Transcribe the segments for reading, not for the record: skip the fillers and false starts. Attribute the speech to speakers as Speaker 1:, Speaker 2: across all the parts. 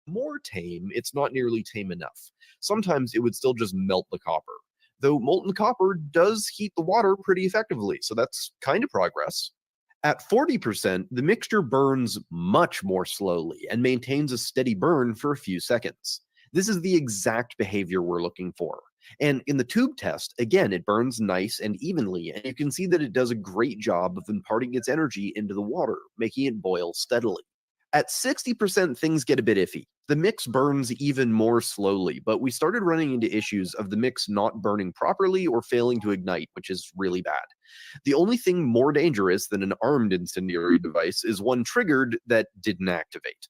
Speaker 1: more tame, it's not nearly tame enough. Sometimes it would still just melt the copper. Though molten copper does heat the water pretty effectively, so that's kind of progress. At 40%, the mixture burns much more slowly and maintains a steady burn for a few seconds. This is the exact behavior we're looking for. And in the tube test, again, it burns nice and evenly, and you can see that it does a great job of imparting its energy into the water, making it boil steadily. At 60%, things get a bit iffy. The mix burns even more slowly, but we started running into issues of the mix not burning properly or failing to ignite, which is really bad. The only thing more dangerous than an armed incendiary device is one triggered that didn't activate.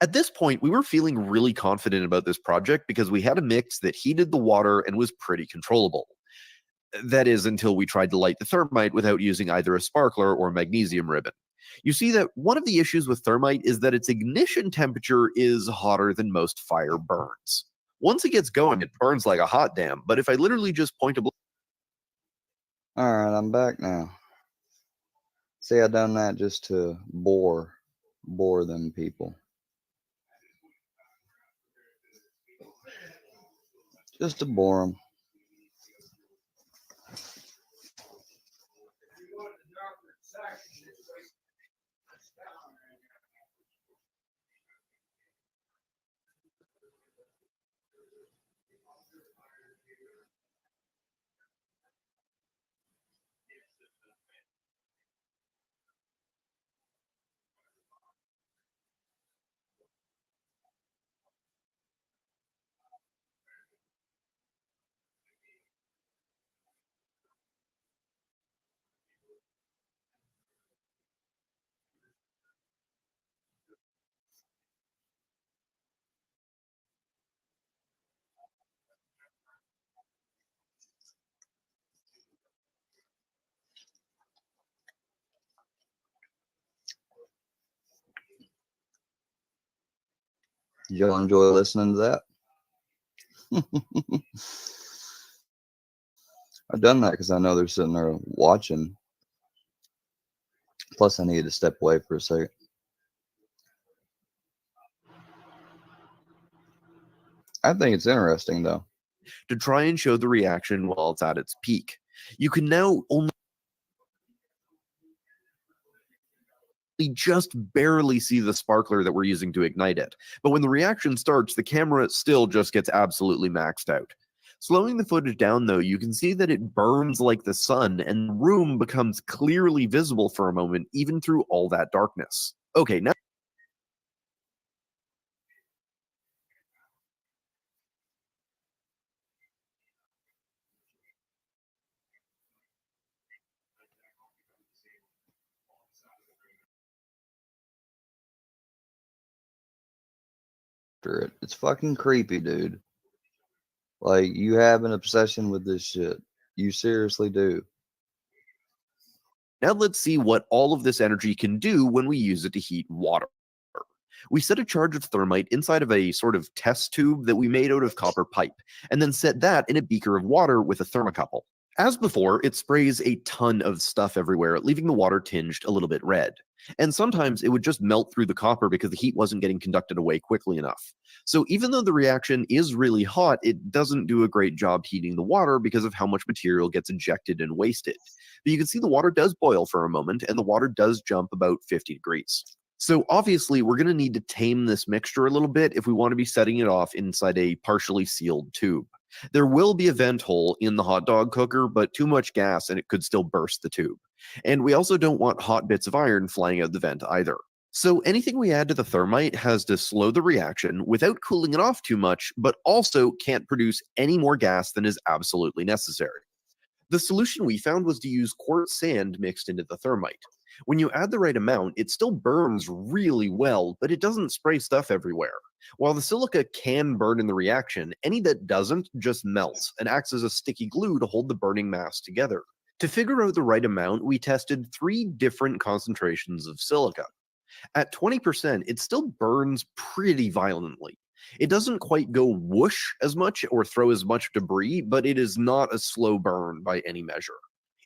Speaker 1: At this point, we were feeling really confident about this project because we had a mix that heated the water and was pretty controllable. That is, until we tried to light the thermite without using either a sparkler or magnesium ribbon. You see that one of the issues with thermite is that its ignition temperature is hotter than most fire burns. Once it gets going, it burns like a hot damn, but if I literally just point a
Speaker 2: Alright, I'm back now. See, I done that just to bore them people. Just to bore them. Did y'all enjoy listening to that? I've done that because I know they're sitting there watching. Plus, I needed to step away for a second. I think it's interesting, though,
Speaker 1: to try and show the reaction while it's at its peak. You can now only just barely see the sparkler that we're using to ignite it. But when the reaction starts, the camera still just gets absolutely maxed out. Slowing the footage down, though, you can see that it burns like the sun, and the room becomes clearly visible for a moment, even through all that darkness. Okay, now
Speaker 2: it's fucking creepy, dude. Like, you have an obsession with this shit. You seriously do.
Speaker 1: Now let's see what all of this energy can do when we use it to heat water. We set a charge of thermite inside of a sort of test tube that we made out of copper pipe, and then set that in a beaker of water with a thermocouple. As before, it sprays a ton of stuff everywhere, leaving the water tinged a little bit red. And sometimes it would just melt through the copper because the heat wasn't getting conducted away quickly enough. So even though the reaction is really hot, it doesn't do a great job heating the water because of how much material gets ejected and wasted. But you can see the water does boil for a moment, and the water does jump about 50 degrees. So obviously, we're going to need to tame this mixture a little bit if we want to be setting it off inside a partially sealed tube. There will be a vent hole in the hot dog cooker, but too much gas and it could still burst the tube. And we also don't want hot bits of iron flying out the vent either. So anything we add to the thermite has to slow the reaction without cooling it off too much, but also can't produce any more gas than is absolutely necessary. The solution we found was to use quartz sand mixed into the thermite. When you add the right amount, it still burns really well, but it doesn't spray stuff everywhere. While the silica can burn in the reaction, any that doesn't just melts and acts as a sticky glue to hold the burning mass together. To figure out the right amount, we tested 3 different concentrations of silica. At 20%, it still burns pretty violently. It doesn't quite go whoosh as much or throw as much debris, but it is not a slow burn by any measure.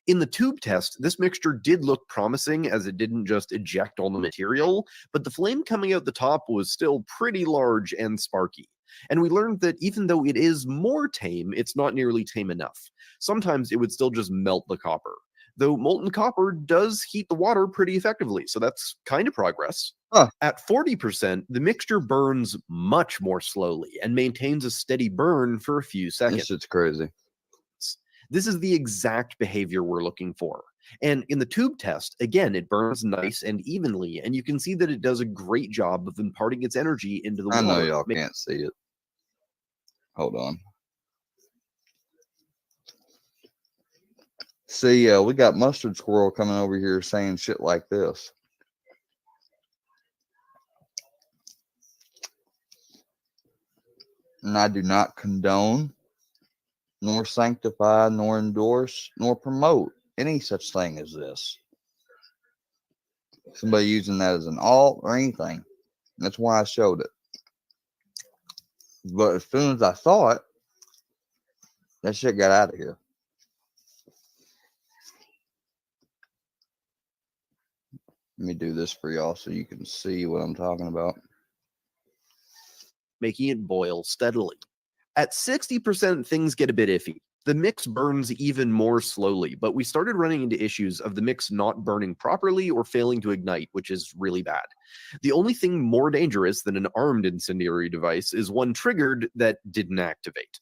Speaker 1: In the tube test, this mixture did look promising as it didn't just eject all the material, but the flame coming out the top was still pretty large and sparky. And we learned that even though it is more tame, it's not nearly tame enough. Sometimes it would still just melt the copper. Though molten copper does heat the water pretty effectively, so that's kind of progress.
Speaker 2: Huh.
Speaker 1: At 40%, the mixture burns much more slowly and maintains a steady burn for a few seconds.
Speaker 2: This shit's crazy.
Speaker 1: This is the exact behavior we're looking for. And in the tube test, again, it burns nice and evenly, and you can see that it does a great job of imparting its energy into the water.
Speaker 2: I know y'all can't see it. Hold on. See, we got Mustard Squirrel coming over here saying shit like this. And I do not condone, nor sanctify, nor endorse, nor promote any such thing as this. Somebody using that as an alt or anything. That's why I showed it. But as soon as I saw it, that shit got out of here. Let me do this for y'all so you can see what I'm talking about.
Speaker 1: Making it boil steadily. At 60%, things get a bit iffy. The mix burns even more slowly, but we started running into issues of the mix not burning properly or failing to ignite, which is really bad. The only thing more dangerous than an armed incendiary device is one triggered that didn't activate.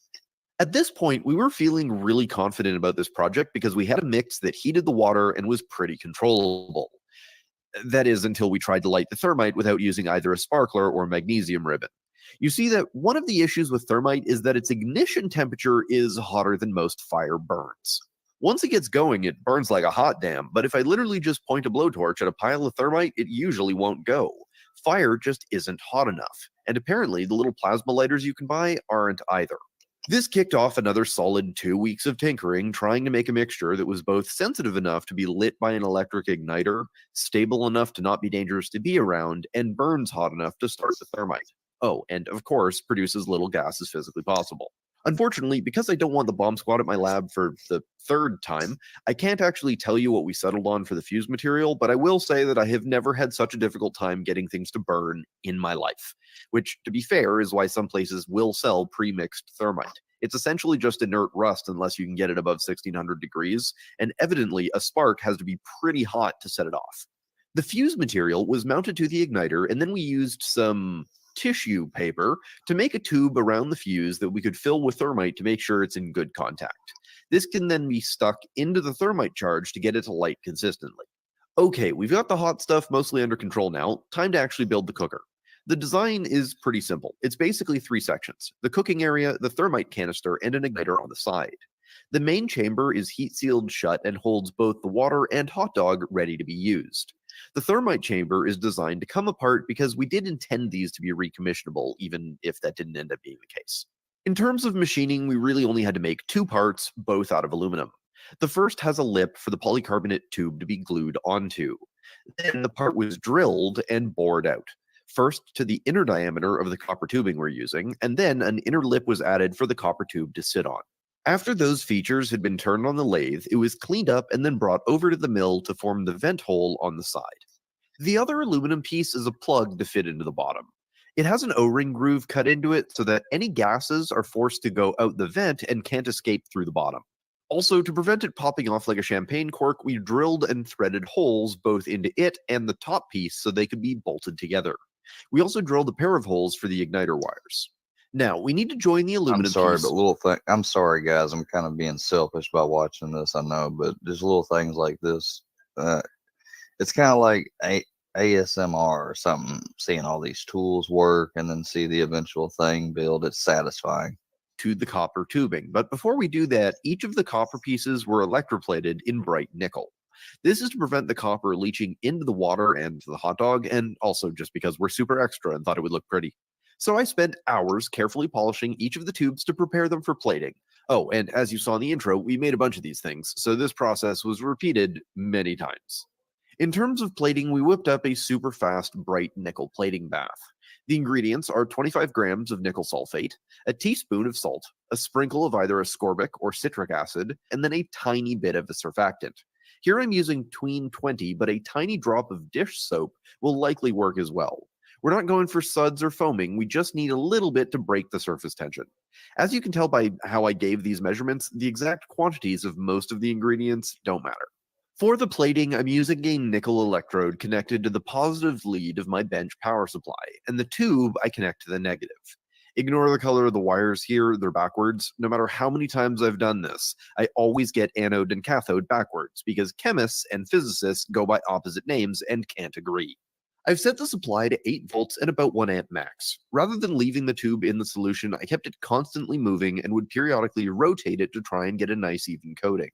Speaker 1: At this point, we were feeling really confident about this project because we had a mix that heated the water and was pretty controllable. That is, until we tried to light the thermite without using either a sparkler or magnesium ribbon. You see that one of the issues with thermite is that its ignition temperature is hotter than most fire burns. Once it gets going, it burns like a hot damn, but if I literally just point a blowtorch at a pile of thermite, it usually won't go. Fire just isn't hot enough, and apparently the little plasma lighters you can buy aren't either. This kicked off another solid 2 weeks of tinkering, trying to make a mixture that was both sensitive enough to be lit by an electric igniter, stable enough to not be dangerous to be around, and burns hot enough to start the thermite. Oh, and of course, produce as little gas as physically possible. Unfortunately, because I don't want the bomb squad at my lab for the third time, I can't actually tell you what we settled on for the fuse material, but I will say that I have never had such a difficult time getting things to burn in my life, which, to be fair, is why some places will sell pre-mixed thermite. It's essentially just inert rust unless you can get it above 1600 degrees, and evidently a spark has to be pretty hot to set it off. The fuse material was mounted to the igniter, and then we used some tissue paper to make a tube around the fuse that we could fill with thermite to make sure it's in good contact. This can then be stuck into the thermite charge to get it to light consistently. Okay, we've got the hot stuff mostly under control now. Time to actually build the cooker. The design is pretty simple. It's basically 3 sections: the cooking area, the thermite canister, and an igniter on the side. The main chamber is heat sealed shut and holds both the water and hot dog ready to be used. The thermite chamber is designed to come apart because we did intend these to be recommissionable, even if that didn't end up being the case. In terms of machining, we really only had to make 2 parts, both out of aluminum. The first has a lip for the polycarbonate tube to be glued onto. Then the part was drilled and bored out. First to the inner diameter of the copper tubing we're using, and then an inner lip was added for the copper tube to sit on. After those features had been turned on the lathe, it was cleaned up and then brought over to the mill to form the vent hole on the side. The other aluminum piece is a plug to fit into the bottom. It has an O-ring groove cut into it so that any gases are forced to go out the vent and can't escape through the bottom. Also, to prevent it popping off like a champagne cork, we drilled and threaded holes both into it and the top piece so they could be bolted together. We also drilled a pair of holes for the igniter wires. Now, we need to join the aluminum
Speaker 2: I'm sorry,
Speaker 1: piece.
Speaker 2: but little thing. I'm sorry, guys. I'm kind of being selfish by watching this. I know, but just little things like this. It's kind of like ASMR or something. Seeing all these tools work and then see the eventual thing build. It's satisfying.
Speaker 1: To the copper tubing. But before we do that, each of the copper pieces were electroplated in bright nickel. This is to prevent the copper leaching into the water and the hot dog, and also just because we're super extra and thought it would look pretty. So I spent hours carefully polishing each of the tubes to prepare them for plating. Oh, and as you saw in the intro, we made a bunch of these things, so this process was repeated many times. In terms of plating, we whipped up a super fast, bright nickel plating bath. The ingredients are 25 grams of nickel sulfate, a teaspoon of salt, a sprinkle of either ascorbic or citric acid, and then a tiny bit of a surfactant. Here I'm using tween 20, but a tiny drop of dish soap will likely work as well. We're not going for suds or foaming, we just need a little bit to break the surface tension. As you can tell by how I gave these measurements, the exact quantities of most of the ingredients don't matter. For the plating, I'm using a nickel electrode connected to the positive lead of my bench power supply, and the tube I connect to the negative. Ignore the color of the wires here, they're backwards. No matter how many times I've done this, I always get anode and cathode backwards, because chemists and physicists go by opposite names and can't agree. I've set the supply to 8 volts at about 1 amp max. Rather than leaving the tube in the solution, I kept it constantly moving and would periodically rotate it to try and get a nice even coating.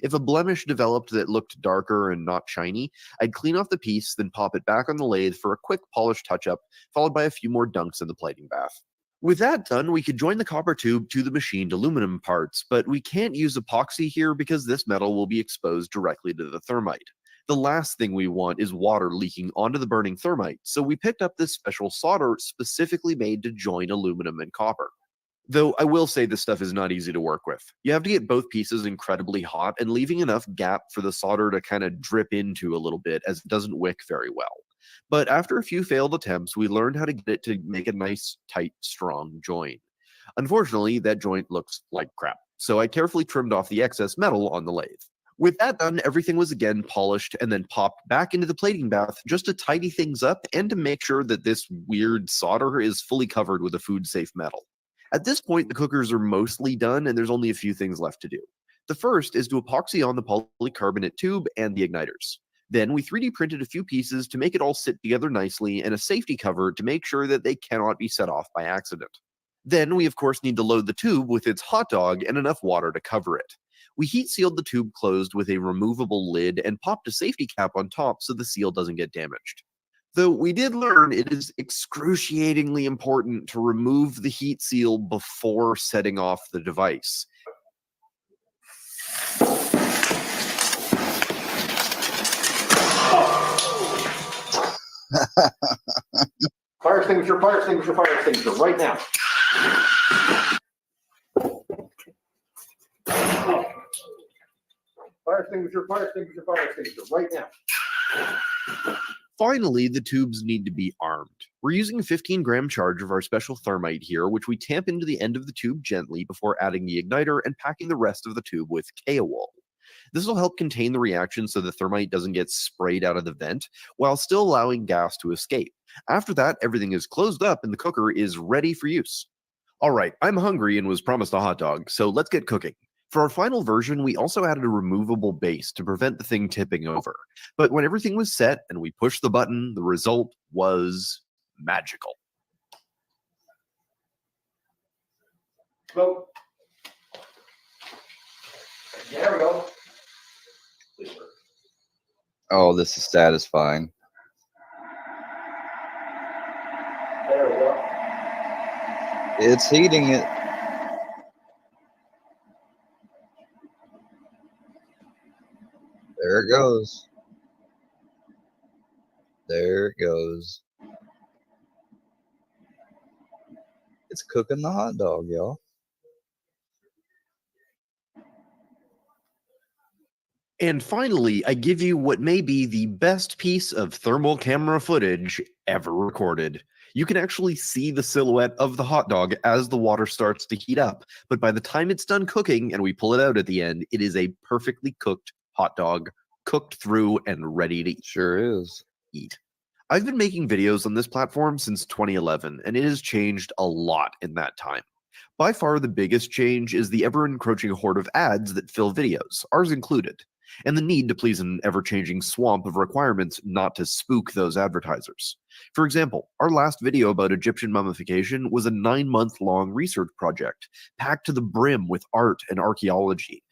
Speaker 1: If a blemish developed that looked darker and not shiny, I'd clean off the piece, then pop it back on the lathe for a quick polish touch-up, followed by a few more dunks in the plating bath. With that done, we could join the copper tube to the machined aluminum parts, but we can't use epoxy here because this metal will be exposed directly to the thermite. The last thing we want is water leaking onto the burning thermite, so we picked up this special solder specifically made to join aluminum and copper. Though I will say this stuff is not easy to work with. You have to get both pieces incredibly hot and leaving enough gap for the solder to kind of drip into a little bit, as it doesn't wick very well. But after a few failed attempts, we learned how to get it to make a nice, tight, strong joint. Unfortunately, that joint looks like crap, so I carefully trimmed off the excess metal on the lathe. With that done, everything was again polished and then popped back into the plating bath just to tidy things up and to make sure that this weird solder is fully covered with a food-safe metal. At this point, the cookers are mostly done and there's only a few things left to do. The first is to epoxy on the polycarbonate tube and the igniters. Then we 3D printed a few pieces to make it all sit together nicely and a safety cover to make sure that they cannot be set off by accident. Then we of course need to load the tube with its hot dog and enough water to cover it. We heat sealed the tube closed with a removable lid and popped a safety cap on top so the seal doesn't get damaged. Though we did learn it is excruciatingly important to remove the heat seal before setting off the device. Fire extinguisher, fire extinguisher, fire extinguisher, right now. Fire extinguisher, fire extinguisher, fire extinguisher, right now. Finally, the tubes need to be armed. We're using a 15-gram charge of our special thermite here, which we tamp into the end of the tube gently before adding the igniter and packing the rest of the tube with Kaolin. This will help contain the reaction so the thermite doesn't get sprayed out of the vent, while still allowing gas to escape. After that, everything is closed up and the cooker is ready for use. Alright, I'm hungry and was promised a hot dog, so let's get cooking. For our final version, we also added a removable base to prevent the thing tipping over. But when everything was set and we pushed the button, the result was magical. Well, there we go.
Speaker 2: Oh, this is satisfying.
Speaker 1: There we go.
Speaker 2: It's heating it. There it goes. There it goes. It's cooking the hot dog, y'all.
Speaker 1: And finally, I give you what may be the best piece of thermal camera footage ever recorded. You can actually see the silhouette of the hot dog as the water starts to heat up, but by the time it's done cooking and we pull it out at the end, it is a perfectly cooked hot dog, cooked through and ready to
Speaker 2: Sure is.
Speaker 1: eat. I've been making videos on this platform since 2011, and it has changed a lot in that time. By far the biggest change is the ever-encroaching horde of ads that fill videos, ours included, and the need to please an ever-changing swamp of requirements not to spook those advertisers. For example, our last video about Egyptian mummification was a 9-month-long research project, packed to the brim with art and archaeology,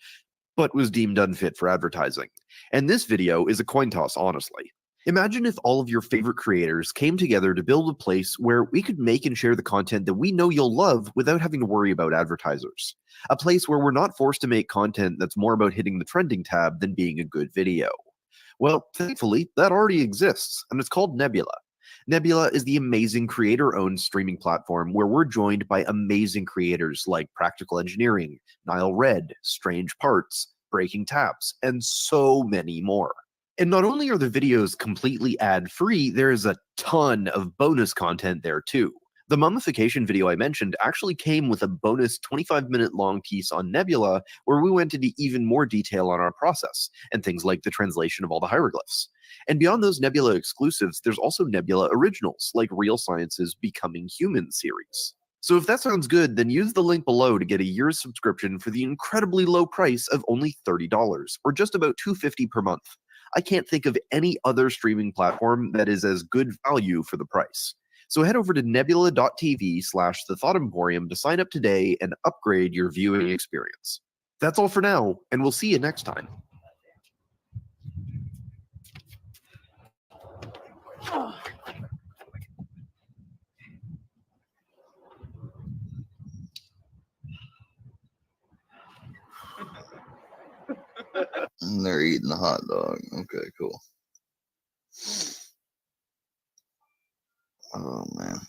Speaker 1: but was deemed unfit for advertising. And this video is a coin toss, honestly. Imagine if all of your favorite creators came together to build a place where we could make and share the content that we know you'll love without having to worry about advertisers. A place where we're not forced to make content that's more about hitting the trending tab than being a good video. Well, thankfully, that already exists, and it's called Nebula. Nebula is the amazing creator-owned streaming platform where we're joined by amazing creators like Practical Engineering, Nile Red, Strange Parts, Breaking Taps, and so many more. And not only are the videos completely ad-free, there is a ton of bonus content there too. The mummification video I mentioned actually came with a bonus 25-minute long piece on Nebula where we went into even more detail on our process, and things like the translation of all the hieroglyphs. And beyond those Nebula exclusives, there's also Nebula originals, like Real Science's Becoming Human series. So if that sounds good, then use the link below to get a year's subscription for the incredibly low price of only $30, or just about $2.50 per month. I can't think of any other streaming platform that is as good value for the price. So head over to nebula.tv/The Thought Emporium to sign up today and upgrade your viewing experience. That's all for now, and we'll see you next time.
Speaker 2: And they're eating the hot dog. Okay, cool. Oh man.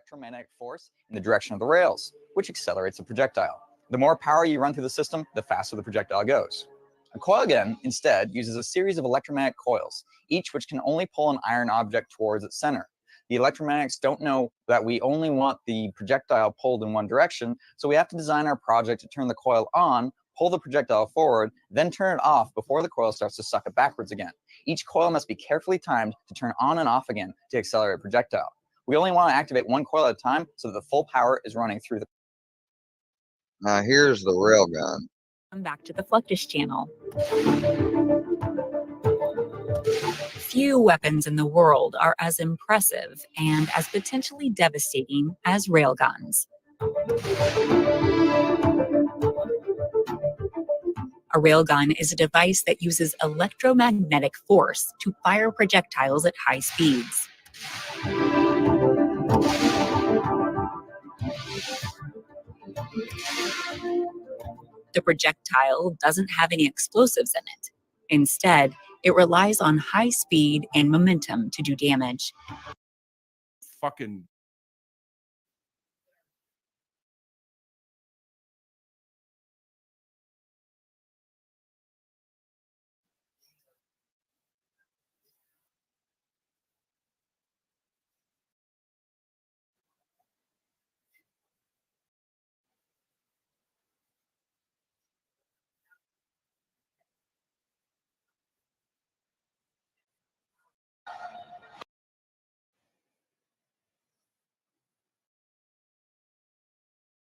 Speaker 3: Electromagnetic force in the direction of the rails, which accelerates the projectile. The more power you run through the system, the faster the projectile goes. A coil gun, instead, uses a series of electromagnetic coils, each which can only pull an iron object towards its center. The electromagnetics don't know that we only want the projectile pulled in one direction, so we have to design our project to turn the coil on, pull the projectile forward, then turn it off before the coil starts to suck it backwards again. Each coil must be carefully timed to turn on and off again to accelerate a projectile. We only want to activate one coil at a time so that the full power is running through the...
Speaker 2: Now here's the railgun.
Speaker 4: Welcome back to the Fluctus channel. Few weapons in the world are as impressive and as potentially devastating as railguns. A railgun is a device that uses electromagnetic force to fire projectiles at high speeds. The projectile doesn't have any explosives in it. Instead, it relies on high speed and momentum to do damage.
Speaker 5: Fucking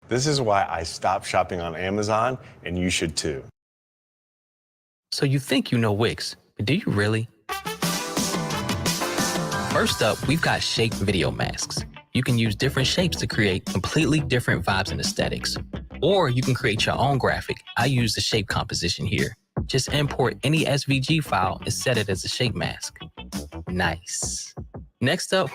Speaker 6: This is why I stopped shopping on Amazon, and you should too.
Speaker 7: So you think you know Wix, but do you really? First up, we've got shape video masks. You can use different shapes to create completely different vibes and aesthetics. Or you can create your own graphic. I use the shape composition here. Just import any SVG file and set it as a shape mask. Nice. Next up,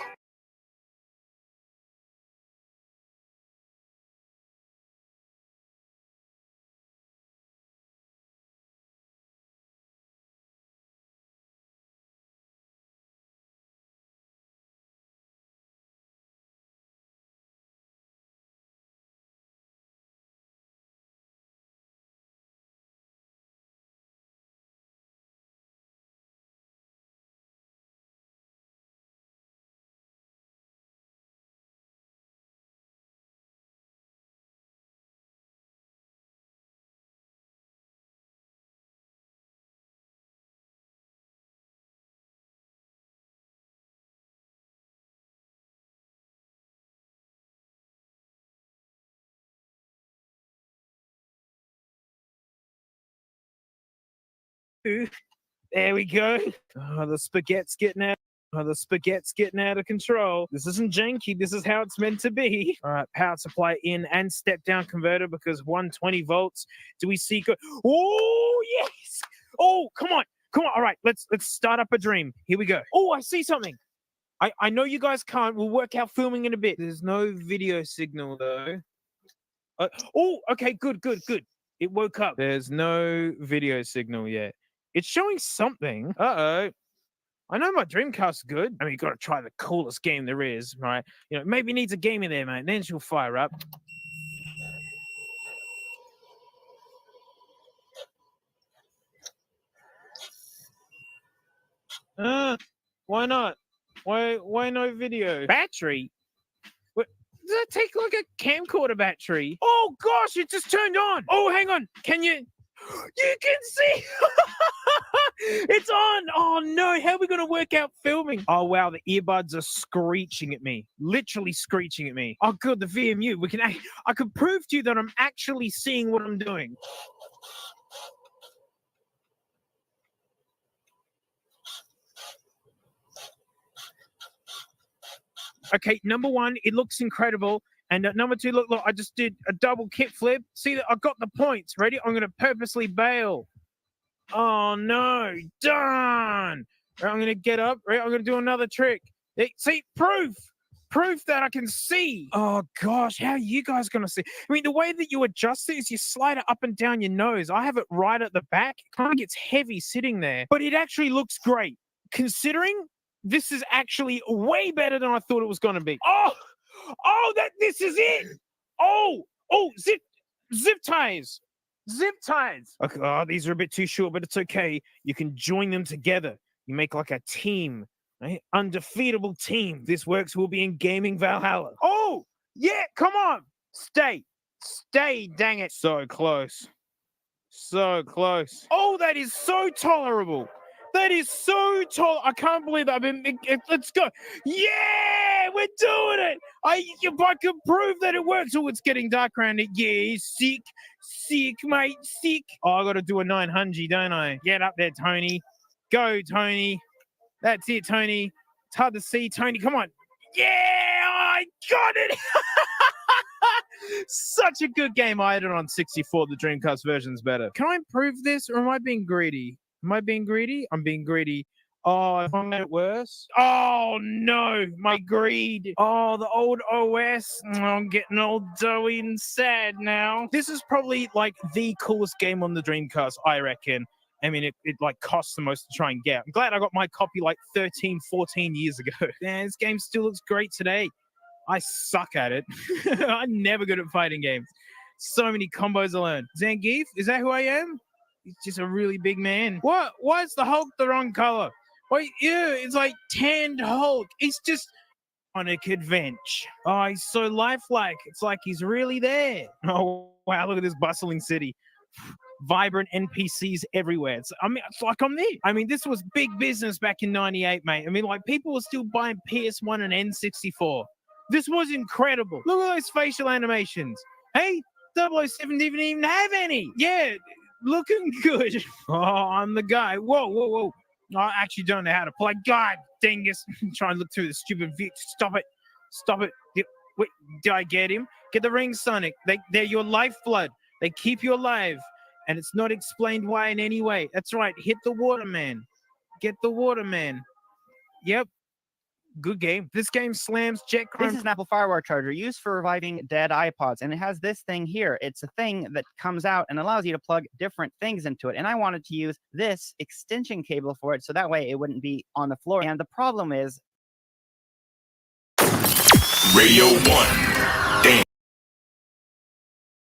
Speaker 8: There we go. Oh, the spaghetti's getting out. Oh, the spaghetti's getting out of control. This isn't janky. This is how it's meant to be. All right, power supply in and step down converter because 120 volts. Do we see? Oh, yes. Oh, come on. Come on. All right, let's start up a dream. Here we go. Oh, I see something. I know you guys can't. We'll work out filming in a bit. There's no video signal, though. Oh, okay, good. It woke up. There's no video signal yet. It's showing something. Uh-oh. I know my Dreamcast's good. I mean, you got to try the coolest game there is, right? You know, maybe it needs a game in there, mate. Then she'll fire up. Why not? Why no video? Battery? What, does that take like a camcorder battery? Oh gosh, it just turned on. Oh, hang on. Can you? You can see. It's on. Oh no, how are we gonna work out filming? Oh wow, the earbuds are screeching at me. Literally screeching at me. Oh good, the VMU. I can prove to you that I'm actually seeing what I'm doing. Okay, number one, it looks incredible. And number two, look, I just did a double kickflip. See that I got the points. Ready? I'm gonna purposely bail. Oh no, darn. Right, I'm going to get up. Right, I'm going to do another trick. See, proof that I can see. Oh gosh, how are you guys going to see? I mean, the way that you adjust it is you slide it up and down your nose. I have it right at the back. It kind of gets heavy sitting there, but it actually looks great. Considering this is actually way better than I thought it was going to be. This is it. Zip ties. Zip ties. Okay, oh, these are a bit too short, but it's okay. You can join them together. You make like a team, right? Undefeatable team. This works. We'll be in Gaming Valhalla. Oh, yeah, come on. Stay, dang it. So close. Oh, that is so tolerable. That is so tall. I can't believe that. Let's go. Yeah, we're doing it. I can prove that it works. Oh, it's getting dark around it. Yeah, sick, mate, sick. Oh, I got to do a 900, don't I? Get up there, Tony. Go, Tony. That's it, Tony. It's hard to see, Tony. Come on. Yeah, I got it. Such a good game. I had it on 64. The Dreamcast version's better. Can I improve this, or am I being greedy? Am I being greedy? I'm being greedy. Oh, if I made it worse? Oh, no, my greed. Oh, the old OS. I'm getting all doughy and sad now. This is probably like the coolest game on the Dreamcast, I reckon. I mean, it like costs the most to try and get. I'm glad I got my copy like 13, 14 years ago. Man, this game still looks great today. I suck at it. I'm never good at fighting games. So many combos I learned. Zangief, is that who I am? He's just a really big man. What? Why is the Hulk the wrong color? Wait, yeah, it's like tanned Hulk. He's just Sonic Adventure. Oh, he's so lifelike. It's like he's really there. Oh, wow, look at this bustling city. Vibrant NPCs everywhere. It's like I'm there. I mean, this was big business back in 98, mate. I mean, like, people were still buying PS1 and N64. This was incredible. Look at those facial animations. Hey, 007 didn't even have any. Yeah, looking good. Oh, I'm the guy. Whoa. I actually don't know how to play. God, dingus. Trying to look through the stupid view. Stop it. Wait, did I get him? Get the rings, Sonic. They're your lifeblood. They keep you alive. And it's not explained why in any way. That's right. Hit the waterman. Get the waterman. Yep. Good game. This game slams Jet Chrome.
Speaker 9: This is an Apple Firewire charger used for reviving dead iPods, and it has this thing here. It's a thing that comes out and allows you to plug different things into it, and I wanted to use this extension cable for it so that way it wouldn't be on the floor. And the problem is
Speaker 10: Radio 1. Damn.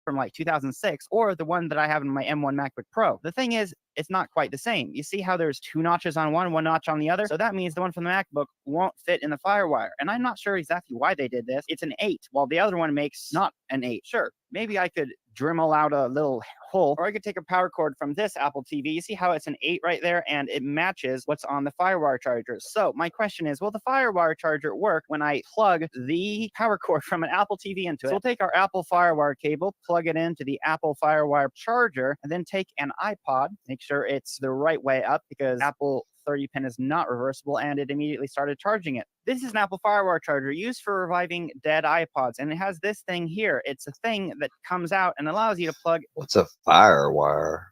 Speaker 9: From like 2006, or the one that I have in my M1 MacBook Pro. The thing is, it's not quite the same. You see how there's two notches on one notch on the other? So that means the one from the MacBook won't fit in the Firewire. And I'm not sure exactly why they did this. It's an 8, while the other one makes not an 8. Sure, maybe I could Dremel out a little hole, or I could take a power cord from this Apple TV. You see how it's an 8 right there, and it matches what's on the FireWire charger. So my question is, will the FireWire charger work when I plug the power cord from an Apple TV into it? So we'll take our Apple FireWire cable, plug it into the Apple FireWire charger, and then take an iPod, make sure it's the right way up because Apple 30-pin is not reversible, and it immediately started charging it. This is an Apple FireWire charger used for reviving dead iPods, and it has this thing here. It's a thing that comes out and allows you to plug...
Speaker 2: What's a FireWire?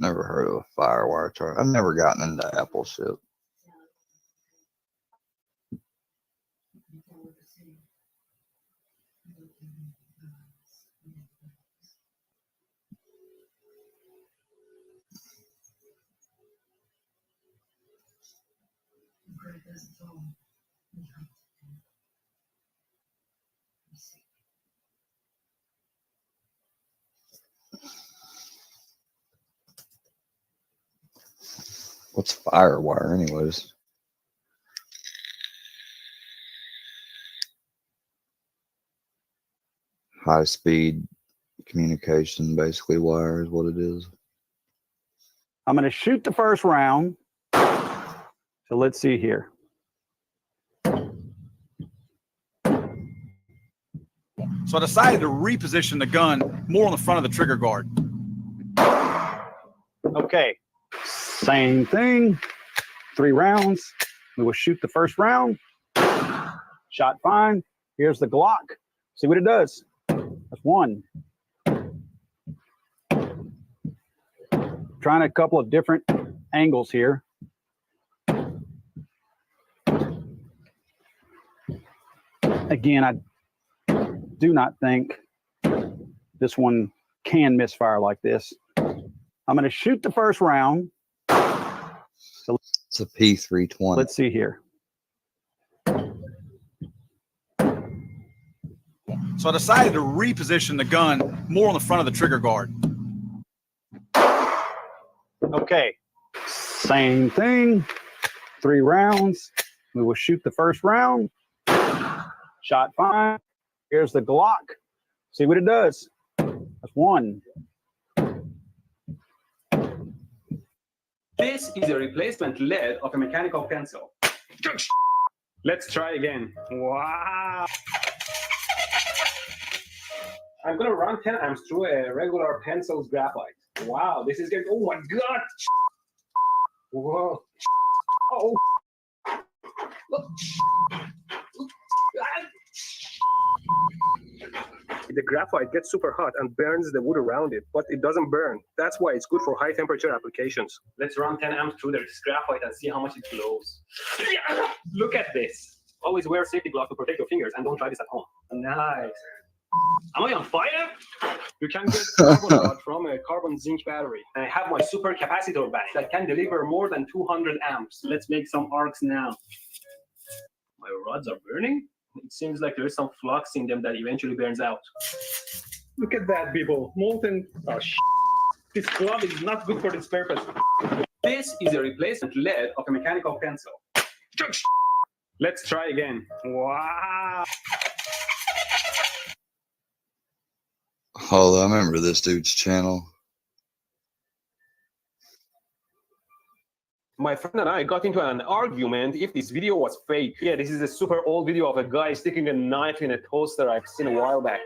Speaker 2: Never heard of a FireWire charger. I've never gotten into Apple shit. What's FireWire anyways? High speed communication, basically wire is what it is.
Speaker 11: I'm going to shoot the first round. So let's see here.
Speaker 12: So I decided to reposition the gun more on the front of the trigger guard.
Speaker 11: Okay, same thing. 3 rounds. We will shoot the first round. Shot fine. Here's the Glock. See what it does. That's 1. Trying a couple of different angles here. Again, I do not think this one can misfire like this. I'm going to shoot the first round. So
Speaker 2: it's a P320.
Speaker 11: Let's see here.
Speaker 12: So I decided to reposition the gun more on the front of the trigger guard.
Speaker 11: Okay, same thing. 3 rounds. We will shoot the first round. Shot fine. Here's the Glock. See what it does. That's 1.
Speaker 13: This is a replacement lead of a mechanical pencil. Let's try again. Wow. I'm going to run 10 amps through a regular pencil's graphite. Wow, this is good. Oh my God. Whoa. Oh. Look. The graphite gets super hot and burns the wood around it, but it doesn't burn. That's why it's good for high temperature applications. Let's run 10 amps through this graphite and see how much it glows. Look at this. Always wear safety gloves to protect your fingers and don't try this at home. Nice. Am I on fire? You can get carbon rod from a carbon zinc battery. And I have my super capacitor bank that can deliver more than 200 amps. Let's make some arcs now. My rods are burning? It seems like there's some flux in them that eventually burns out. Look at that, people. Molten. Oh, this glove is not good for this purpose. This is a replacement lead of a mechanical pencil. Let's try again. Wow.
Speaker 2: Oh, I remember this dude's channel.
Speaker 13: My friend and I got into an argument if this video was fake. Yeah, this is a super old video of a guy sticking a knife in a toaster I've seen a while back.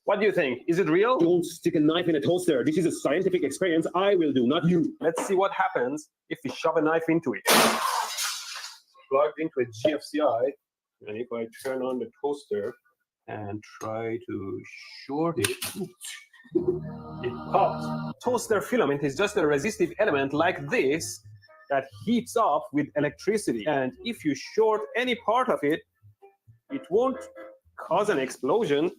Speaker 13: What do you think? Is it real? Don't stick a knife in a toaster. This is a scientific experience I will do, not you. Let's see what happens if we shove a knife into it. Plugged into a GFCI, and if I turn on the toaster and try to short it, it pops. Toaster filament is just a resistive element like this that heats up with electricity. And if you short any part of it, it won't cause an explosion.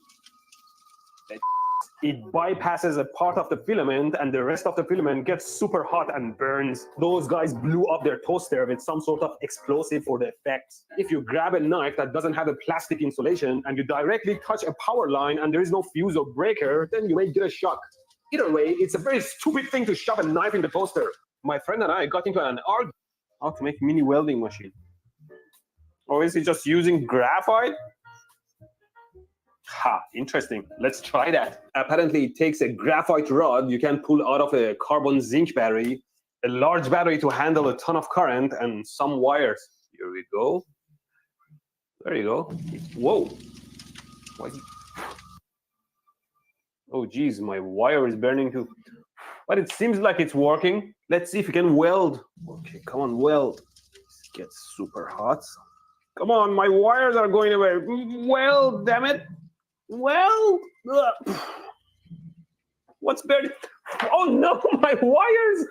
Speaker 13: It bypasses a part of the filament and the rest of the filament gets super hot and burns. Those guys blew up their toaster with some sort of explosive for the effect. If you grab a knife that doesn't have a plastic insulation and you directly touch a power line and there is no fuse or breaker, then you may get a shock. Either way, it's a very stupid thing to shove a knife in the toaster. My friend and I got into an argument how to make mini welding machine. Or is he just using graphite? Ha, interesting. Let's try that. Apparently, it takes a graphite rod you can pull out of a carbon zinc battery, a large battery to handle a ton of current, and some wires. Here we go. There you go. Whoa. Why is it... Oh, geez, my wire is burning too. But it seems like it's working. Let's see if we can weld. Okay, come on, weld. This gets super hot. Come on, my wires are going away. Weld, damn it. Weld. Ugh. What's burning? Oh no, my wires.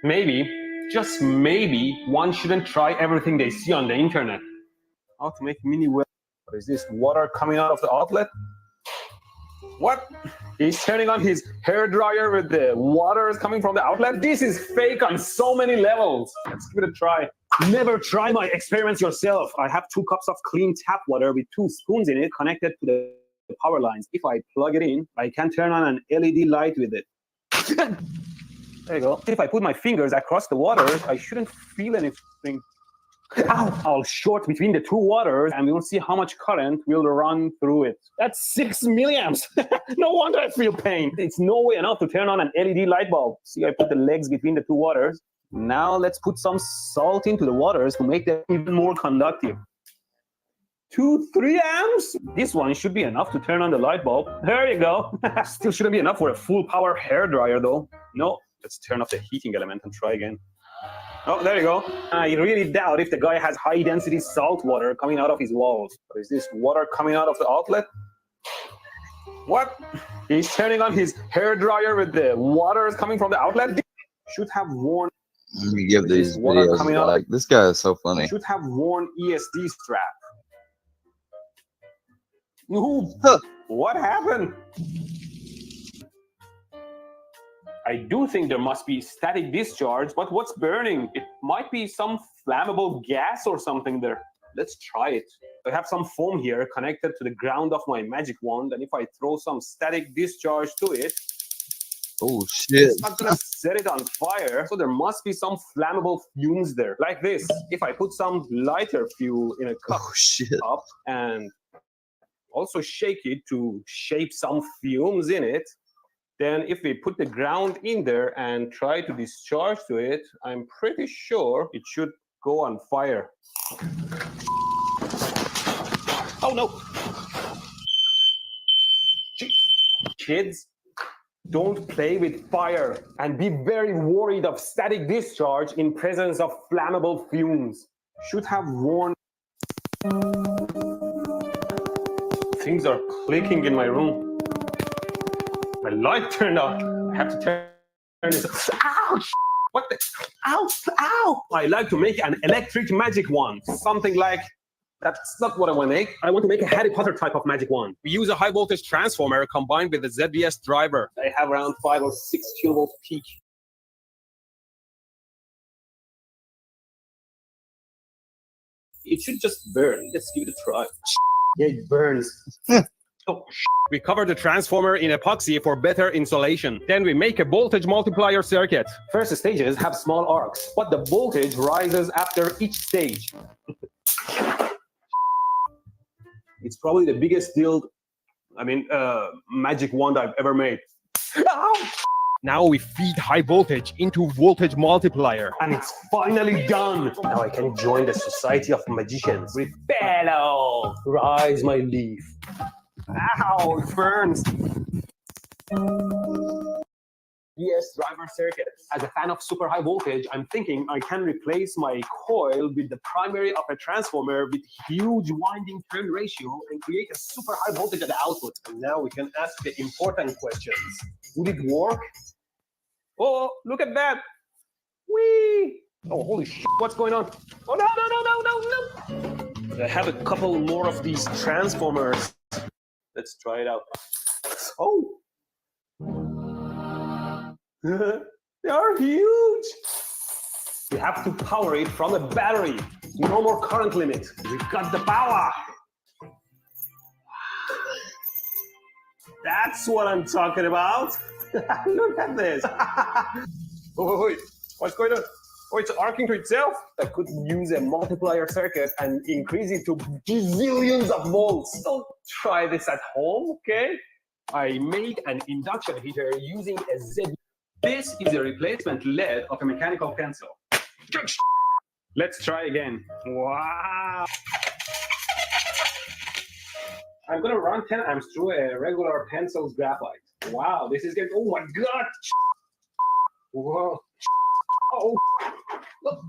Speaker 13: Maybe, just maybe, one shouldn't try everything they see on the internet. How to make mini weld. What is this? Water coming out of the outlet? What? He's turning on his hair dryer with the water coming from the outlet? This is fake on so many levels. Let's give it a try. Never try my experiments yourself. I have 2 cups of clean tap water with 2 spoons in it connected to the power lines. If I plug it in, I can turn on an LED light with it. There you go. If I put my fingers across the waters, I shouldn't feel anything. Ow! I'll short between the 2 waters and we'll see how much current will run through it. That's 6 milliamps. No wonder I feel pain. It's no way enough to turn on an LED light bulb. See, I put the legs between the 2 waters. Now let's put some salt into the waters to make them even more conductive. 2-3 amps? This one should be enough to turn on the light bulb. There you go. Still shouldn't be enough for a full power hair dryer though. No, let's turn off the heating element and try again. Oh, there you go. I really doubt if the guy has high density salt water coming out of his walls. Or is this water coming out of the outlet? What? He's turning on his hair dryer with the water coming from the outlet? Should have worn...
Speaker 2: Let me give these videos like, this guy is so funny.
Speaker 13: Should have worn ESD strap. Ooh, what happened? I do think there must be static discharge, but what's burning? It might be some flammable gas or something there. Let's try it. I have some foam here connected to the ground of my magic wand, and if I throw some static discharge to it,
Speaker 2: oh shit,
Speaker 13: it's not gonna set it on fire. So there must be some flammable fumes there, like this. If I put some lighter fuel in a cup, up and also shake it to shape some fumes in it, then if we put the ground in there and try to discharge to it, I'm pretty sure it should go on fire. Oh no! Jeez. Kids, don't play with fire and be very worried of static discharge in presence of flammable fumes. Should have warned. Things are clicking in my room. My light turned on. I have to turn this off. Ouch! What the? Ow! Ow! I like to make an electric magic wand. Something like... That's not what I want to make. I want to make a Harry Potter type of magic wand. We use a high voltage transformer combined with the ZVS driver. I have around 5 or 6 kilovolts peak. It should just burn. Let's give it a try. Yeah, it burns. Oh, we cover the transformer in epoxy for better insulation. Then we make a voltage multiplier circuit. First stages have small arcs, but the voltage rises after each stage. It's probably the biggest magic wand I've ever made. Ow! Now we feed high voltage into voltage multiplier. And it's finally done. Now I can join the Society of Magicians. Repello! Rise, my leaf. Ow, it burns. Yes, driver circuit. As a fan of super high voltage, I'm thinking I can replace my coil with the primary of a transformer with huge winding turn ratio and create a super high voltage at the output. And now we can ask the important questions. Would it work? Oh, look at that. Whee! Oh, holy shit, what's going on? Oh, no. I have a couple more of these transformers. Let's try it out. Oh. They are huge. We have to power it from a battery. No more current limit. We've got the power. That's what I'm talking about. Look at this. Oh, wait. What's going on? or it's arcing to itself, that could use a multiplier circuit and increase it to gazillions of volts. Don't try this at home, okay? I made an induction heater using a Z. This is a replacement LED of a mechanical pencil. Let's try again. Wow. I'm gonna run 10 amps through a regular pencil's graphite. Wow, this is getting, oh my God. Whoa. Oh. Look.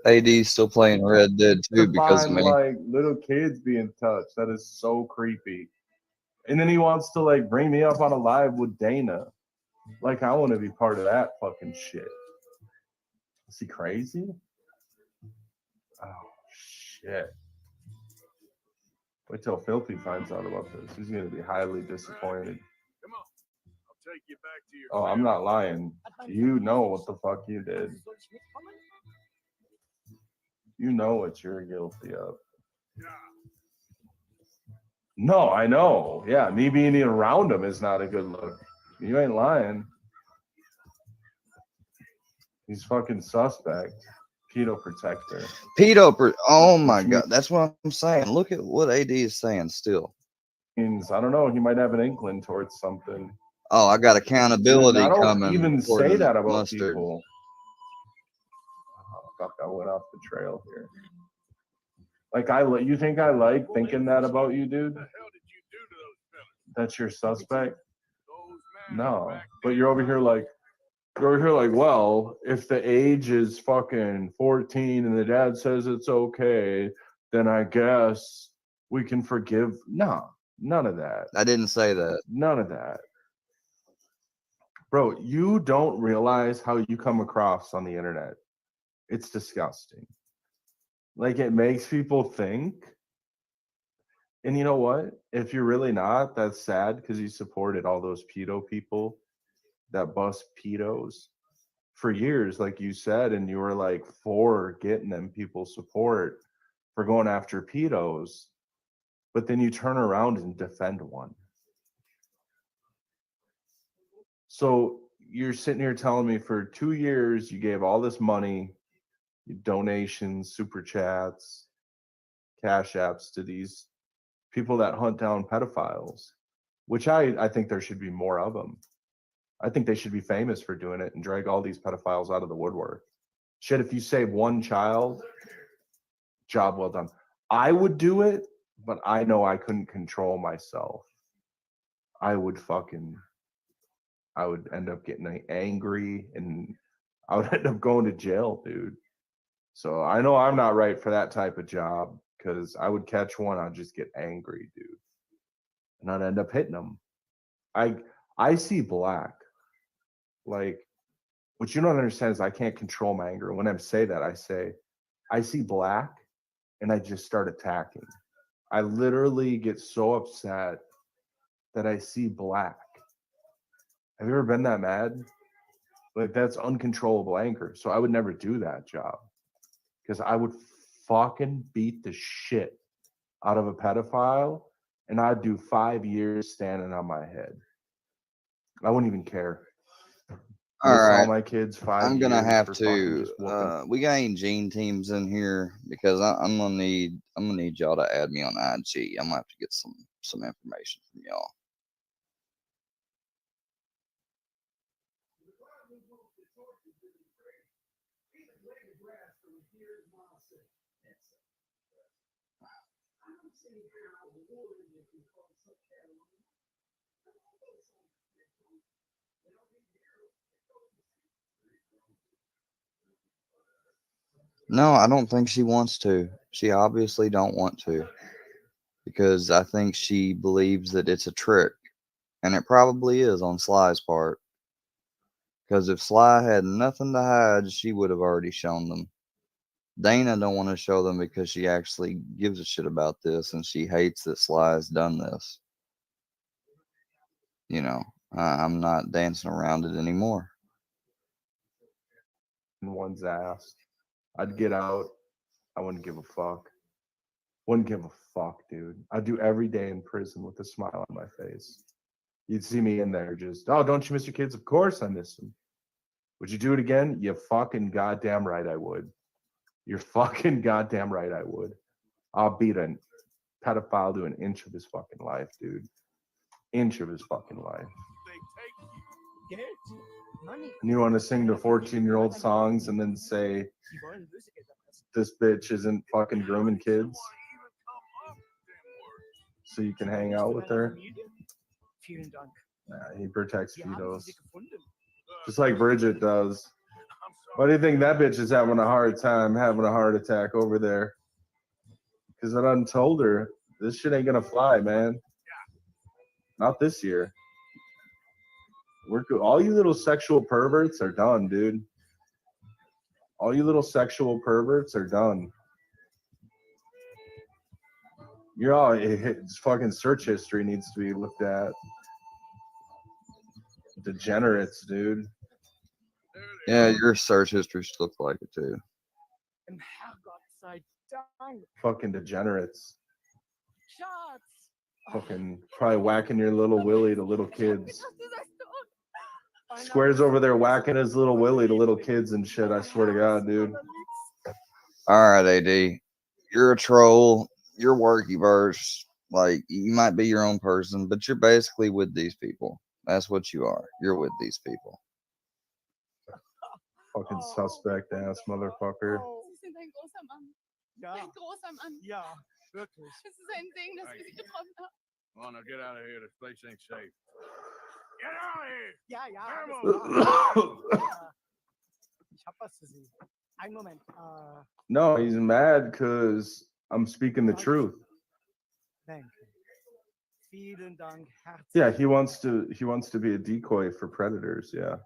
Speaker 2: AD's still playing Red Dead 2 because of
Speaker 14: Find,
Speaker 2: me.
Speaker 14: like little kids being touched. That is so creepy. And then he wants to like bring me up on a live with Dana. Like I want to be part of that fucking shit. Is he crazy? Oh shit. Wait till Filthy finds out about this. He's gonna be highly disappointed.
Speaker 5: Come on. I'll take you back to your
Speaker 14: Oh, I'm not lying. You know what the fuck you did. You know what you're guilty of. No, I know. Yeah, me being around him is not a good look. You ain't lying. He's fucking suspect. Pedo protector.
Speaker 2: Oh my God. That's what I'm saying. Look at what AD is saying still.
Speaker 14: Means, I don't know. He might have an inkling towards something.
Speaker 2: Oh, I got accountability
Speaker 14: I don't
Speaker 2: coming.
Speaker 14: even say that about
Speaker 2: Mustard.
Speaker 14: people. Oh, fuck, I went off the trail here. Like, you think I like thinking that about you, dude? That's your suspect? No. But you're over here like, well, if the age is fucking 14 and the dad says it's okay, then I guess we can forgive. No, none of that.
Speaker 2: I didn't say that.
Speaker 14: None of that. Bro, you don't realize how you come across on the internet. It's disgusting. Like, it makes people think. And you know what? If you're really not, that's sad because you supported all those pedo people that bust pedos for years, like you said, and you were like for getting them people support for going after pedos, but then you turn around and defend one. So you're sitting here telling me for 2 years you gave all this money, donations, super chats, cash apps to these people that hunt down pedophiles, which I think there should be more of them. I think they should be famous for doing it and drag all these pedophiles out of the woodwork. Shit, if you save one child, job well done. I would do it, but I know I couldn't control myself. I would end up getting angry and I would end up going to jail, dude. So I know I'm not right for that type of job because I would catch one, I'd just get angry, dude. And I'd end up hitting them. I see black. Like, what you don't understand is I can't control my anger. When I say that, I see black and I just start attacking. I literally get so upset that I see black. Have you ever been that mad? Like, that's uncontrollable anger. So I would never do that job because I would fucking beat the shit out of a pedophile and I'd do 5 years standing on my head. I wouldn't even care.
Speaker 2: All right.
Speaker 14: All my kids 5
Speaker 2: I'm
Speaker 14: years
Speaker 2: gonna have
Speaker 14: for
Speaker 2: to.
Speaker 14: just whooping.
Speaker 2: We got any gene teams in here because I'm gonna need y'all to add me on IG. I'm gonna have to get some information from y'all. No, I don't think she wants to. She obviously don't want to because I think she believes that it's a trick, and it probably is on Sly's part. Because if Sly had nothing to hide, she would have already shown them. Dana don't want to show them because she actually gives a shit about this and she hates that Sly's done this. You know, I'm not dancing around it anymore.
Speaker 14: In one's ass. I'd get out. I wouldn't give a fuck. Wouldn't give a fuck, dude. I'd do every day in prison with a smile on my face. You'd see me in there just, oh, don't you miss your kids? Of course I miss them. Would you do it again? You fucking goddamn right I would. You're fucking goddamn right I would. I'll beat a pedophile to an inch of his fucking life, dude. Inch of his fucking life. And you want to sing the 14-year-old songs and then say, this bitch isn't fucking grooming kids? So you can hang out with her? Nah, he protects Fidos. Just like Bridget does. Why do you think that bitch is having a hard time having a heart attack over there? Because I done told her, this shit ain't gonna fly, man. Not this year. All you little sexual perverts are done, dude. All you little sexual perverts are done. You're all, fucking search history needs to be looked at. Degenerates, dude.
Speaker 2: Yeah, your search history looks like it too.
Speaker 14: Fucking degenerates. Fucking probably whacking your little willy to little kids. Square's over there whacking his little willy to little kids and shit, I swear to God, dude.
Speaker 2: Alright, AD. You're a troll. You're worky-verse. Like, you might be your own person, but you're basically with these people. That's what you are. You're with these people.
Speaker 14: Fucking suspect ass motherfucker.
Speaker 5: Ja, wirklich. Das ist ein Ding, das wir getroffen haben. Oh, now get out of here. This place ain't safe. Get out of here!
Speaker 15: Ja, ja. Ich hab was für Sie. Einen Moment.
Speaker 14: No, he's mad because I'm speaking the truth.
Speaker 15: Danke. Vielen Dank.
Speaker 14: Yeah, he wants to be a decoy for predators, yeah.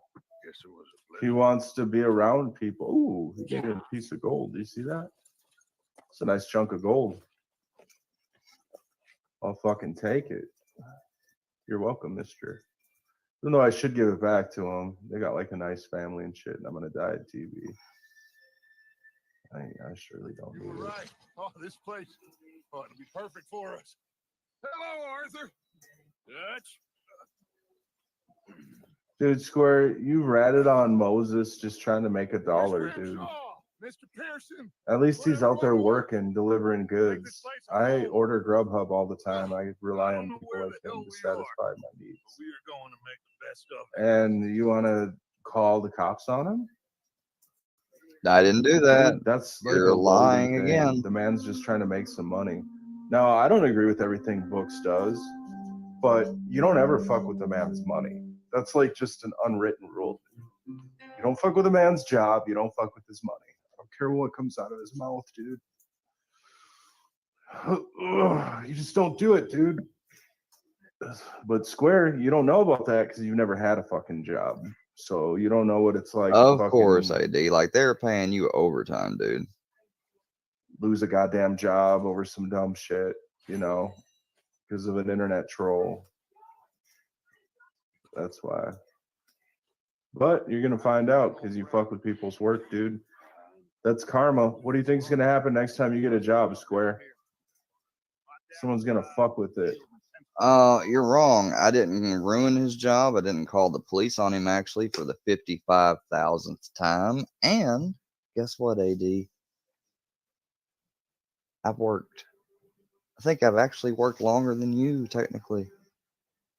Speaker 5: Guess it was a
Speaker 14: He wants to be around people. Ooh, he gave him a piece of gold. Do you see that? It's a nice chunk of gold. I'll fucking take it. You're welcome, mister. Even though I should give it back to them. They got like a nice family and shit, and I'm gonna die at TV. I surely don't
Speaker 5: You
Speaker 14: need
Speaker 5: were
Speaker 14: it.
Speaker 5: right. Oh, this place ought to be perfect for us. Hello, Arthur. Dutch.
Speaker 14: Dude, Square, you ratted on Moses just trying to make $1, dude.
Speaker 5: Mr. Pearson.
Speaker 14: At least he's out there working, delivering goods. I order Grubhub all the time. I rely on people like him to satisfy my needs.
Speaker 5: We are going to make the best of it.
Speaker 14: And you want to call the cops on him?
Speaker 2: I didn't do that.
Speaker 14: Dude, that's like
Speaker 2: You're
Speaker 14: a
Speaker 2: lying
Speaker 14: loading thing.
Speaker 2: again.
Speaker 14: The man's just trying to make some money. Now, I don't agree with everything Books does, but you don't ever fuck with the man's money. That's like just an unwritten rule. You don't fuck with a man's job. You don't fuck with his money. I don't care what comes out of his mouth, dude. You just don't do it, dude. But Square, you don't know about that because you've never had a fucking job. So you don't know what it's like
Speaker 2: Of
Speaker 14: to
Speaker 2: course,
Speaker 14: fucking
Speaker 2: AD. Like, they're paying you overtime, dude.
Speaker 14: lose a goddamn job over some dumb shit, you know, because of an internet troll. That's why. But you're gonna find out because you fuck with people's work, dude. That's karma. What do you think's gonna happen next time you get a job, Square? Someone's gonna fuck with it.
Speaker 2: You're wrong. I didn't ruin his job. I didn't call the police on him actually for the 55,000th time. And guess what, AD? I think I've actually worked longer than you, technically.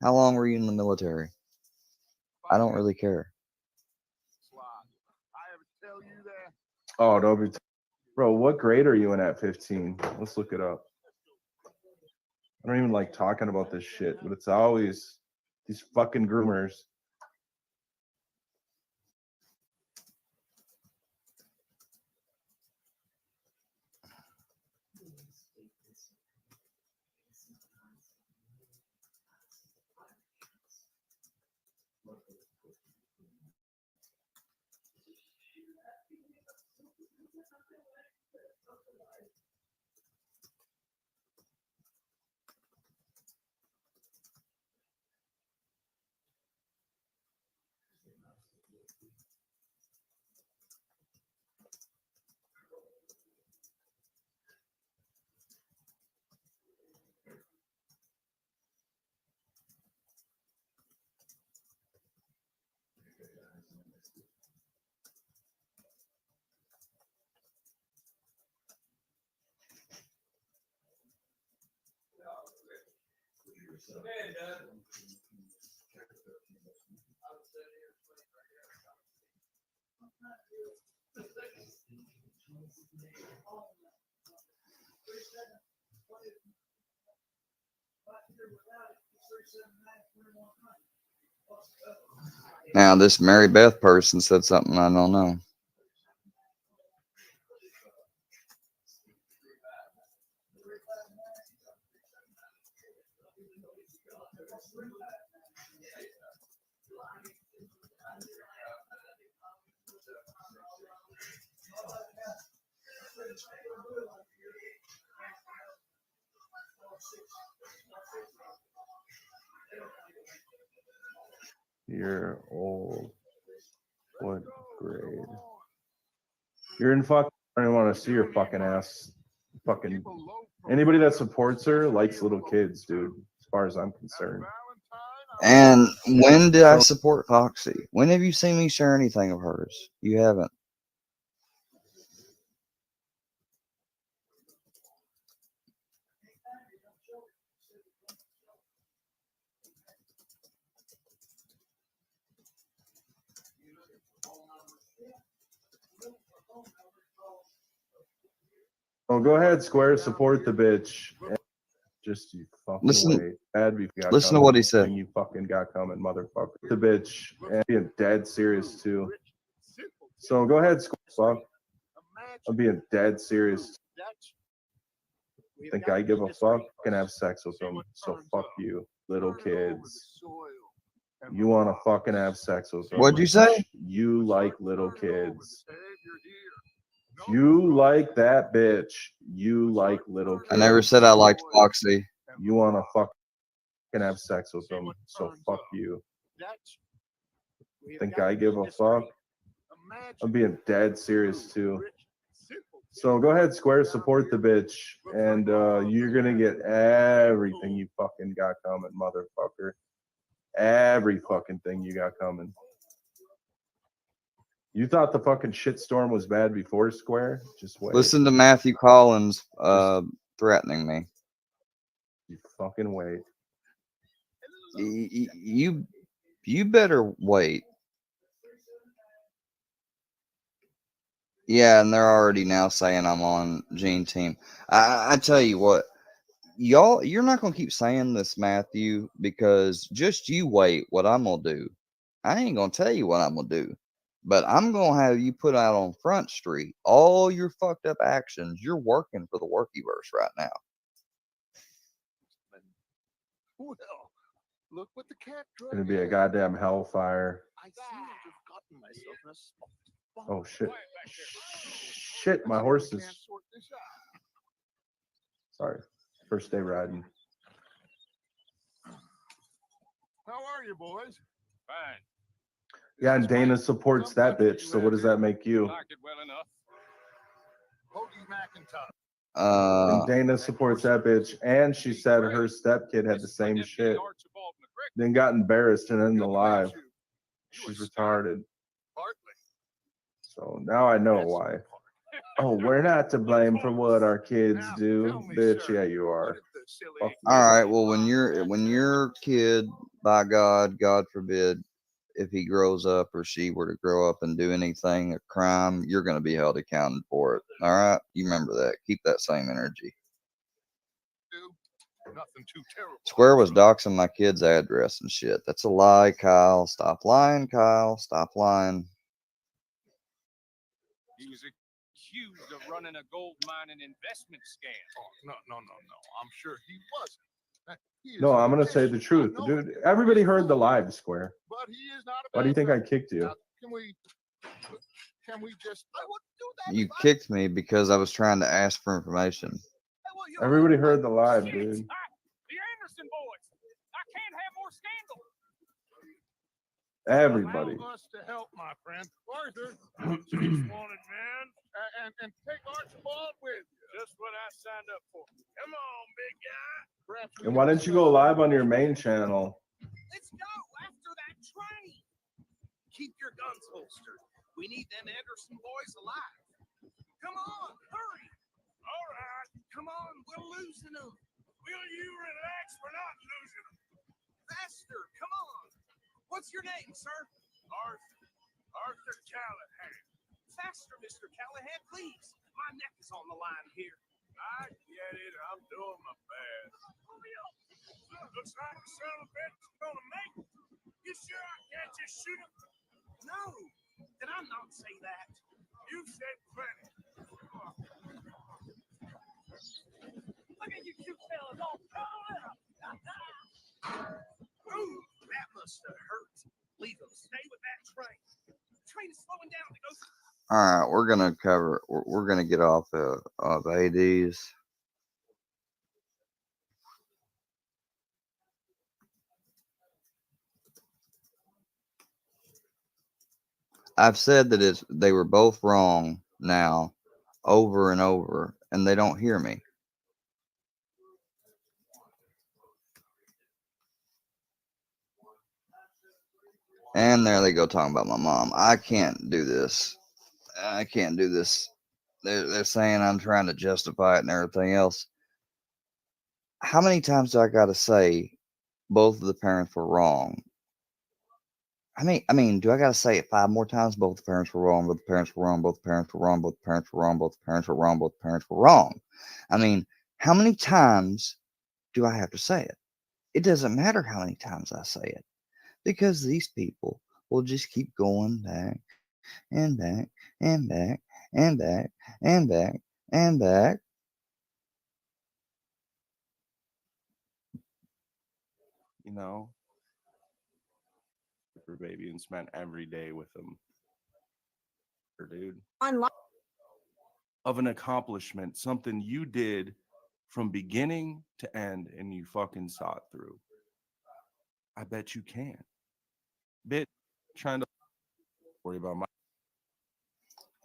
Speaker 2: How long were you in the military? I don't really care.
Speaker 14: Oh, don't be. Bro, what grade are you in at 15? Let's look it up. I don't even like talking about this shit, but it's always these fucking groomers.
Speaker 2: Now, this Mary Beth person said something I don't know.
Speaker 14: You're old. What grade? You're in fucking. I don't want to see your fucking ass. Fucking anybody that supports her likes little kids, dude. As far as I'm concerned.
Speaker 2: And when did I support Foxy? When have you seen me share anything of hers? You haven't.
Speaker 14: Oh, go ahead, Square. Support the bitch. Just you fucking
Speaker 2: Listen-
Speaker 14: wait. Bad beef got
Speaker 2: listen to
Speaker 14: coming.
Speaker 2: what he said.
Speaker 14: Thing you fucking got coming, motherfucker. The bitch. And being dead serious too. So go ahead, Square. Fuck. I'm being dead serious. Think I give a fuck? Can have sex with them. So fuck you, little kids. You want to fucking have sex with them?
Speaker 2: What'd you say?
Speaker 14: You like little kids. You like that bitch. You like little kids.
Speaker 2: I never said I liked Foxy.
Speaker 14: You want to fucking have sex with them. So fuck you. Think I give a fuck? I'm being dead serious too. So go ahead, Square, support the bitch, and you're gonna get everything you fucking got coming, motherfucker. Every fucking thing you got coming. You thought the fucking shitstorm was bad before, Square? Just wait.
Speaker 2: Listen to Matthew Collins threatening me.
Speaker 14: You fucking wait.
Speaker 2: You better wait. Yeah, and they're already now saying I'm on Gene team. I tell you what, y'all, you're not gonna keep saying this, Matthew, because just you wait what I'm gonna do. I ain't gonna tell you what I'm gonna do, but I'm gonna have you put out on Front Street all your fucked up actions. You're working for the Workyverse right now.
Speaker 5: Well, look what the cat
Speaker 14: It's gonna be a goddamn hellfire.
Speaker 5: I seem to have gotten myself in a spot.
Speaker 14: Oh shit. Shit, my horse is. Sorry. First day riding.
Speaker 5: How are you, boys? Fine.
Speaker 14: Yeah, and Dana supports that bitch. So what does that make you?
Speaker 5: Like it well enough. Hoagie McIntyre.
Speaker 14: And Dana supports that bitch, and she said her stepkid had the same shit. Then got embarrassed and ended alive. She's retarded. So now I know why. Oh, we're not to blame for what our kids do, bitch. Yeah, you are. Fuck you.
Speaker 2: All right. Well, when your kid, by God forbid, if he grows up or she were to grow up and do anything, a crime, you're going to be held accountable for it. All right. You remember that. Keep that same energy.
Speaker 5: Nothing too terrible.
Speaker 2: Square was doxing my kid's address and shit. That's a lie, Kyle. Stop lying, Kyle. Stop lying.
Speaker 5: He was accused of running a gold mining investment scam. Oh, no. I'm sure he wasn't.
Speaker 14: No, I'm gonna say the truth, dude. Everybody heard the live, Square.
Speaker 5: But he is not a
Speaker 14: Why do you think I kicked you?
Speaker 5: Now, can we just I wouldn't do that.
Speaker 2: You kicked me because I was trying to ask for information.
Speaker 14: Everybody heard the live, dude.
Speaker 5: The Anderson boys. I can't have more scandal.
Speaker 14: Everybody.
Speaker 5: Allow us to help, my friend. Arthur, just wanted man, and take Archibald with you. Just what I signed up for. Come on, big guy.
Speaker 14: And why didn't you go live on your main channel?
Speaker 5: Let's go after that train. Keep your guns holstered. We need them Anderson boys alive. Come on, hurry. All right, come on, we're losing them. Will you relax Thanks for not losing them. Faster, come on. What's your name, sir? Arthur Callahan. Faster, Mr. Callahan, please. My neck is on the line here. I get it. I'm doing my best. Looks like the son of a bitch is gonna make it. You sure I can't just shoot him? No. Did I not say that? You said plenty. Look at you cute fellas all thrown up. Ooh, that must have hurt. Leave them. Stay with that train. The train is slowing down to go.
Speaker 2: All right, we're gonna cover. We're gonna get off of ADs. I've said that they were both wrong now, over and over, and they don't hear me. And there they go talking about my mom. I can't do this. I can't do this. They're saying I'm trying to justify it and everything else. How many times do I got to say both of the parents were wrong? I mean, do I got to say it 5 more times? Both the parents were wrong. Both the parents were wrong. Both the parents were wrong. Both the parents were wrong. Both the parents were wrong. Both the parents were wrong. I mean, how many times do I have to say it? It doesn't matter how many times I say it, because these people will just keep going back and back and back and back and back and back.
Speaker 14: You know, for baby and spent every day with him. Dude. Of an accomplishment, something you did from beginning to end and you fucking saw it through. I bet you can. Bit trying to worry about my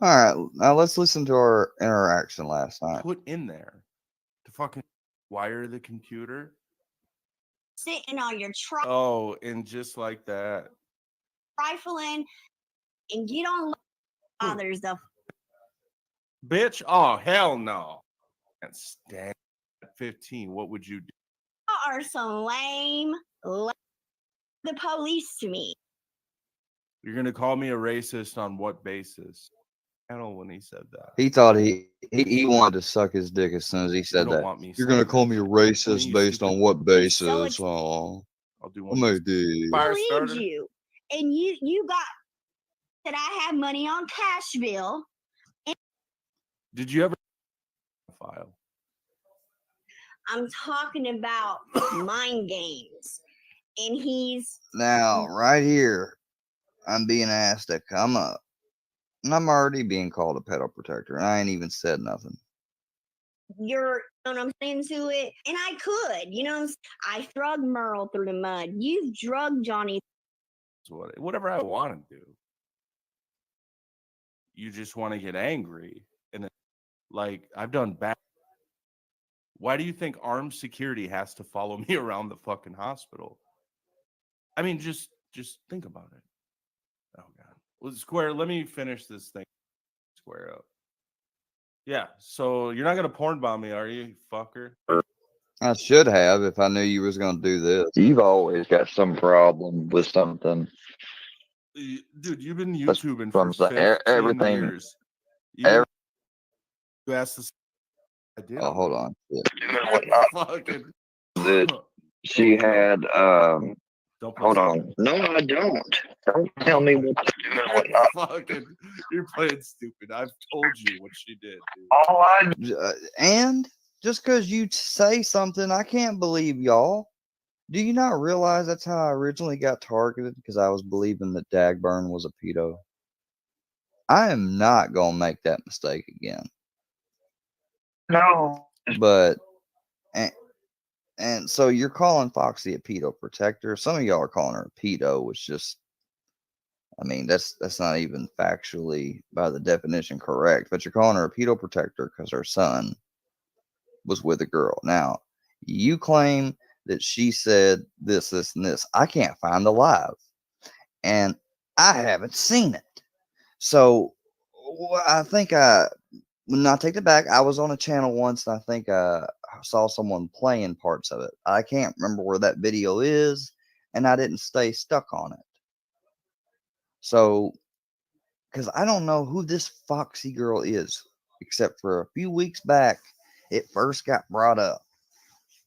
Speaker 2: All right, now let's listen to our interaction last night.
Speaker 14: put in there to fucking wire the computer.
Speaker 16: Sitting on your
Speaker 14: Oh, and just like that.
Speaker 16: trifling and get on others the
Speaker 14: Bitch, oh hell no. Can't stand at 15. What would you do?
Speaker 16: are some lame the police to me.
Speaker 14: You're gonna call me a racist on what basis? I don't know when he said that.
Speaker 2: He thought he wanted to suck his dick as soon as he said
Speaker 14: don't
Speaker 2: that.
Speaker 14: want me
Speaker 2: You're gonna
Speaker 14: saying
Speaker 2: call
Speaker 14: that
Speaker 2: me a
Speaker 14: shit.
Speaker 2: racist
Speaker 14: You
Speaker 2: based
Speaker 14: stupid-
Speaker 2: on what basis?
Speaker 16: So
Speaker 2: Oh,
Speaker 14: I'll do
Speaker 2: I
Speaker 14: one.
Speaker 2: may do.
Speaker 14: Fire
Speaker 16: Believed
Speaker 14: starter?
Speaker 16: you. And you got that I have money on Cashville.
Speaker 14: Did you ever file?
Speaker 16: I'm talking about mind games. And he's
Speaker 2: Now, right here, I'm being asked to come up. And I'm already being called a pedo protector, and I ain't even said nothing.
Speaker 16: you're you know what I'm saying to it. And I could, I drug Merle through the mud. You've drugged Johnny.
Speaker 14: Whatever I want to do. You just want to get angry. And like, I've done bad. Why do you think armed security has to follow me around the fucking hospital? I mean, just think about it. Oh God. Well, Square, let me finish this thing. Square up. Yeah, so you're not gonna porn bomb me, are you, fucker?
Speaker 2: I should have if I knew you was gonna do this.
Speaker 17: You've always got some problem with something.
Speaker 14: Dude, you've been YouTubing
Speaker 17: From
Speaker 14: for 15
Speaker 17: everything.
Speaker 14: years. You asked this. I did.
Speaker 2: Oh, hold on.
Speaker 14: Fucking.
Speaker 17: That she had. Hold on. No, I don't. Don't tell me what to do and what not.
Speaker 14: Fucking, you're playing stupid. I've told you what she did, dude.
Speaker 17: All I
Speaker 2: And just because you say something, I can't believe y'all. Do you not realize that's how I originally got targeted? Because I was believing that Dagburn was a pedo. I am not gonna make that mistake again.
Speaker 17: No.
Speaker 2: But and so you're calling Foxy a pedo protector. Some of y'all are calling her a pedo, which just, I mean, that's not even factually by the definition correct. But you're calling her a pedo protector because her son was with a girl. Now, you claim that she said this, and this. I can't find the live, and I haven't seen it. So I think when I take it back, I was on a channel once, and I think I saw someone playing parts of it. I can't remember where that video is, and I didn't stay stuck on it. So, because I don't know who this Foxy girl is, except for a few weeks back, it first got brought up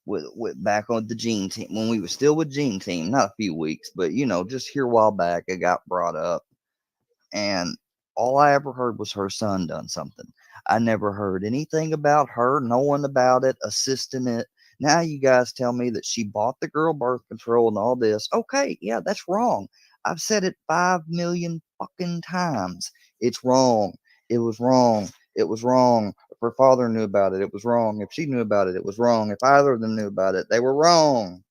Speaker 2: with back on the Gene Team when we were still with Gene Team. Not a few weeks, but just here a while back, it got brought up, and all I ever heard was her son done something. I never heard anything about her, knowing about it, assisting it. Now you guys tell me that she bought the girl birth control and all this. Okay, yeah, that's wrong. I've said it 5 million fucking times. It's wrong. It was wrong. It was wrong. If her father knew about it, it was wrong. If she knew about it, it was wrong. If either of them knew about it, they were wrong.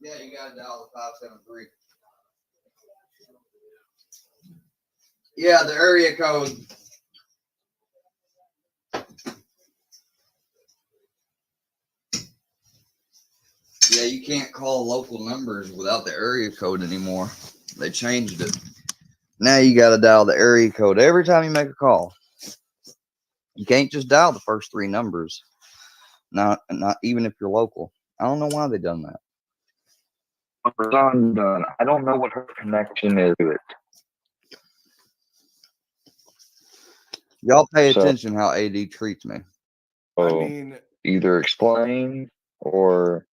Speaker 2: Yeah, you got to dial the 573. Yeah, the area code. Yeah, you can't call local numbers without the area code anymore. They changed it. Now you got to dial the area code every time you make a call. You can't just dial the first 3 numbers. Not even if you're local. I don't know why they done that.
Speaker 17: I don't know what her connection is to it.
Speaker 2: Y'all pay attention how AD treats me.
Speaker 14: I mean,
Speaker 17: either explain or.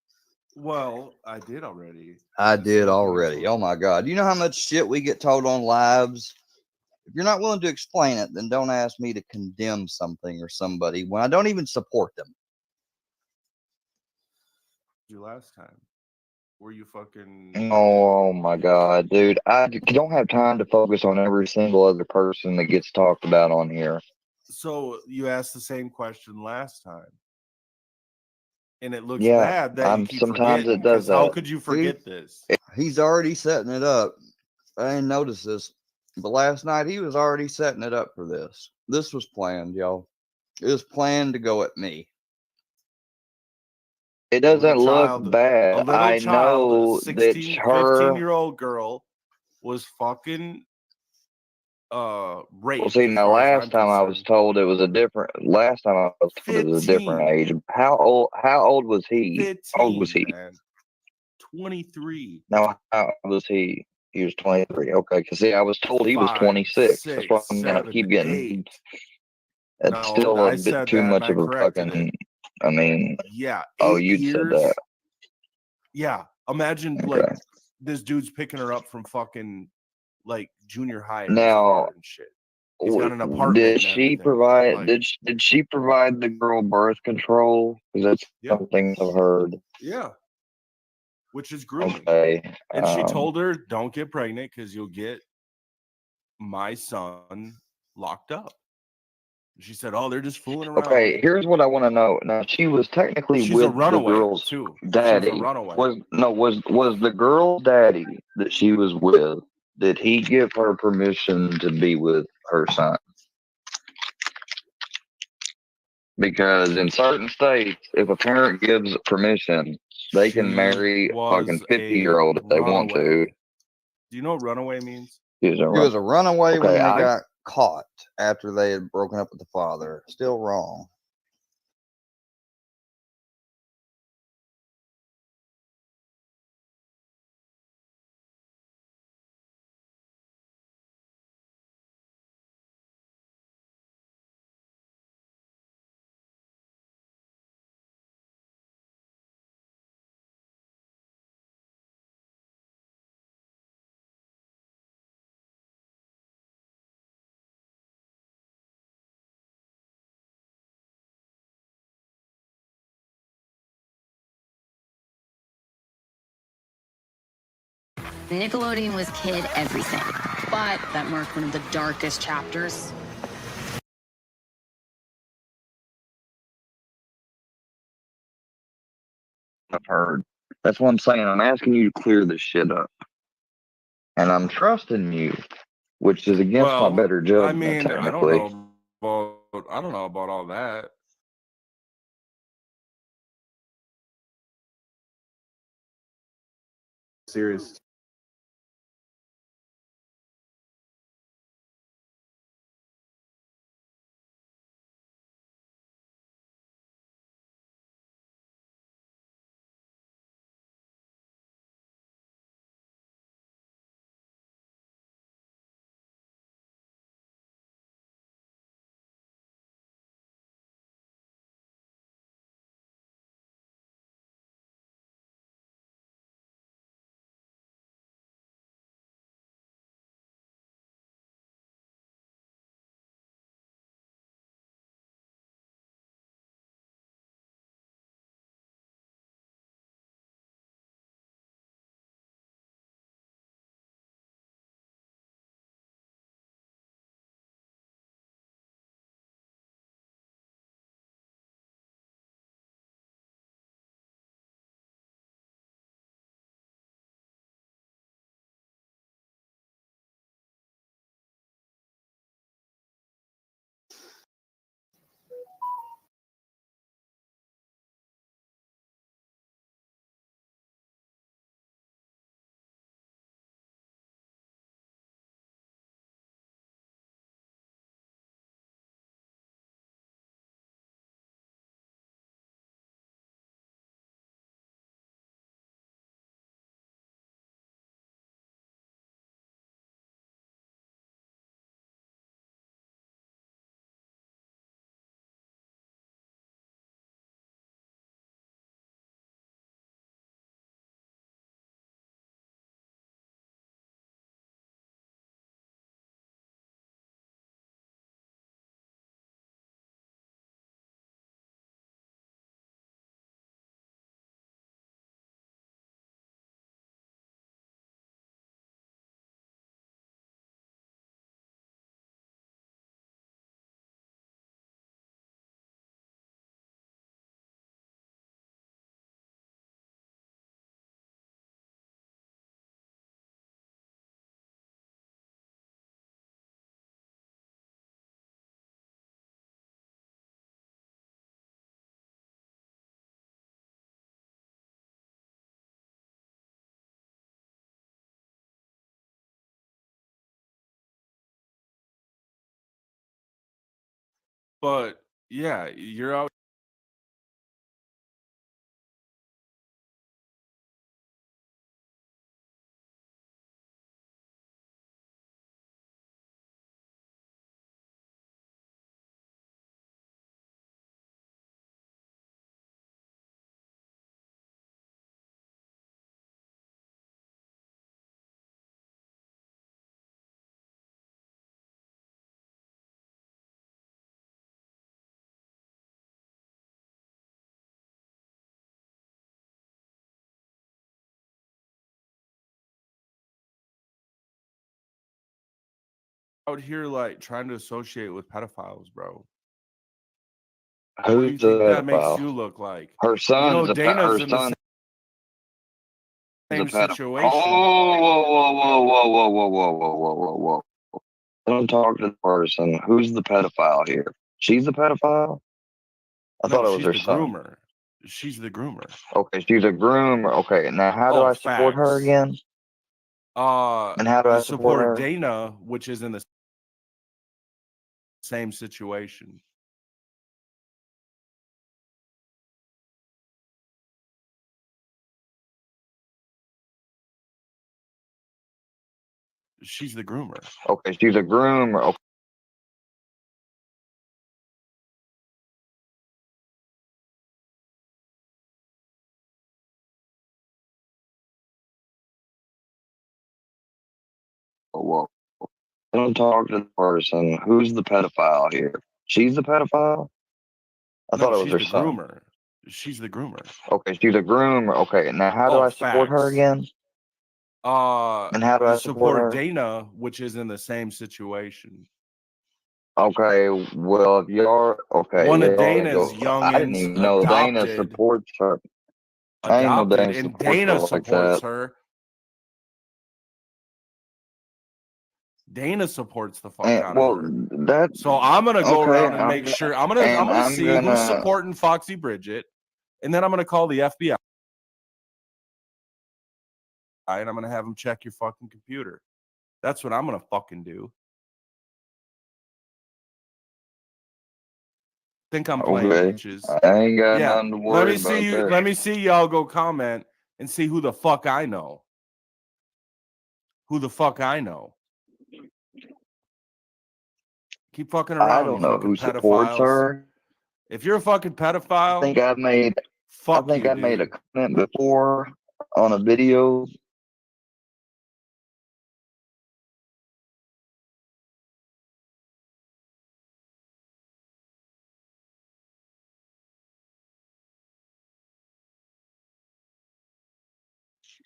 Speaker 14: Well, I did already.
Speaker 2: I did already. Oh my God. You know how much shit we get told on lives? If you're not willing to explain it, then don't ask me to condemn something or somebody when I don't even support them.
Speaker 14: You last time. Were you fucking?
Speaker 17: Oh my God, dude! I don't have time to focus on every single other person that gets talked about on here.
Speaker 14: So you asked the same question last time, and it looks
Speaker 17: Yeah,
Speaker 14: bad that you keep
Speaker 17: sometimes
Speaker 14: forgetting.
Speaker 17: it does that.
Speaker 14: How could you forget this?
Speaker 2: He's already setting it up. I didn't notice this, but last night he was already setting it up for this. This was planned, y'all. It was planned to go at me.
Speaker 17: It doesn't look bad. I know that
Speaker 14: 15-year-old girl was fucking raped.
Speaker 17: Well, see, now last time I was told it was a different. Last time I was told it was a different age. How old was he?
Speaker 14: 15,
Speaker 17: how old was he?
Speaker 14: Man. 23.
Speaker 17: Now, how old was he? He was 23. Okay, because see, I was told he was 26. That's why I'm gonna keep getting. That's still a bit too much of a fucking. I mean,
Speaker 14: yeah.
Speaker 17: Oh, you'd said that.
Speaker 14: Yeah, imagine like this dude's picking her up from fucking like junior high
Speaker 17: now
Speaker 14: and shit. He's got an apartment.
Speaker 17: Did she provide? Like, did she provide the girl birth control? Because that's something I've heard.
Speaker 14: Yeah, which is grooming.
Speaker 17: Okay,
Speaker 14: and she told her, "Don't get pregnant because you'll get my son locked up." She said, "Oh, they're just fooling around."
Speaker 17: Okay, here's what I want to know. Now, she was technically
Speaker 14: She's
Speaker 17: with
Speaker 14: a runaway
Speaker 17: the girl's
Speaker 14: too.
Speaker 17: daddy.
Speaker 14: She's a runaway.
Speaker 17: Was the girl's daddy that she was with? Did he give her permission to be with her son? Because in certain states, if a parent gives permission, they can marry a fucking 50-year-old if they want to.
Speaker 14: Do you know what runaway means?
Speaker 2: He was a runaway when they got caught after they had broken up with the father. Still wrong.
Speaker 18: Nickelodeon was kid everything, but that marked one of the darkest chapters
Speaker 17: I've heard. That's what I'm saying. I'm asking you to clear this shit up. And I'm trusting you, which is against my better judgment,
Speaker 14: I mean,
Speaker 17: technically.
Speaker 14: I don't know about all that. Serious. But yeah, you're out. Out here like trying to associate with pedophiles, bro. What do you
Speaker 17: Who's
Speaker 14: think
Speaker 17: the
Speaker 14: that makes
Speaker 17: pedophile?
Speaker 14: you look like?
Speaker 17: Her son's
Speaker 14: Dana's
Speaker 17: her
Speaker 14: in the
Speaker 17: son's a
Speaker 14: same
Speaker 17: pedophile.
Speaker 14: situation.
Speaker 17: Oh, whoa. Don't talk to the person. Who's the pedophile here? She's the pedophile? I thought it was
Speaker 14: she's
Speaker 17: her
Speaker 14: the
Speaker 17: son.
Speaker 14: groomer. She's the groomer.
Speaker 17: Okay, she's a groomer. Okay, now how do I support her
Speaker 14: facts.
Speaker 17: again? And how do I
Speaker 14: You
Speaker 17: support her?
Speaker 14: Dana, which is in the same situation. She's the groomer.
Speaker 17: Okay, she's a groomer. Okay. Whoa. Don't talk to the person. Who's the pedophile here? She's the pedophile? I thought it was her
Speaker 14: she's the
Speaker 17: son.
Speaker 14: groomer. She's the groomer.
Speaker 17: Okay, she's a groomer. Okay, now how do I support her
Speaker 14: facts.
Speaker 17: again? And how do I
Speaker 14: You
Speaker 17: support her?
Speaker 14: Dana, which is in the same situation.
Speaker 17: Okay, well, if you're okay,
Speaker 14: One of
Speaker 17: yeah,
Speaker 14: Dana's
Speaker 17: I didn't
Speaker 14: youngins
Speaker 17: even know Dana
Speaker 14: adopted.
Speaker 17: supports her. I ain't no
Speaker 14: adopted,
Speaker 17: damn
Speaker 14: and
Speaker 17: support
Speaker 14: Dana
Speaker 17: girl like
Speaker 14: supports
Speaker 17: that.
Speaker 14: her. Dana supports the fuck
Speaker 17: And
Speaker 14: out
Speaker 17: well,
Speaker 14: of her.
Speaker 17: that
Speaker 14: So I'm gonna go
Speaker 17: okay.
Speaker 14: around and make sure. I'm gonna see who's supporting Foxy Bridget, and then I'm gonna call the FBI, and I'm gonna have them check your fucking computer. That's what I'm gonna fucking do. Think I'm playing,
Speaker 17: Okay.
Speaker 14: bitches.
Speaker 17: I ain't got
Speaker 14: Yeah.
Speaker 17: nothing to worry about there.
Speaker 14: Let me see y'all go comment and see who the fuck I know. Who the fuck I know. Keep fucking
Speaker 17: I
Speaker 14: around,
Speaker 17: don't
Speaker 14: you
Speaker 17: know
Speaker 14: fucking
Speaker 17: who supports
Speaker 14: pedophiles.
Speaker 17: her.
Speaker 14: If you're a fucking pedophile,
Speaker 17: I think I made a comment before on a video.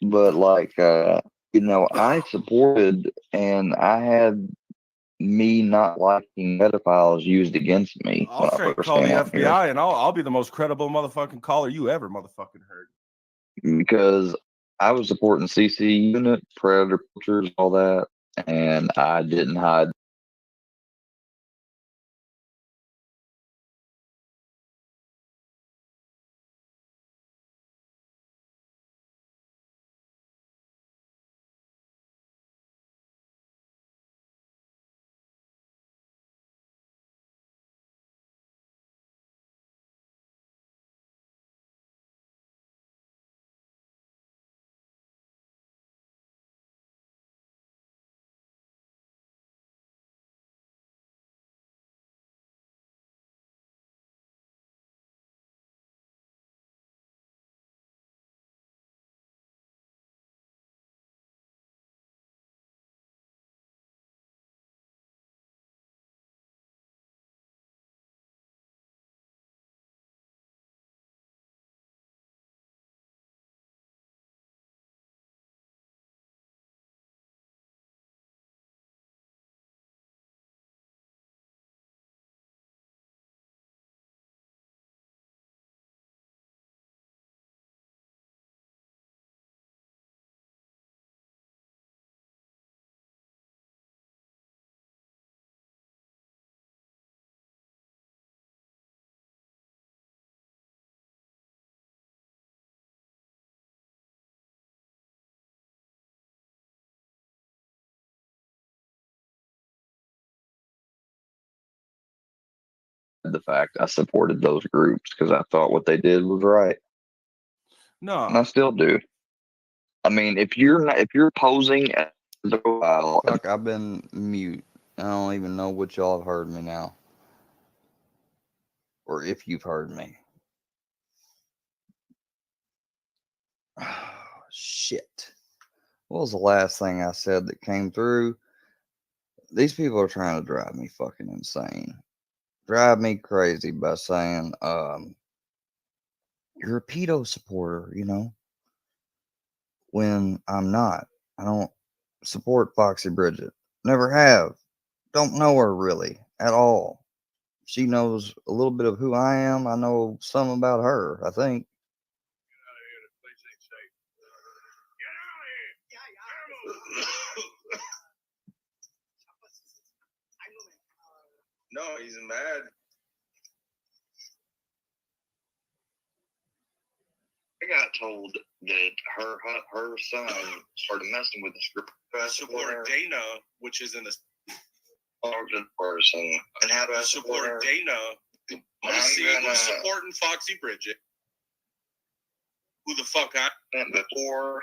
Speaker 17: But like I supported and I had me not liking pedophiles used against me
Speaker 14: I'll
Speaker 17: when I
Speaker 14: straight
Speaker 17: first
Speaker 14: call
Speaker 17: came
Speaker 14: the
Speaker 17: out here.
Speaker 14: FBI and I'll be the most credible motherfucking caller you ever motherfucking heard.
Speaker 17: Because I was supporting CC unit, predator pictures, all that, and I didn't hide. The fact I supported those groups because I thought what they did was right.
Speaker 14: No.
Speaker 17: And I still do. I mean, if you're posing as a profile, fuck, I've been mute. I don't even know what y'all have heard me now, or if you've heard me. Shit. What was the last thing I said that came through? These people are trying to drive me fucking insane. Drive me crazy by saying, you're a pedo supporter, when I'm not. I don't support Foxy Bridget. Never have. Don't know her really at all. She knows a little bit of who I am. I know some about her, I think.
Speaker 19: No, he's mad. I got told that her son started messing with this group. I support Dana, which is in the person. And how do I support Dana? I'm who's supporting Foxy Bridget. Who the fuck I met before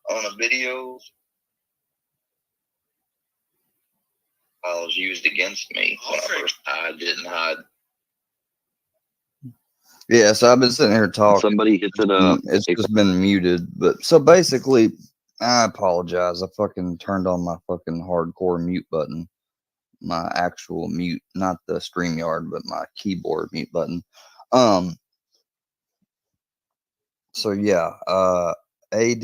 Speaker 19: on a video. I was used against me when I didn't hide.
Speaker 17: Yeah, so I've been sitting here talking.
Speaker 19: Somebody hits it up.
Speaker 17: It's just been muted. But so basically, I apologize. I fucking turned on my fucking hardcore mute button. My actual mute, not the StreamYard, but my keyboard mute button. So yeah, AD,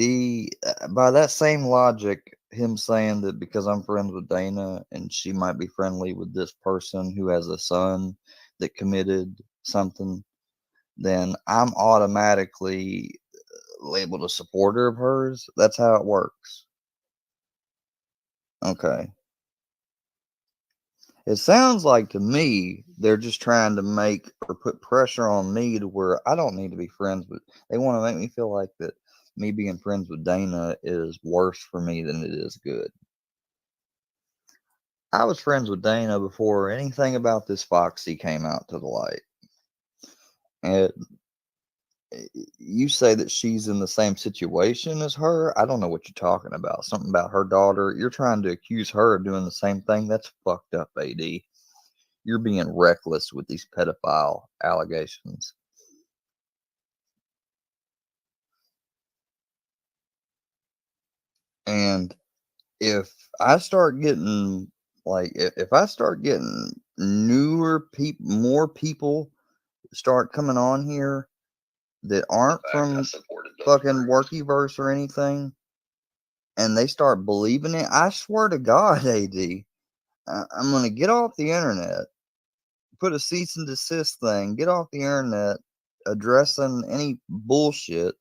Speaker 17: by that same logic, him saying that because I'm friends with Dana and she might be friendly with this person who has a son that committed something, then I'm automatically labeled a supporter of hers? That's how it works. Okay. It sounds like to me they're just trying to make or put pressure on me to where I don't need to be friends with. They want to make me feel like that me being friends with Dana is worse for me than it is good. I was friends with Dana before anything about this Foxy came out to the light. And you say that she's in the same situation as her. I don't know what you're talking about. Something about her daughter. You're trying to accuse her of doing the same thing. That's fucked up, AD. You're being reckless with these pedophile allegations. And if I start getting if I start getting newer people, more people start coming on here that aren't from fucking Workyverse or anything, and they start believing it, I swear to God, AD, I'm gonna get off the internet, put a cease and desist thing, get off the internet, addressing any bullshit.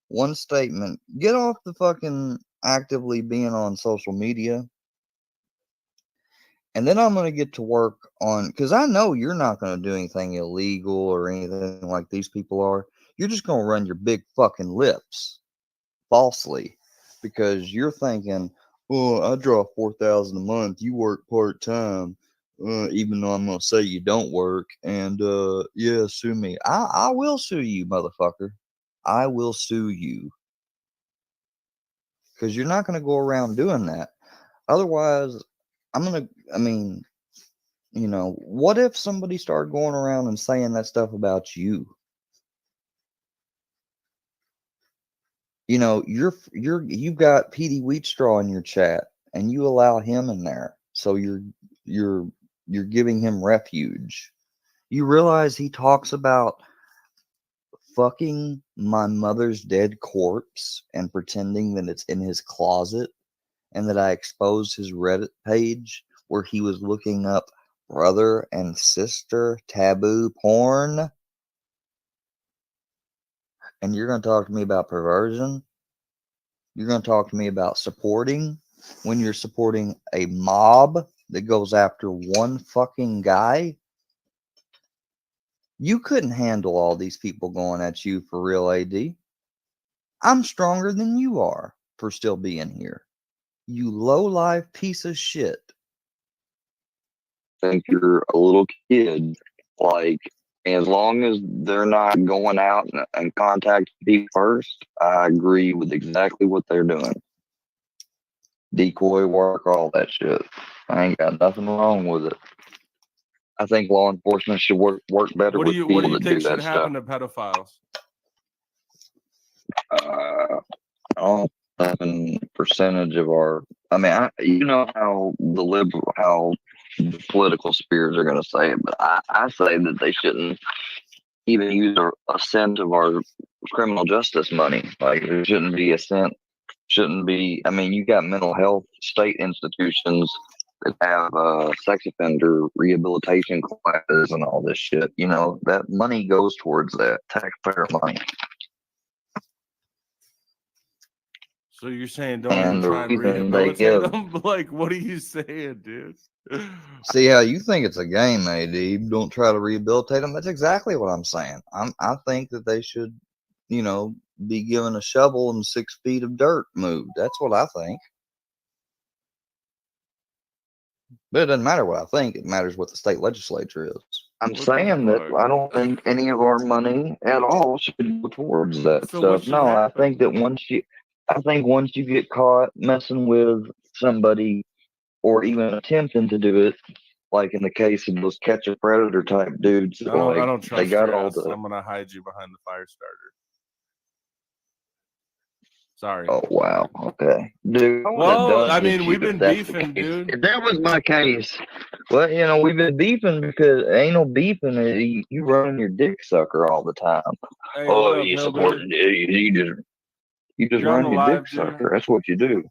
Speaker 17: One statement, get off the fucking actively being on social media. And then I'm going to get to work on, because I know you're not going to do anything illegal or anything like these people are. You're just going to run your big fucking lips falsely because you're thinking, oh, I draw $4,000 a month. You work part time, even though I'm going to say you don't work. And yeah, sue me. I will sue you, motherfucker. I will sue you because you're not going to go around doing that. Otherwise, what if somebody started going around and saying that stuff about you? You've got Petey Wheatstraw in your chat and you allow him in there. So you're giving him refuge. You realize he talks about fucking my mother's dead corpse and pretending that it's in his closet, and that I exposed his Reddit page where he was looking up brother and sister taboo porn. And you're going to talk to me about perversion? You're going to talk to me about supporting when you're supporting a mob that goes after one fucking guy? You couldn't handle all these people going at you for real, AD. I'm stronger than you are for still being here. You low-life piece of shit. Think you're a little kid. Like, as long as they're not going out and contacting people first, I agree with exactly what they're doing. Decoy work, all that shit. I ain't got nothing wrong with it. I think law enforcement should work better with people that do that stuff.
Speaker 14: What do you think should happen to pedophiles?
Speaker 17: Percentage of our, you know how the political spheres are going to say it, but I say that they shouldn't even use a cent of our criminal justice money. Like, there shouldn't be a cent. Shouldn't be. You got mental health state institutions that have sex offender rehabilitation classes and all this shit. That money goes towards that taxpayer money.
Speaker 14: So you're saying don't even try and rehabilitate them? Like, what are you saying, dude?
Speaker 17: See how you think it's a game, AD. Don't try to rehabilitate them. That's exactly what I'm saying. I think that they should, be given a shovel and 6 feet of dirt moved. That's what I think. But it doesn't matter what I think. It matters what the state legislature is. I'm saying that I don't think any of our money at all should go towards that stuff. No, I think once you get caught messing with somebody or even attempting to do it, like in the case of those catch a predator type dudes,
Speaker 14: I don't trust
Speaker 17: they got
Speaker 14: your
Speaker 17: all
Speaker 14: ass.
Speaker 17: the.
Speaker 14: I'm gonna hide you behind the fire starter. Sorry.
Speaker 17: Oh wow. Okay, dude.
Speaker 14: Well, we've been beefing, dude.
Speaker 17: If that was my case, well, we've been beefing because ain't no beefing. You run your dick sucker all the time.
Speaker 14: Hey,
Speaker 17: oh,
Speaker 14: what up,
Speaker 17: you
Speaker 14: Hillbilly?
Speaker 17: support you just
Speaker 14: You're on
Speaker 17: run
Speaker 14: the
Speaker 17: your
Speaker 14: live,
Speaker 17: dick
Speaker 14: dude?
Speaker 17: sucker. That's what you do.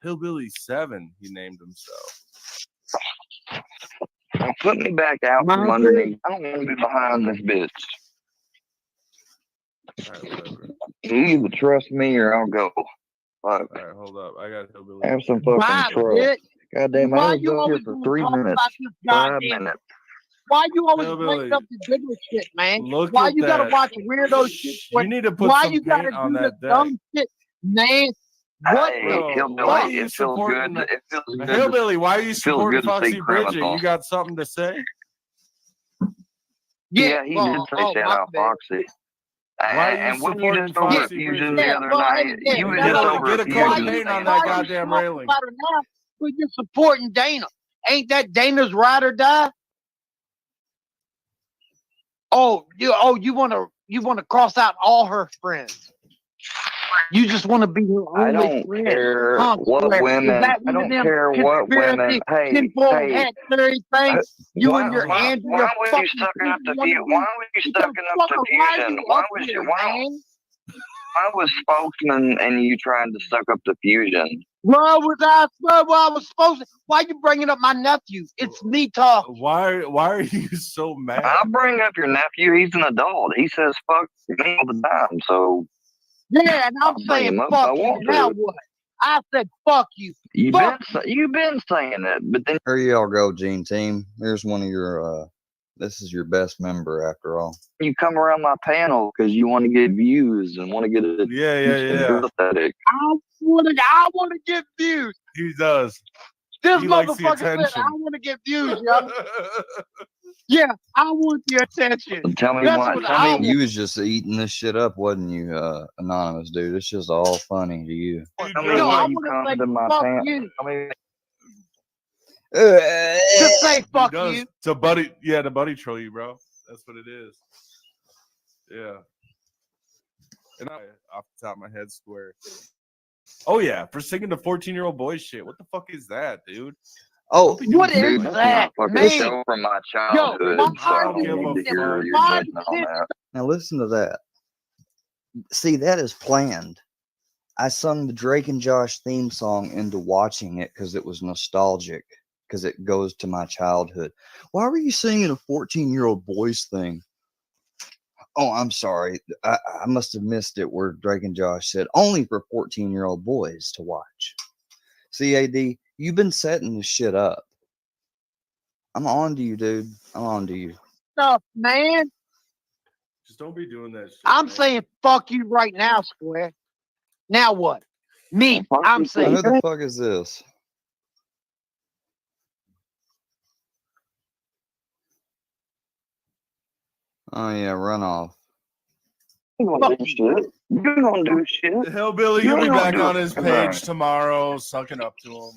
Speaker 14: Hillbilly 7, he named himself.
Speaker 17: Now put me back out from underneath. I don't want to be behind this bitch.
Speaker 14: All right, whatever.
Speaker 17: You either trust me or I'll go. Fuck.
Speaker 14: All right, hold up. I got hillbilly.
Speaker 17: Have some fucking
Speaker 20: Why,
Speaker 17: trust.
Speaker 20: bitch?
Speaker 17: Goddamn, I
Speaker 20: Why
Speaker 17: was
Speaker 20: you
Speaker 17: up here
Speaker 20: always
Speaker 17: for
Speaker 20: gonna
Speaker 17: 3
Speaker 20: talk
Speaker 17: minutes.
Speaker 20: about this
Speaker 17: 5
Speaker 20: goddamn?
Speaker 17: minutes.
Speaker 20: Why you always
Speaker 14: Hillbilly.
Speaker 20: bring up the bigger shit, man?
Speaker 14: Look
Speaker 20: Why
Speaker 14: at
Speaker 20: you gotta
Speaker 14: that.
Speaker 20: watch weirdo shit?
Speaker 14: You need to put
Speaker 20: Why
Speaker 14: some
Speaker 20: you gotta
Speaker 14: paint on
Speaker 20: do this
Speaker 14: that deck.
Speaker 20: dumb shit, man? What
Speaker 17: Hey,
Speaker 20: the
Speaker 14: Bro, why are
Speaker 20: fuck?
Speaker 14: you
Speaker 17: it feels good.
Speaker 14: supporting
Speaker 17: It feels good.
Speaker 14: Hillbilly? Why are you
Speaker 17: It feels
Speaker 14: supporting
Speaker 17: good to see
Speaker 14: Foxy Bridget?
Speaker 17: criminals.
Speaker 14: You got something to say?
Speaker 17: Yeah, he did say shit
Speaker 20: my
Speaker 17: out
Speaker 20: bad.
Speaker 17: Foxy.
Speaker 14: Why are you
Speaker 17: And when you
Speaker 14: supporting
Speaker 17: just over a
Speaker 14: Foxy
Speaker 17: fusion
Speaker 14: Bridget?
Speaker 17: the other night, you was just over
Speaker 14: Get
Speaker 17: a
Speaker 14: a coat of
Speaker 17: fusion.
Speaker 14: paint on
Speaker 17: saying
Speaker 14: that
Speaker 17: fuck.
Speaker 14: goddamn railing.
Speaker 20: About her now, but you're supporting Dana. Ain't that Dana's ride or die? Oh, you wanna cross out all her friends. You just want to be her
Speaker 17: I
Speaker 20: only
Speaker 17: don't
Speaker 20: friend.
Speaker 17: care
Speaker 20: Huh,
Speaker 17: what
Speaker 20: Square? Is
Speaker 17: women.
Speaker 20: that
Speaker 17: I
Speaker 20: one of
Speaker 17: don't
Speaker 20: them
Speaker 17: care what women.
Speaker 20: conspiracy,
Speaker 17: Hey,
Speaker 20: tinfoil
Speaker 17: hey.
Speaker 20: hat theory things? You
Speaker 17: Why,
Speaker 20: and your
Speaker 17: why,
Speaker 20: Andrew,
Speaker 17: why
Speaker 20: your
Speaker 17: was you
Speaker 20: fucking
Speaker 17: sucking up the
Speaker 20: fusion
Speaker 17: fusion? Why was you sucking up the fusion? Why was you? Why was spokesman and you trying to suck up the fusion?
Speaker 20: Well, I was supposed to? Why you bringing up my nephew? It's me talking.
Speaker 14: Why are you so mad?
Speaker 17: I'll bring up your nephew. He's an adult. He says fuck me all the time. So
Speaker 20: yeah, and I'm
Speaker 17: I'll bring
Speaker 20: saying
Speaker 17: him up if I
Speaker 20: fuck you.
Speaker 17: want
Speaker 20: Now
Speaker 17: to.
Speaker 20: what? I said fuck you.
Speaker 17: You've
Speaker 20: Fuck
Speaker 17: been saying it, but then
Speaker 2: Here y'all go, Gene Team. Here's one of your this is your best member after all.
Speaker 17: you come around my panel because you want to get views and want to get a
Speaker 14: Yeah.
Speaker 17: aesthetic.
Speaker 20: I want to get views.
Speaker 14: He does.
Speaker 20: This
Speaker 14: He likes the
Speaker 20: motherfucker said
Speaker 14: attention.
Speaker 20: I want to get views, yo. Yeah, I want the attention.
Speaker 17: Tell me
Speaker 20: That's
Speaker 17: why.
Speaker 20: what I want.
Speaker 2: You was just eating this shit up, wasn't you, anonymous dude? It's just all funny to you.
Speaker 17: Tell me
Speaker 20: No,
Speaker 17: why
Speaker 20: I
Speaker 17: you
Speaker 20: want
Speaker 17: come
Speaker 20: to say
Speaker 17: to my
Speaker 20: fuck
Speaker 17: panel.
Speaker 20: you.
Speaker 17: Tell me
Speaker 20: Just say fuck
Speaker 14: He does.
Speaker 20: you.
Speaker 14: To buddy troll you, bro. That's what it is. Yeah. And off the top of my head, Square. Oh yeah, for singing the 14-year-old boy shit. What the fuck is that, dude?
Speaker 2: Oh,
Speaker 20: what is
Speaker 17: dude,
Speaker 20: that,
Speaker 17: fucking
Speaker 20: man?
Speaker 17: show from my childhood,
Speaker 20: why
Speaker 17: so I
Speaker 20: are
Speaker 17: don't
Speaker 20: you
Speaker 17: need to hear your
Speaker 20: why
Speaker 17: judgment on that.
Speaker 2: Now listen to that. See, that is planned. I sung the Drake and Josh theme song into watching it because it was nostalgic, because it goes to my childhood. Why were you singing a 14-year-old boys thing? Oh, I'm sorry. I must have missed it where Drake and Josh said only for 14-year-old boys to watch. CAD, you've been setting this shit up. I'm on to you, dude. I'm on to you.
Speaker 20: Stuff, man.
Speaker 14: Just don't be doing that shit.
Speaker 20: I'm saying fuck you right now, Square. Now what? Me, I'm
Speaker 2: Now,
Speaker 20: saying.
Speaker 2: who the fuck is this? Oh yeah, runoff.
Speaker 17: You gonna do shit. You gonna do shit.
Speaker 14: Hillbilly,
Speaker 17: You
Speaker 14: he'll be
Speaker 17: ain't gonna
Speaker 14: back
Speaker 17: do
Speaker 14: on
Speaker 17: it.
Speaker 14: his page tomorrow, sucking up to him.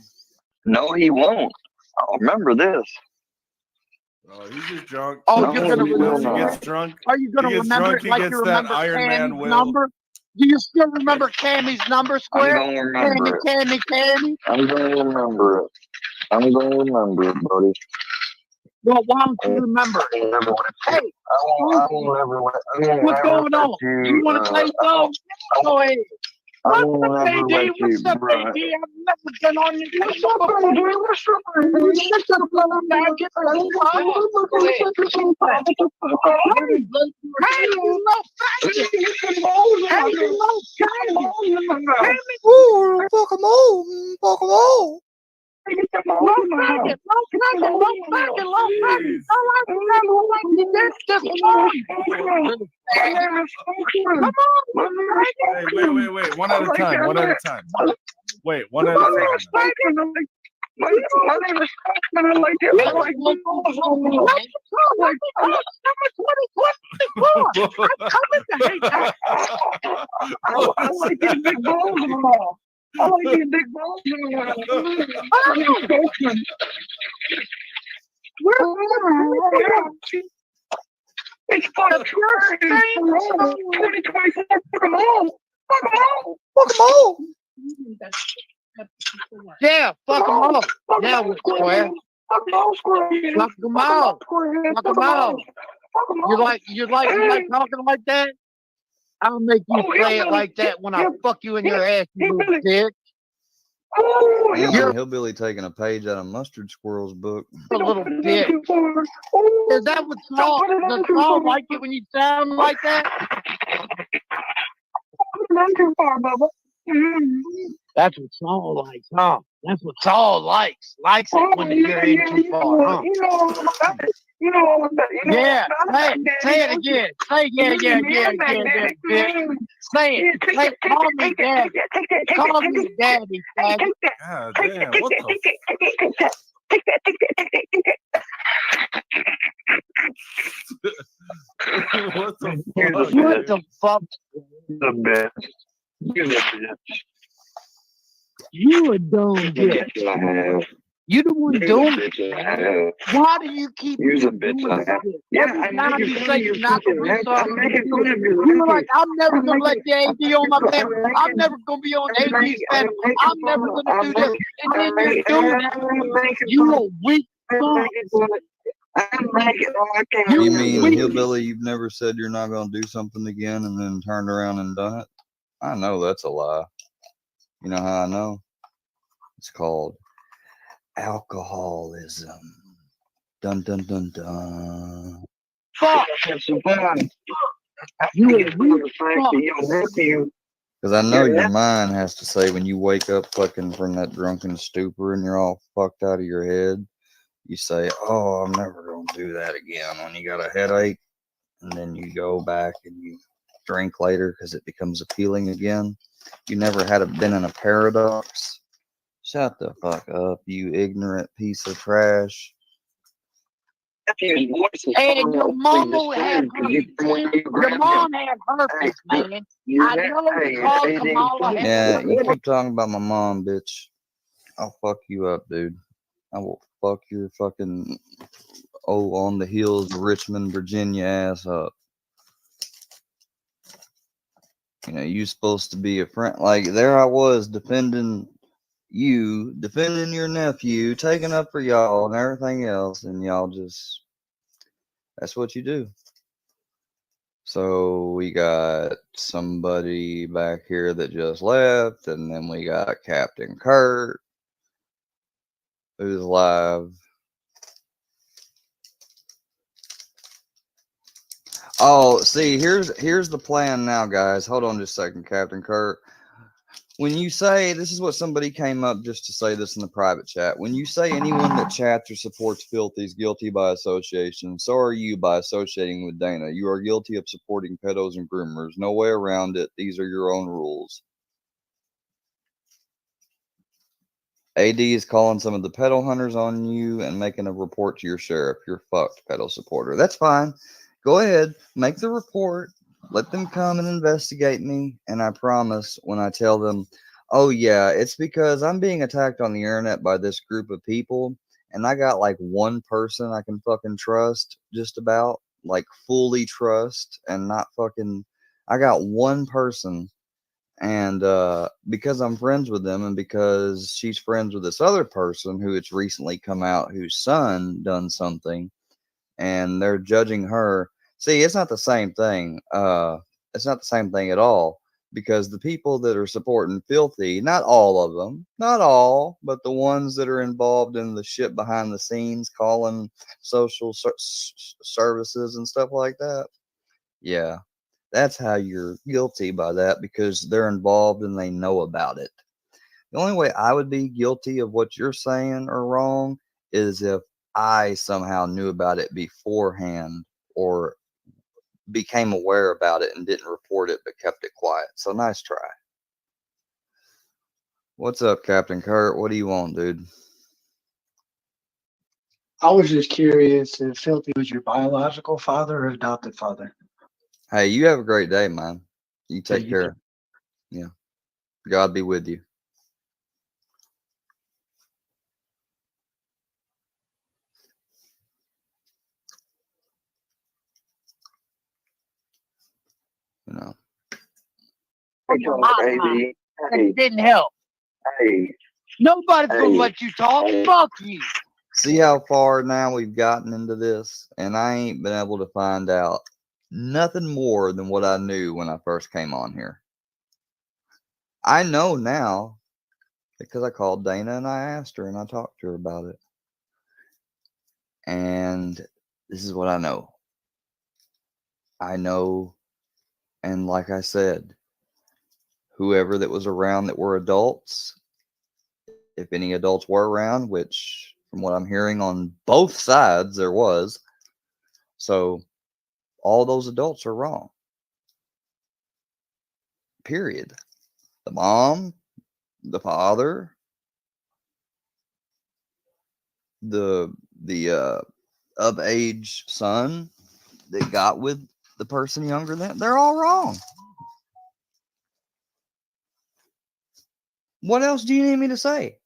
Speaker 17: No, he won't. I'll remember this.
Speaker 14: Oh, he's just drunk.
Speaker 20: Oh,
Speaker 17: No,
Speaker 20: you're gonna
Speaker 17: he will
Speaker 20: remember
Speaker 14: He
Speaker 17: not.
Speaker 14: gets drunk.
Speaker 20: Are you gonna
Speaker 14: He gets
Speaker 20: remember
Speaker 14: drunk.
Speaker 20: it
Speaker 14: He
Speaker 20: like
Speaker 14: gets
Speaker 20: you
Speaker 14: that
Speaker 20: remember
Speaker 14: Iron Man
Speaker 20: Cammy's
Speaker 14: will.
Speaker 20: number? Do you still remember Cammy's number,
Speaker 17: I'm
Speaker 20: Square?
Speaker 17: gonna remember it.
Speaker 20: Cammy.
Speaker 17: I'm gonna remember it. I'm gonna remember it, buddy.
Speaker 20: Well, why don't you remember
Speaker 17: I
Speaker 20: it?
Speaker 17: won't ever let you.
Speaker 20: Hey,
Speaker 17: I won't ever let. I won't
Speaker 20: what's
Speaker 17: ever
Speaker 20: going
Speaker 17: let
Speaker 20: on?
Speaker 17: you.
Speaker 20: You want to say something? Go ahead.
Speaker 17: I
Speaker 20: What's
Speaker 17: won't
Speaker 20: up,
Speaker 17: ever
Speaker 20: AD?
Speaker 17: let you,
Speaker 20: What's up,
Speaker 17: bro.
Speaker 20: AD? I've never been on this. What's up, AD? What's up, AD? What's up, brother? Now get the Hey, you know,
Speaker 2: Ooh, fuck 'em all, fuck 'em all.
Speaker 14: Hey, wait. One at a time. Wait, one at a time.
Speaker 17: My name is Stockman. I like it. I like big balls on me. I like these big balls on the wall. I like these big balls on the wall. It's fucking 2024. Fuck 'em all. Fuck 'em all.
Speaker 2: Fuck 'em all.
Speaker 20: Yeah, fuck them all. Now we're square.
Speaker 17: Fuck 'em all, Square.
Speaker 20: Fuck them all. Fuck them all. You like talking like that? I'll make you say it like that when I fuck you in your ass, you little dick.
Speaker 2: Damn, Hillbilly taking a page out of Mustard Squirrel's book.
Speaker 20: A little dick. Is that what Saul like it when you sound like that? gone too far, Bubba. That's what Saul likes, huh? That's what Saul likes. Likes it when you're in too far, huh?
Speaker 15: You know all about it. You know all about it. You know
Speaker 20: Yeah,
Speaker 15: all about it,
Speaker 20: say
Speaker 15: Daddy.
Speaker 20: it again. Say yeah, bitch. Say it. Say, call me daddy. Call me daddy, daddy.
Speaker 12: God damn, what the what the fuck?
Speaker 20: What the fuck?
Speaker 15: The best. You're the bitch.
Speaker 20: You a dumb bitch. You the one doing it. Why do you keep
Speaker 15: You're the
Speaker 20: doing
Speaker 15: bitch.
Speaker 20: this?
Speaker 15: Yeah,
Speaker 20: Every
Speaker 15: I'm
Speaker 20: time
Speaker 15: making
Speaker 20: you
Speaker 15: fun
Speaker 20: say
Speaker 15: of your
Speaker 20: you're not gonna
Speaker 15: fucking
Speaker 20: do
Speaker 15: life. I'm
Speaker 20: something,
Speaker 15: making fun of your
Speaker 20: you're
Speaker 15: life.
Speaker 20: like, I'm never
Speaker 15: I'm
Speaker 20: gonna let
Speaker 15: making,
Speaker 20: the AD on my back.
Speaker 15: I'm
Speaker 20: I'm
Speaker 15: making,
Speaker 20: never gonna be on
Speaker 15: I'm
Speaker 20: AD's
Speaker 15: making,
Speaker 20: back. I'm never gonna do this. And then you're doing it. You a weak son.
Speaker 17: You
Speaker 20: You
Speaker 17: mean,
Speaker 20: weak.
Speaker 17: Hillbilly, you've never said you're not going to do something again and then turned around and done it? I know that's a lie. You know how I know? It's called alcoholism. Dun, dun, dun, dun.
Speaker 20: Fuck. You a weak fuck.
Speaker 17: Because I know your mind has to say when you wake up fucking from that drunken stupor and you're all fucked out of your head, you say, oh, I'm never going to do that again when you got a headache. And then you go back and you drink later because it becomes appealing again. You never been in a paradox. Shut the fuck up, you ignorant piece of trash.
Speaker 20: And your mom will have herpes. Your mom had herpes, man. I know because Kamala
Speaker 17: Yeah,
Speaker 20: had
Speaker 17: you keep talking about my mom, bitch. I'll fuck you up, dude. I will fuck your fucking on the hills of Richmond, Virginia ass up. You know, you supposed to be a friend. Like, there I was defending you, defending your nephew, taking up for y'all and everything else, and y'all just, that's what you do. So we got somebody back here that just left, and then we got Captain Kurt, who's live. Oh, see, here's the plan now, guys. Hold on just a second, Captain Kurt. When you say, this is what somebody came up just to say this in the private chat. When you say anyone that chats or supports filthy is guilty by association, so are you by associating with Dana. You are guilty of supporting pedos and groomers. No way around it. These are your own rules. AD is calling some of the pedo hunters on you and making a report to your sheriff. You're fucked, pedo supporter. That's fine. Go ahead, make the report. Let them come and investigate me. And I promise when I tell them, oh, yeah, it's because I'm being attacked on the internet by this group of people. And I got like one person I can fucking trust, just about, like fully trust and not fucking. I got one person. And because I'm friends with them and because she's friends with this other person who it's recently come out whose son done something and they're judging her. See, it's not the same thing. It's not the same thing at all because the people that are supporting filthy, not all of them, not all, but the ones that are involved in the shit behind the scenes, calling social services and stuff like that. Yeah, that's how you're guilty by that because they're involved and they know about it. The only way I would be guilty of what you're saying or wrong is if I somehow knew about it beforehand or became aware about it and didn't report it but kept it quiet. So nice try. What's up, Captain Kurt? What do you want, dude?
Speaker 15: I was just curious if Filthy was your biological father or adopted father.
Speaker 17: Hey, you have a great day, man. You
Speaker 15: Hey,
Speaker 17: take
Speaker 15: you
Speaker 17: care. Yeah. God be with you. You know.
Speaker 20: It didn't help.
Speaker 15: Hey.
Speaker 20: Nobody's gonna let you talk. Fuck you.
Speaker 17: See how far now we've gotten into this, and I ain't been able to find out nothing more than what I knew when I first came on here. I know now because I called Dana and I asked her and I talked to her about it. And this is what I know. I know, and like I said, whoever that was around that were adults, if any adults were around, which from what I'm hearing on both sides there was. So all those adults are wrong. Period. The mom, the father, the of age son that got with the person younger than, they're all wrong. What else do you need me to say?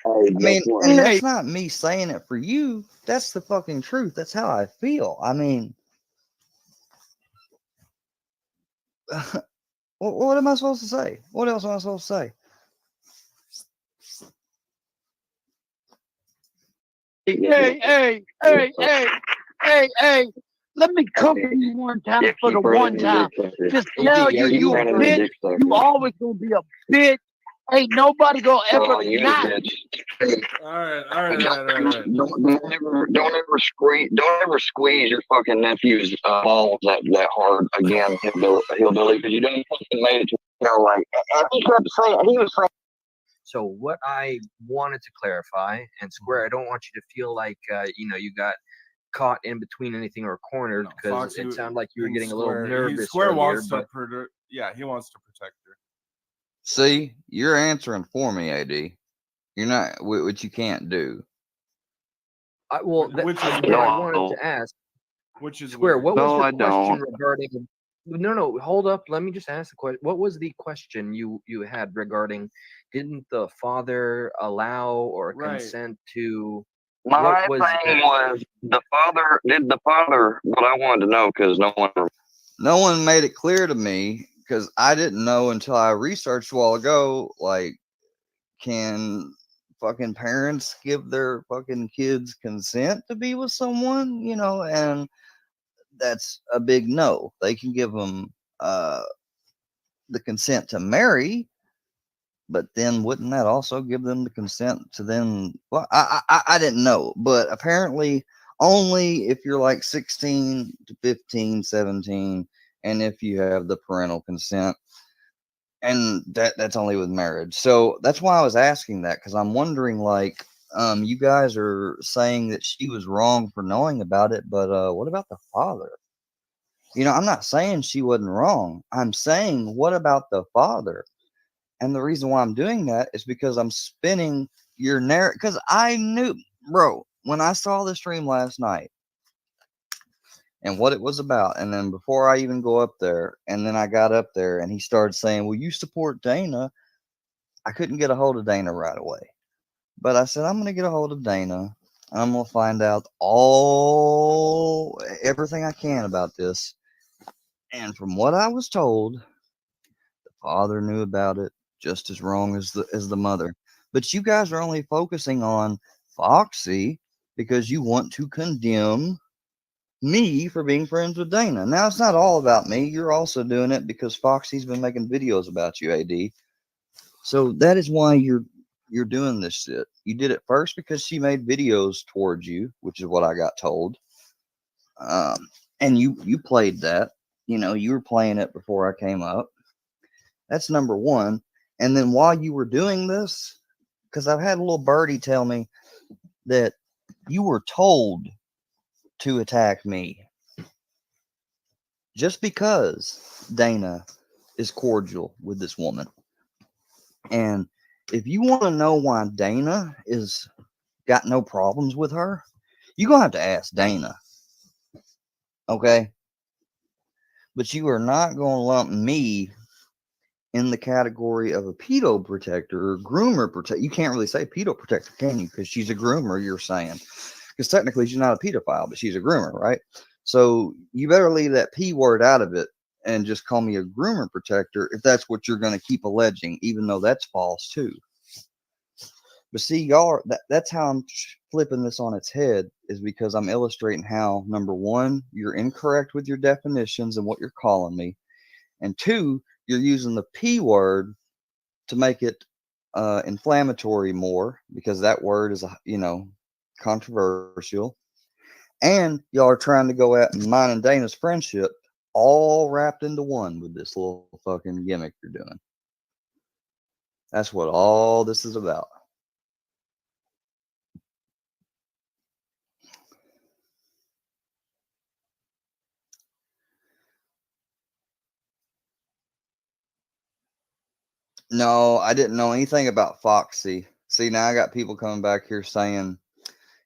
Speaker 17: I mean, and that's not me saying it for you. That's the fucking truth. That's how I feel. I mean, what am I supposed to say? What else am I supposed to say?
Speaker 20: Hey, let me cover you one time for the one time. Just tell you you a bitch. You always gonna be a bitch. Ain't nobody gonna ever not.
Speaker 21: All right.
Speaker 22: Don't ever squeeze your fucking nephew's balls that hard again, hillbilly, because you done fucking made it to like. And he kept saying, he was saying.
Speaker 23: So what I wanted to clarify, and Square, I don't want you to feel like you got caught in between anything or cornered, because it sounded like you were getting a little nervous.
Speaker 14: Square wants
Speaker 23: earlier,
Speaker 14: to he wants to protect her.
Speaker 17: See, you're answering for me, AD. You're not, which you can't do.
Speaker 23: I wanted to ask.
Speaker 14: Which is
Speaker 23: Square. What was
Speaker 22: No,
Speaker 23: the
Speaker 22: I
Speaker 23: question
Speaker 22: don't.
Speaker 23: regarding? No, hold up. Let me just ask the question. What was the question you had regarding? Didn't the father allow or consent to?
Speaker 22: My thing was the father. Did the father? What I wanted to know, because
Speaker 17: no one made it clear to me, because I didn't know until I researched a while ago. Like, can fucking parents give their fucking kids consent to be with someone? And that's a big no. They can give them the consent to marry, but then wouldn't that also give them the consent to then? Well, I didn't know, but apparently only if you're like 16 to 15, 17, and if you have the parental consent, and that's only with marriage. So that's why I was asking that, because I'm wondering, like, you guys are saying that she was wrong for knowing about it, but what about the father? I'm not saying she wasn't wrong. I'm saying, what about the father? And the reason why I'm doing that is because I'm spinning your narrative. Because I knew, bro, when I saw the stream last night and what it was about, and then before I even go up there, and then I got up there and he started saying, well, you support Dana. I couldn't get a hold of Dana right away. But I said, I'm going to get a hold of Dana. I'm going to find out everything I can about this. And from what I was told, the father knew about it just as wrong as the mother. But you guys are only focusing on Foxy because you want to condemn me for being friends with Dana. Now, it's not all about me. You're also doing it because Foxy's been making videos about you, AD. So that is why you're doing this shit. You did it first because she made videos towards you, which is what I got told. And you played that. You were playing it before I came up. That's number one. And then while you were doing this, because I've had a little birdie tell me that you were told to attack me just because Dana is cordial with this woman. And if you want to know why Dana is got no problems with her, you're going to have to ask Dana. Okay? But you are not going to lump me in the category of a pedo protector or groomer protector. You can't really say pedo protector, can you? Because she's a groomer, you're saying. Because technically she's not a pedophile, but she's a groomer, right? So you better leave that P word out of it and just call me a groomer protector if that's what you're going to keep alleging, even though that's false too. But see, y'all, that's how I'm flipping this on its head, is because I'm illustrating how, number one, you're incorrect with your definitions and what you're calling me. And two, you're using the P word to make it inflammatory more, because that word is, controversial. And y'all are trying to go at mine and Dana's friendship all wrapped into one with this little fucking gimmick you're doing. That's what all this is about. No, I didn't know anything about Foxy. See, now I got people coming back here saying,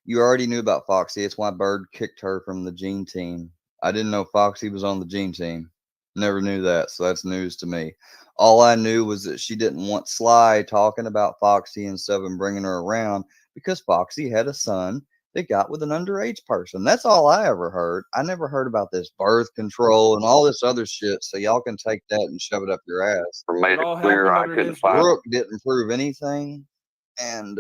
Speaker 17: you already knew about Foxy. It's why Bird kicked her from the Gene team. I didn't know Foxy was on the Gene team. Never knew that, so that's news to me. All I knew was that she didn't want Sly talking about Foxy and stuff and bringing her around because Foxy had a son that got with an underage person. That's all I ever heard. I never heard about this birth control and all this other shit, so y'all can take that and shove it up your ass.
Speaker 22: Made it clear I couldn't find
Speaker 17: Brooke didn't prove anything, and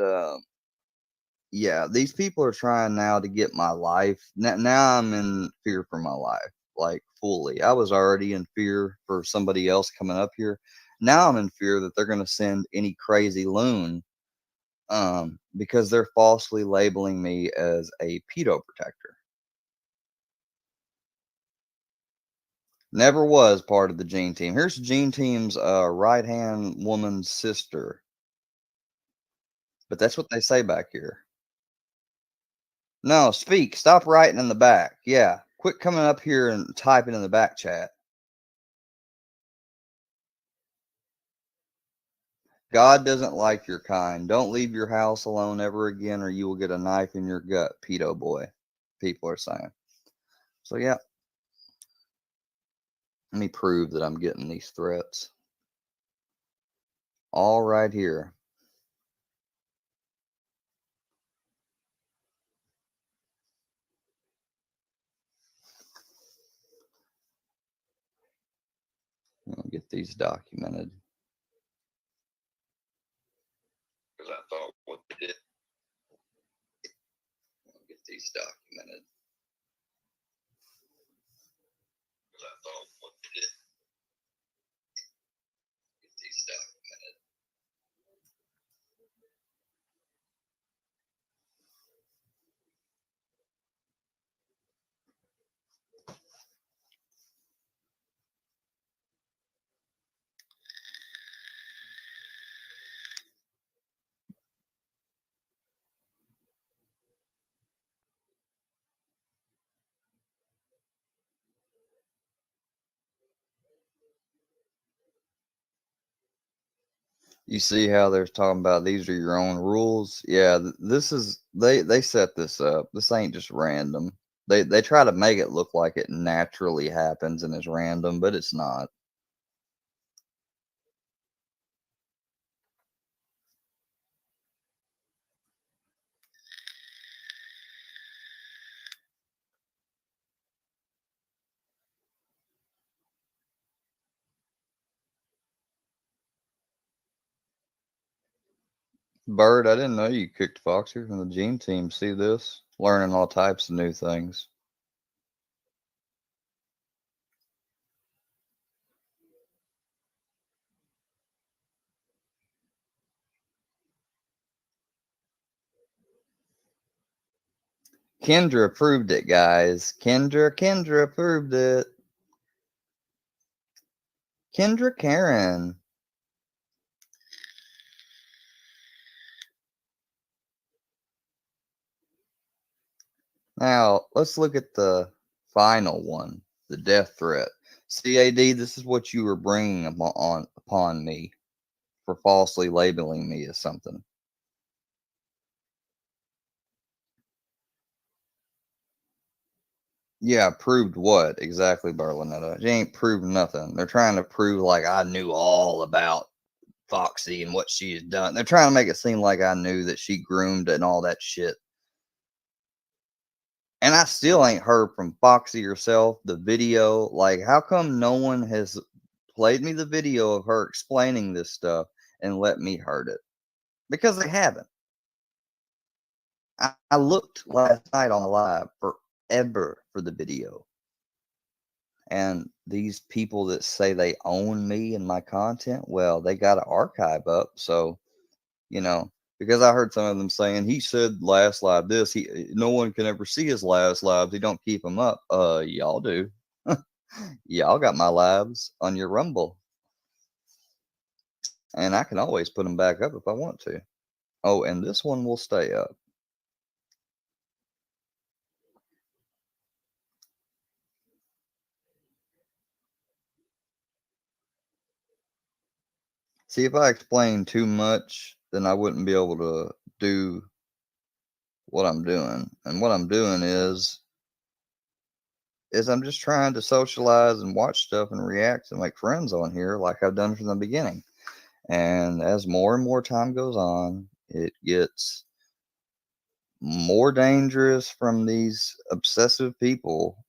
Speaker 17: yeah, these people are trying now to get my life. Now I'm in fear for my life, like fully. I was already in fear for somebody else coming up here. Now I'm in fear that they're going to send any crazy loon because they're falsely labeling me as a pedo protector. Never was part of the Gene team. Here's Gene team's right-hand woman's sister. But that's what they say back here. No, speak. Stop writing in the back. Yeah. Quit coming up here and typing in the back chat. God doesn't like your kind. Don't leave your house alone ever again or you will get a knife in your gut, pedo boy. People are saying. So, yeah. Let me prove that I'm getting these threats. All right here. I'll get these documented. Because I thought what they did. I'll get these documented. Because I thought what they did. Get these documented. You see how they're talking about these are your own rules? Yeah, this is they set this up. This ain't just random. They try to make it look like it naturally happens and is random, but it's not. Bird, I didn't know you kicked Foxy from the Gene team. See this? Learning all types of new things. Kendra approved it, guys. Kendra approved it. Kendra Karen. Now, let's look at the final one, the death threat. CAD, this is what you were bringing upon me for falsely labeling me as something. Yeah, proved what? Exactly, Barlinetta. You ain't proved nothing. They're trying to prove like I knew all about Foxy and what she had done. They're trying to make it seem like I knew that she groomed and all that shit. And I still ain't heard from Foxy herself, the video. Like, how come no one has played me the video of her explaining this stuff and let me heard it? Because they haven't. I looked last night on the live forever for the video. And these people that say they own me and my content, well, they got an archive up. So, you know, because I heard some of them saying he said last live this, no one can ever see his last lives. He don't keep them up. Y'all do. Y'all got my lives on your Rumble, and I can always put them back up if I want to. Oh, and this one will stay up. See, if I explain too much, then I wouldn't be able to do what I'm doing. And what I'm doing is I'm just trying to socialize and watch stuff and react and make friends on here like I've done from the beginning. And as more and more time goes on, it gets more dangerous from these obsessive people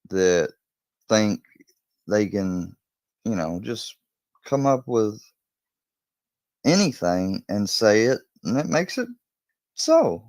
Speaker 17: that think they can, just come up with anything and say it, and it makes it so.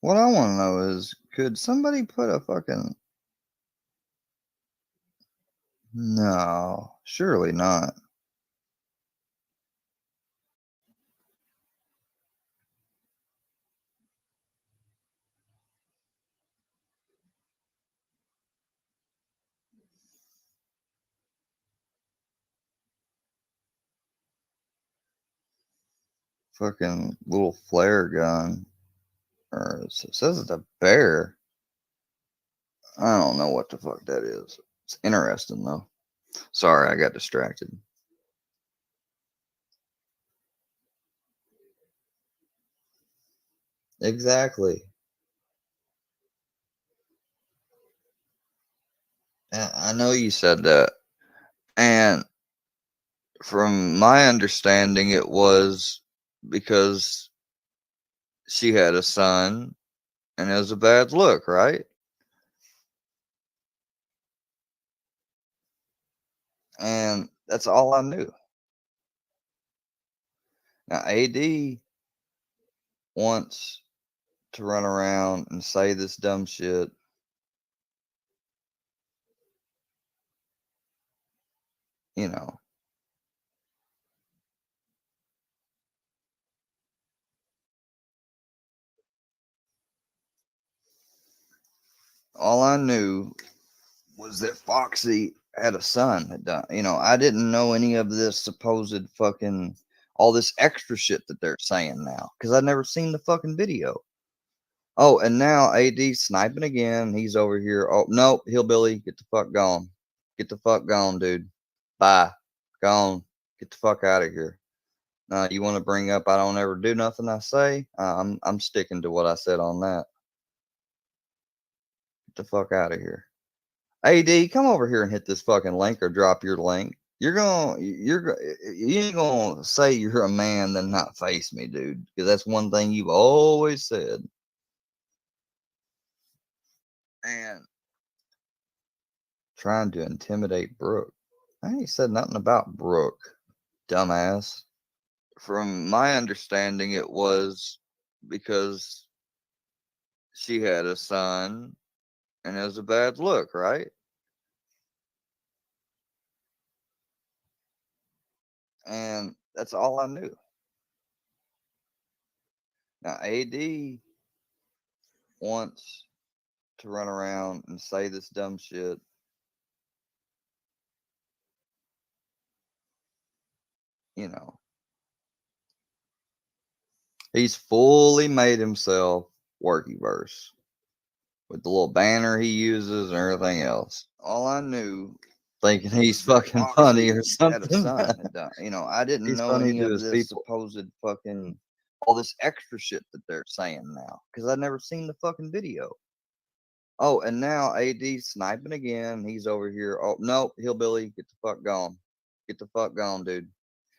Speaker 17: What I want to know is, could somebody put a fucking... No, surely not. Fucking little flare gun. Or it says it's a bear. I don't know what the fuck that is. It's interesting though. Sorry, I got distracted. Exactly. I know you said that. And from my understanding, it was because she had a son and it was a bad look, right? And that's all I knew. Now, AD wants to run around and say this dumb shit. You know, all I knew was that Foxy had a son that died. I didn't know any of this supposed fucking all this extra shit that they're saying now because I'd never seen the fucking video. Oh, and now AD sniping again. He's over here. Oh no, hillbilly, get the fuck gone. Get the fuck gone, dude. Bye. Gone. Get the fuck out of here. You want to bring up I don't ever do nothing I say? I'm sticking to what I said on that. Get the fuck out of here. AD, come over here and hit this fucking link or drop your link. You ain't gonna say you're a man then not face me, dude, because that's one thing you've always said. And trying to intimidate Brooke. I ain't said nothing about Brooke, dumbass. From my understanding, it was because she had a son and it was a bad look, right? And that's all I knew. Now, AD wants to run around and say this dumb shit. He's fully made himself Workyverse with the little banner he uses and everything else. All I knew, thinking he's fucking funny or something. You know, I didn't
Speaker 2: He's
Speaker 17: know
Speaker 2: funny
Speaker 17: any
Speaker 2: to
Speaker 17: of
Speaker 2: his
Speaker 17: this
Speaker 2: people.
Speaker 17: supposed fucking all this extra shit that they're saying now because I'd never seen the fucking video. Oh, and now AD sniping again. He's over here. Oh no, hillbilly, get the fuck gone. Get the fuck gone, dude.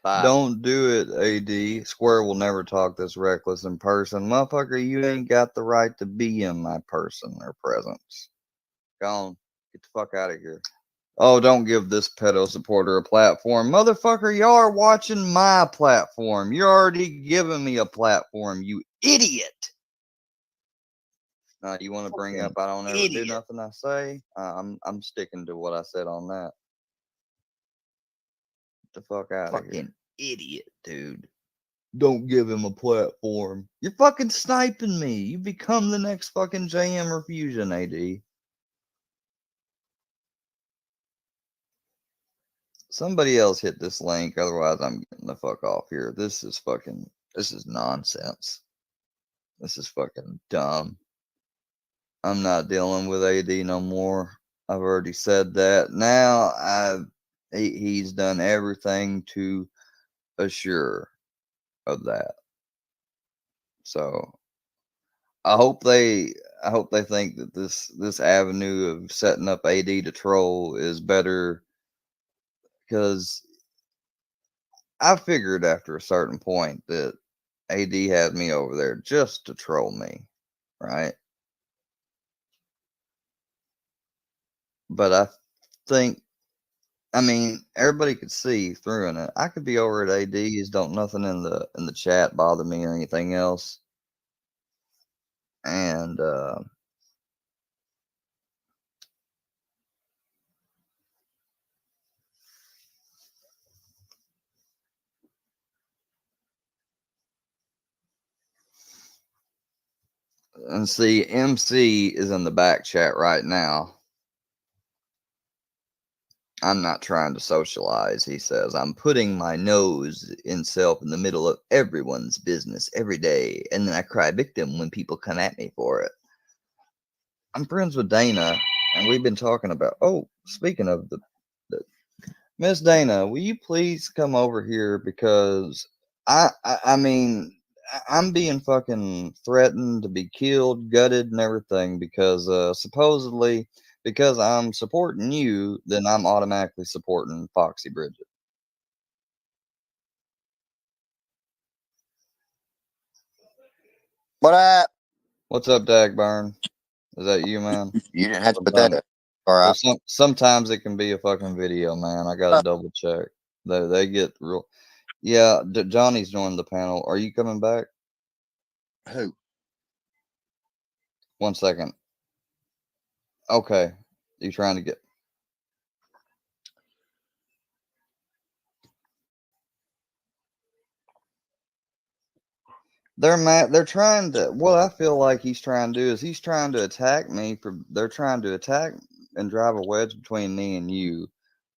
Speaker 2: Bye.
Speaker 17: Don't do it, AD. Square will never talk this reckless in person. Motherfucker, you ain't got the right to be in my person or presence. Gone. Get the fuck out of here. Oh, don't give this pedo supporter a platform. Motherfucker, y'all are watching my platform. You're already giving me a platform, you idiot. You want to bring up I don't ever do nothing I say? I'm sticking to what I said on that. Get the fuck out of here. Fucking idiot, dude. Don't give him a platform. You're fucking sniping me. You become the next fucking JM Refusion, AD. Somebody else hit this link, otherwise I'm getting the fuck off here. This is nonsense. This is fucking dumb. I'm not dealing with AD no more. I've already said that. Now he's done everything to assure of that. So I hope they think that this avenue of setting up AD to troll is better, because I figured after a certain point that AD had me over there just to troll me, right? But I think, I mean, everybody could see through in it. I could be over at AD's, don't nothing in the chat bother me or anything else. And see, MC is in the back chat right now. I'm not trying to socialize, he says. I'm putting my nose in self in the middle of everyone's business every day, and then I cry victim when people come at me for it. I'm friends with Dana, and we've been talking about, oh, speaking of the Miss Dana, will you please come over here, because I mean, I'm being fucking threatened to be killed, gutted, and everything because supposedly because I'm supporting you, then I'm automatically supporting Foxy Bridget.
Speaker 1: What up?
Speaker 17: What's up, Dagburn? Is that you, man?
Speaker 1: You didn't have to put that up. All right.
Speaker 17: Well, sometimes it can be a fucking video, man. I gotta double check. They get real. Yeah, Johnny's joined the panel. Are you coming back?
Speaker 1: Who?
Speaker 17: 1 second. Okay. You trying to get. They're mad. They're trying to. What I feel like he's trying to do is he's trying to attack me. They're trying to attack and drive a wedge between me and you,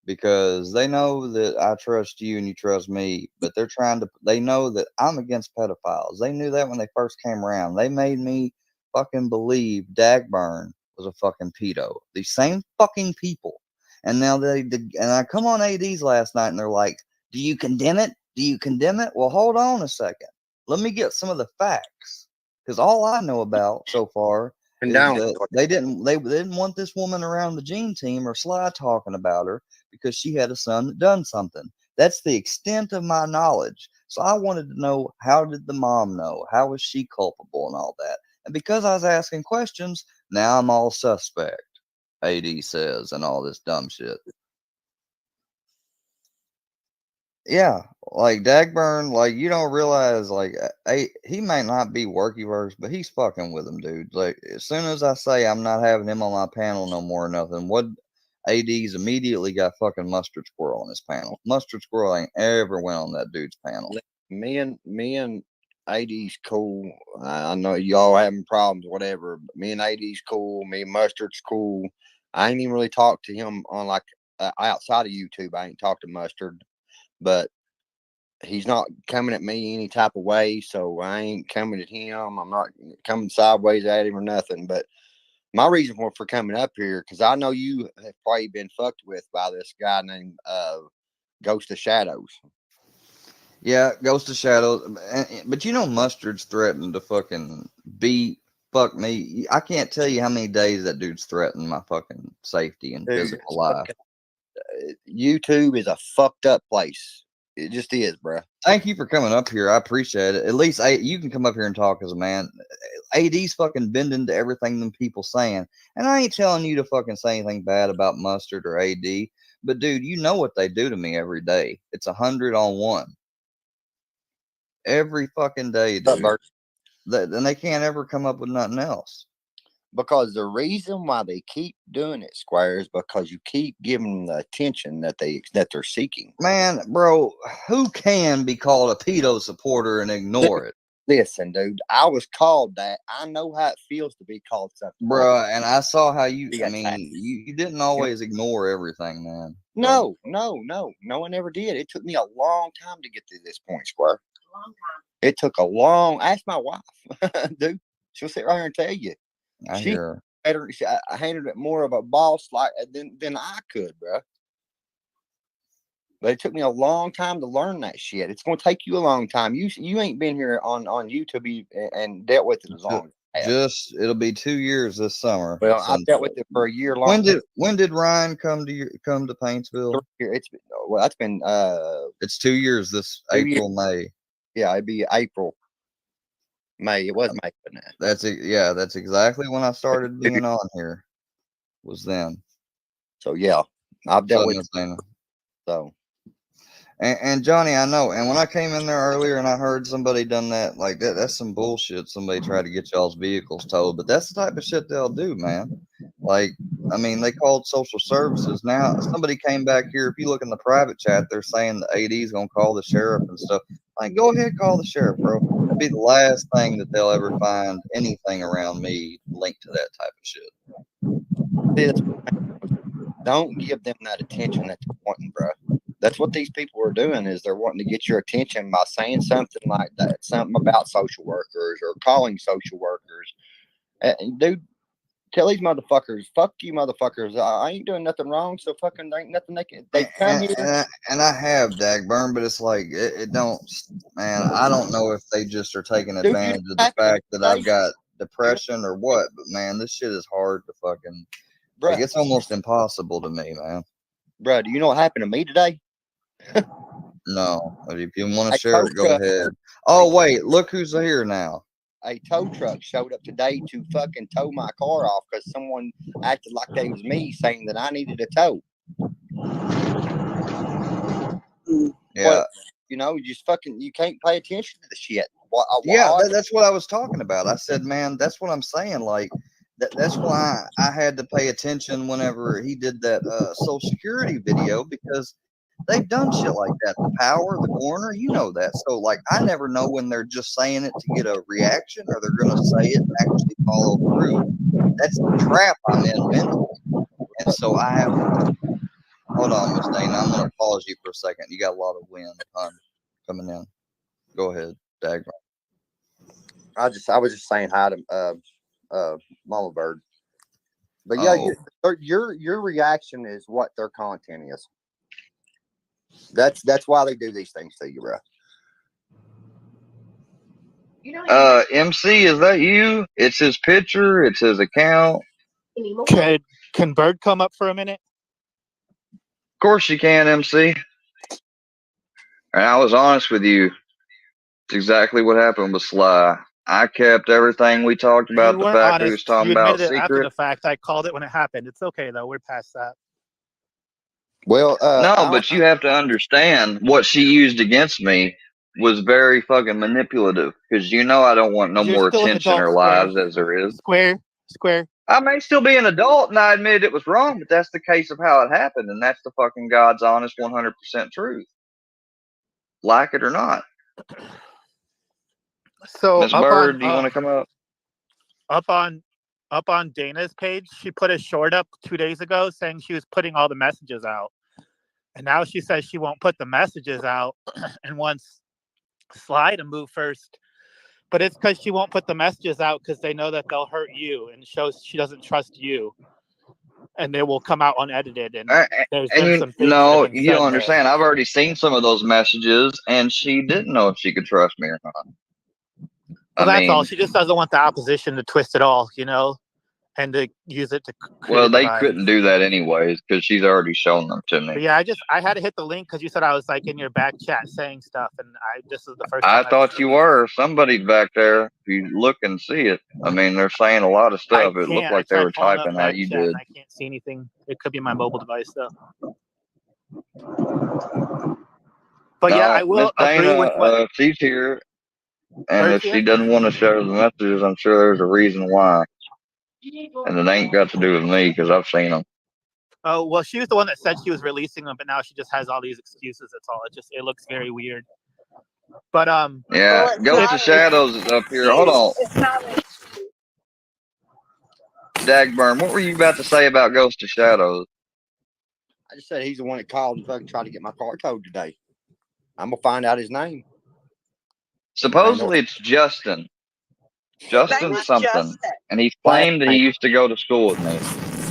Speaker 17: because they know that I trust you and you trust me. But they're trying to. They know that I'm against pedophiles. They knew that when they first came around. They made me fucking believe Dagburn was a fucking pedo. These same fucking people. And now and I come on AD's last night and they're like, "Do you condemn it? Do you condemn it?" Well, hold on a second. Let me get some of the facts, because all I know about so far is that they didn't want this woman around the Gene team or Sly talking about her because she had a son that done something. That's the extent of my knowledge. So I wanted to know, how did the mom know? How was she culpable and all that? And because I was asking questions, now I'm all suspect, AD says, and all this dumb shit. Yeah, like Dagburn, like you don't realize, like he might not be Workyverse, but he's fucking with him, dude. Like as soon as I say I'm not having him on my panel no more, or nothing, what AD's immediately got fucking Mustard Squirrel on his panel. Mustard Squirrel ain't ever went on that dude's panel.
Speaker 1: Me and AD's cool. I know y'all having problems, whatever. But me and AD's cool. Me and Mustard's cool. I ain't even really talked to him on like outside of YouTube. I ain't talked to Mustard, but he's not coming at me any type of way, so I ain't coming at him. I'm not coming sideways at him or nothing. But my reason for coming up here, because I know you have probably been fucked with by this guy named Ghost of Shadows.
Speaker 17: Yeah, Ghost of Shadows. But you know, Mustard's threatened to fucking fuck me. I can't tell you how many days that dude's threatened my fucking safety and
Speaker 1: Dude,
Speaker 17: physical life.
Speaker 1: YouTube is a fucked up place. It just is, bro.
Speaker 17: Thank you for coming up here. I appreciate it. At least you can come up here and talk as a man. AD's fucking bending to everything them people saying. And I ain't telling you to fucking say anything bad about Mustard or AD. But dude, you know what they do to me every day. It's 100-on-1. Every fucking day, dude. Then they can't ever come up with nothing else.
Speaker 1: Because the reason why they keep doing it, Square, is because you keep giving them the attention that they're seeking.
Speaker 17: Man, bro, who can be called a pedo supporter and ignore it?
Speaker 1: Listen, dude, I was called that. I know how it feels to be called something.
Speaker 17: Bruh, and I saw how you didn't always ignore everything, man.
Speaker 1: No one ever did. It took me a long time to get to this point, Square.
Speaker 16: A long time.
Speaker 1: It took a long. Ask my wife, dude. She'll sit right here and tell you.
Speaker 17: I hear
Speaker 1: her. I handled it more of a boss than I could, bro. But it took me a long time to learn that shit. It's going to take you a long time. You ain't been here on YouTube and dealt with it as long.
Speaker 17: It'll be 2 years this summer.
Speaker 1: Well, I've dealt with it for a year long.
Speaker 17: When did Ryan come to Paintsville? It's 2 years this April, May.
Speaker 1: Yeah, it'd be April. May. It was May.
Speaker 17: That's exactly when I started being on here. Was then.
Speaker 1: So yeah, I've dealt with
Speaker 17: it.
Speaker 1: So.
Speaker 17: And Johnny, I know. And when I came in there earlier and I heard somebody done that, like that's some bullshit. Somebody tried to get y'all's vehicles towed, but that's the type of shit they'll do, man. Like, I mean, they called social services. Now somebody came back here. If you look in the private chat, they're saying the AD is gonna call the sheriff and stuff. Like, go ahead, call the sheriff, bro. That'd be the last thing that they'll ever find anything around me linked to that type of shit.
Speaker 1: Don't give them that attention that they're wanting, bro. That's what these people are doing, is they're wanting to get your attention by saying something like that, something about social workers or calling social workers. Dude, tell these motherfuckers, fuck you motherfuckers. I ain't doing nothing wrong, so fucking there ain't nothing they come here.
Speaker 17: And I have, Dagburn, but it's like, it don't, man, I don't know if they just are taking advantage of the fact that I've got depression or what, but man, this shit is hard to fucking, like, it's almost impossible to me, man.
Speaker 1: Bro, do you know what happened to me today?
Speaker 17: No, but if you want to share it, go ahead. Oh, wait, look who's here now.
Speaker 1: A tow truck showed up today to fucking tow my car off because someone acted like they was me, saying that I needed a tow.
Speaker 17: Yeah.
Speaker 1: But, you know, you can't pay attention to the shit.
Speaker 17: That's what I was talking about. I said, man, that's what I'm saying. Like, that's why I had to pay attention whenever he did that Social Security video, because they've done shit like that. The Power, the Corner, you know that. So, like, I never know when they're just saying it to get a reaction or they're going to say it and actually follow through. That's the trap I'm in mentally. And so I have to. Hold on, Miss Dana. I'm going to pause you for a second. You got a lot of wind coming in. Go ahead, Dagmar.
Speaker 1: I was just saying hi to Mama Bird. But yeah, your reaction is what their content is. That's why they do these things to you, bro.
Speaker 17: MC, is that you? It's his picture. It's his account.
Speaker 3: Can Bird come up for a minute?
Speaker 17: Of course you can, MC. And I was honest with you. It's exactly what happened with Sly. I kept everything we talked about,
Speaker 3: You
Speaker 17: the
Speaker 3: weren't
Speaker 17: fact he was
Speaker 3: honest.
Speaker 17: talking
Speaker 3: You
Speaker 17: about
Speaker 3: admitted it after
Speaker 17: secret.
Speaker 3: the fact. I called it when it happened. It's okay though. We're past that.
Speaker 1: Well,
Speaker 17: no, but you have to understand what she used against me was very fucking manipulative, because you know I don't want no
Speaker 3: You're
Speaker 17: more
Speaker 3: still an
Speaker 17: attention
Speaker 3: adult,
Speaker 17: or
Speaker 3: Square.
Speaker 17: lives as there is.
Speaker 3: Square.
Speaker 17: I may still be an adult, and I admit it was wrong, but that's the case of how it happened, and that's the fucking God's honest 100% truth. Like it or not.
Speaker 3: So
Speaker 17: Miss Bird, do you want to come up?
Speaker 3: Up on Dana's page, she put a short up 2 days ago saying she was putting all the messages out. And now she says she won't put the messages out and wants Sly to move first. But it's because she won't put the messages out because they know that they'll hurt you and shows she doesn't trust you. And they will come out unedited. And there's been some things that have been
Speaker 17: you don't
Speaker 3: said
Speaker 17: understand. I've already seen some of those messages, and she didn't know if she could trust me or not.
Speaker 3: Well, that's all. She just doesn't want the opposition to twist it all, you know, and to use it to create
Speaker 17: Well,
Speaker 3: a
Speaker 17: they
Speaker 3: divide.
Speaker 17: couldn't do that anyways because she's already shown them to
Speaker 3: But
Speaker 17: me.
Speaker 3: yeah, I had to hit the link because you said I was like in your back chat saying stuff, and this is the first
Speaker 17: I
Speaker 3: time
Speaker 17: thought you were. Somebody's back there. If you look and see it, I mean, they're saying a lot of stuff. It looked like they were typing how you did.
Speaker 3: And I can't see anything. It could be my mobile device though. But yeah, I will
Speaker 17: Miss
Speaker 3: agree
Speaker 17: Dana,
Speaker 3: with what
Speaker 17: she's here, and
Speaker 3: Bird's
Speaker 17: if she
Speaker 3: here?
Speaker 17: doesn't want to share the messages, I'm sure there's a reason why. And it ain't got to do with me because I've seen them.
Speaker 3: Oh, well, she was the one that said she was releasing them, but now she just has all these excuses. That's all. It looks very weird. But
Speaker 17: Yeah, Ghost of Shadows is up here. Hold on. Dagburn, what were you about to say about Ghost of Shadows?
Speaker 1: I just said he's the one that called and fucking tried to get my car towed today. I'm gonna find out his name.
Speaker 17: Supposedly it's Justin. Justin something. And he's claimed that he used to go to school with me.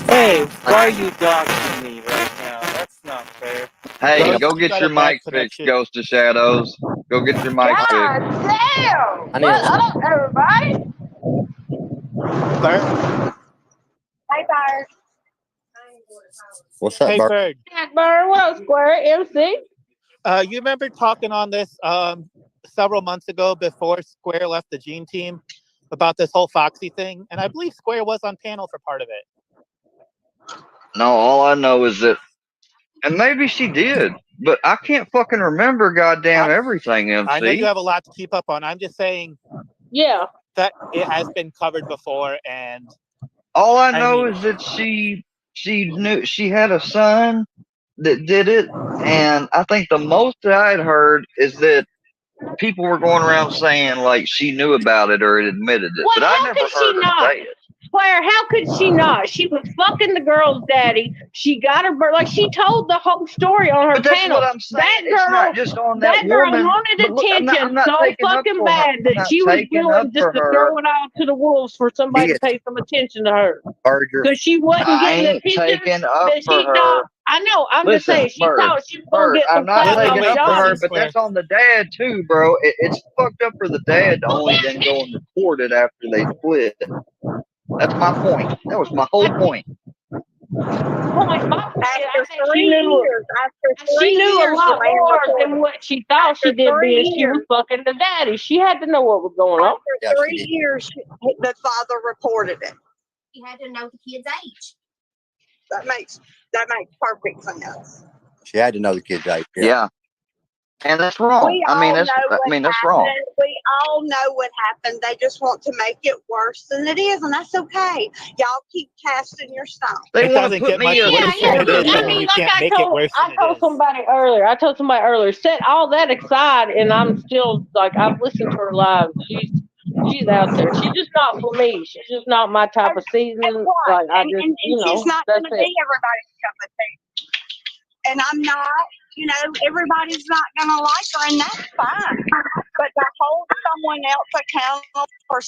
Speaker 20: Hey, why are you doxing me right now? That's not fair.
Speaker 17: Hey, go get your mic fixed, Ghost of Shadows. Go get your mic fixed.
Speaker 20: Damn! What up, everybody?
Speaker 3: Bird?
Speaker 20: Hey, Bird.
Speaker 1: What's up,
Speaker 3: Hey,
Speaker 1: Bird?
Speaker 3: Bird.
Speaker 20: Bird, what up, Square? MC?
Speaker 3: You remember talking on this several months ago before Square left the Gene team about this whole Foxy thing? And I believe Square was on panel for part of it.
Speaker 17: No, all I know is that, and maybe she did, but I can't fucking remember goddamn everything, MC.
Speaker 3: I know you have a lot to keep up on. I'm just saying that it has been covered before, and
Speaker 17: all I know is that she knew she had a son that did it, and I think the most that I had heard is that people were going around saying like she knew about it or had admitted it, but I never heard her say it.
Speaker 20: Claire, how could she not? She was fucking the girl's daddy. She got her birth. Like, she told the whole story on her
Speaker 17: But that's
Speaker 20: panel.
Speaker 17: what I'm saying.
Speaker 20: That
Speaker 17: It's
Speaker 20: girl,
Speaker 17: not just on that
Speaker 20: girl
Speaker 17: woman.
Speaker 20: wanted
Speaker 17: But look, I'm
Speaker 20: attention
Speaker 17: not
Speaker 20: so
Speaker 17: taking up
Speaker 20: fucking
Speaker 17: for her.
Speaker 20: bad
Speaker 17: I'm
Speaker 20: that
Speaker 17: not
Speaker 20: she was
Speaker 17: taking
Speaker 20: willing
Speaker 17: up
Speaker 20: just
Speaker 17: for
Speaker 20: to
Speaker 17: her.
Speaker 20: throw it out to the wolves for somebody to
Speaker 1: Bitch.
Speaker 20: pay some attention to her.
Speaker 1: Bird, you're
Speaker 20: Because she wasn't
Speaker 17: I
Speaker 20: getting
Speaker 17: ain't
Speaker 20: attention
Speaker 17: taking up
Speaker 20: that
Speaker 17: for
Speaker 20: she
Speaker 17: her.
Speaker 20: thought. I know. I'm just
Speaker 17: Listen,
Speaker 20: saying. She
Speaker 17: Bird,
Speaker 20: thought she was going to get
Speaker 17: I'm
Speaker 20: some
Speaker 17: not
Speaker 20: clout
Speaker 17: taking
Speaker 20: on
Speaker 17: up for her,
Speaker 20: Johnny.
Speaker 17: but that's on the dad too, bro. It's fucked up for the dad to only then go and report it after they split. That's my point. That was my whole point.
Speaker 20: She knew a lot more than what she thought she did being she was fucking the daddy. She had to know what was going on.
Speaker 4: After 3 years, the father reported it. He had to know the kid's age. That makes perfect sense.
Speaker 1: She had to know the kid's age.
Speaker 17: Yeah. And that's wrong.
Speaker 4: We
Speaker 17: I mean,
Speaker 4: all
Speaker 17: that's
Speaker 4: know
Speaker 17: wrong.
Speaker 4: We all know what happened. They just want to make it worse than it is, and that's okay. Y'all keep casting your stone.
Speaker 17: They
Speaker 3: want to put me.
Speaker 20: I mean, like I told somebody earlier. I told somebody earlier. Set all that aside, and I'm still like I've listened to her live. She's out there. She's just not for me. She's just not my type of season. Like I just, you know,
Speaker 4: she's not
Speaker 20: that's
Speaker 4: going to be
Speaker 20: it.
Speaker 4: everybody's cup of tea. And I'm not. You know, everybody's not going to like her, and that's fine. But to hold someone else accountable for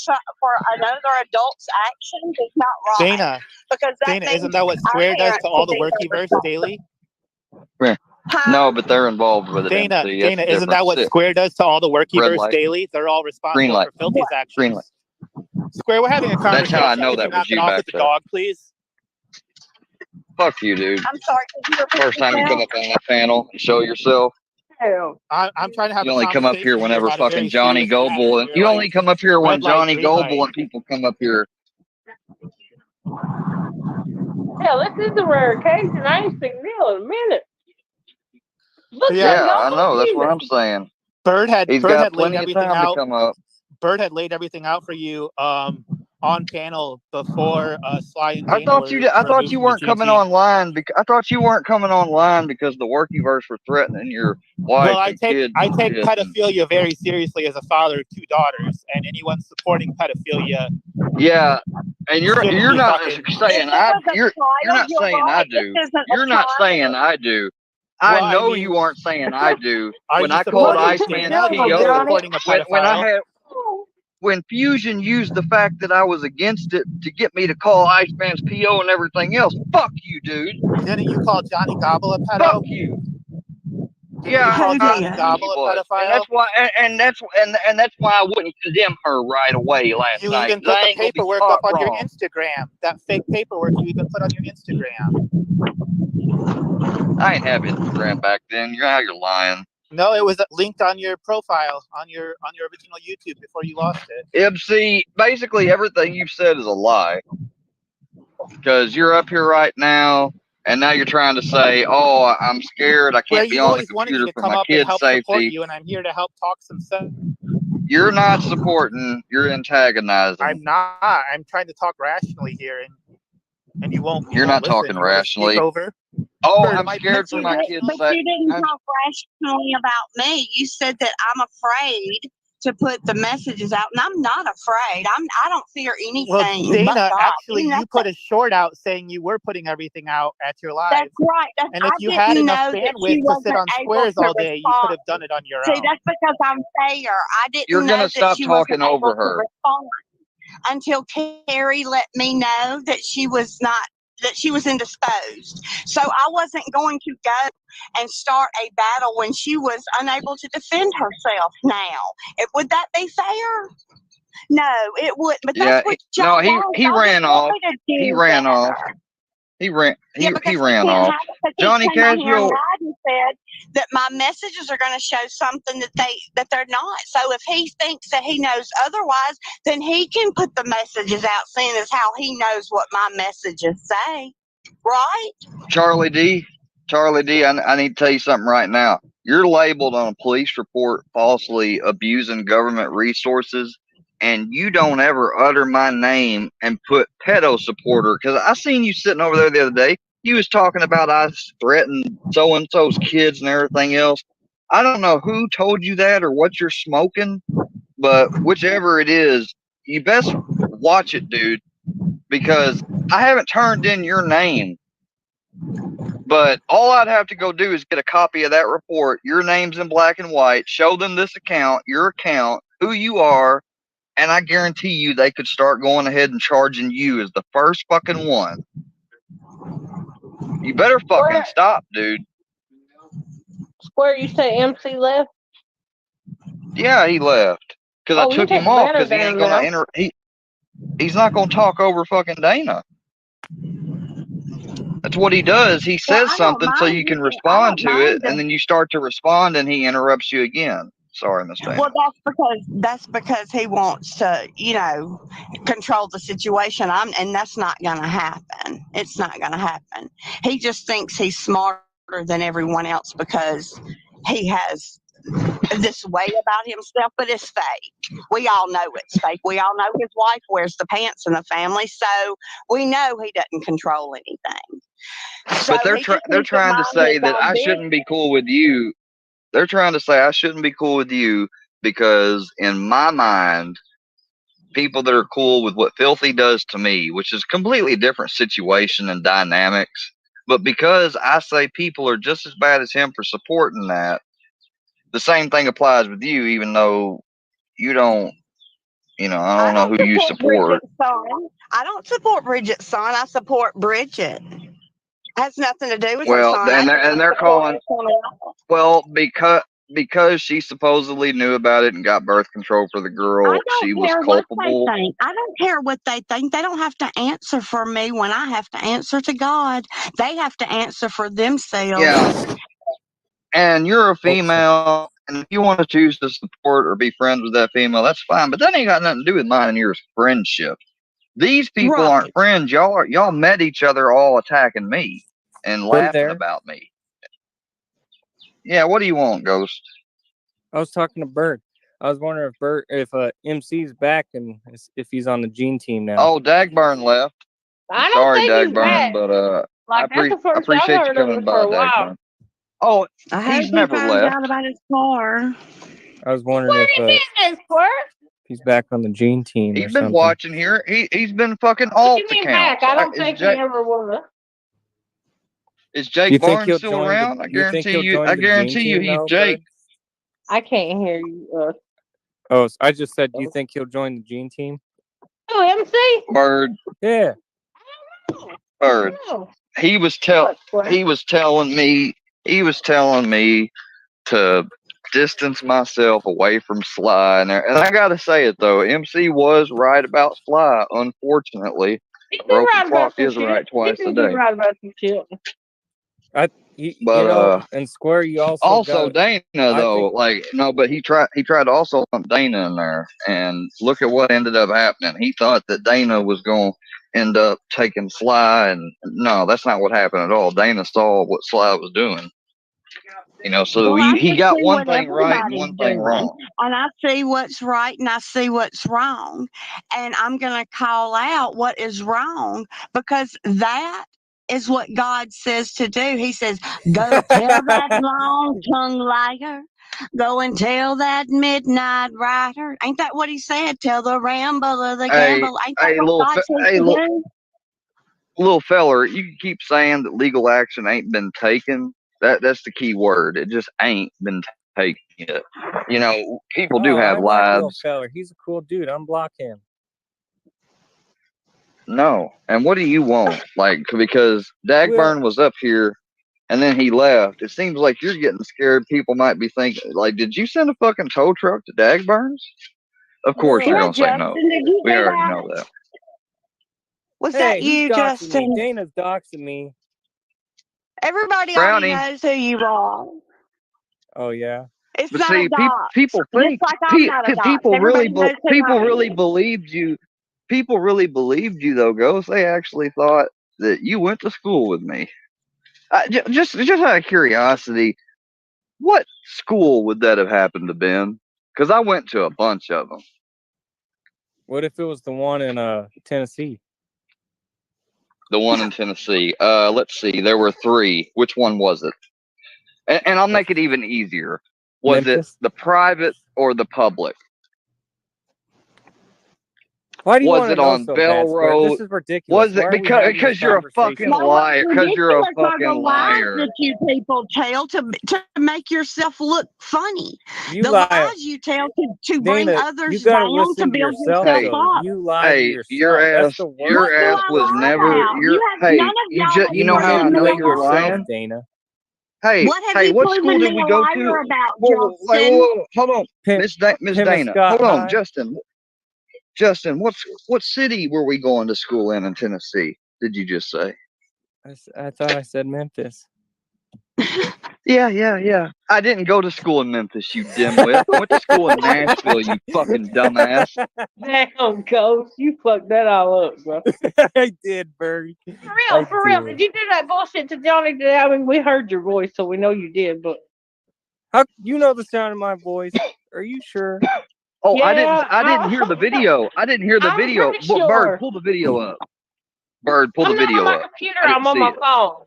Speaker 4: another adult's actions is not right.
Speaker 3: Dana,
Speaker 4: because that
Speaker 3: Dana,
Speaker 4: means
Speaker 3: isn't that what
Speaker 4: our
Speaker 3: Square does
Speaker 4: parents
Speaker 3: to all the
Speaker 4: should be
Speaker 3: workyverse daily?
Speaker 17: No, but they're involved with it.
Speaker 3: Dana,
Speaker 17: MC. That's
Speaker 3: Dana,
Speaker 17: the
Speaker 3: isn't that what
Speaker 17: difference.
Speaker 3: Square does to all the
Speaker 17: Red
Speaker 3: workyverse
Speaker 17: light.
Speaker 3: daily? They're all
Speaker 17: Green
Speaker 3: responsible
Speaker 17: light.
Speaker 3: for Filthy's actions.
Speaker 17: Green light.
Speaker 3: Square, we're having a conversation.
Speaker 17: That's how I know
Speaker 3: Can
Speaker 17: that
Speaker 3: you
Speaker 17: was
Speaker 3: knock
Speaker 17: you
Speaker 3: it off
Speaker 17: back
Speaker 3: with the
Speaker 17: there.
Speaker 3: dog, please?
Speaker 17: Fuck you, dude.
Speaker 4: I'm sorry. Could you repeat
Speaker 17: First time you come
Speaker 4: yourself?
Speaker 17: up on that panel and show yourself.
Speaker 3: I'm trying to have
Speaker 17: You
Speaker 3: a
Speaker 17: only come up
Speaker 3: conversation
Speaker 17: here whenever
Speaker 3: about a very
Speaker 17: fucking Johnny
Speaker 3: serious matter.
Speaker 17: Goble and
Speaker 3: You're
Speaker 17: you
Speaker 3: like,
Speaker 17: only come up here when
Speaker 3: red light,
Speaker 17: Johnny
Speaker 3: green
Speaker 17: Goble
Speaker 3: light.
Speaker 17: and people come up here.
Speaker 20: Hell, this is a rare occasion. I ain't seen Neil in a minute. Look,
Speaker 17: Yeah, I know. That's what I'm saying.
Speaker 3: Bird had
Speaker 17: He's
Speaker 3: Bird
Speaker 17: got
Speaker 3: had laid
Speaker 17: plenty of
Speaker 3: everything
Speaker 17: time to
Speaker 3: out.
Speaker 17: come up.
Speaker 3: Bird had laid everything out for you on panel before Sly and
Speaker 17: I
Speaker 3: Dana
Speaker 17: thought you. I thought you weren't coming online because I thought you weren't coming online because the workyverse were threatening your wife
Speaker 3: Well, I
Speaker 17: and
Speaker 3: take
Speaker 17: kids.
Speaker 3: I
Speaker 17: and
Speaker 3: take
Speaker 17: shit.
Speaker 3: pedophilia very seriously as a father of 2 daughters, and anyone supporting pedophilia.
Speaker 17: Yeah, and you're
Speaker 3: shouldn't
Speaker 17: you're
Speaker 3: be
Speaker 17: not
Speaker 3: fucking-
Speaker 17: saying I you're not saying I do. You're not saying I do. I
Speaker 3: Well, I
Speaker 17: know
Speaker 3: mean,
Speaker 17: you aren't saying I do.
Speaker 3: are
Speaker 17: When
Speaker 3: you
Speaker 17: I called
Speaker 3: supporting
Speaker 17: Iceman
Speaker 3: Dana? Are you
Speaker 17: PO,
Speaker 3: supporting a
Speaker 17: when I
Speaker 3: pedophile?
Speaker 17: had when Fusion used the fact that I was against it to get me to call Iceman's PO and everything else, fuck you, dude.
Speaker 3: Didn't you call Johnny Gobble a pedo?
Speaker 17: Fuck you.
Speaker 3: Didn't you call
Speaker 17: Yeah,
Speaker 3: Johnny
Speaker 17: he
Speaker 3: Gobble a
Speaker 17: was, and
Speaker 3: pedophile?
Speaker 17: that's why, and that's why I wouldn't condemn her right away last
Speaker 3: You
Speaker 17: night.
Speaker 3: even
Speaker 17: 'Cause
Speaker 3: put
Speaker 17: I
Speaker 3: the
Speaker 17: ain't gonna be
Speaker 3: paperwork
Speaker 17: caught
Speaker 3: up on your
Speaker 17: wrong.
Speaker 3: Instagram. That fake paperwork you even put on your Instagram.
Speaker 17: I ain't have Instagram back then. Now you're lying.
Speaker 3: No, it was linked on your profile on your original YouTube before you lost it.
Speaker 17: See, basically everything you've said is a lie. Because you're up here right now, and now you're trying to say, "Oh, I'm scared. I
Speaker 3: Well,
Speaker 17: can't be
Speaker 3: you've
Speaker 17: on the
Speaker 3: always wanted me
Speaker 17: computer
Speaker 3: to
Speaker 17: for
Speaker 3: come
Speaker 17: my
Speaker 3: up and
Speaker 17: kids'
Speaker 3: help support
Speaker 17: safety."
Speaker 3: you, and I'm here to help talk some sense.
Speaker 17: You're not supporting. You're antagonizing.
Speaker 3: I'm not. I'm trying to talk rationally here, and you won't.
Speaker 17: You're not
Speaker 3: listen.
Speaker 17: talking
Speaker 3: You want to speak
Speaker 17: rationally.
Speaker 3: over?
Speaker 17: Oh,
Speaker 3: Or
Speaker 17: I'm
Speaker 3: my
Speaker 17: scared for my
Speaker 4: But
Speaker 17: kids'
Speaker 4: you
Speaker 17: safety.
Speaker 4: didn't talk rationally about me. You said that I'm afraid to put the messages out, and I'm not afraid. I don't fear anything.
Speaker 3: Well,
Speaker 4: but
Speaker 3: Dana,
Speaker 4: God.
Speaker 3: actually,
Speaker 4: You know,
Speaker 3: you put a short out saying you were putting everything out at your live.
Speaker 4: that's right.
Speaker 3: And if
Speaker 4: I
Speaker 3: you had
Speaker 4: didn't
Speaker 3: enough
Speaker 4: know that
Speaker 3: bandwidth
Speaker 4: she
Speaker 3: to
Speaker 4: wasn't
Speaker 3: sit on
Speaker 4: able
Speaker 3: squares
Speaker 4: to
Speaker 3: all day, you could
Speaker 4: respond.
Speaker 3: have done it on your
Speaker 4: See,
Speaker 3: own.
Speaker 4: that's because I'm fair. I didn't
Speaker 17: You're
Speaker 4: know
Speaker 17: gonna
Speaker 4: that
Speaker 17: stop
Speaker 4: she wasn't
Speaker 17: talking over
Speaker 4: able to
Speaker 17: her.
Speaker 4: respond until Carrie let me know that she was indisposed. So I wasn't going to go and start a battle when she was unable to defend herself now. Would that be fair? No, it wouldn't. But
Speaker 17: Yeah.
Speaker 4: that's what y'all want.
Speaker 17: He
Speaker 4: Y'all
Speaker 17: ran
Speaker 4: just want
Speaker 17: off.
Speaker 4: me to
Speaker 17: He
Speaker 4: do
Speaker 17: ran
Speaker 4: that.
Speaker 17: off. He ran.
Speaker 4: Yeah,
Speaker 17: He
Speaker 4: because he
Speaker 17: ran
Speaker 4: can't
Speaker 17: off.
Speaker 4: have it because he
Speaker 17: Johnny
Speaker 4: came on here and
Speaker 17: Casual.
Speaker 4: lied and said that my messages are going to show something that they're not. So if he thinks that he knows otherwise, then he can put the messages out, seeing as how he knows what my messages say, right?
Speaker 17: Charlie D, I need to tell you something right now. You're labeled on a police report falsely abusing government resources, and you don't ever utter my name and put pedo supporter. Because I seen you sitting over there the other day. You was talking about I threatened so and so's kids and everything else. I don't know who told you that or what you're smoking, but whichever it is, you best watch it, dude, because I haven't turned in your name. But all I'd have to go do is get a copy of that report, your name's in black and white, show them this account, your account, who you are, and I guarantee you they could start going ahead and charging you as the first fucking one. You better fucking stop, dude.
Speaker 6: Square, you say MC left?
Speaker 17: Yeah, he left. Because I
Speaker 6: Oh,
Speaker 17: took
Speaker 6: you
Speaker 17: him
Speaker 6: take
Speaker 17: off
Speaker 6: Banner
Speaker 17: because he ain't
Speaker 6: down
Speaker 17: gonna
Speaker 6: now.
Speaker 17: he's not gonna talk over fucking Dana. That's what he does. He
Speaker 4: Well,
Speaker 17: says
Speaker 4: I don't
Speaker 17: something so
Speaker 4: mind
Speaker 17: you can
Speaker 4: I
Speaker 17: respond
Speaker 4: don't
Speaker 17: to it,
Speaker 4: mind
Speaker 17: and
Speaker 4: the.
Speaker 17: then you start to respond and he interrupts you again. Sorry, Miss Dana.
Speaker 4: Well, that's because he wants to, control the situation. And that's not going to happen. It's not going to happen. He just thinks he's smarter than everyone else because he has this way about himself, but it's fake. We all know it's fake. We all know his wife wears the pants in the family, so we know he doesn't control anything. So
Speaker 17: But they're trying to say that I shouldn't be cool with you. They're trying to say I shouldn't be cool with you because in my mind, people that are cool with what Filthy does to me, which is a completely different situation and dynamics, but because I say people are just as bad as him for supporting that, the same thing applies with you, even though you don't, I don't know who you support.
Speaker 4: Bridget's son. I don't support Bridget's son. I support Bridget. Has nothing to do with her
Speaker 17: Well,
Speaker 4: son.
Speaker 17: and they're calling. Well, because she supposedly knew about it and got birth control for the girl, she was culpable.
Speaker 4: I don't care what they think. They don't have to answer for me when I have to answer to God. They have to answer for themselves.
Speaker 17: Yeah. And you're a female, and if you want to choose to support or be friends with that female, that's fine. But that ain't got nothing to do with mine and yours friendship. These people aren't friends. Y'all met each other all attacking me and laughing about me. Yeah, what do you want, Ghost?
Speaker 7: I was talking to Bert. I was wondering if MC's back and if he's on the Gene team now.
Speaker 17: Oh, Dagburn left.
Speaker 6: I don't
Speaker 17: Sorry,
Speaker 6: think he's
Speaker 17: Dagburn,
Speaker 6: back.
Speaker 17: but
Speaker 6: Like, that's the
Speaker 17: I
Speaker 6: first I've
Speaker 17: appreciate you
Speaker 6: heard of
Speaker 17: coming
Speaker 6: it
Speaker 17: by,
Speaker 6: for a while.
Speaker 17: Dagburn. Oh,
Speaker 4: I hope
Speaker 17: he's never
Speaker 4: finds
Speaker 17: left.
Speaker 4: out about his car.
Speaker 7: I was wondering if he's back on the Gene team or
Speaker 17: He's been
Speaker 7: something.
Speaker 17: watching here. He's been fucking alt
Speaker 6: What do you mean
Speaker 17: accounts.
Speaker 6: back? I don't think he ever was.
Speaker 1: Is Jake
Speaker 7: You think
Speaker 1: Barnes
Speaker 7: he'll
Speaker 1: still
Speaker 7: join
Speaker 1: around?
Speaker 7: the? You think he'll join
Speaker 1: I
Speaker 7: the Gene
Speaker 1: guarantee you
Speaker 7: team
Speaker 1: he's
Speaker 7: though,
Speaker 1: Jake.
Speaker 7: Bird?
Speaker 6: I can't hear you.
Speaker 7: Oh, I just said, do you think he'll join the Gene team?
Speaker 6: Oh, MC?
Speaker 1: Bird.
Speaker 7: Yeah.
Speaker 1: Bird. He was telling me to distance myself away from Sly, and I gotta say it though, MC was right about Sly. Unfortunately,
Speaker 6: He's
Speaker 1: a
Speaker 6: been
Speaker 1: broken
Speaker 6: right about
Speaker 1: clock
Speaker 6: some
Speaker 1: is
Speaker 6: shit.
Speaker 1: right twice
Speaker 6: He's
Speaker 1: a
Speaker 6: been
Speaker 1: day.
Speaker 6: right about some shit.
Speaker 7: You
Speaker 1: But
Speaker 7: know, and Square, you also got.
Speaker 1: Dana
Speaker 7: I
Speaker 1: though,
Speaker 7: think
Speaker 1: but he tried to also lump Dana in there, and look at what ended up happening. He thought that Dana was going to end up taking Sly, and no, that's not what happened at all. Dana saw what Sly was doing, so
Speaker 4: Well, I
Speaker 1: he
Speaker 4: just
Speaker 1: got
Speaker 4: see
Speaker 1: one
Speaker 4: what
Speaker 1: thing right and
Speaker 4: everybody's
Speaker 1: one thing
Speaker 4: doing,
Speaker 1: wrong.
Speaker 4: and I see what's right and I see what's wrong, and I'm going to call out what is wrong because that is what God says to do. He says, "Go tell that long-tongued liar. Go and tell that midnight rider." Ain't that what He said? Tell the rambler, the
Speaker 1: Hey,
Speaker 4: gambler. Ain't that what God says
Speaker 1: hey,
Speaker 4: to do?
Speaker 1: little feller, you can keep saying that legal action ain't been taken. That's the key word. It just ain't been taken yet. People do
Speaker 7: Oh,
Speaker 1: have
Speaker 7: I like Lil
Speaker 1: lives.
Speaker 7: Feller. He's a cool dude. Unblock him.
Speaker 1: No. And what do you want? Because Dagburn was up here and then he left. It seems like you're getting scared. People might be thinking, did you send a fucking tow truck to Dagburn's? Of course you're
Speaker 4: Yeah,
Speaker 1: going to say no.
Speaker 4: Justin, did you
Speaker 1: We
Speaker 4: do
Speaker 1: already
Speaker 4: that?
Speaker 1: know that.
Speaker 4: Was
Speaker 7: Hey,
Speaker 4: that
Speaker 7: who's
Speaker 4: you,
Speaker 7: doxing me?
Speaker 4: Justin?
Speaker 7: Dana's doxing me.
Speaker 4: Everybody already
Speaker 1: Brownie.
Speaker 4: knows who you are.
Speaker 7: Oh yeah.
Speaker 4: It's
Speaker 1: But
Speaker 4: not
Speaker 1: see,
Speaker 4: a dox.
Speaker 1: people
Speaker 4: Just
Speaker 1: think
Speaker 4: like I'm not a dox.
Speaker 1: people really
Speaker 4: Everybody knows who
Speaker 1: people
Speaker 4: I
Speaker 1: really
Speaker 4: am.
Speaker 1: believed you. People really believed you though, Ghost. They actually thought that you went to school with me. Just out of curiosity, what school would that have happened to been? Because I went to a bunch of them.
Speaker 7: What if it was the one in Tennessee?
Speaker 1: The one in Tennessee. Let's see. There were 3. Which one was it? And I'll make it even easier. Was
Speaker 7: Memphis?
Speaker 1: it the private or the public?
Speaker 7: Why do you
Speaker 1: Was
Speaker 7: want to
Speaker 1: it
Speaker 7: know
Speaker 1: on
Speaker 7: so
Speaker 1: Bell
Speaker 7: bad, Square?
Speaker 1: Road?
Speaker 7: This is ridiculous.
Speaker 1: Was it
Speaker 7: Why are we having this
Speaker 1: because you're a fucking
Speaker 7: conversation?
Speaker 4: No,
Speaker 1: liar?
Speaker 4: it's
Speaker 1: Because you're a
Speaker 4: ridiculous are
Speaker 1: fucking
Speaker 4: the lies
Speaker 1: liar.
Speaker 4: that you people tell to make yourself look funny.
Speaker 7: You
Speaker 4: The
Speaker 7: lie.
Speaker 4: lies you tell to bring
Speaker 7: Dana,
Speaker 4: others
Speaker 7: you gotta
Speaker 4: down, to
Speaker 7: listen to
Speaker 4: build
Speaker 7: yourself
Speaker 4: yourself
Speaker 7: though.
Speaker 4: up.
Speaker 7: You lie to yourself.
Speaker 1: Your
Speaker 7: That's
Speaker 1: ass,
Speaker 7: the worst.
Speaker 1: your
Speaker 4: What do
Speaker 1: ass
Speaker 4: I
Speaker 1: was
Speaker 4: lie
Speaker 1: never.
Speaker 4: about?
Speaker 1: Your
Speaker 4: None
Speaker 1: hey,
Speaker 4: of y'all have
Speaker 1: you know
Speaker 7: You
Speaker 1: how I
Speaker 4: proven
Speaker 1: know
Speaker 4: me a
Speaker 7: manipulate
Speaker 1: you're
Speaker 7: yourself,
Speaker 1: lying.
Speaker 7: Dana.
Speaker 1: Hey,
Speaker 4: What have you
Speaker 1: what school
Speaker 4: proven
Speaker 1: did
Speaker 4: me
Speaker 1: we
Speaker 4: a
Speaker 1: go
Speaker 4: liar
Speaker 1: to?
Speaker 4: about,
Speaker 1: Whoa,
Speaker 4: Justin?
Speaker 1: hold on, Miss
Speaker 7: Miss
Speaker 1: Dana.
Speaker 7: Scott
Speaker 1: Hold on,
Speaker 7: High.
Speaker 1: Justin. What city were we going to school in Tennessee? Did you just say?
Speaker 7: I thought I said Memphis.
Speaker 1: Yeah. I didn't go to school in Memphis, you dimwit. I went to school in Nashville, you fucking dumbass.
Speaker 6: Damn, Coach, you fucked that all up, bro.
Speaker 7: I did, Bird.
Speaker 6: For real. Did you do that bullshit to Johnny today? I mean, we heard your voice, so we know you did, but
Speaker 7: How you know the sound of my voice? Are you sure?
Speaker 1: Oh,
Speaker 6: yeah,
Speaker 1: I didn't hear the video. I didn't hear the
Speaker 6: I'm
Speaker 1: video.
Speaker 6: pretty sure.
Speaker 1: Bird, pull the video up. Bird, pull the
Speaker 6: I'm not
Speaker 1: video
Speaker 6: on my
Speaker 1: up.
Speaker 6: computer.
Speaker 1: I didn't
Speaker 6: I'm on
Speaker 1: see
Speaker 6: my
Speaker 1: it.
Speaker 6: phone.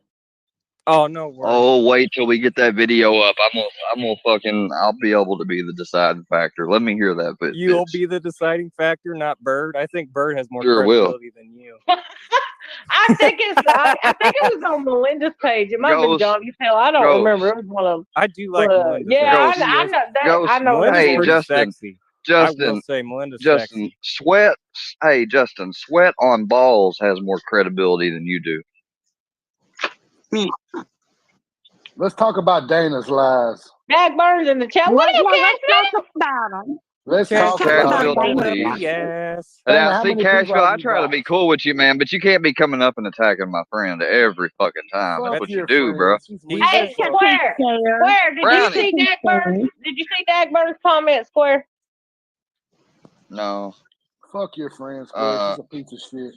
Speaker 7: Oh no worries.
Speaker 1: Oh, wait till we get that video up. I'm gonna fucking. I'll be able to be the deciding factor. Let me hear that bit.
Speaker 7: You'll
Speaker 1: bitch.
Speaker 7: be the deciding factor, not Bird. I think Bird has more
Speaker 1: Sure will.
Speaker 7: credibility than you.
Speaker 6: I think it was on Melinda's page. It might have been
Speaker 1: Ghost.
Speaker 6: Johnny's tail. I don't
Speaker 1: Ghost.
Speaker 6: remember. It was one of them.
Speaker 7: I do like
Speaker 6: But,
Speaker 7: Melinda's.
Speaker 6: yeah,
Speaker 1: Ghost.
Speaker 6: I know that.
Speaker 1: Ghost.
Speaker 6: I know
Speaker 7: Melinda's
Speaker 1: Hey,
Speaker 7: pretty
Speaker 1: Justin.
Speaker 7: sexy. I will
Speaker 1: Justin.
Speaker 7: say Melinda's
Speaker 1: Justin.
Speaker 7: sexy.
Speaker 1: Sweat. Hey, Justin. Sweat on balls has more credibility than you do.
Speaker 21: Let's talk about Dana's lies.
Speaker 6: Dag Burns in the chat. What is
Speaker 4: Let's talk about them.
Speaker 21: Let's
Speaker 1: Let's
Speaker 21: talk
Speaker 1: talk
Speaker 21: about
Speaker 1: about
Speaker 21: Dana.
Speaker 1: Dana.
Speaker 7: Yes.
Speaker 21: Dana,
Speaker 1: Now,
Speaker 21: how
Speaker 1: see,
Speaker 21: many people
Speaker 1: Cashville, I
Speaker 21: have you
Speaker 1: try to
Speaker 21: blocked?
Speaker 1: be cool with you, man, but you can't be coming up and attacking my friend every fucking time. That's
Speaker 21: Fuck
Speaker 1: what
Speaker 21: your
Speaker 1: you do, bro.
Speaker 21: friends.
Speaker 6: Hey, Square. Square, did
Speaker 1: Brownie.
Speaker 6: you see Dag Burns? Did you see Dag Burns' comment, Square?
Speaker 1: No.
Speaker 21: Fuck your friends, Square. She's a piece of shit.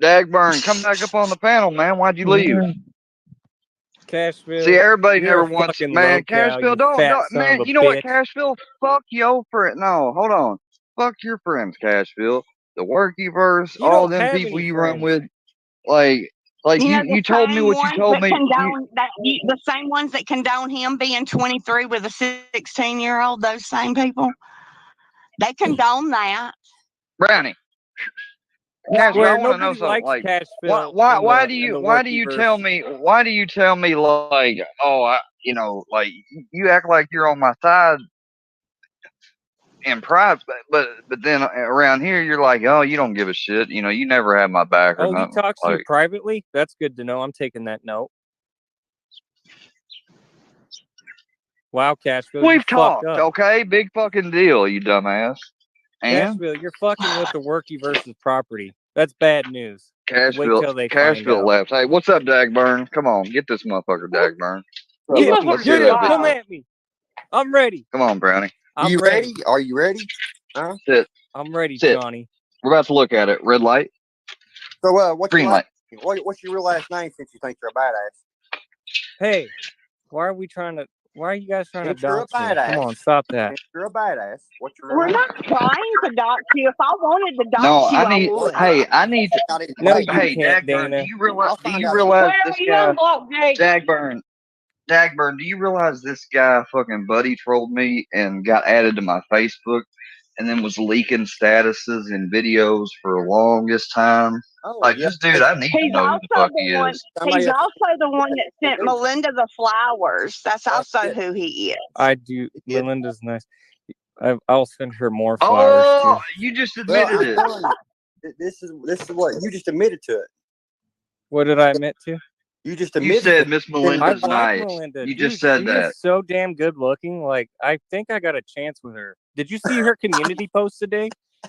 Speaker 1: Dagburn, come back up on the panel, man. Why'd you leave?
Speaker 7: Cashville.
Speaker 1: See, everybody
Speaker 7: You're
Speaker 1: never
Speaker 7: a
Speaker 1: wants,
Speaker 7: fucking
Speaker 1: man.
Speaker 7: low-cal,
Speaker 1: Cashville,
Speaker 7: you
Speaker 1: don't,
Speaker 7: fat son
Speaker 1: man.
Speaker 7: of a
Speaker 1: You know what,
Speaker 7: bitch.
Speaker 1: Cashville? Fuck your friend. No, hold on. Fuck your friends, Cashville. The Workyverse,
Speaker 7: You
Speaker 1: all
Speaker 7: don't
Speaker 1: them
Speaker 7: have
Speaker 1: people
Speaker 7: any
Speaker 1: you run
Speaker 7: friends.
Speaker 1: with, like you told me what you told me.
Speaker 4: The same ones that condone him being 23 with a 16-year-old. Those same people, they condone that.
Speaker 1: Brownie.
Speaker 2: Cashville, I
Speaker 7: Square,
Speaker 2: want to know
Speaker 7: nobody
Speaker 2: something.
Speaker 7: likes
Speaker 2: Like,
Speaker 7: Cashville
Speaker 2: why
Speaker 7: in
Speaker 2: do
Speaker 7: the
Speaker 2: you tell
Speaker 7: Workyverse.
Speaker 2: me like, oh, like you act like you're on my side in private, but then around here you're like, oh, you don't give a shit. You never have my back or
Speaker 7: Oh, he
Speaker 2: nothing.
Speaker 7: talks to you
Speaker 2: Like,
Speaker 7: privately? That's good to know. I'm taking that note. Wow, Cashville, you
Speaker 2: we've
Speaker 7: fucked
Speaker 2: talked,
Speaker 7: up.
Speaker 2: okay? Big fucking deal, you dumbass. And
Speaker 7: Cashville, you're fucking with the Workyverse's property. That's bad news. Wait till they find
Speaker 2: Cashville
Speaker 7: out.
Speaker 2: left. Hey, what's up, Dagburn? Come on, get this motherfucker, Dagburn.
Speaker 7: Get me,
Speaker 2: Let's
Speaker 7: get
Speaker 2: hear
Speaker 7: him,
Speaker 2: that
Speaker 7: come
Speaker 2: video.
Speaker 7: at me. I'm ready.
Speaker 2: Come on, Brownie.
Speaker 7: I'm
Speaker 1: You
Speaker 7: ready.
Speaker 1: ready? Are you ready? Huh?
Speaker 2: Sit.
Speaker 7: I'm ready,
Speaker 2: Sit.
Speaker 7: Johnny.
Speaker 2: We're about to look at it. Red light.
Speaker 1: So, what's
Speaker 2: Green
Speaker 1: your
Speaker 2: light.
Speaker 1: what's your real last name since you think you're a badass?
Speaker 7: Hey, why are you guys trying to
Speaker 1: Since you're a
Speaker 7: dox me?
Speaker 1: badass.
Speaker 7: Come on, stop that.
Speaker 1: Since you're a badass, what's your real
Speaker 4: We're
Speaker 1: name?
Speaker 4: not trying to dox you. If I wanted to dox
Speaker 2: No,
Speaker 4: you,
Speaker 2: I need.
Speaker 4: would.
Speaker 2: Hey, I need to.
Speaker 7: No,
Speaker 1: Hey,
Speaker 7: you
Speaker 2: Hey,
Speaker 7: can't,
Speaker 2: Dagburn,
Speaker 7: Dana.
Speaker 2: do you realize?
Speaker 1: I'll
Speaker 2: Do
Speaker 1: find
Speaker 2: you
Speaker 1: out.
Speaker 2: realize
Speaker 6: Where
Speaker 2: this
Speaker 6: are you
Speaker 2: guy?
Speaker 6: unblocked, Jake?
Speaker 2: Dagburn, do you realize this guy fucking buddy trolled me and got added to my Facebook, and then was leaking statuses and videos for the longest time?
Speaker 1: Oh,
Speaker 2: Like,
Speaker 1: yeah.
Speaker 2: this dude, I need to
Speaker 4: He's
Speaker 2: know who
Speaker 4: also
Speaker 2: the fuck
Speaker 4: the
Speaker 2: he
Speaker 4: one.
Speaker 2: is.
Speaker 1: Somebody
Speaker 4: He's
Speaker 1: else-
Speaker 4: also the one that sent
Speaker 1: do.
Speaker 4: Melinda the flowers. That's
Speaker 1: That's
Speaker 4: also
Speaker 1: it.
Speaker 4: who he is.
Speaker 7: I do.
Speaker 1: Yeah.
Speaker 7: Melinda's nice. I'll send her more flowers
Speaker 2: Oh,
Speaker 7: too.
Speaker 2: you just
Speaker 1: Well,
Speaker 2: admitted
Speaker 1: I'm
Speaker 2: it.
Speaker 1: telling you, this is what you just admitted to it.
Speaker 7: What did I admit to?
Speaker 1: You just
Speaker 2: You
Speaker 1: admitted
Speaker 2: said
Speaker 1: to
Speaker 2: Miss
Speaker 7: I
Speaker 2: Melinda's
Speaker 7: like
Speaker 2: nice.
Speaker 7: Melinda.
Speaker 2: You
Speaker 7: Dude,
Speaker 2: just said
Speaker 7: she
Speaker 2: that.
Speaker 7: is so damn good looking. Like, I think I got a chance with her. Did you see her community post today?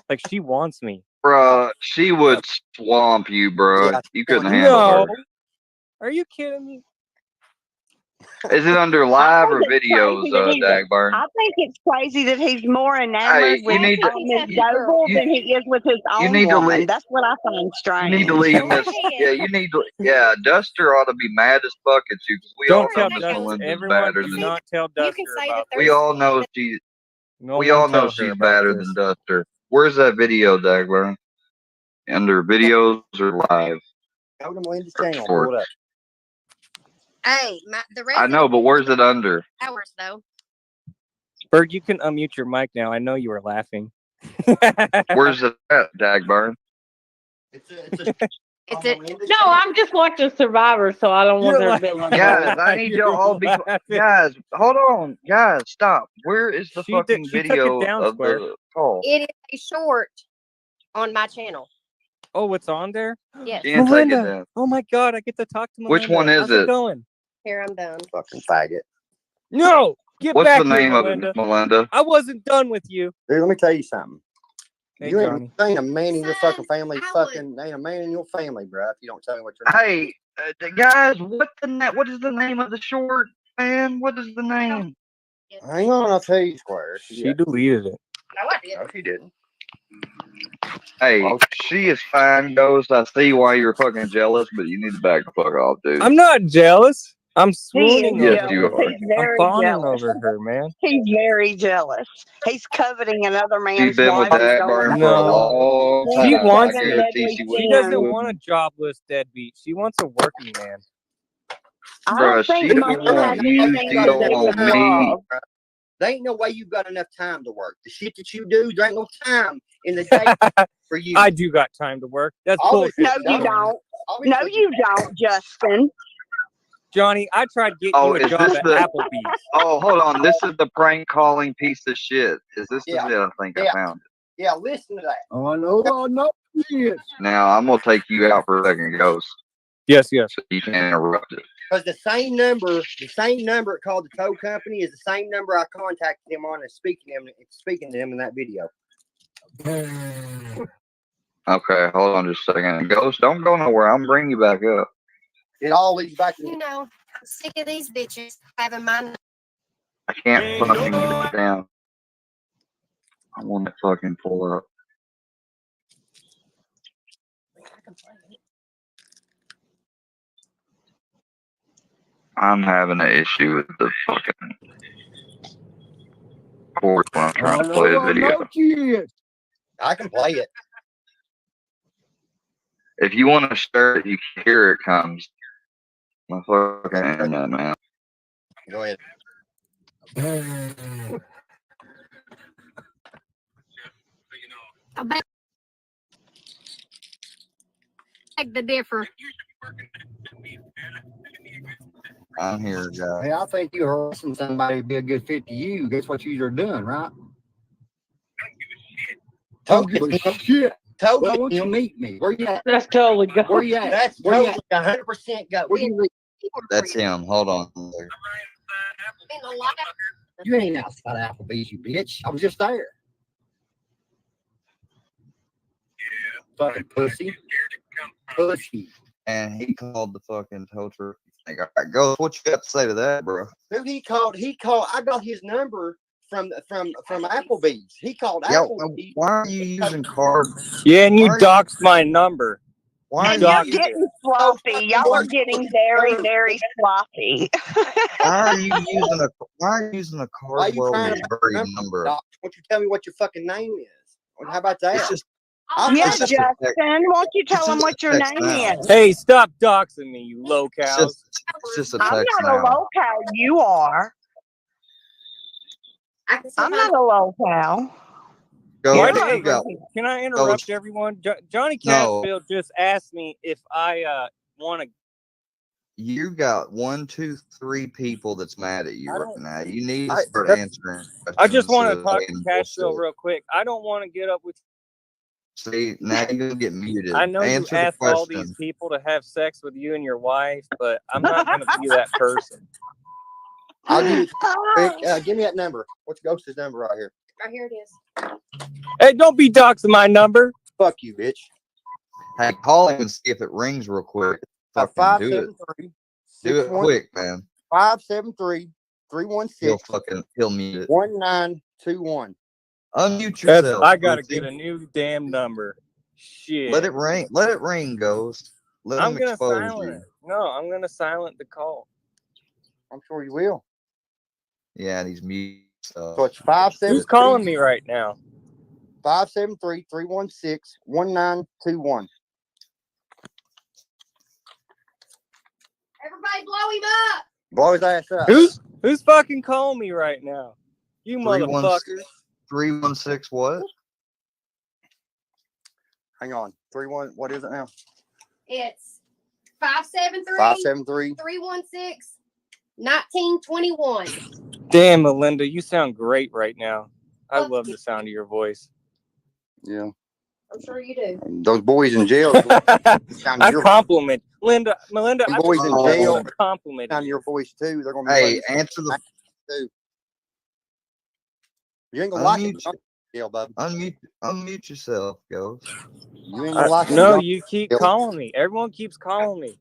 Speaker 7: Like, she wants me.
Speaker 2: Bruh, she would swamp you, bruh.
Speaker 1: Yeah,
Speaker 2: You couldn't handle
Speaker 7: No.
Speaker 2: her.
Speaker 7: Are you kidding me?
Speaker 2: Is it under
Speaker 4: I
Speaker 2: live
Speaker 4: think
Speaker 2: or
Speaker 4: it's
Speaker 2: videos,
Speaker 4: crazy that
Speaker 2: Dagburn?
Speaker 4: I think it's crazy that he's more
Speaker 2: Hey,
Speaker 4: enamored
Speaker 2: you
Speaker 4: with
Speaker 2: need to
Speaker 4: Miss Doble
Speaker 2: you,
Speaker 4: than he is with his
Speaker 2: you
Speaker 4: own
Speaker 2: need to
Speaker 4: woman.
Speaker 2: leave.
Speaker 4: That's what I find
Speaker 2: You
Speaker 4: strange.
Speaker 2: need to leave Miss. Yeah, you need to. Yeah, Duster ought to be mad as fuck at you because we all
Speaker 7: Don't
Speaker 2: know
Speaker 7: tell
Speaker 2: Miss
Speaker 7: Duster.
Speaker 2: Melinda's
Speaker 7: Everyone,
Speaker 2: badder
Speaker 7: do
Speaker 2: than.
Speaker 7: not tell Duster about
Speaker 2: We
Speaker 7: this.
Speaker 2: all know she.
Speaker 7: No
Speaker 2: We
Speaker 7: one
Speaker 2: all know
Speaker 7: tell her
Speaker 2: she's
Speaker 7: about
Speaker 2: badder
Speaker 7: this.
Speaker 2: than Duster. Where's that video, Dagburn? Under videos or live?
Speaker 1: Go to Melinda's channel.
Speaker 2: Or-
Speaker 1: Pull it up.
Speaker 8: Hey, the rest
Speaker 2: I know, but where's it under?
Speaker 8: hours though.
Speaker 7: Bird, you can unmute your mic now. I know you were laughing.
Speaker 2: Where's it at, Dagburn?
Speaker 8: It's it.
Speaker 6: No, I'm just watching Survivor, so I don't want
Speaker 7: You're
Speaker 6: her
Speaker 7: like-
Speaker 6: to be like,
Speaker 2: Guys, I need y'all all be. Guys, hold on. Guys, stop. Where is the fucking
Speaker 7: she took it
Speaker 2: video
Speaker 7: down,
Speaker 2: of
Speaker 7: Square.
Speaker 2: the call?
Speaker 8: It is a short on my channel.
Speaker 7: Oh, it's on there?
Speaker 8: Yes.
Speaker 2: You can take it down.
Speaker 7: Oh my god, I get to talk to Melinda.
Speaker 2: Which one is
Speaker 7: How's
Speaker 2: it?
Speaker 7: going?
Speaker 8: Here, I'm done.
Speaker 1: Fucking faggot.
Speaker 7: No! Get
Speaker 2: What's
Speaker 7: back
Speaker 2: the
Speaker 7: here,
Speaker 2: name of
Speaker 7: Melinda.
Speaker 2: it, Melinda?
Speaker 7: I wasn't done with you.
Speaker 1: Dude, let me tell you something.
Speaker 7: Hey,
Speaker 1: You
Speaker 7: Johnny.
Speaker 1: ain't a man in your fucking family. Ain't a man in your family, bro. If you don't tell me what your name is.
Speaker 2: Hey, guys, what is the name of the short, man? What is the name?
Speaker 1: Hang on, I'll tell you, Square.
Speaker 7: She deleted it.
Speaker 8: No, I did.
Speaker 1: No, she didn't.
Speaker 2: Hey, she is fine, Ghost. I see why you're fucking jealous, but you need to back the fuck off, dude.
Speaker 7: I'm not jealous. I'm swooning
Speaker 2: Yes,
Speaker 7: over
Speaker 2: you
Speaker 7: her.
Speaker 2: are.
Speaker 4: He's very
Speaker 7: I'm fawning
Speaker 4: jealous.
Speaker 7: over her, man.
Speaker 4: He's very jealous. He's coveting another
Speaker 2: She's
Speaker 4: man's
Speaker 2: been with
Speaker 4: wife.
Speaker 2: that burn for a
Speaker 7: No.
Speaker 2: long time.
Speaker 7: She
Speaker 2: I
Speaker 7: wants it.
Speaker 2: guarantee she
Speaker 7: She
Speaker 2: wouldn't
Speaker 7: doesn't
Speaker 2: do
Speaker 7: want a jobless deadbeat. She wants a working man.
Speaker 4: I
Speaker 2: Bruh,
Speaker 4: don't think
Speaker 2: she don't
Speaker 4: Melinda has
Speaker 2: want you,
Speaker 4: anything
Speaker 2: she
Speaker 4: to
Speaker 2: don't
Speaker 4: do
Speaker 2: want
Speaker 4: with
Speaker 2: me.
Speaker 4: love.
Speaker 1: There ain't no way you've got enough time to work. The shit that you do, there ain't no time in the day for you.
Speaker 7: I do got time to work. That's bullshit.
Speaker 4: No, you don't. No, you don't, Justin.
Speaker 7: Johnny, I tried getting
Speaker 2: Oh,
Speaker 7: you a
Speaker 2: is
Speaker 7: job
Speaker 2: this
Speaker 7: at
Speaker 2: the?
Speaker 7: Applebee's.
Speaker 2: Oh, hold on. This is the prank calling piece of shit. Is this the
Speaker 1: Yeah.
Speaker 2: bit? I think I
Speaker 1: Yeah.
Speaker 2: found it.
Speaker 1: Yeah, listen to that.
Speaker 21: Oh, I know. Yes.
Speaker 2: Now I'm gonna take you out for a second, Ghost.
Speaker 7: Yes, yes.
Speaker 2: So you can't interrupt it.
Speaker 1: Because the same number it called the tow company is the same number I contacted him on and speaking to him in that video.
Speaker 2: Okay, hold on just a second. Ghost, don't go nowhere. I'm bringing you back up.
Speaker 1: It all leads back to
Speaker 8: You know, I'm sick of these bitches having my.
Speaker 2: I can't fucking get it down. I want to fucking pull up. I'm having an issue with the fucking cord when I'm trying to play the video.
Speaker 21: Yes.
Speaker 1: I can play it.
Speaker 2: If you want to share it, you can hear it comes. My fucking internet, man.
Speaker 1: Go ahead.
Speaker 8: beg the differ.
Speaker 17: I'm here, guys.
Speaker 9: Hey, I think you harassing somebody would be a good fit to you. That's what you're doing, right? Don't give a shit.
Speaker 1: Totally.
Speaker 9: Well, won't you meet me? Where you at?
Speaker 6: That's totally go.
Speaker 9: Where you at?
Speaker 1: That's
Speaker 9: Where you
Speaker 1: totally
Speaker 9: at?
Speaker 1: 100% go.
Speaker 9: Where you meet?
Speaker 17: That's him. Hold on.
Speaker 9: You ain't outside Applebee's, you bitch. I was just there. Fucking pussy. Pussy.
Speaker 17: And he called the fucking tow truck. Like, all right, go. What you got to say to that, bro?
Speaker 1: Who he called? He called. I got his number from Applebee's. He called
Speaker 17: Yo,
Speaker 1: Applebee's.
Speaker 17: why are you using cards?
Speaker 7: Yeah, and you doxed my number.
Speaker 17: Why
Speaker 4: And you're getting sloppy. Y'all are getting very, very sloppy.
Speaker 17: Why are you using a
Speaker 1: Why you trying to
Speaker 17: Cardwell number?
Speaker 1: Doc, won't you tell me what your fucking name is? How about that?
Speaker 17: It's just,
Speaker 4: Yeah,
Speaker 17: it's just a
Speaker 4: Justin,
Speaker 17: text.
Speaker 4: won't you tell them what your
Speaker 17: text
Speaker 4: name
Speaker 17: now.
Speaker 4: is?
Speaker 7: Hey, stop doxing me, you low cows.
Speaker 17: It's just a
Speaker 4: I'm
Speaker 17: text
Speaker 4: not a
Speaker 17: now.
Speaker 4: low cow. You are. I'm not a low cow.
Speaker 17: Go,
Speaker 7: Why
Speaker 17: you
Speaker 7: did-
Speaker 17: got.
Speaker 7: Can I interrupt everyone? Johnny
Speaker 17: No.
Speaker 7: Cashfield just asked me if I want to.
Speaker 17: You got 1, 2, 3 people that's mad at you right now. You need to
Speaker 7: I-
Speaker 17: start
Speaker 7: that's-
Speaker 17: answering.
Speaker 7: I just want to
Speaker 17: questions
Speaker 7: talk to
Speaker 17: and
Speaker 7: Cashfield
Speaker 17: bullshit.
Speaker 7: real quick. I don't want to get up with.
Speaker 17: See, now you're gonna get muted.
Speaker 7: I know
Speaker 17: Answer
Speaker 7: you
Speaker 17: the
Speaker 7: asked all these
Speaker 17: question.
Speaker 7: people to have sex with you and your wife, but I'm not going to be that person.
Speaker 1: I'll give you quick. Give me that number. What's Ghost's number right here?
Speaker 8: Right here it is.
Speaker 7: Hey, don't be doxing my number.
Speaker 1: Fuck you, bitch.
Speaker 17: Hey, call him and see if it rings real quick. Fucking do it.
Speaker 1: 573
Speaker 17: Do it quick, man.
Speaker 1: 573
Speaker 17: He'll mute it.
Speaker 1: 1921.
Speaker 17: Unmute yourself.
Speaker 7: I got to
Speaker 17: pussy.
Speaker 7: get a new damn number. Shit.
Speaker 17: Let it ring. Let it ring, Ghost. Let
Speaker 7: I'm
Speaker 17: him
Speaker 7: going to
Speaker 17: expose
Speaker 7: silent
Speaker 17: you.
Speaker 7: it. No, I'm going to silent the call.
Speaker 1: I'm sure you will.
Speaker 17: Yeah, and he's mute.
Speaker 1: So it's 573.
Speaker 7: Who's calling me right now?
Speaker 1: 573-316-1921.
Speaker 8: Everybody blow him up.
Speaker 1: Blow his ass up.
Speaker 7: Who's fucking calling me right now? You motherfuckers.
Speaker 17: 316 what?
Speaker 1: Hang on. 31. What is it now?
Speaker 8: It's 573
Speaker 1: 573
Speaker 8: 316 1921.
Speaker 7: Damn, Melinda, you sound great right now. I love the sound of your voice.
Speaker 1: Yeah.
Speaker 8: I'm sure you do.
Speaker 1: Those boys in jail.
Speaker 7: I compliment Melinda.
Speaker 1: Them boys in jail.
Speaker 7: Compliment
Speaker 1: On your voice too. They're gonna be.
Speaker 17: Hey, answer the.
Speaker 1: Too. You ain't gonna like it. Jail, bub.
Speaker 17: Unmute yourself, Ghost.
Speaker 1: You ain't gonna like it.
Speaker 7: No, you keep calling me. Everyone keeps calling me.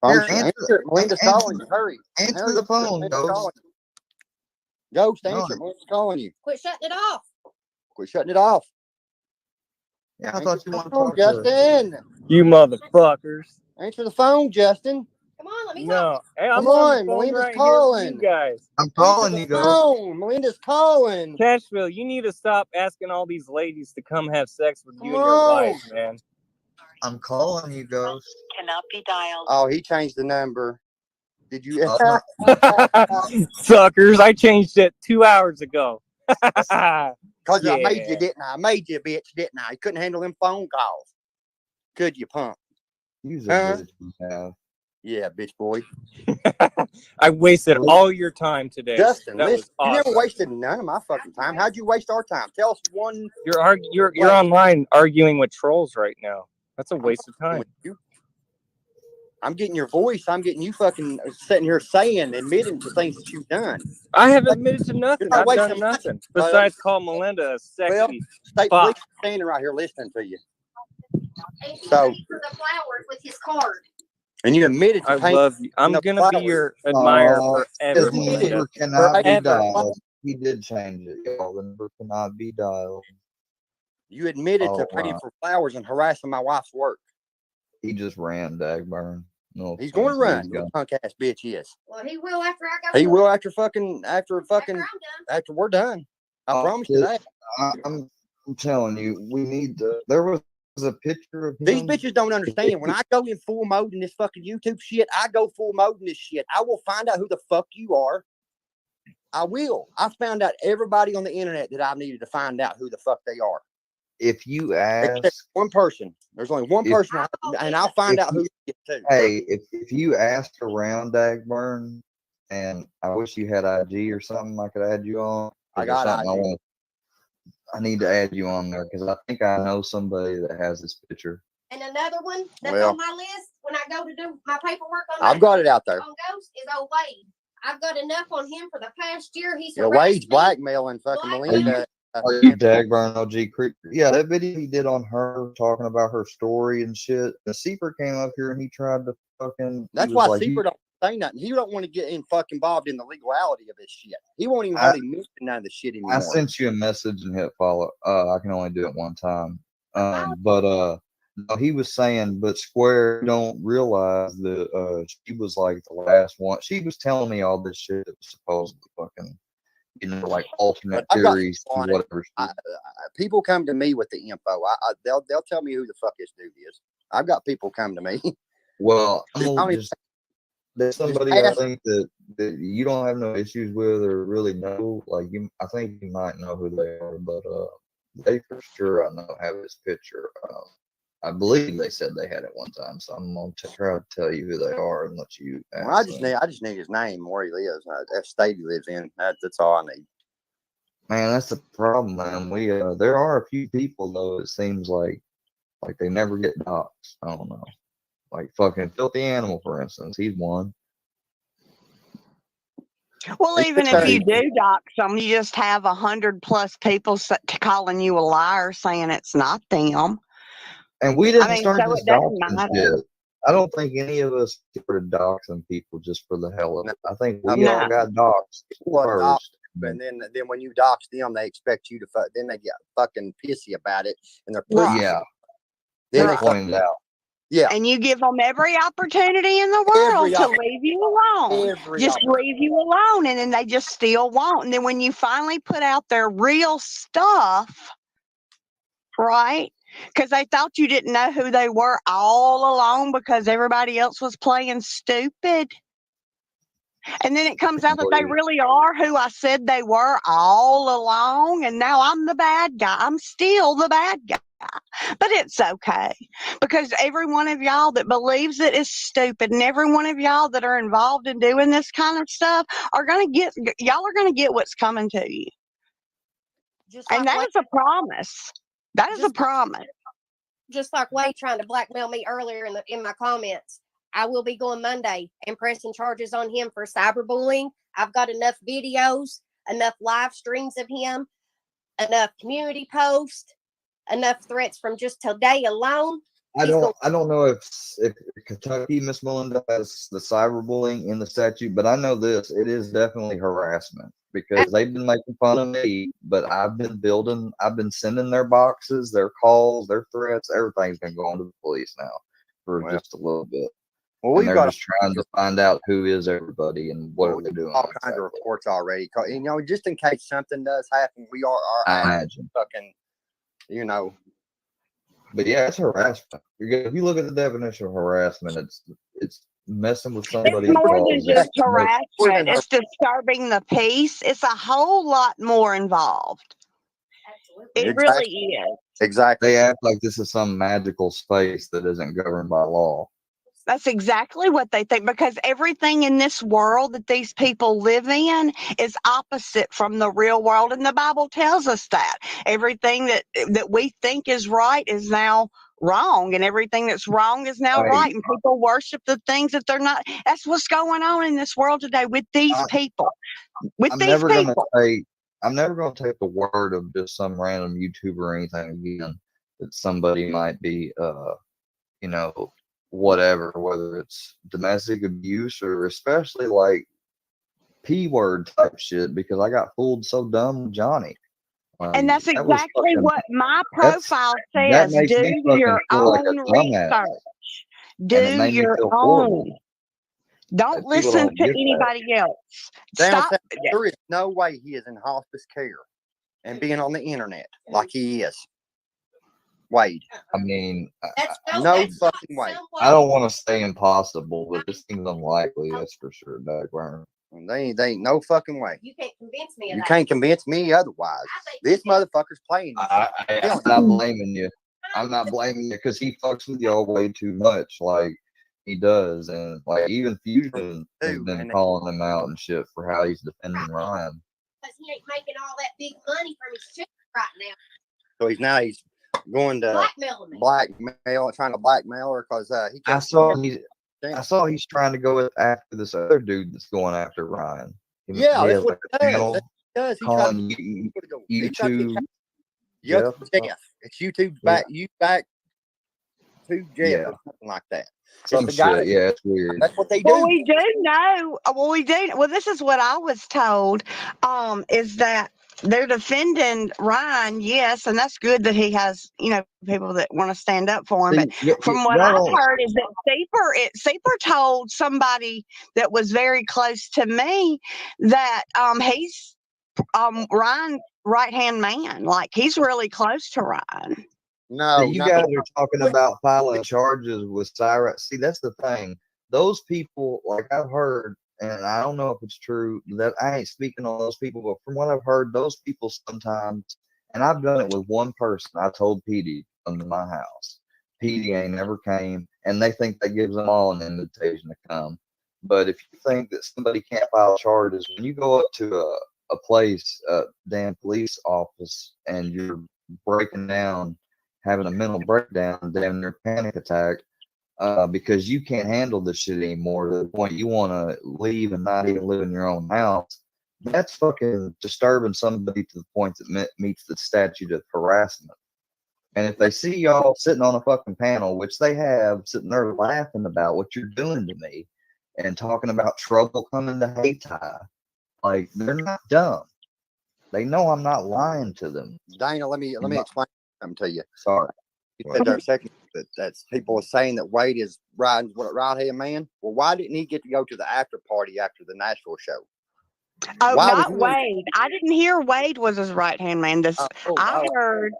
Speaker 1: Answer. Melinda's calling you. Hurry.
Speaker 17: Answer the phone, Ghost.
Speaker 1: Ghost, answer. Melinda's calling you.
Speaker 8: Quit shutting it off.
Speaker 1: Quit shutting it off.
Speaker 17: Yeah, I thought you wanted to
Speaker 1: phone,
Speaker 17: talk to her.
Speaker 1: Justin.
Speaker 7: You motherfuckers.
Speaker 1: Answer the phone, Justin.
Speaker 8: Come on, let me
Speaker 7: No.
Speaker 8: talk.
Speaker 7: Hey, I'm
Speaker 1: Come
Speaker 7: on
Speaker 1: on,
Speaker 7: the phone
Speaker 1: Melinda's
Speaker 7: right
Speaker 1: calling.
Speaker 7: here with you guys.
Speaker 17: I'm calling you, Ghost.
Speaker 1: Phone. Melinda's calling.
Speaker 7: Cashville, you need to stop asking all these ladies to come have sex with you and your
Speaker 1: on.
Speaker 7: wife, man.
Speaker 17: I'm calling you, Ghost.
Speaker 4: Cannot be dialed.
Speaker 1: Oh, he changed the number. Did you?
Speaker 7: Suckers, I changed it 2 hours ago.
Speaker 1: Because I made
Speaker 7: Yeah.
Speaker 1: you, didn't I? I made you a bitch, didn't I? You couldn't handle them phone calls. Could you, punk?
Speaker 17: Use a bitch you have.
Speaker 1: Yeah, bitch boy.
Speaker 7: I wasted all your time today.
Speaker 1: Justin,
Speaker 7: that
Speaker 1: listen,
Speaker 7: was awesome.
Speaker 1: you never wasted none of my fucking time. How'd you waste our time? Tell us one.
Speaker 7: You're online arguing with trolls right now. That's a waste of time.
Speaker 1: I'm getting your voice. I'm getting you fucking sitting here saying, admitting to things that you've done.
Speaker 7: I haven't admitted to nothing.
Speaker 1: You're not
Speaker 7: I've done
Speaker 1: wasting
Speaker 7: nothing
Speaker 1: money.
Speaker 7: besides call Melinda a sexy
Speaker 1: Well, state
Speaker 7: fuck.
Speaker 1: police standing right here listening to you. So,
Speaker 8: For the flowers with his card.
Speaker 1: and you admitted to
Speaker 7: I
Speaker 1: paying
Speaker 7: love you. I'm
Speaker 1: the
Speaker 7: gonna be
Speaker 1: flowers.
Speaker 7: your admirer
Speaker 17: His
Speaker 7: forever, Melinda.
Speaker 17: number cannot be
Speaker 7: Forever.
Speaker 17: dialed. He did change it, y'all. The number cannot be dialed.
Speaker 1: You admitted to
Speaker 17: Oh,
Speaker 1: paying
Speaker 17: wow.
Speaker 1: for flowers and harassing my wife's work.
Speaker 17: He just ran, Dagburn. No,
Speaker 1: He's going to run.
Speaker 17: He's
Speaker 1: Little
Speaker 17: gone.
Speaker 1: punk ass bitch he is.
Speaker 8: Well, he will after I go.
Speaker 1: He will after we're done. I
Speaker 17: Oh,
Speaker 1: promise you that.
Speaker 17: I'm telling you, we need to. There was a picture of him.
Speaker 1: These bitches don't understand. When I go in full mode in this fucking YouTube shit, I go full mode in this shit. I will find out who the fuck you are. I will. I found out everybody on the internet that I needed to find out who the fuck they are.
Speaker 17: if you
Speaker 1: Except
Speaker 17: ask
Speaker 1: one person. There's only one
Speaker 17: if
Speaker 1: person, and I'll find
Speaker 17: if
Speaker 1: out who
Speaker 17: you,
Speaker 1: it is too.
Speaker 17: hey, if you asked around Dagburn, and I wish you had IG or something I could add you on.
Speaker 1: I
Speaker 17: There's
Speaker 1: got
Speaker 17: something
Speaker 1: IG.
Speaker 17: I need to add you on there because I think I know somebody that has this picture.
Speaker 8: And another one that's
Speaker 1: Well,
Speaker 8: on my list when I go to do my paperwork on
Speaker 1: I've got it out there.
Speaker 8: on Ghost is old Wade. I've got enough on him for the past year. He's
Speaker 1: Yeah, Wade's blackmailing fucking
Speaker 17: Are you,
Speaker 1: Melinda.
Speaker 17: are you Dagburn OG Creek? Yeah, that video he did on her talking about her story and shit. The Seeper came up here and he tried to fucking.
Speaker 1: That's why Seeper don't say nothing. He don't want to get involved in the legality of this shit. He won't even hardly mention none of the shit anymore.
Speaker 17: I sent you a message and hit follow. I can only do it one time. But no, he was saying, but Square don't realize that she was like the last one. She was telling me all this shit that was supposedly fucking, like alternate theories to whatever.
Speaker 1: People come to me with the info. They'll tell me who the fuck this dude is. I've got people come to me.
Speaker 17: Well, there's somebody I think that you don't have no issues with or really know. Like I think you might know who they are, but they for sure I know have his picture. I believe they said they had it one time, so I'm gonna try to tell you who they are and let you.
Speaker 1: Well, I just need his name, where he lives, that state he lives in. That's all I need.
Speaker 17: Man, that's the problem, man. We there are a few people though. It seems like they never get doxxed. I don't know. Like fucking Filthy Animal, for instance, he's one.
Speaker 4: Well, even if you do dox them, you just have 100+ people calling you a liar, saying it's not them.
Speaker 17: And we didn't start
Speaker 4: so
Speaker 17: this
Speaker 4: it doesn't
Speaker 17: doxing
Speaker 4: matter.
Speaker 17: shit. I don't think any of us started doxing people just for the hell of it. I think we all got doxed first.
Speaker 1: And then when you dox them, they expect you to then they get fucking pissy about it, and they're
Speaker 4: Right.
Speaker 17: Yeah.
Speaker 1: Then
Speaker 17: They point it out.
Speaker 1: Yeah.
Speaker 4: And you give them every opportunity in the world to leave you alone. Just leave you alone. And then they just still won't. And then when you finally put out their real stuff, right? Because they thought you didn't know who they were all along because everybody else was playing stupid. And then it comes out that they really are who I said they were all along. And now I'm the bad guy. I'm still the bad guy. But it's okay. Because every one of y'all that believes it is stupid. And every one of y'all that are involved in doing this kind of stuff y'all are going to get what's coming to you. And that is a promise. That is a promise.
Speaker 8: Just like Wade trying to blackmail me earlier in my comments. I will be going Monday and pressing charges on him for cyberbullying. I've got enough videos, enough live streams of him, enough community posts, enough threats from just today alone.
Speaker 17: I don't know if Kentucky, Miss Melinda, has the cyberbullying in the statute, but I know this: it is definitely harassment because they've been making fun of me. But I've been sending their boxes, their calls, their threats. Everything's been going to the police now for just a little bit. Well, they're just trying to find out who is everybody and what are they doing.
Speaker 1: All kinds of reports already. Just in case something does happen, we are
Speaker 17: I imagine
Speaker 1: fucking,
Speaker 17: But yeah, it's harassment. If you look at the definition of harassment, it's messing with somebody's
Speaker 4: It's more than
Speaker 17: calls.
Speaker 4: just harassment. It's disturbing the peace. It's a whole lot more involved. It really is.
Speaker 1: Exactly.
Speaker 17: They act like this is some magical space that isn't governed by law.
Speaker 4: That's exactly what they think, because everything in this world that these people live in is opposite from the real world. And the Bible tells us that everything that we think is right is now wrong, and everything that's wrong is now right. And people worship the things that they're not. That's what's going on in this world today with these people.
Speaker 17: I'm never going to take the word of just some random YouTuber or anything again that somebody might be, whatever, whether it's domestic abuse or especially like P-word type shit, because I got fooled so dumb with Johnny.
Speaker 4: And that's exactly what my profile says. Do your own research. Do your own. Don't listen to anybody else. Stop.
Speaker 1: There is no way he is in hospice care and being on the internet like he is. Wade.
Speaker 17: I mean,
Speaker 1: no fucking way.
Speaker 17: I don't want to say impossible, but this seems unlikely. That's for sure, Doug Werner.
Speaker 1: They ain't no fucking way.
Speaker 8: You can't convince me of
Speaker 1: You
Speaker 8: that.
Speaker 1: can't convince me otherwise. This motherfucker's playing.
Speaker 2: I'm not blaming you. I'm not blaming you because he fucks with y'all way too much. Like he does, and like even Fusion has been calling him out and shit for how he's defending Ryan.
Speaker 8: Because he ain't making all that big money from his shit right now.
Speaker 1: So he's going to trying to blackmail her because he.
Speaker 2: I saw he's trying to go after this other dude that's going after Ryan.
Speaker 1: Yeah,
Speaker 2: he
Speaker 1: that's
Speaker 2: has
Speaker 1: what
Speaker 2: like a
Speaker 1: he
Speaker 2: channel
Speaker 1: does. He
Speaker 2: calling YouTube.
Speaker 1: Jeff. It's YouTube back. You back to Jeff
Speaker 2: Yeah.
Speaker 1: or something like that.
Speaker 2: Some shit. Yeah, it's weird.
Speaker 1: That's what they do.
Speaker 4: Well, we do know. Well, we do. Well, this is what I was told. Is that they're defending Ryan? Yes, and that's good that he has people that want to stand up for him. But from what I've heard is that Seeper told somebody that was very close to me that he's Ryan's right hand man. Like he's really close to Ryan.
Speaker 1: No,
Speaker 2: you guys are talking about filing charges with Cyrus. See, that's the thing. Those people, like I've heard, and I don't know if it's true, that I ain't speaking on those people, but from what I've heard, those people sometimes, and I've done it with one person. I told Petey come to my house. Petey ain't never came, and they think that gives them all an invitation to come. But if you think that somebody can't file charges, when you go up to a place, a damn police office, and you're breaking down, having a mental breakdown, damn near panic attack, because you can't handle this shit anymore to the point you want to leave and not even live in your own house. That's fucking disturbing somebody to the point that meets the statute of harassment. And if they see y'all sitting on a fucking panel, which they have, sitting there laughing about what you're doing to me and talking about trouble coming to Haiti, like they're not dumb. They know I'm not lying to them.
Speaker 1: Dana, let me explain something to you.
Speaker 2: Sorry.
Speaker 1: You said there a second that's people are saying that Wade is Ryan's right hand man. Well, why didn't he get to go to the after party after the Nashville show?
Speaker 4: Oh, not Wade. I didn't hear Wade was his right hand man. I heard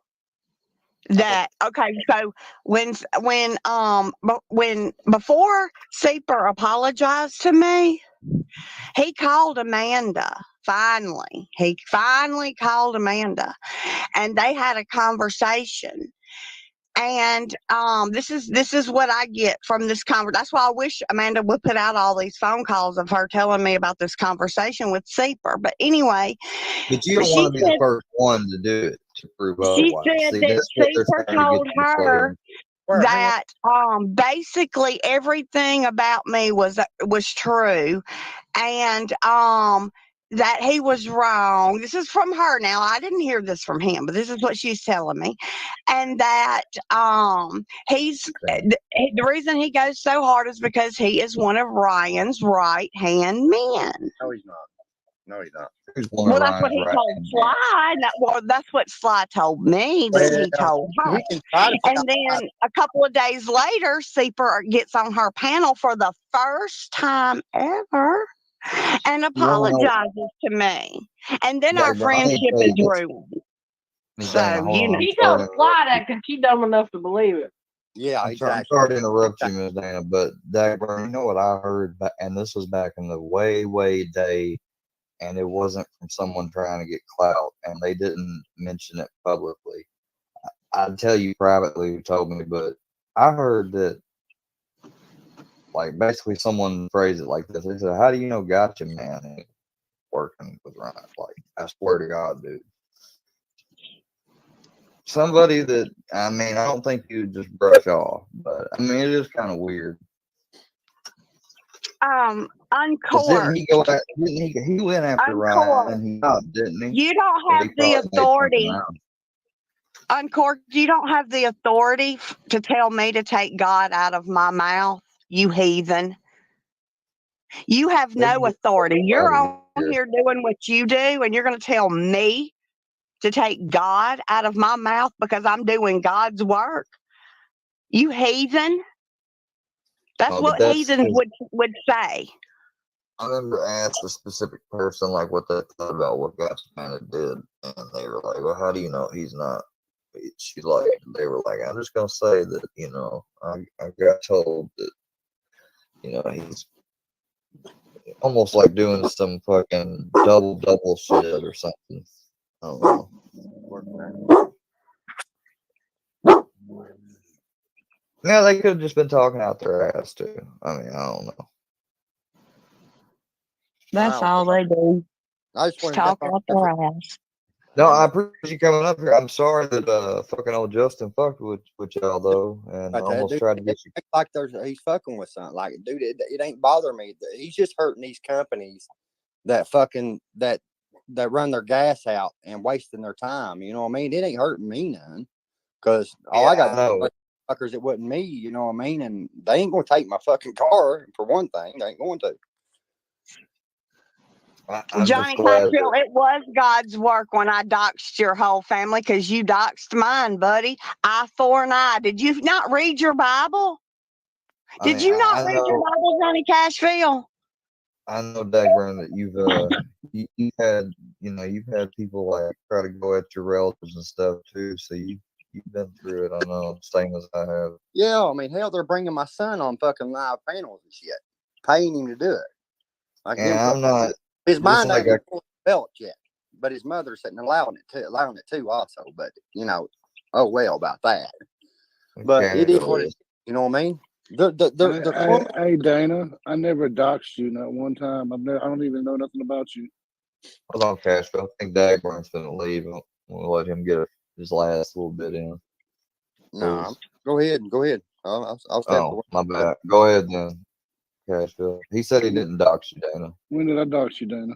Speaker 4: that. Okay, so when before Seeper apologized to me, he called Amanda. He finally called Amanda, and they had a conversation. And this is what I get from this conversation. That's why I wish Amanda would put out all these phone calls of her telling me about this conversation with Seeper. But anyway,
Speaker 2: but you don't want to be the first one to do it to prove
Speaker 4: she
Speaker 2: otherwise.
Speaker 4: said that Seeper told her that basically everything about me was true, and that he was wrong. This is from her now. I didn't hear this from him, but this is what she's telling me. And that the reason he goes so hard is because he is one of Ryan's right hand men.
Speaker 1: No, he's not. No, he's not.
Speaker 4: Well, that's what he told Sly. That's what Sly told me that he told her. And then a couple of days later, Seeper gets on her panel for the first time ever and apologizes to me. And then our friendship is ruined. So,
Speaker 6: She told Sly that because she's dumb enough to believe it.
Speaker 1: Yeah,
Speaker 2: I'm sorry to interrupt you, Ms. Dana, but Dagburn, you know what I heard, and this was back in the way day, and it wasn't from someone trying to get clout, and they didn't mention it publicly. I'd tell you privately who told me, but I heard that, like, basically someone phrased it like this. They said, how do you know Gotcha Man ain't working with Ryan? Like, I swear to God, dude. Somebody that, I mean, I don't think you would just brush off, but I mean, it is kind of weird.
Speaker 4: Uncorked.
Speaker 2: Didn't he go after, he went after Ryan and he stopped, didn't he?
Speaker 4: You don't have the authority. Uncorked, you don't have the authority to tell me to take God out of my mouth, you heathen. You have no authority. You're on here doing what you do, and you're going to tell me to take God out of my mouth because I'm doing God's work. You heathen. That's what heathens would say.
Speaker 2: I remember asked a specific person like what they thought about what Gotcha Man did, and they were like, "Well, how do you know he's not?" She's like, they were like, "I'm just gonna say that I got told that he's almost like doing some fucking double shit or something. I don't know. Yeah, they could have just been talking out their ass too. I mean, I don't know.
Speaker 4: That's all they do.
Speaker 1: I just
Speaker 4: Just
Speaker 1: want to
Speaker 4: talk
Speaker 1: jump
Speaker 4: out
Speaker 1: on.
Speaker 4: their ass.
Speaker 2: No, I appreciate you coming up here. I'm sorry that fucking old Justin fucked with y'all though, and
Speaker 1: Like that,
Speaker 2: almost
Speaker 1: dude,
Speaker 2: tried to get you.
Speaker 1: it's like he's fucking with something. Like, dude, it ain't bothering me. He's just hurting these companies that fucking that run their gas out and wasting their time. You know what I mean? It ain't hurting me none, because all I got
Speaker 2: know.
Speaker 1: fuckers. It wasn't me. You know what I mean? And they ain't gonna take my fucking car for one thing. They ain't going to.
Speaker 2: I'm
Speaker 4: Johnny
Speaker 2: just glad
Speaker 4: Cashville,
Speaker 2: that,
Speaker 4: it was God's work when I doxed your whole family because you doxed mine, buddy. Eye for an eye. Did you not read your Bible?
Speaker 2: I
Speaker 4: Did
Speaker 2: mean,
Speaker 4: you not
Speaker 2: I
Speaker 4: read your
Speaker 2: know,
Speaker 4: Bible, Johnny Cashville?
Speaker 2: Dagburn, that you've had you've had people like try to go at your relatives and stuff too. So you've been through it. I know, same as I have.
Speaker 1: Yeah, I mean, hell, they're bringing my son on fucking live panels and shit, paying him to do it. Like
Speaker 2: And
Speaker 1: him,
Speaker 2: I'm not.
Speaker 1: his
Speaker 2: Just
Speaker 1: mind
Speaker 2: like
Speaker 1: ain't full belt yet, but his mother's sitting allowing it too, also. But oh well about that. But it is what it is. You know what I mean? The
Speaker 21: Hey, Dana, I never doxed you not one time. I don't even know nothing about you.
Speaker 2: Hold on, Cashville. I think Dagburn's gonna leave. We'll let him get his last little bit in.
Speaker 1: No, go ahead. I'll step
Speaker 2: Oh,
Speaker 1: away.
Speaker 2: my bad. Go ahead then, Cashville. He said he didn't dox you, Dana.
Speaker 21: When did I dox you, Dana?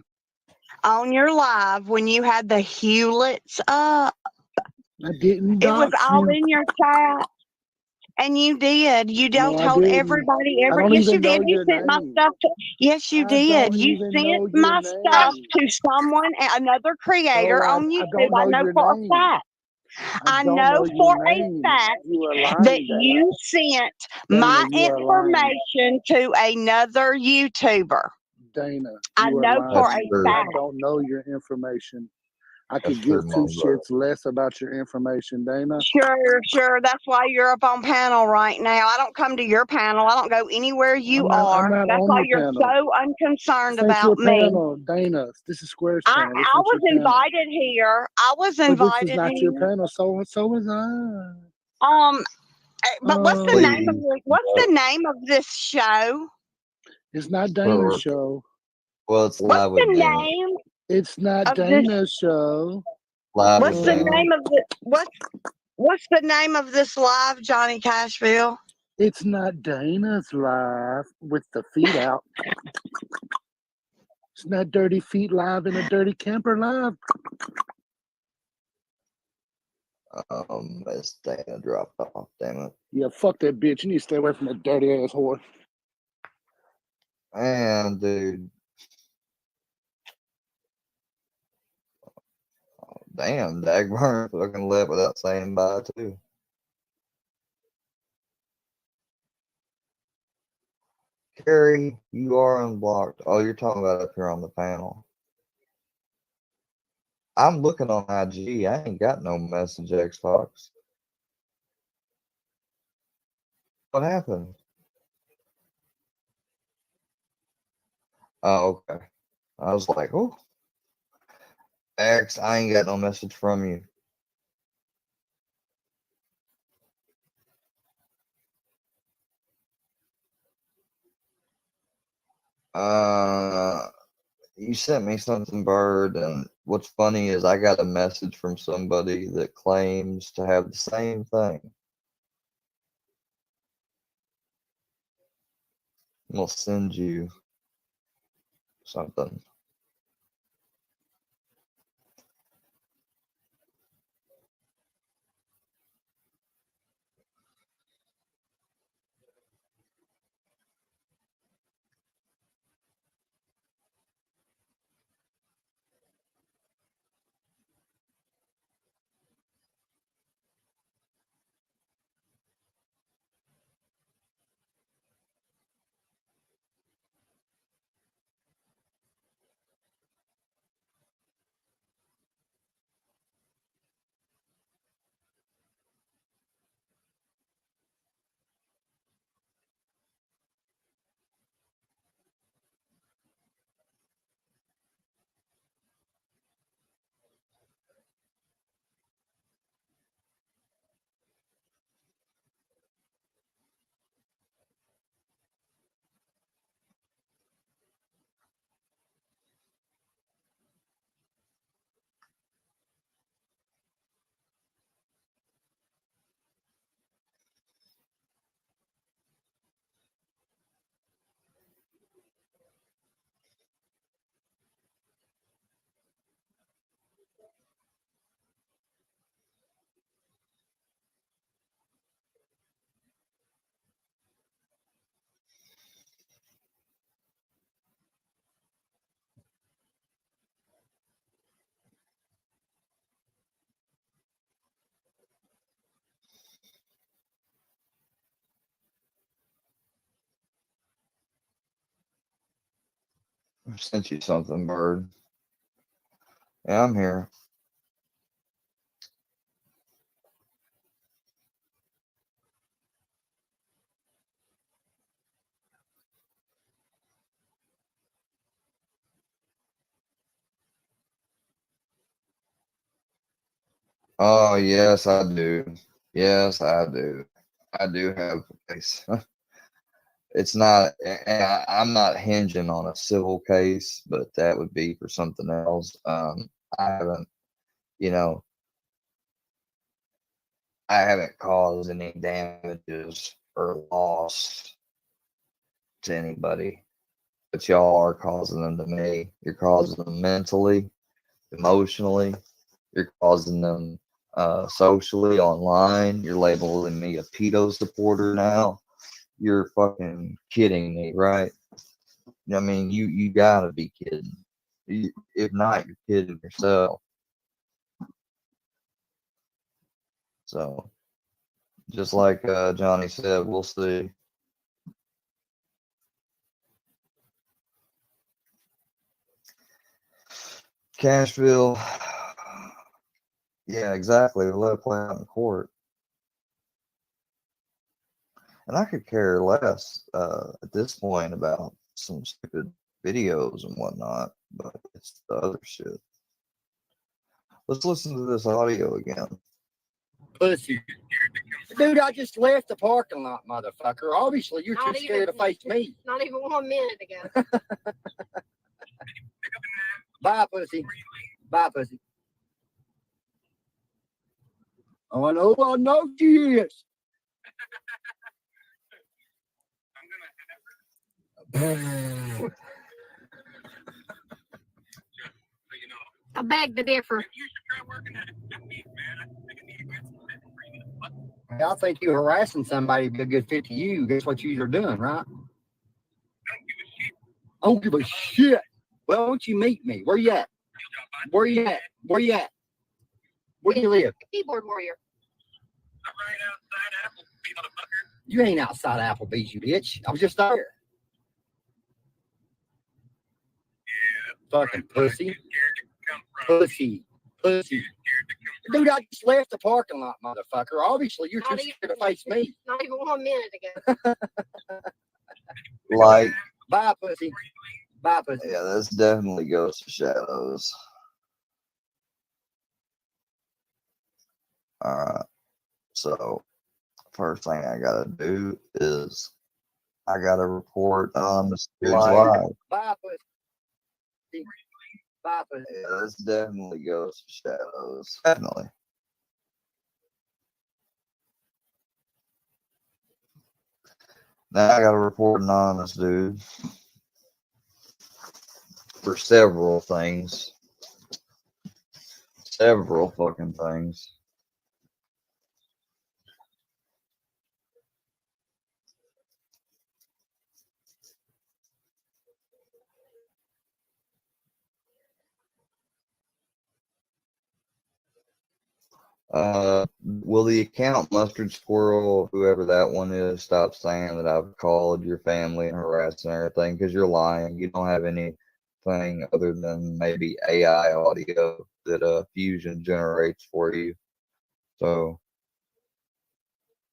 Speaker 4: On your live when you had the Hewletts up.
Speaker 21: I didn't
Speaker 4: It was
Speaker 21: dox
Speaker 4: all
Speaker 21: you.
Speaker 4: in your chat. And you did. You
Speaker 21: No, I
Speaker 4: told
Speaker 21: didn't.
Speaker 4: everybody.
Speaker 21: I don't
Speaker 4: Yes, you
Speaker 21: even know
Speaker 4: did. You
Speaker 21: your
Speaker 4: sent my
Speaker 21: name.
Speaker 4: stuff to. Yes, you
Speaker 21: I
Speaker 4: did.
Speaker 21: don't
Speaker 4: You
Speaker 21: even
Speaker 4: sent
Speaker 21: know your
Speaker 4: my stuff
Speaker 21: name.
Speaker 4: to someone, another creator
Speaker 21: So
Speaker 4: on
Speaker 21: I
Speaker 4: YouTube.
Speaker 21: don't
Speaker 4: I
Speaker 21: know
Speaker 4: know
Speaker 21: your
Speaker 4: for a
Speaker 21: name.
Speaker 4: fact. I
Speaker 21: don't know
Speaker 4: know
Speaker 21: your
Speaker 4: for a
Speaker 21: name.
Speaker 4: fact
Speaker 21: You are lying,
Speaker 4: that
Speaker 21: Dana.
Speaker 4: you sent
Speaker 21: Dana,
Speaker 4: my
Speaker 21: you are lying.
Speaker 4: information to another YouTuber.
Speaker 21: Dana,
Speaker 4: I
Speaker 21: you are
Speaker 4: know for
Speaker 21: lying.
Speaker 4: a
Speaker 21: I
Speaker 4: fact.
Speaker 21: don't know your information. I
Speaker 2: That's
Speaker 21: could
Speaker 2: true,
Speaker 21: give two
Speaker 2: Mom, bro.
Speaker 21: shits less about your information, Dana.
Speaker 4: Sure. That's why you're up on panel right now. I don't come to your panel. I don't go anywhere you
Speaker 21: I'm
Speaker 4: are.
Speaker 21: not
Speaker 4: That's
Speaker 21: on
Speaker 4: why
Speaker 21: your
Speaker 4: you're
Speaker 21: panel.
Speaker 4: so unconcerned
Speaker 21: This ain't
Speaker 4: about
Speaker 21: your
Speaker 4: me.
Speaker 21: panel, Dana. This is Square's
Speaker 4: I
Speaker 21: panel. This
Speaker 4: I
Speaker 21: ain't
Speaker 4: was
Speaker 21: your panel.
Speaker 4: invited here. I was
Speaker 21: But this is
Speaker 4: invited
Speaker 21: not your
Speaker 4: here.
Speaker 21: panel. So was I.
Speaker 4: But what's the name of
Speaker 2: Please.
Speaker 4: what's the name of this show?
Speaker 21: It's not Dana's
Speaker 2: Well,
Speaker 21: show.
Speaker 2: well, it's
Speaker 4: What's
Speaker 2: live
Speaker 4: the
Speaker 2: with Dana.
Speaker 4: name
Speaker 21: It's not
Speaker 4: of this?
Speaker 21: Dana's show.
Speaker 2: Live
Speaker 4: What's
Speaker 2: with
Speaker 4: the
Speaker 2: Dana.
Speaker 4: name of the what's the name of this live, Johnny Cashville?
Speaker 21: It's not Dana's live with the feet out. It's not Dirty Feet live in a Dirty Camper live.
Speaker 2: Miss Dana dropped off. Damn it.
Speaker 21: Yeah, fuck that bitch. You need to stay away from that dirty ass whore.
Speaker 2: Man, dude. Damn, Dagburn fucking left without saying bye too. Carrie, you are unblocked. Oh, you're talking about up here on the panel. I'm looking on IG. I ain't got no message, Xbox. What happened? Oh, okay. I was like, oh, X, I ain't got no message from you. You sent me something, Bird, and what's funny is I got a message from somebody that claims to have the same thing. I'm gonna send you something.
Speaker 17: I sent you something, Bird. Yeah, I'm here. Oh, yes, I do. Yes, I do. I do have a case. It's not, and I'm not hinging on a civil case, but that would be for something else. I haven't, you know, I haven't caused any damages or loss to anybody, but y'all are causing them to me. You're causing them mentally, emotionally. You're causing them socially online. You're labeling me a pedo supporter now. You're fucking kidding me, right? I mean, you gotta be kidding. If not, you're kidding yourself. So, just like Johnny said, we'll see. Cashville, yeah, exactly. We'll let it play out in court. And I could care less at this point about some stupid videos and whatnot, but it's the other shit. Let's listen to this audio again.
Speaker 9: Pussy. Dude, I just left the parking lot, motherfucker. Obviously, you're
Speaker 8: Not
Speaker 9: too scared to face me.
Speaker 8: Not even 1 minute ago.
Speaker 9: Bye, pussy. Bye, pussy. Oh, I know she is.
Speaker 8: I beg to differ.
Speaker 9: I think you harassing somebody would be a good fit to you. Guess what you're doing, right? I don't give a shit. Well, why don't you meet me? Where you at? Where you at? Where you at? Where do you live?
Speaker 8: Keyboard warrior.
Speaker 9: You ain't outside Applebee's, you bitch. I was just there. Fucking pussy. Pussy. Pussy. Dude, I just left the parking lot, motherfucker. Obviously, you're too scared to face me.
Speaker 8: Not even 1 minute ago.
Speaker 17: Like,
Speaker 9: bye, pussy. Bye, pussy.
Speaker 17: Yeah, this definitely goes to shadows. Alright, so first thing I gotta do is I gotta report on the dude's live.
Speaker 9: Bye, pussy. Bye, pussy.
Speaker 17: Yeah, this definitely goes to shadows. Definitely. Now I gotta report an honest dude for several things. Several fucking things. Will the account Mustard Squirrel, whoever that one is, stop saying that I've called your family and harassed and everything? Because you're lying. You don't have anything other than maybe AI audio that Fusion generates for you. So,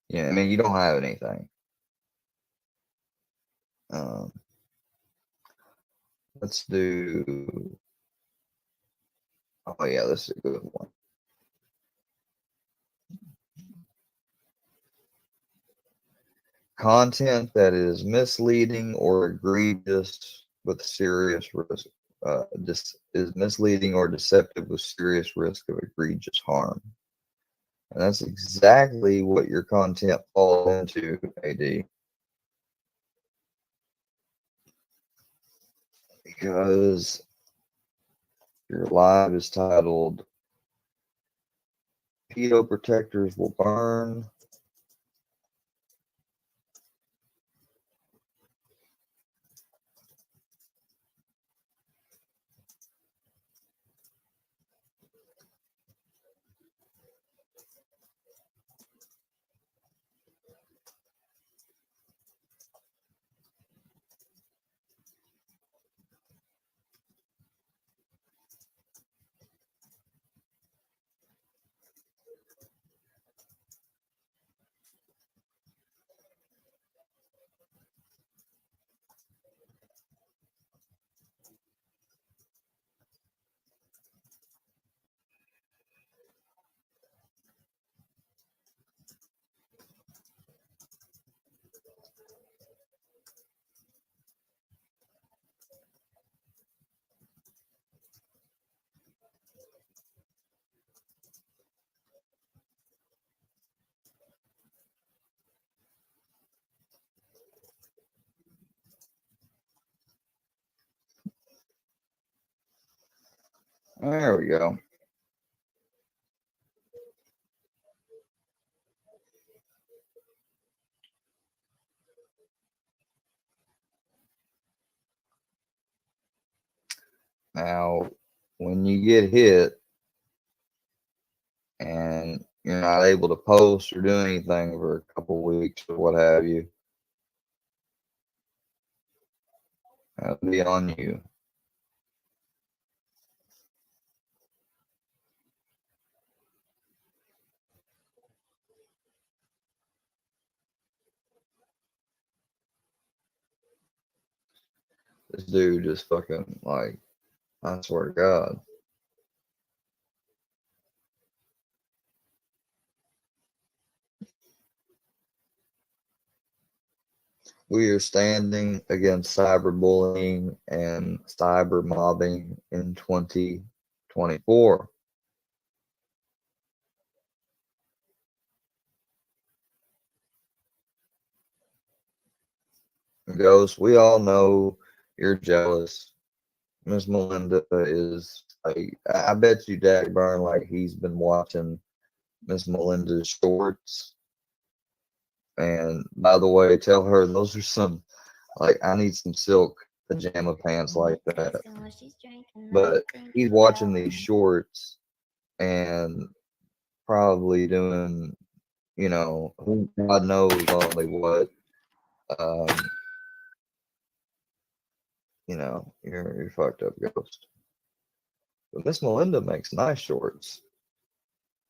Speaker 17: yeah, I mean, you don't have anything. Let's do. Oh, yeah, this is a good one. Content that is misleading or egregious with serious risk is misleading or deceptive with serious risk of egregious harm. And that's exactly what your content falls into, AD. Because your live is titled Pedo Protectors Will Burn. There we go. Now, when you get hit and you're not able to post or do anything for a couple weeks or what have you, that'll be on you. This dude just fucking, like, I swear to God. We are standing against cyberbullying and cyber mobbing in 2024. Ghost, we all know you're jealous. Miss Melinda is like, I bet you Dagburn, like he's been watching Miss Melinda's shorts. And by the way, tell her those are some, like, I need some silk pajama pants like that. But he's watching these shorts and probably doing, you know, who God knows only what. You know, you're fucked up, Ghost. But Miss Melinda makes nice shorts,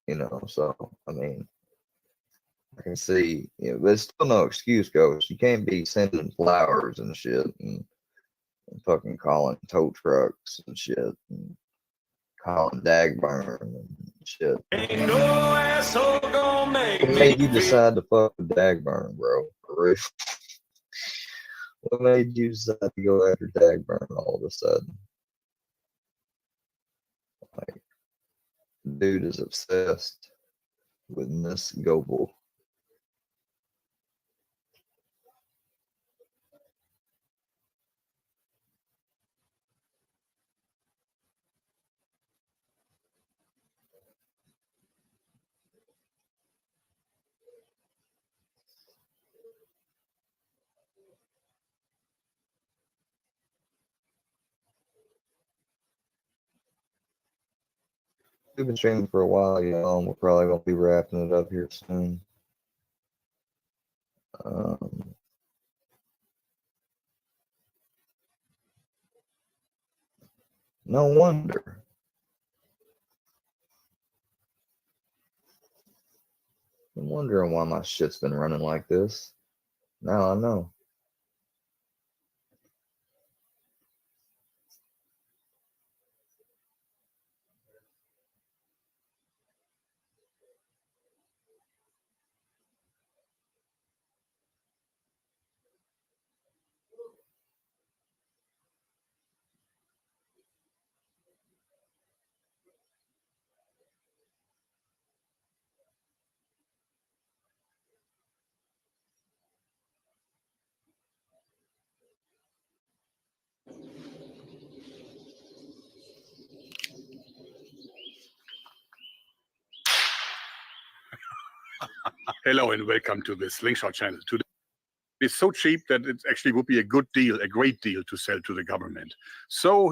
Speaker 17: you know. So I mean, I can see, you know, but it's still no excuse, Ghost. You can't be sending flowers and shit and fucking calling tow trucks and shit and calling Dagburn and shit.
Speaker 5: Ain't no asshole gonna make
Speaker 17: What
Speaker 5: me
Speaker 17: made you
Speaker 5: feel
Speaker 17: decide to fuck with Dagburn, bro? For real? What made you decide to go after Dagburn all of a sudden? Like, dude is obsessed with Miss Goebel. We've been streaming for a while, y'all, and we're probably gonna be wrapping it up here soon. No wonder. I'm wondering why my shit's been running like this. Now I know.
Speaker 12: Hello and welcome to the Slingshot channel. Today it's so cheap that it actually would be a good deal, a great deal to sell to the government. So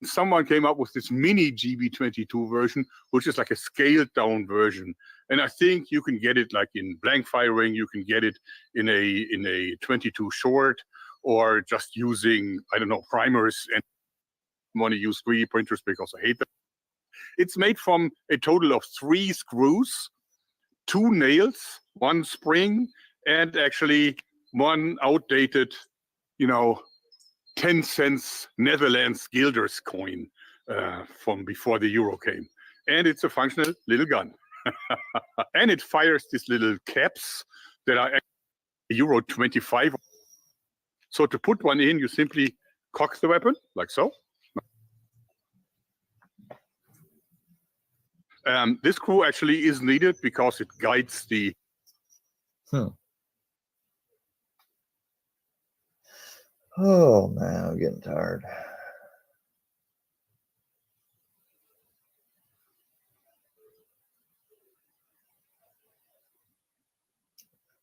Speaker 12: someone came up with this mini GB22 version, which is like a scaled down version. And I think you can get it like in blank firing, you can get it in a 22 short, or just using, I don't know, primers, and want to use 3D printers because I hate them. It's made from a total of 3 screws, 2 nails, 1 spring, and actually 1 outdated, you know, 10 cents Netherlands guilders coin from before the euro came. And it's a functional little gun. And it fires these little caps that are euro 25. So to put one in, you simply cock the weapon, like so. This screw actually is needed because it guides the...
Speaker 17: Oh man, I'm getting tired.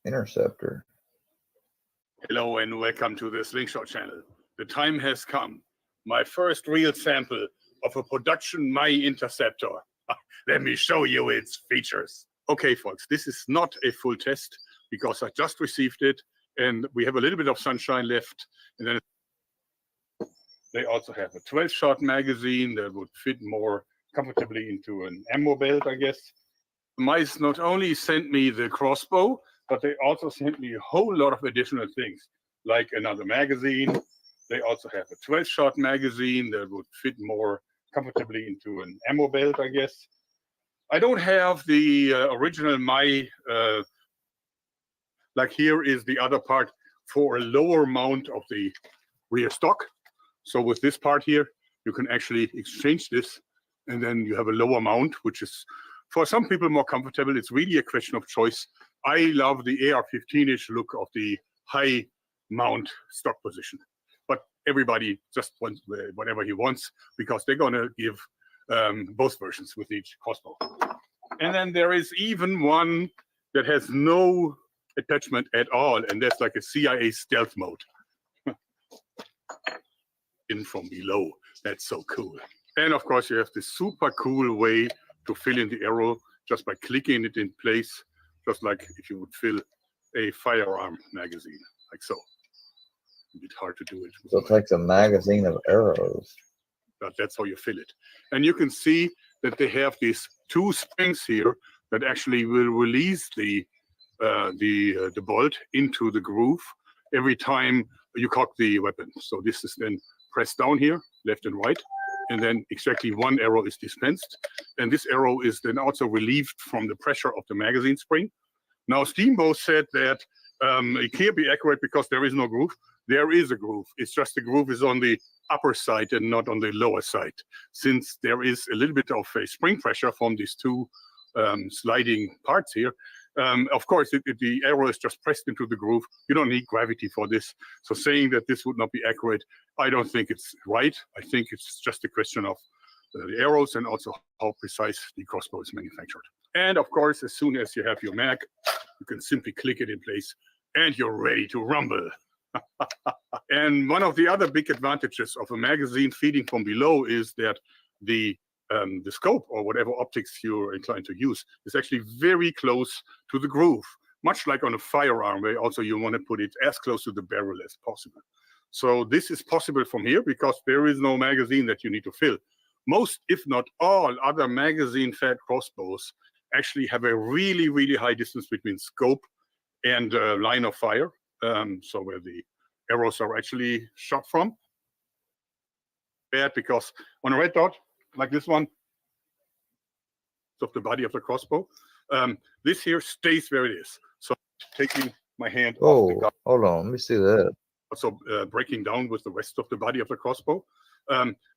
Speaker 17: interceptor.
Speaker 12: Hello and welcome to the Slingshot channel. The time has come. My first real sample of a production My Interceptor. Let me show you its features. Okay, folks, this is not a full test because I just received it and we have a little bit of sunshine left. And then they also have a 12-shot magazine that would fit more comfortably into an ammo belt, I guess. Mice not only sent me the crossbow, but they also sent me a whole lot of additional things, like another magazine. They also have a 12-shot magazine that would fit more comfortably into an ammo belt, I guess. I don't have the original My, like here is the other part for a lower mount of the rear stock. So with this part here, you can actually exchange this, and then you have a lower mount, which is for some people more comfortable. It's really a question of choice. I love the AR-15-ish look of the high mount stock position, but everybody just wants whatever he wants because they're gonna give both versions with each crossbow. And then there is even one that has no attachment at all, and that's like a CIA stealth mode. In from below. That's so cool. And of course, you have this super cool way to fill in the arrow just by clicking it in place, just like if you would fill a firearm magazine, like so. A bit hard to do it.
Speaker 17: So it's like a magazine of arrows.
Speaker 12: But that's how you fill it. And you can see that they have these two springs here that actually will release the bolt into the groove every time you cock the weapon. So this is then pressed down here, left and right, and then exactly one arrow is dispensed. And this arrow is then also relieved from the pressure of the magazine spring. Now, Steamboat said that it can't be accurate because there is no groove. There is a groove. It's just the groove is on the upper side and not on the lower side. Since there is a little bit of a spring pressure from these two sliding parts here, of course, the arrow is just pressed into the groove. You don't need gravity for this. So saying that this would not be accurate, I don't think it's right. I think it's just a question of the arrows and also how precise the crossbow is manufactured. And of course, as soon as you have your mag, you can simply click it in place and you're ready to rumble. And one of the other big advantages of a magazine feeding from below is that the scope or whatever optics you're inclined to use is actually very close to the groove, much like on a firearm where also you want to put it as close to the barrel as possible. So this is possible from here because there is no magazine that you need to fill. Most, if not all, other magazine-fed crossbows actually have a really, really high distance between scope and line of fire. So where the arrows are actually shot from. Bad because on a red dot, like this one, of the body of the crossbow, this here stays where it is. So taking my hand off the gun.
Speaker 17: Hold on, let me see that.
Speaker 12: Also breaking down with the rest of the body of the crossbow.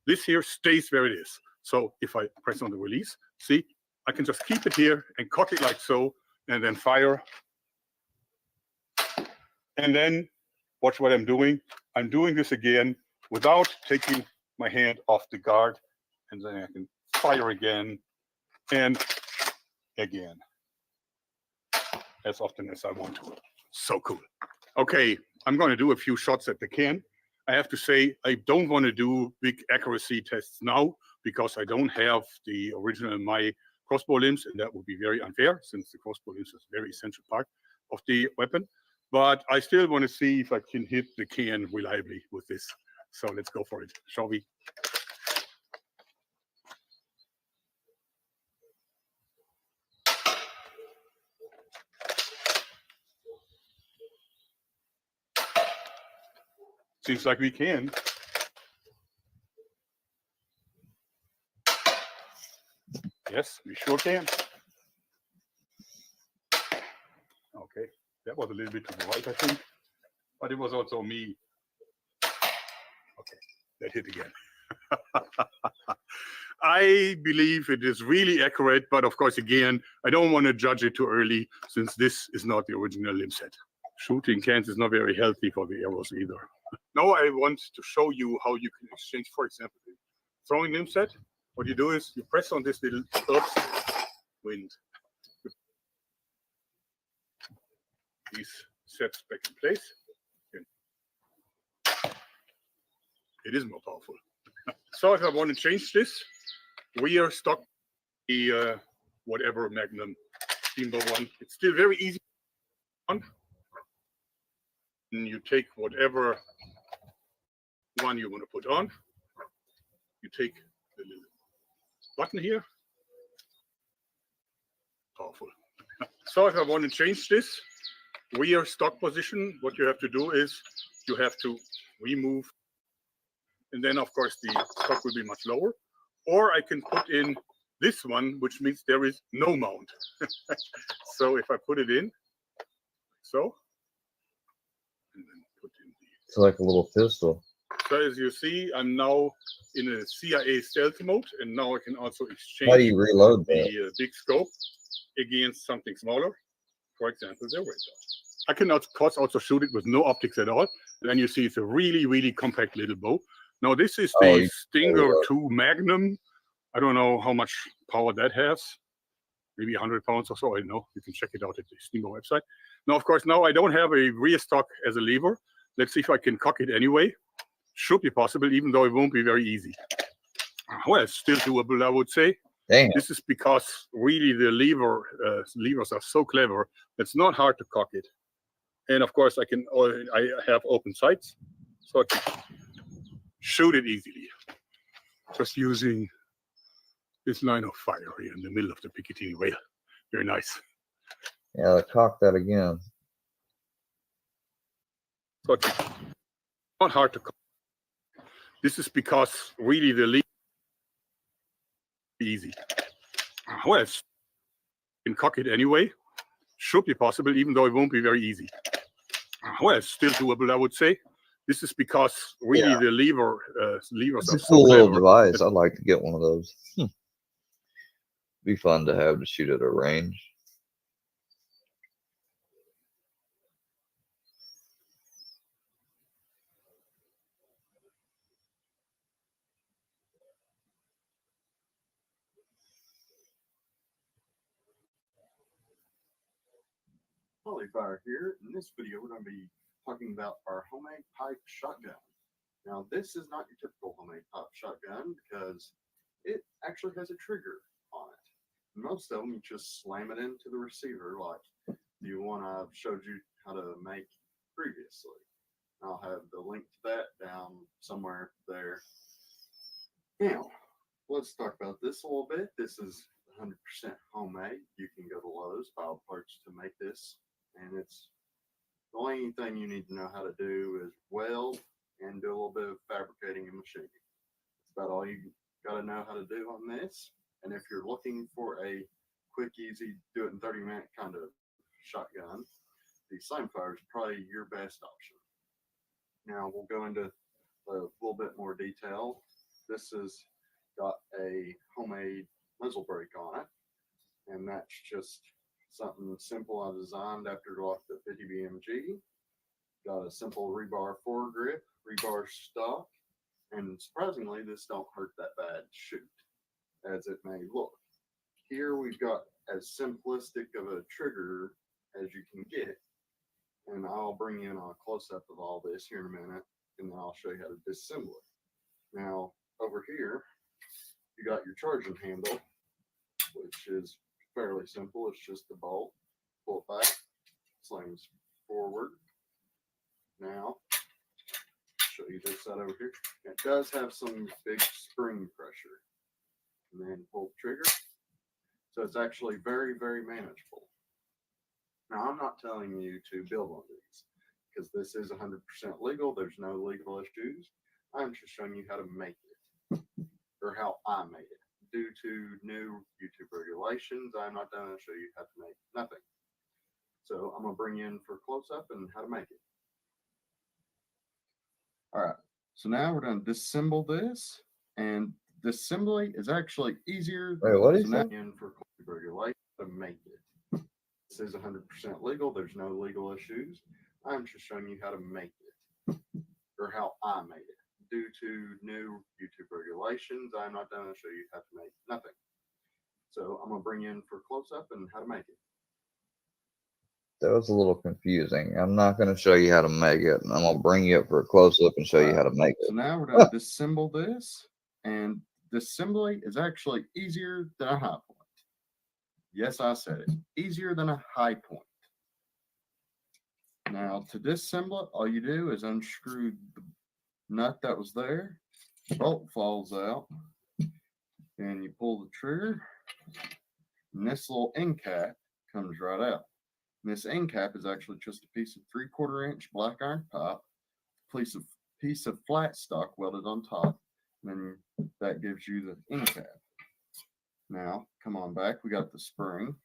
Speaker 12: This here stays where it is. So if I press on the release, see, I can just keep it here and cock it like so, and then fire. And then watch what I'm doing. I'm doing this again without taking my hand off the guard, and then I can fire again and again as often as I want to. So cool. Okay, I'm going to do a few shots at the can. I have to say I don't want to do big accuracy tests now because I don't have the original My crossbow limbs, and that would be very unfair since the crossbow limbs is a very essential part of the weapon. But I still want to see if I can hit the can reliably with this. So let's go for it, shall we? Seems like we can. Yes, we sure can. Okay, that was a little bit to the right, I think, but it was also me. Okay, that hit again. I believe it is really accurate, but of course, again, I don't want to judge it too early since this is not the original limb set. Shooting cans is not very healthy for the arrows either. Now I want to show you how you can exchange, for example, the throwing limb set. What you do is you press on this little wind. these sets back in place. It is more powerful. So if I want to change this, we are stuck the whatever Magnum Steamboat one. It's still very easy. And you take whatever one you want to put on. You take the little button here. Powerful. So if I want to change this rear stock position, what you have to do is you have to remove, and then of course the stock will be much lower. Or I can put in this one, which means there is no mount. So if I put it in, so, and then put in the,
Speaker 2: It's like a little pistol.
Speaker 12: so as you see, I'm now in a CIA stealth mode, and now I can also exchange
Speaker 2: How do you reload that?
Speaker 12: the big scope against something smaller, for example, the radar. I can of course also shoot it with no optics at all. Then you see it's a really, really compact little bow. Now this is the Stinger 2 Magnum. I don't know how much power that has. Maybe 100 pounds or so. I don't know. You can check it out at the Steamboat website. Now, of course, now I don't have a rear stock as a lever. Let's see if I can cock it anyway. Should be possible, even though it won't be very easy. Well, it's still doable, I would say.
Speaker 2: Damn.
Speaker 12: This is because really the levers are so clever. It's not hard to cock it. And of course, I have open sights, so I can shoot it easily. Just using this line of fire here in the middle of the Picatinny whale. Very nice.
Speaker 2: Yeah, cock that again.
Speaker 12: So it's not hard to cock. This is because really the lever is easy. Well, you can cock it anyway. Should be possible, even though it won't be very easy. Well, it's still doable, I would say. This is because really the levers
Speaker 2: It's
Speaker 12: are
Speaker 2: a
Speaker 12: so
Speaker 2: cool little
Speaker 12: clever.
Speaker 2: device. I'd like to get one of those. Be fun to have to shoot at a range.
Speaker 10: Polyfire here. In this video, we're going to be talking about our homemade pipe shotgun. Now, this is not your typical homemade pipe shotgun because it actually has a trigger on it. Most of them, you just slam it into the receiver like the one I've showed you how to make previously. I'll have the link to that down somewhere there. Now, let's talk about this a little bit. This is 100% homemade. You can go to Lowe's, buy parts to make this, and it's the only thing you need to know how to do is weld and do a little bit of fabricating and machining. That's about all you got to know how to do on this. And if you're looking for a quick, easy, do it in 30-minute kind of shotgun, the Slimefire is probably your best option. Now we'll go into a little bit more detail. This has got a homemade muzzle brake on it, and that's just something simple I designed after Glock the 50 BMG. Got a simple rebar foregrip, rebar stock, and surprisingly, this don't hurt that bad to shoot as it may look. Here we've got as simplistic of a trigger as you can get, and I'll bring in a close-up of all this here in a minute, and then I'll show you how to disassemble it. Now, over here, you got your charging handle, which is fairly simple. It's just a bolt, pull it back, slams forward. Now, show you this side over here. It does have some big spring pressure. And then pull the trigger. So it's actually very, very manageable. Now, I'm not telling you to build one of these because this is 100% legal. There's no legal issues. I'm just showing you how to make it, or how I made it. Due to new YouTube regulations, I'm not going to show you how to make nothing. So I'm going to bring you in for a close-up and how to make it. All right, so now we're going to disassemble this, and disassembly is actually easier.
Speaker 2: Wait, what is
Speaker 10: so now
Speaker 2: that?
Speaker 10: in for regulation to make it. This is 100% legal. There's no legal issues. I'm just showing you how to make it, or how I made it. Due to new YouTube regulations, I'm not going to show you how to make nothing. So I'm going to bring you in for a close-up and how to make it.
Speaker 17: That was a little confusing. I'm not going to show you how to make it. I'm going to bring you up for a close up and show you how to make
Speaker 10: So
Speaker 17: it.
Speaker 10: now we're going to disassemble this, and disassembly is actually easier than a high point. Yes, I said it. Easier than a high point. Now, to disassemble it, all you do is unscrew the nut that was there, the bolt falls out, and you pull the trigger, and this little end cap comes right out. And this end cap is actually just a piece of 3/4 inch black iron pipe, piece of flat stock welded on top, and then that gives you the end cap. Now, come on back, we got the spring.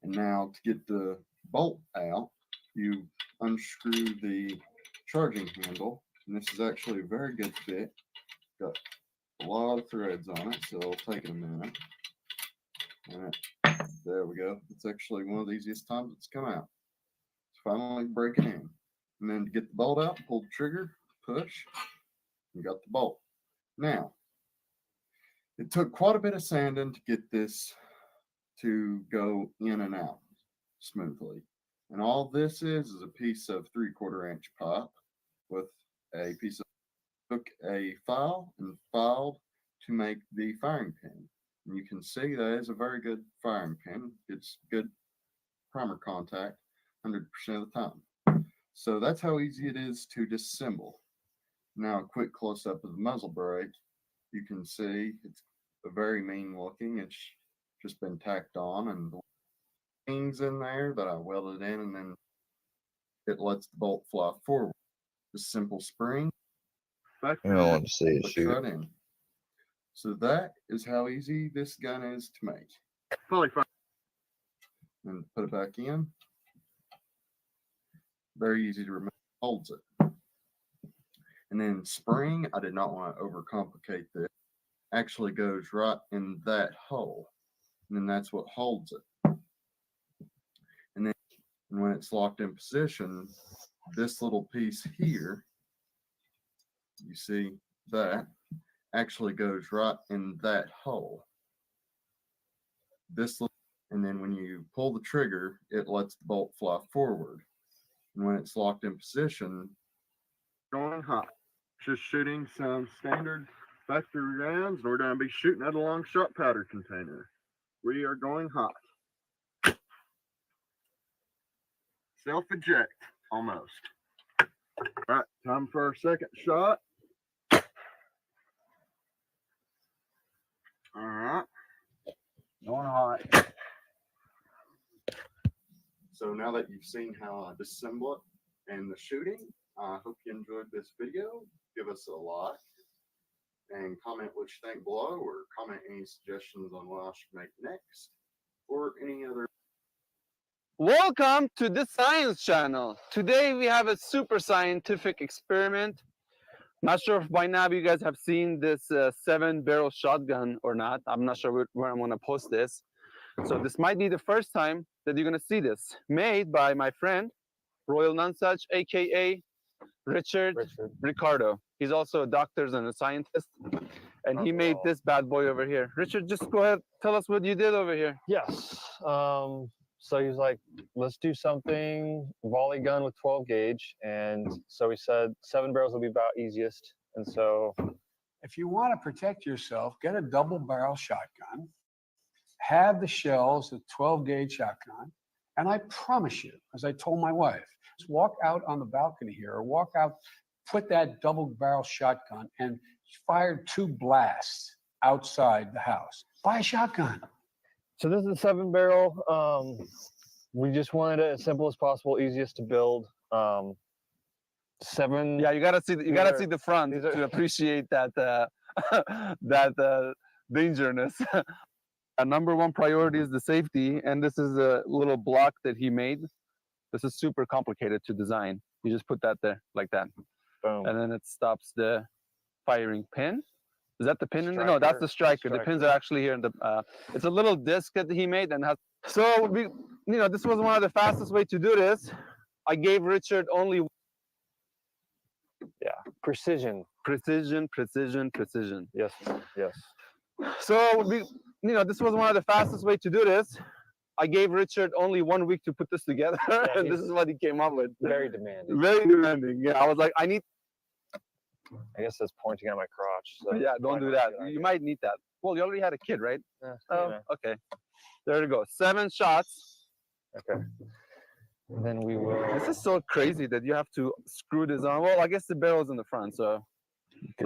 Speaker 10: And now to get the bolt out, you unscrew the charging handle, and this is actually a very good fit. Got a lot of threads on it, so it'll take a minute. And there we go. It's actually one of the easiest times it's come out. It's finally breaking in. And then to get the bolt out, pull the trigger, push, you got the bolt. Now, it took quite a bit of sanding to get this to go in and out smoothly. And all this is a piece of 3/4 inch pipe with a piece of took a file and filed to make the firing pin. And you can see that is a very good firing pin. It's good primer contact 100% of the time. So that's how easy it is to disassemble. Now a quick close up of the muzzle brake. You can see it's a very mean looking. It's just been tacked on, and the things in there that I welded in, and then it lets the bolt fly forward. The simple spring.
Speaker 17: You don't want to see it
Speaker 10: Puts
Speaker 17: shoot.
Speaker 10: right in. So that is how easy this gun is to make.
Speaker 12: Fully fine.
Speaker 10: And put it back in. Very easy to remove. Holds it. And then spring, I did not want to overcomplicate this. Actually goes right in that hole. And then that's what holds it. And then when it's locked in position, this little piece here, you see that, actually goes right in that hole. And then when you pull the trigger, it lets the bolt fly forward. And when it's locked in position, going hot. Just shooting some standard factory rounds, and we're going to be shooting at a long shot powder container. We are going hot. Self-eject, almost. All right, time for our second shot. All right, going hot. So now that you've seen how I disassemble it and the shooting, I hope you enjoyed this video. Give us a like and comment what you think below, or comment any suggestions on what I should make next, or any other.
Speaker 11: Welcome to the Science Channel. Today we have a super scientific experiment. Not sure if by now you guys have seen this 7-barrel shotgun or not. I'm not sure where I'm going to post this. So this might be the first time that you're going to see this. Made by my friend, Royal Nonsuch, aka Richard Ricardo. He's also a doctor and a scientist. And he made this bad boy over here. Richard, just go ahead, tell us what you did over here.
Speaker 13: Yes. So he's like, let's do something volley gun with 12 gauge. And so he said 7 barrels will be about easiest. And so
Speaker 18: if you want to protect yourself, get a double barrel shotgun, have the shells, a 12 gauge shotgun. And I promise you, as I told my wife, just walk out on the balcony here or walk out, put that double barrel shotgun and fire 2 blasts outside the house. Buy a shotgun.
Speaker 13: So this is a 7-barrel. We just wanted it as simple as possible, easiest to build. 7.
Speaker 11: Yeah, you gotta see the front to appreciate that that dangerousness. Our number one priority is the safety, and this is a little block that he made. This is super complicated to design. You just put that there like that,
Speaker 13: boom,
Speaker 11: and then it stops the firing pin. Is that the pin in there? No, that's the striker. The pins are actually here in the. It's a little disc that he made and has. So we, this was one of the fastest way to do this. I gave Richard only.
Speaker 13: Yeah, precision.
Speaker 11: Precision.
Speaker 13: Yes, yes.
Speaker 11: So we, this was one of the fastest way to do this. I gave Richard only 1 week to put this together, and this
Speaker 13: he's
Speaker 11: is what he came up with.
Speaker 13: very demanding.
Speaker 11: Very demanding. Yeah, I was like, I need.
Speaker 13: I guess that's pointing at my crotch. So
Speaker 11: Yeah, don't do that. You might need that. Well, you already had a kid, right? Oh, okay. There you go. 7 shots.
Speaker 13: Okay. And then we will.
Speaker 11: This is so crazy that you have to screw this on. Well, I guess the barrel's in the front, so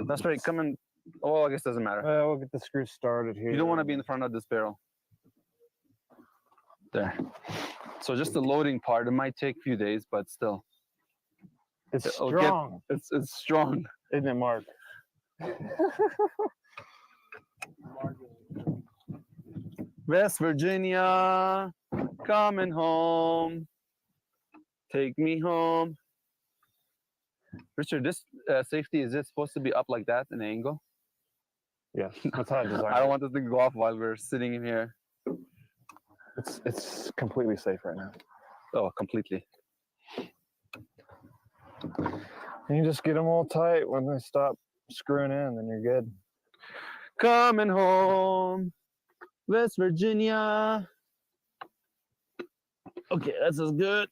Speaker 11: that's right. Come in. Oh, I guess it doesn't matter.
Speaker 13: We'll get the screw started here.
Speaker 11: You don't want to be in the front of this barrel. There. So just the loading part, it might take a few days, but still.
Speaker 13: It's
Speaker 11: It'll
Speaker 13: strong.
Speaker 11: It's strong.
Speaker 13: Isn't it, Mark?
Speaker 11: West Virginia, coming home. Take me home. Richard, this safety, is it supposed to be up like that in an angle?
Speaker 13: Yes, that's how I designed
Speaker 11: I don't
Speaker 13: it.
Speaker 11: want this thing to go off while we're sitting in here.
Speaker 13: It's completely safe right now.
Speaker 11: Oh, completely.
Speaker 13: And you just get them all tight when they stop screwing in, then you're good.
Speaker 11: Coming home, West Virginia. Okay, that's as good.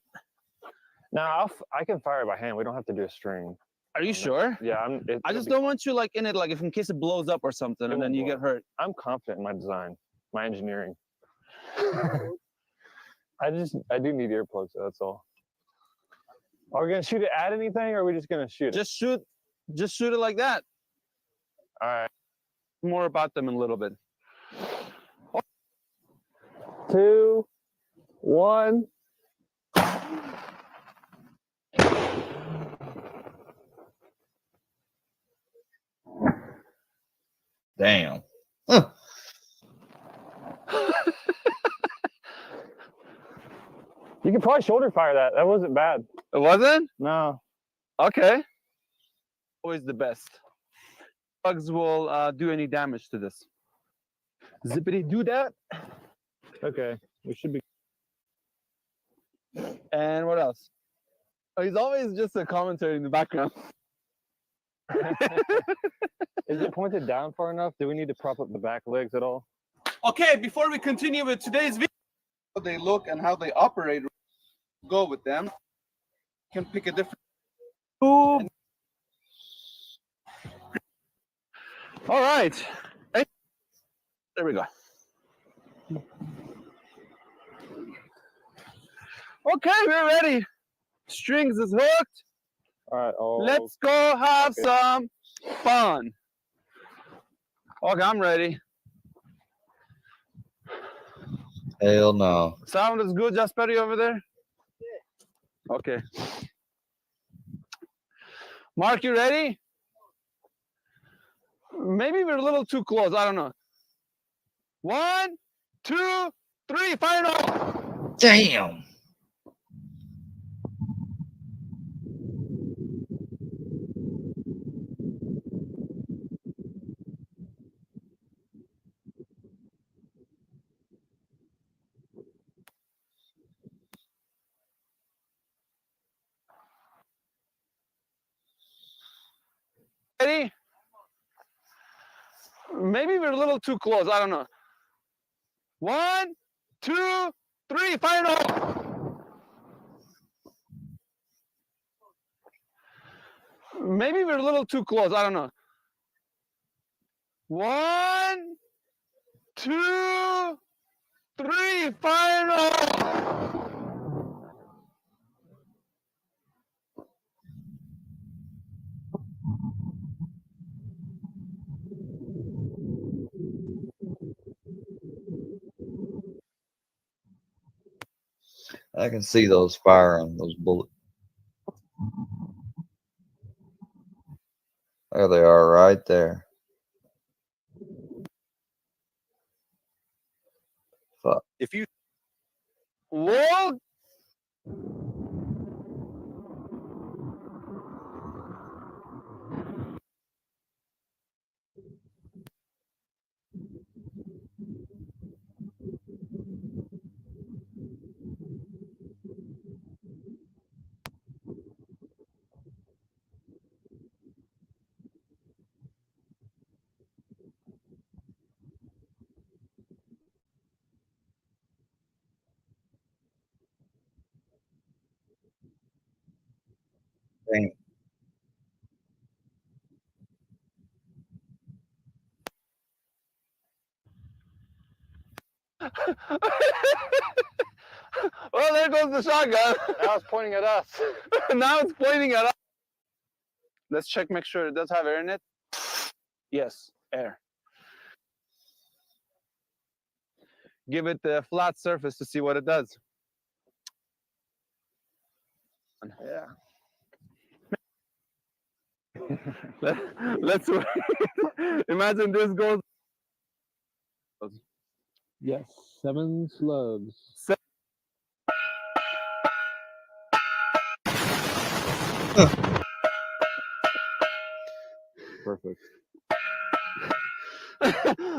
Speaker 13: Now I can fire it by hand. We don't have to do a string.
Speaker 11: Are you sure?
Speaker 13: Yeah,
Speaker 11: I just don't want you like in it, like if in case it blows up or something, and then you get hurt.
Speaker 13: I'm confident in my design, my engineering. I do need earplugs, so that's all. Are we gonna shoot it at anything, or are we just gonna shoot it?
Speaker 11: Just shoot it like that.
Speaker 13: All right.
Speaker 11: More about them in a little bit.
Speaker 13: 2, 1.
Speaker 17: Damn.
Speaker 13: You could probably shoulder fire that. That wasn't bad.
Speaker 11: It wasn't?
Speaker 13: No.
Speaker 11: Okay. Always the best. Bugs will do any damage to this. Zippity do that.
Speaker 13: Okay. We should be.
Speaker 11: And what else? Oh, he's always just a commentary in the background.
Speaker 13: Is it pointed down far enough? Do we need to prop up the back legs at all?
Speaker 11: Okay, before we continue with today's video, how they look and how they operate, go with them. You can pick a different. All right. There we go. Okay, we're ready. Strings is hooked.
Speaker 13: All right.
Speaker 11: Let's go have some fun. Okay, I'm ready.
Speaker 17: Hell no.
Speaker 11: Sound is good, Jasperi, over there? Okay. Mark, you ready? Maybe we're a little too close. I don't know. 1, 2, 3, fire now.
Speaker 17: Damn.
Speaker 11: Ready? Maybe we're a little too close. I don't know. 1, 2, 3, fire now. Maybe we're a little too close. I don't know. 1, 2, 3, fire now.
Speaker 17: I can see those firing, those bullets. There they are, right there. Fuck.
Speaker 11: If you whoa. Well, there goes the shotgun.
Speaker 13: Now it's pointing at us.
Speaker 11: Now it's pointing at us. Let's check, make sure it does have air in it. Yes, air. Give it the flat surface to see what it does.
Speaker 13: Yeah.
Speaker 11: Let's wait. Imagine this goes.
Speaker 13: Yes, 7 slugs.
Speaker 11: Perfect.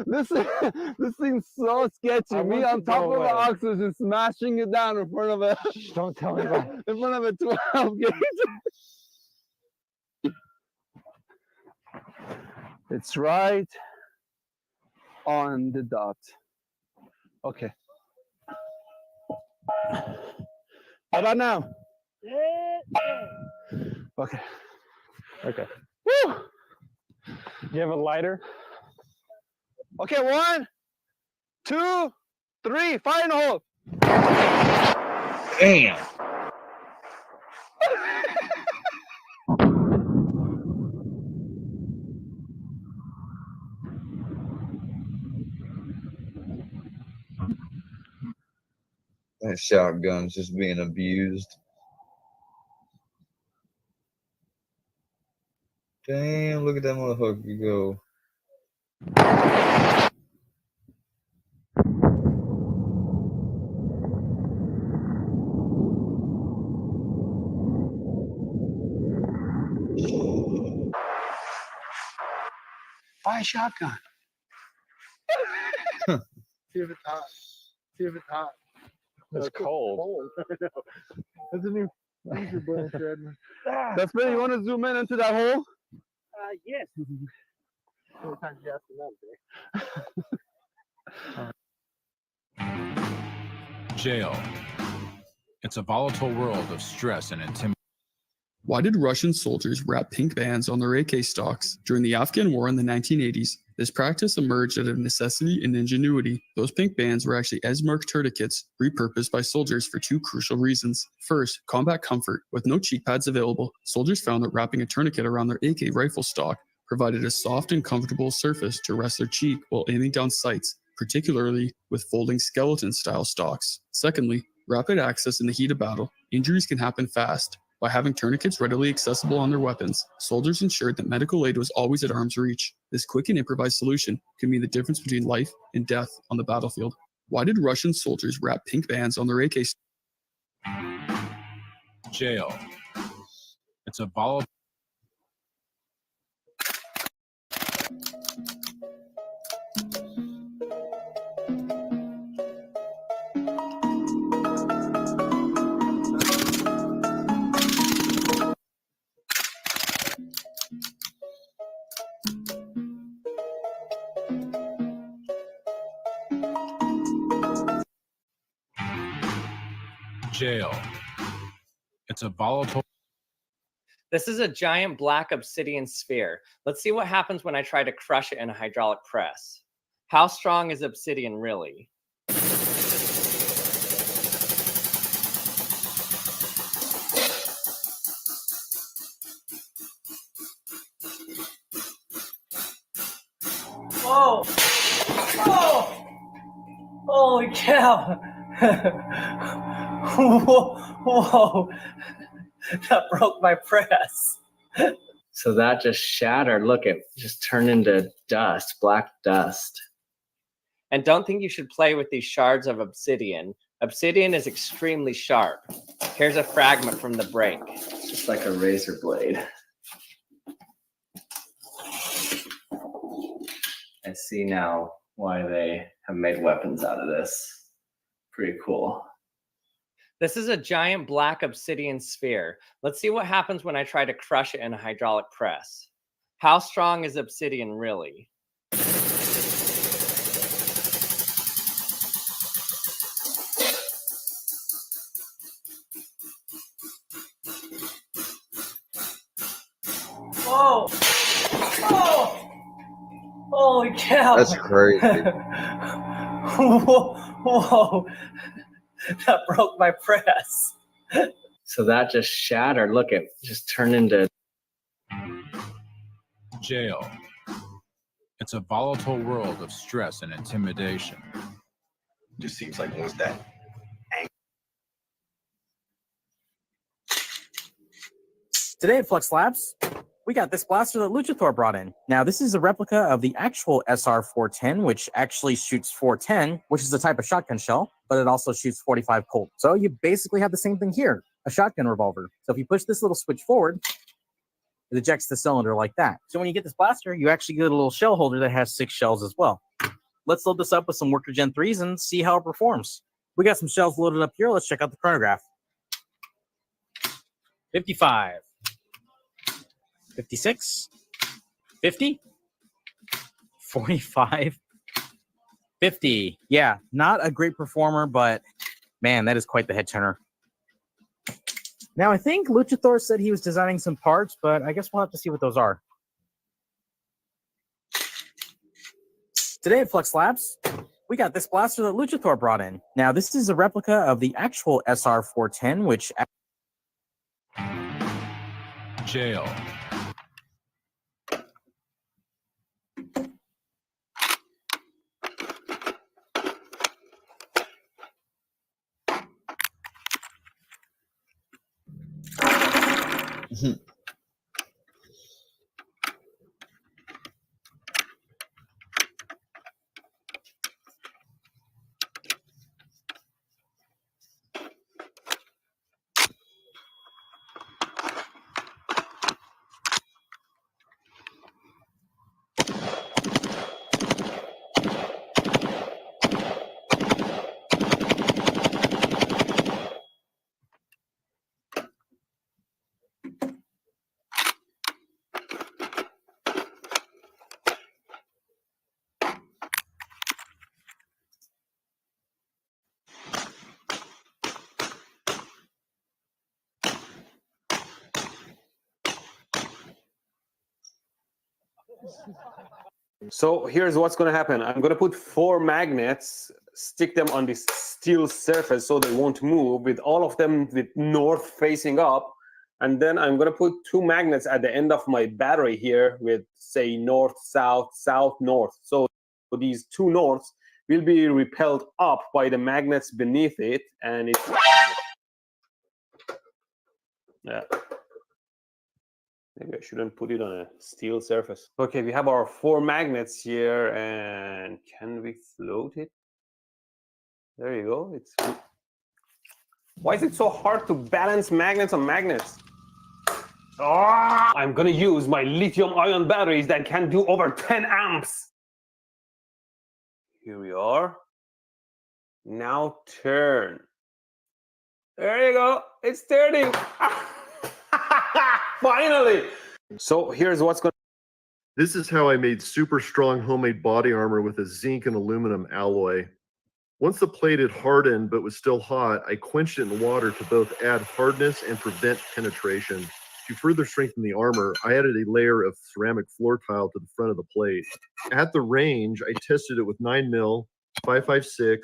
Speaker 11: this seems so sketchy. Me on top of an oxygen, smashing it down in front of a.
Speaker 13: Shh, don't tell anybody.
Speaker 11: In front of a 12 gauge. It's right on the dot. Okay. How about now? Okay.
Speaker 13: Okay.
Speaker 11: Woo!
Speaker 13: You have a lighter?
Speaker 11: Okay, 1, 2, 3, fire in the hole.
Speaker 17: Damn. That shotgun's just being abused. Damn, look at that motherfucker go.
Speaker 18: Buy a shotgun.
Speaker 21: See if it's hot. See if it's hot.
Speaker 13: It's cold.
Speaker 21: I know. That's a new brand, Redmond.
Speaker 11: That's me. You want to zoom in into that hole?
Speaker 21: Yes. Sometimes you ask another day.
Speaker 14: Jail. It's a volatile world of stress and intimidation.
Speaker 15: Why did Russian soldiers wrap pink bands on their AK stocks? During the Afghan War in the 1980s, this practice emerged out of necessity and ingenuity. Those pink bands were actually S-mark tourniquets, repurposed by soldiers for 2 crucial reasons. First, combat comfort. With no cheek pads available, soldiers found that wrapping a tourniquet around their AK rifle stock provided a soft and comfortable surface to rest their cheek while aiming down sights, particularly with folding skeleton-style stocks. Secondly, rapid access in the heat of battle. Injuries can happen fast. By having tourniquets readily accessible on their weapons, soldiers ensured that medical aid was always at arm's reach. This quick and improvised solution could mean the difference between life and death on the battlefield. Why did Russian soldiers wrap pink bands on their AK?
Speaker 14: Jail. It's a volatile. Jail. It's a volatile.
Speaker 19: This is a giant black obsidian sphere. Let's see what happens when I try to crush it in a hydraulic press. How strong is obsidian really? Whoa! Whoa! Holy cow! Whoa! That broke my press. So that just shattered. Look, it just turned into dust, black dust. And don't think you should play with these shards of obsidian. Obsidian is extremely sharp. Here's a fragment from the break. It's just like a razor blade. I see now why they have made weapons out of this. Pretty cool. This is a giant black obsidian sphere. Let's see what happens when I try to crush it in a hydraulic press. How strong is obsidian really? Whoa! Whoa! Holy cow!
Speaker 17: That's crazy.
Speaker 19: Whoa. That broke my press. So that just shattered. Look, it just turned into
Speaker 14: Jail. It's a volatile world of stress and intimidation.
Speaker 16: Just seems like was that.
Speaker 22: Today at Flex Labs, we got this blaster that Luchasaur brought in. Now, this is a replica of the actual SR-410, which actually shoots 410, which is a type of shotgun shell, but it also shoots 45 Colt. So you basically have the same thing here, a shotgun revolver. So if you push this little switch forward, it ejects the cylinder like that. So when you get this blaster, you actually get a little shell holder that has 6 shells as well. Let's load this up with some Worker Gen 3s and see how it performs. We got some shells loaded up here. Let's check out the chronograph. 55. 56, 50, 45, 50. Yeah, not a great performer, but man, that is quite the head turner. Now, I think Luchasaur said he was designing some parts, but I guess we'll have to see what those are. Today at Flex Labs, we got this blaster that Luchasaur brought in. Now, this is a replica of the actual SR-410, which...
Speaker 14: Jail.
Speaker 11: So here's what's going to happen. I'm going to put 4 magnets, stick them on this steel surface so they won't move, with all of them with north facing up. And then I'm going to put 2 magnets at the end of my battery here with, say, north, south, south, north. So these 2 norths will be repelled up by the magnets beneath it. And it's... Yeah. Maybe I shouldn't put it on a steel surface. Okay, we have our 4 magnets here, and can we float it? There you go. It's. Why is it so hard to balance magnets on magnets? Oh, I'm gonna use my lithium-ion batteries that can do over 10 amps. Here we are. Now turn. There you go. It's turning. Finally! So here's what's going.
Speaker 23: This is how I made super strong homemade body armor with a zinc and aluminum alloy. Once the plate had hardened but was still hot, I quenched it in water to both add hardness and prevent penetration. To further strengthen the armor, I added a layer of ceramic floor tile to the front of the plate. At the range, I tested it with 9mm, 5.56,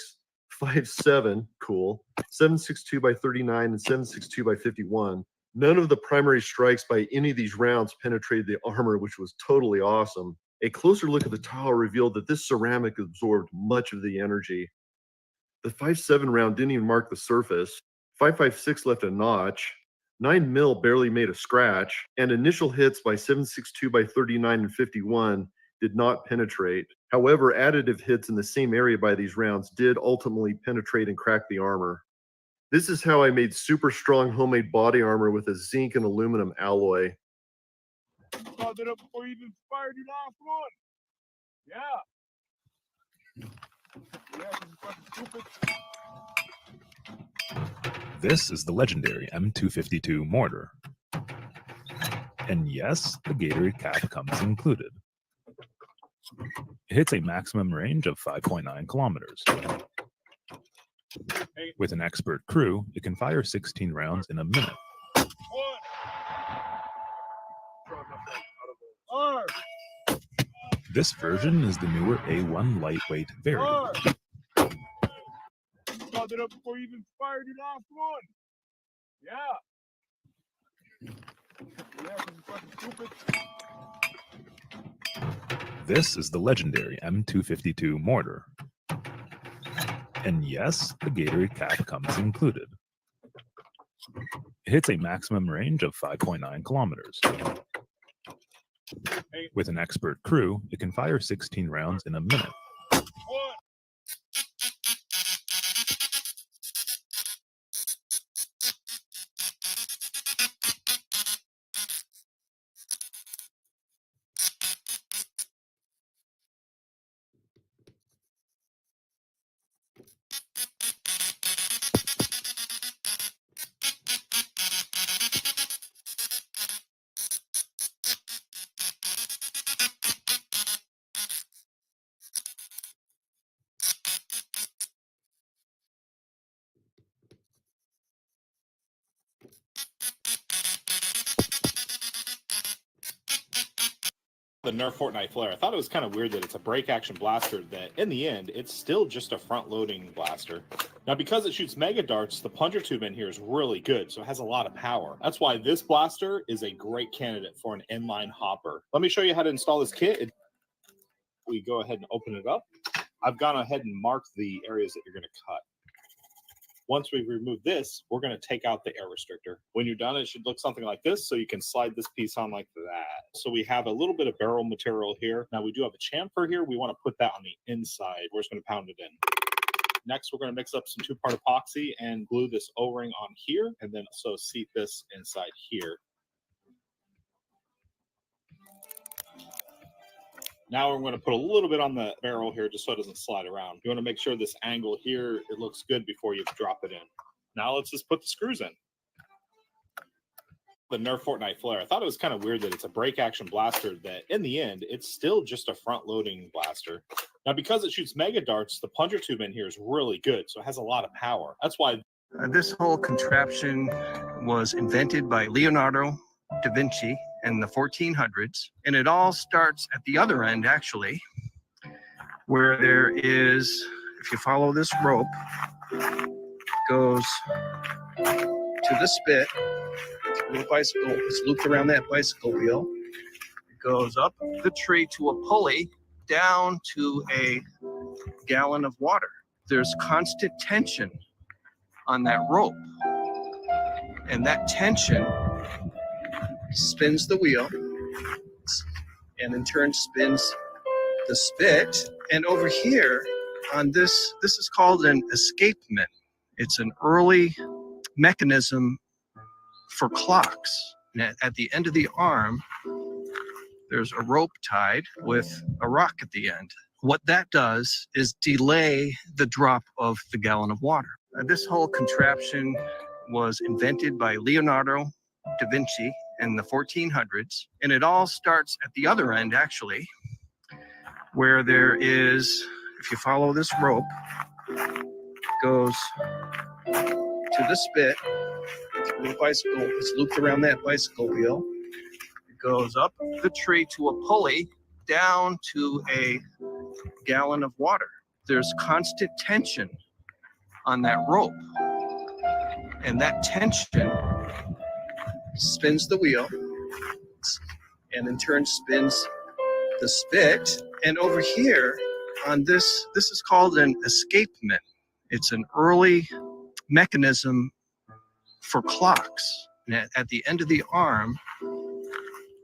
Speaker 23: 5.7, cool, 7.62 by 39, and 7.62 by 51. None of the primary strikes by any of these rounds penetrated the armor, which was totally awesome. A closer look at the tile revealed that this ceramic absorbed much of the energy. The 5.7 round didn't even mark the surface. 5.56 left a notch. 9mm barely made a scratch, and initial hits by 7.62 by 39 and 51 did not penetrate. However, additive hits in the same area by these rounds did ultimately penetrate and crack the armor. This is how I made super strong homemade body armor with a zinc and aluminum alloy.
Speaker 5: Called it up before you even fired your last one. Yeah.
Speaker 24: This is the legendary M252 mortar. And yes, the Gatorade cap comes included. It hits a maximum range of 5.9 kilometers. With an expert crew, it can fire 16 rounds in a minute. This version is the newer A1 lightweight variant.
Speaker 12: it up before you even fired your last one.
Speaker 24: This is the legendary M252 mortar. And yes, the Gatorade cap comes included. It hits a maximum range of 5.9 kilometers. With an expert crew, it can fire 16 rounds in a minute.
Speaker 3: The Nerf Fortnite Flare. I thought it was kind of weird that it's a break action blaster that in the end it's still just a front loading blaster. Now because it shoots mega darts, the plunger tube in here is really good, so it has a lot of power. That's why this blaster is a great candidate for an inline hopper. Let me show you how to install this kit. We go ahead and open it up. I've gone ahead and marked the areas that you're going to cut. Once we remove this, we're going to take out the air restrictor. When you're done, it should look something like this, so you can slide this piece on like that. So we have a little bit of barrel material here. Now we do have a chamfer here. We want to put that on the inside. We're just going to pound it in. Next, we're going to mix up some 2-part epoxy and glue this O-ring on here, and then also seat this inside here. Now we're going to put a little bit on the barrel here just so it doesn't slide around. You want to make sure this angle here, it looks good before you drop it in. Now let's just put the screws in. The Nerf Fortnite Flare. I thought it was kind of weird that it's a break action blaster that in the end, it's still just a front loading blaster. Now because it shoots mega darts, the plunger tube in here is really good, so it has a lot of power. That's why
Speaker 6: this whole contraption was invented by Leonardo da Vinci in the 1400s, and it all starts at the other end actually, where there is, if you follow this rope, goes to the spit, little bicycle, it's looped around that bicycle wheel, it goes up the tree to a pulley down to a gallon of water. There's constant tension on that rope, and that tension spins the wheel and in turn spins the spit. And over here on this is called an escapement. It's an early mechanism for clocks. And at the end of the arm, there's a rope tied with a rock at the end. What that does is delay the drop of the gallon of water. This whole contraption was invented by Leonardo da Vinci in the 1400s, and it all starts at the other end actually, where there is, if you follow this rope, goes to the spit, little bicycle, it's looped around that bicycle wheel, it goes up the tree to a pulley down to a gallon of water. There's constant tension on that rope, and that tension spins the wheel and in turn spins the spit. And over here on this is called an escapement. It's an early mechanism for clocks. And at the end of the arm,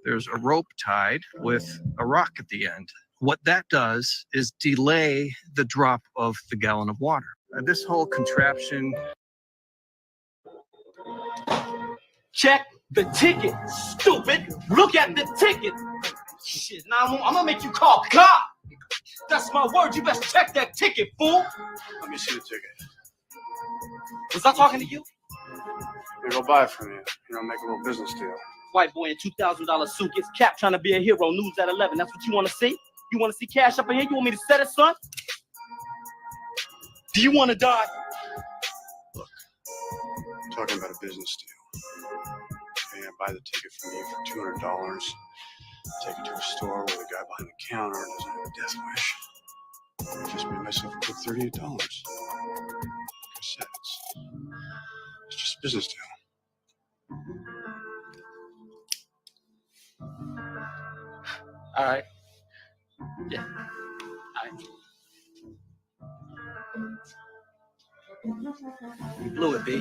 Speaker 6: there's a rope tied with a rock at the end. What that does is delay the drop of the gallon of water. This whole contraption.
Speaker 7: Check the ticket, stupid. Look at the ticket. Shit, now I'm gonna make you call God. That's my word. You best check that ticket, fool.
Speaker 20: Let me see the ticket.
Speaker 7: Was I talking to you?
Speaker 20: Here, go buy it from you. You know, make a little business deal.
Speaker 7: White boy in $2,000 suit gets capped trying to be a hero. News at 11. That's what you want to see? You want to see cash up in here? You want me to set it, son? Do you want to die?
Speaker 20: Look, I'm talking about a business deal. Okay, I buy the ticket from you for $200. Take it to a store where the guy behind the counter doesn't have a death wish. Just me myself a quick $38. I said, it's just a business deal.
Speaker 7: All right. Yeah. All right. You blew it, B.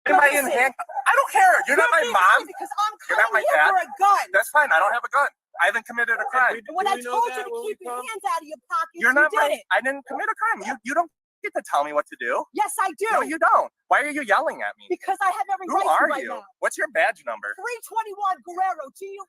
Speaker 1: Am I in handcuffs? I don't care. You're not my mom.
Speaker 4: Because I'm
Speaker 1: You're not my
Speaker 4: coming here
Speaker 1: dad.
Speaker 4: for a gun.
Speaker 1: That's fine. I don't have a gun. I haven't committed a crime.
Speaker 4: When I told you to keep your hands out of your pockets,
Speaker 1: You're not
Speaker 4: you did
Speaker 1: my.
Speaker 4: it.
Speaker 1: I didn't commit a crime. You don't get to tell me what to do.
Speaker 4: Yes, I do.
Speaker 1: No, you don't. Why are you yelling at me?
Speaker 4: Because I have every
Speaker 1: Who
Speaker 4: right
Speaker 1: are
Speaker 4: to right
Speaker 1: you?
Speaker 4: now.
Speaker 1: What's your badge number?
Speaker 4: 321 Guerrero, Guerrero.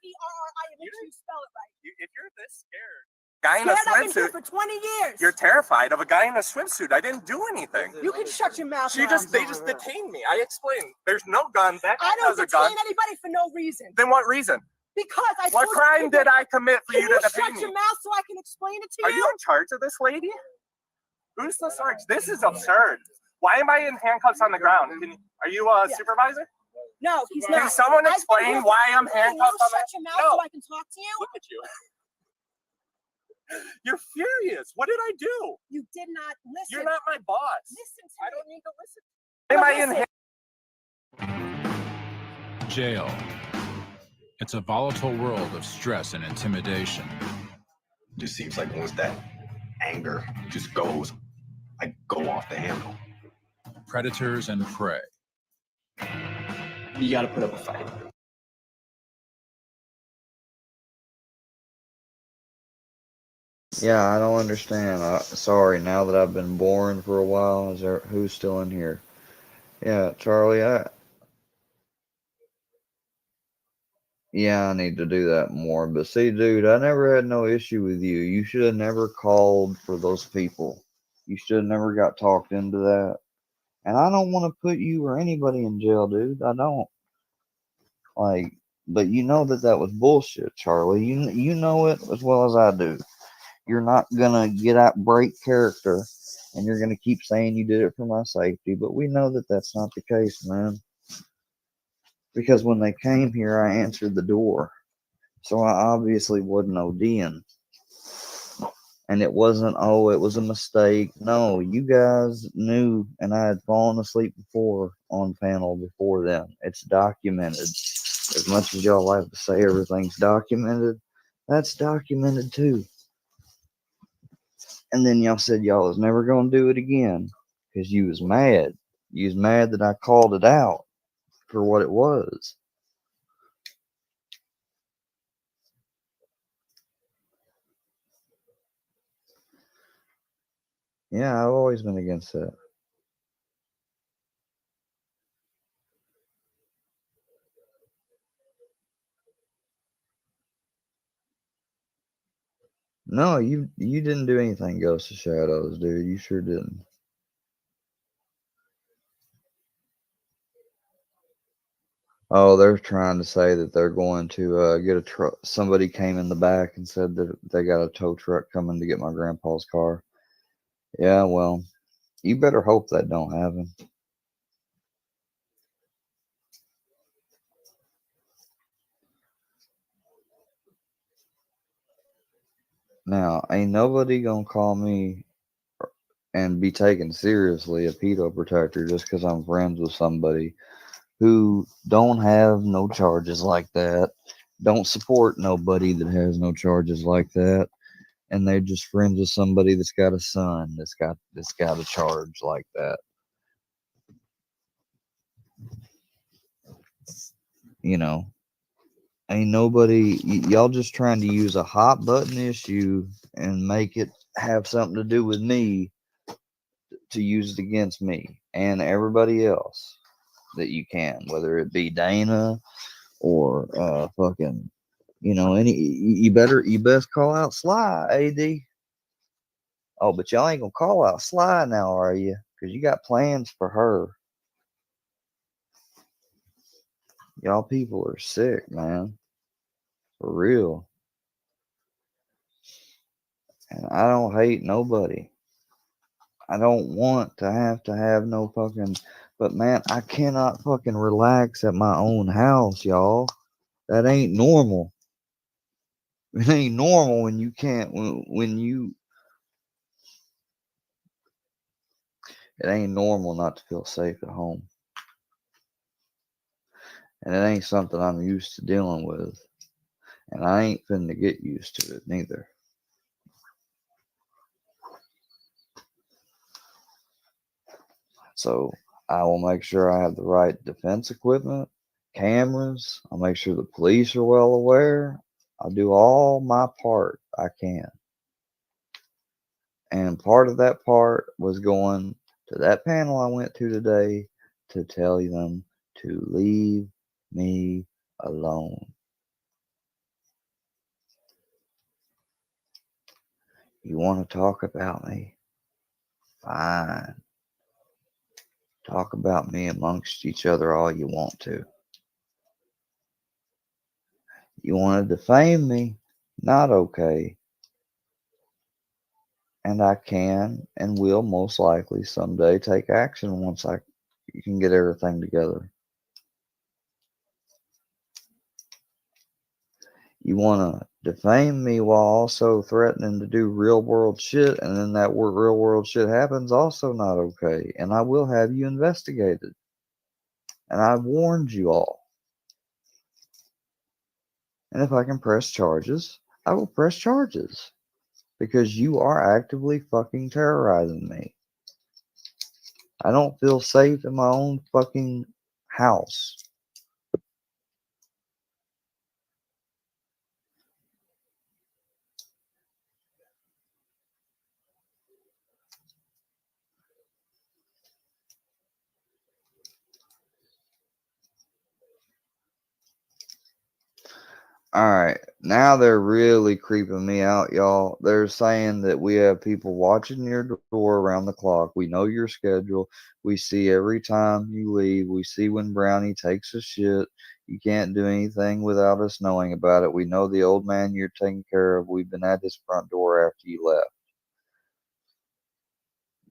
Speaker 4: Make sure you spell it right.
Speaker 1: If you're this scared. Guy in a
Speaker 4: Scared, I've been here
Speaker 1: swimsuit.
Speaker 4: for 20 years.
Speaker 1: You're terrified of a guy in a swimsuit. I didn't do anything.
Speaker 4: You can shut your mouth.
Speaker 1: They just detained me. I explained. There's no gun. That guy
Speaker 4: I don't
Speaker 1: has a gun.
Speaker 4: detain anybody for no reason.
Speaker 1: Then what reason?
Speaker 4: Because I
Speaker 1: What
Speaker 4: told
Speaker 1: crime
Speaker 4: you
Speaker 1: did I commit for
Speaker 4: Can
Speaker 1: you to detain
Speaker 4: shut
Speaker 1: me?
Speaker 4: your mouth so I can explain it to
Speaker 1: Are
Speaker 4: you?
Speaker 1: you in charge of this lady? Who's the sarge? This is absurd. Why am I in handcuffs on the ground? Are you a supervisor?
Speaker 4: No, he's not.
Speaker 1: Can someone
Speaker 4: I've been
Speaker 1: explain
Speaker 4: here
Speaker 1: why
Speaker 4: for
Speaker 1: I'm
Speaker 4: 20
Speaker 1: handcuffed
Speaker 4: Will
Speaker 1: on
Speaker 4: you
Speaker 1: the
Speaker 4: shut your mouth
Speaker 1: No.
Speaker 4: so I can talk to you?
Speaker 1: Look at you. You're furious. What did I do?
Speaker 4: You did not listen.
Speaker 1: You're not my boss.
Speaker 4: Listen to
Speaker 1: I
Speaker 4: me.
Speaker 1: don't need to listen. Am I in
Speaker 14: Jail. It's a volatile world of stress and intimidation.
Speaker 16: Just seems like once that anger just goes, I go off the handle.
Speaker 14: Predators and prey.
Speaker 7: You gotta put up a fight.
Speaker 17: Yeah, I don't understand. Sorry, now that I've been boring for a while, who's still in here? Yeah, Charlie, yeah, I need to do that more. But see, dude, I never had no issue with you. You should have never called for those people. You should have never got talked into that. And I don't want to put you or anybody in jail, dude. I don't. Like, but you know that was bullshit, Charlie. You know it as well as I do. You're not gonna break character, and you're gonna keep saying you did it for my safety. But we know that that's not the case, man. Because when they came here, I answered the door, so I obviously wasn't ODing. And it wasn't, oh, it was a mistake. No, you guys knew, and I had fallen asleep before on panel before then. It's documented. As much as y'all like to say everything's documented, that's documented too. And then y'all said y'all was never going to do it again because you was mad. You was mad that I called it out for what it was. Yeah, I've always been against that. No, you didn't do anything, Ghost of Shadows, dude. You sure didn't. Oh, they're trying to say that they're going to get a truck. Somebody came in the back and said that they got a tow truck coming to get my grandpa's car. Yeah, well, you better hope that don't happen. Now, ain't nobody gonna call me and be taken seriously a pedo protector just because I'm friends with somebody who don't have no charges like that, don't support nobody that has no charges like that, and they're just friends with somebody that's got a son that's got a charge like that. You know, ain't nobody. Y'all just trying to use a hot button issue and make it have something to do with me to use it against me and everybody else that you can, whether it be Dana or fucking, you best call out Sly, AD. Oh, but y'all ain't gonna call out Sly now, are you? Because you got plans for her. Y'all people are sick, man. For real. And I don't hate nobody. I don't want to have no fucking, but man, I cannot fucking relax at my own house, y'all. That ain't normal. It ain't normal when you can't, when you, It ain't normal not to feel safe at home. And it ain't something I'm used to dealing with. And I ain't finna get used to it neither. So I will make sure I have the right defense equipment, cameras. I'll make sure the police are well aware. I'll do all my part I can. And part of that part was going to that panel I went to today to tell them to leave me alone. You want to talk about me? Fine. Talk about me amongst each other all you want to. You want to defame me? Not okay. And I can and will most likely someday take action once I can get everything together. You want to defame me while also threatening to do real world shit, and then that real world shit happens, also not okay. And I will have you investigated. And I've warned you all. And if I can press charges, I will press charges. Because you are actively fucking terrorizing me. I don't feel safe in my own fucking house. Alright, now they're really creeping me out, y'all. They're saying that we have people watching your door around the clock. We know your schedule. We see every time you leave. We see when Brownie takes a shit. You can't do anything without us knowing about it. We know the old man you're taking care of. We've been at his front door after you left.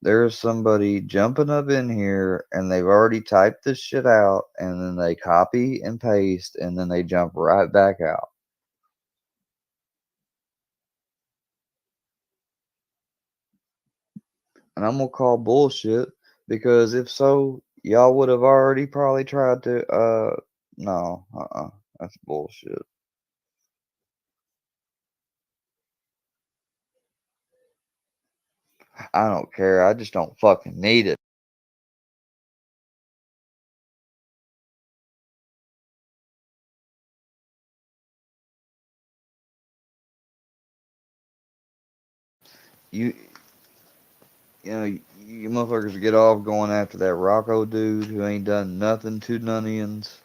Speaker 17: There's somebody jumping up in here and they've already typed this shit out and then they copy and paste and then they jump right back out. And I'm gonna call bullshit because if so, y'all would have already probably tried to no, that's bullshit. I don't care. I just don't fucking need it. You know, you motherfuckers get off going after that Rocco dude who ain't done nothing to Nunians.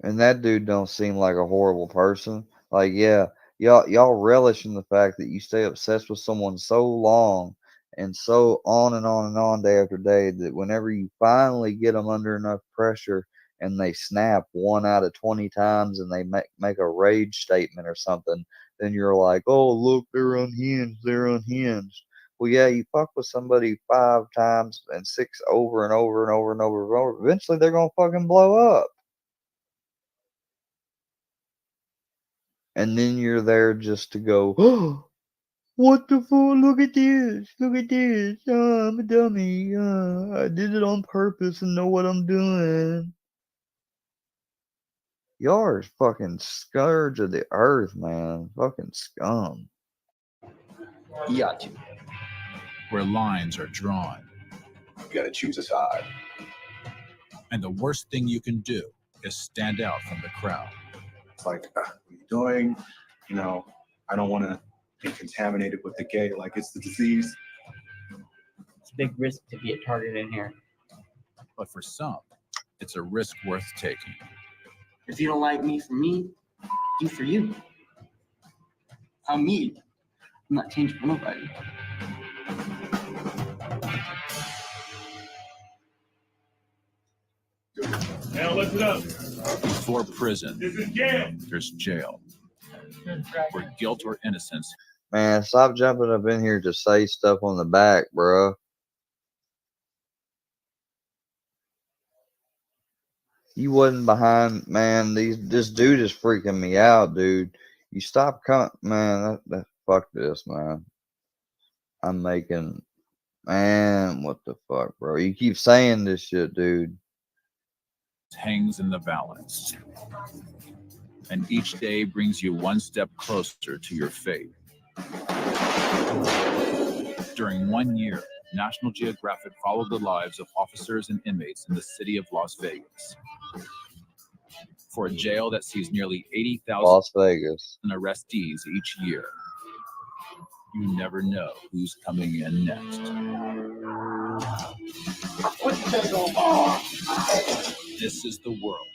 Speaker 17: And that dude don't seem like a horrible person. Like, yeah, y'all relish in the fact that you stay obsessed with someone so long and so on and on and on day after day that whenever you finally get them under enough pressure and they snap 1 out of 20 times and they make a rage statement or something, then you're like, oh, look, they're unhinged, they're unhinged. Well, yeah, you fuck with somebody 5 times and 6 over and over and over and over and over. Eventually, they're gonna fucking blow up. And then you're there just to go, oh, what the fuck? Look at this. Look at this. I'm a dummy. I did it on purpose and know what I'm doing. Y'all are fucking scourge of the earth, man. Fucking scum.
Speaker 16: You got to.
Speaker 14: Where lines are drawn.
Speaker 16: You got to choose a side.
Speaker 14: And the worst thing you can do is stand out from the crowd.
Speaker 16: It's like, what are you doing? You know, I don't want to be contaminated with the gay. Like, it's the disease.
Speaker 2: It's a big risk to be a target in here.
Speaker 14: But for some, it's a risk worth taking.
Speaker 2: If you don't like me for me, do for you. I'm me. I'm not changing for nobody.
Speaker 14: Now listen up. Before prison, this is jail. There's jail. Where guilt or innocence.
Speaker 17: Man, stop jumping up in here to say stuff on the back, bro. You wasn't behind, man. This dude is freaking me out, dude. You stop coming, man. Fuck this, man. I'm making Man, what the fuck, bro? You keep saying this shit, dude.
Speaker 14: Hangs in the balance. And each day brings you one step closer to your fate. During 1 year, National Geographic followed the lives of officers and inmates in the city of Las Vegas. For a jail that sees nearly 80,000
Speaker 17: Las Vegas
Speaker 14: arrestees each year, you never know who's coming in next. This is the world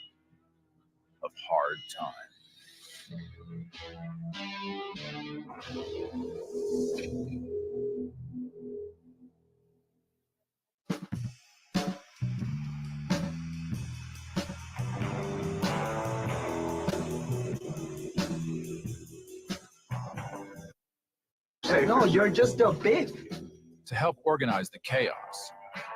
Speaker 14: of hard time.
Speaker 7: No, you're just a bitch.
Speaker 14: To help organize the chaos,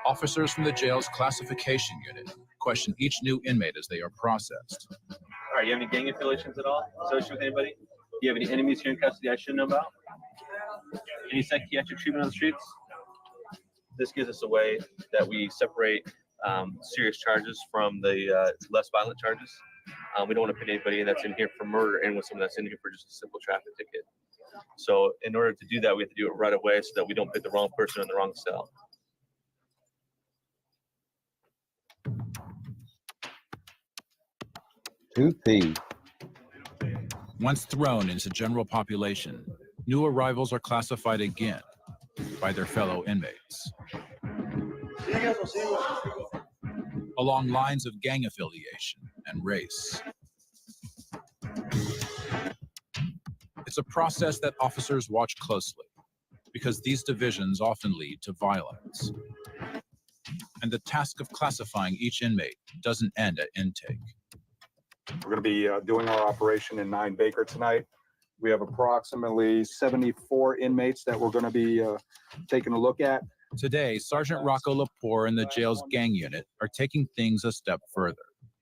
Speaker 14: officers from the jail's classification unit question each new inmate as they are processed.
Speaker 8: All right, you have any gang affiliations at all? Associated with anybody? Do you have any enemies here in custody I should know about? Any psychiatric treatment on the streets? This gives us a way that we separate serious charges from the less violent charges. We don't want to put anybody that's in here for murder in with someone that's in here for just a simple traffic ticket. So in order to do that, we have to do it right away so that we don't put the wrong person in the wrong cell.
Speaker 14: Once thrown into general population, new arrivals are classified again by their fellow inmates along lines of gang affiliation and race. It's a process that officers watch closely because these divisions often lead to violence. And the task of classifying each inmate doesn't end at intake.
Speaker 9: We're going to be doing our operation in 9 Baker tonight. We have approximately 74 inmates that we're going to be taking a look at.
Speaker 14: Today, Sergeant Rocco Lepore and the jail's gang unit are taking things a step further.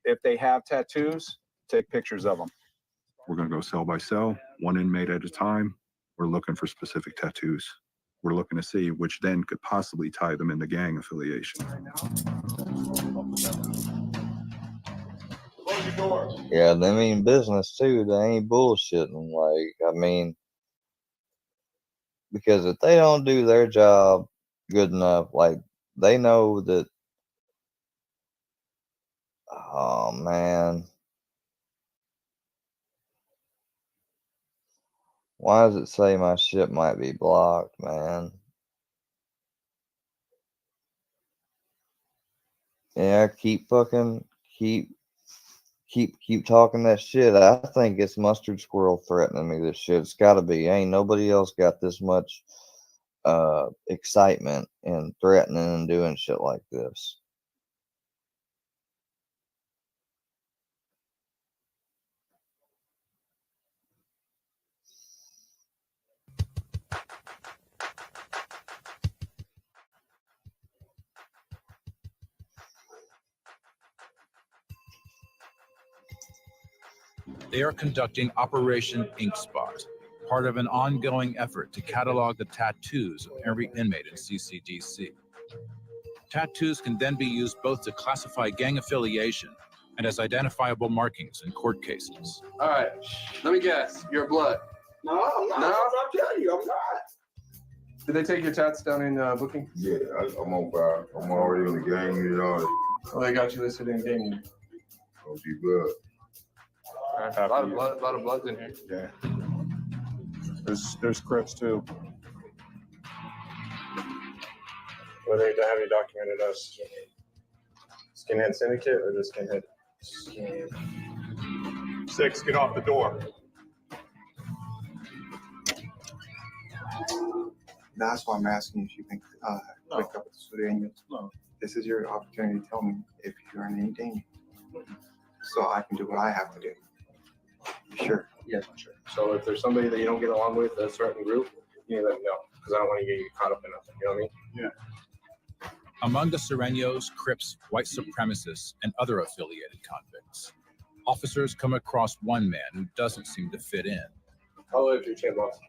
Speaker 9: If they have tattoos, take pictures of them.
Speaker 16: We're going to go cell by cell, one inmate at a time. We're looking for specific tattoos. We're looking to see which then could possibly tie them into gang affiliation.
Speaker 17: Yeah, they mean business too. They ain't bullshitting. Like, I mean, because if they don't do their job good enough, like, they know that, oh man, why does it say my shit might be blocked, man? Yeah, keep talking that shit. I think it's Mustard Squirrel threatening me. This shit, it's got to be. Ain't nobody else got this much excitement and threatening and doing shit like this.
Speaker 14: They are conducting Operation Ink Spot, part of an ongoing effort to catalog the tattoos of every inmate in CCDC. Tattoos can then be used both to classify gang affiliation and as identifiable markings in court cases.
Speaker 11: All right, let me guess. You're blood.
Speaker 7: No, I'm not.
Speaker 11: No?
Speaker 7: I'm telling you, I'm not.
Speaker 11: Did they take your tats down in booking?
Speaker 10: Yeah, I'm on fire. I'm already in the gang, you know.
Speaker 11: Oh, they got you listed in game.
Speaker 10: Oh, she good.
Speaker 11: A lot of bloods in here.
Speaker 9: Yeah. There's Crips too.
Speaker 13: Whether they have you documented us Skinhead Syndicate or just Skinhead?
Speaker 9: 6, get off the door.
Speaker 16: That's why I'm asking if you can wake up with the Sureños.
Speaker 9: No.
Speaker 16: This is your opportunity to tell me if you're in any danger, so I can do what I have to do. Sure.
Speaker 13: Yes, sure. So if there's somebody that you don't get along with, a certain group, you need to let me know because I don't want to get you caught up in nothing. You know what I mean?
Speaker 9: Yeah.
Speaker 14: Among the Sureños, Crips, white supremacists, and other affiliated convicts, officers come across one man who doesn't seem to fit in.
Speaker 13: How low is your chin, boss?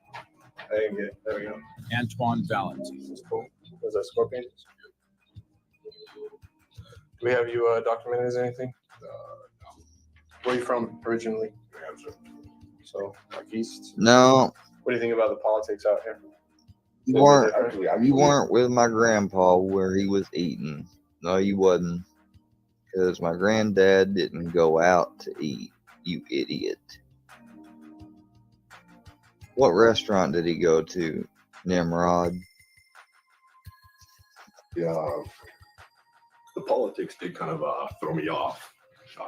Speaker 13: I didn't get it. There we go.
Speaker 14: Antoine Valentine.
Speaker 13: That's cool.
Speaker 15: Was that scorpion? Do we have you documented as anything? Where are you from originally? So, like east?
Speaker 17: No,
Speaker 15: What do you think about the politics out here?
Speaker 17: you weren't with my grandpa where he was eating. No, you wasn't. Because my granddad didn't go out to eat, you idiot. What restaurant did he go to, Nimrod?
Speaker 18: Yeah, the politics did kind of throw me off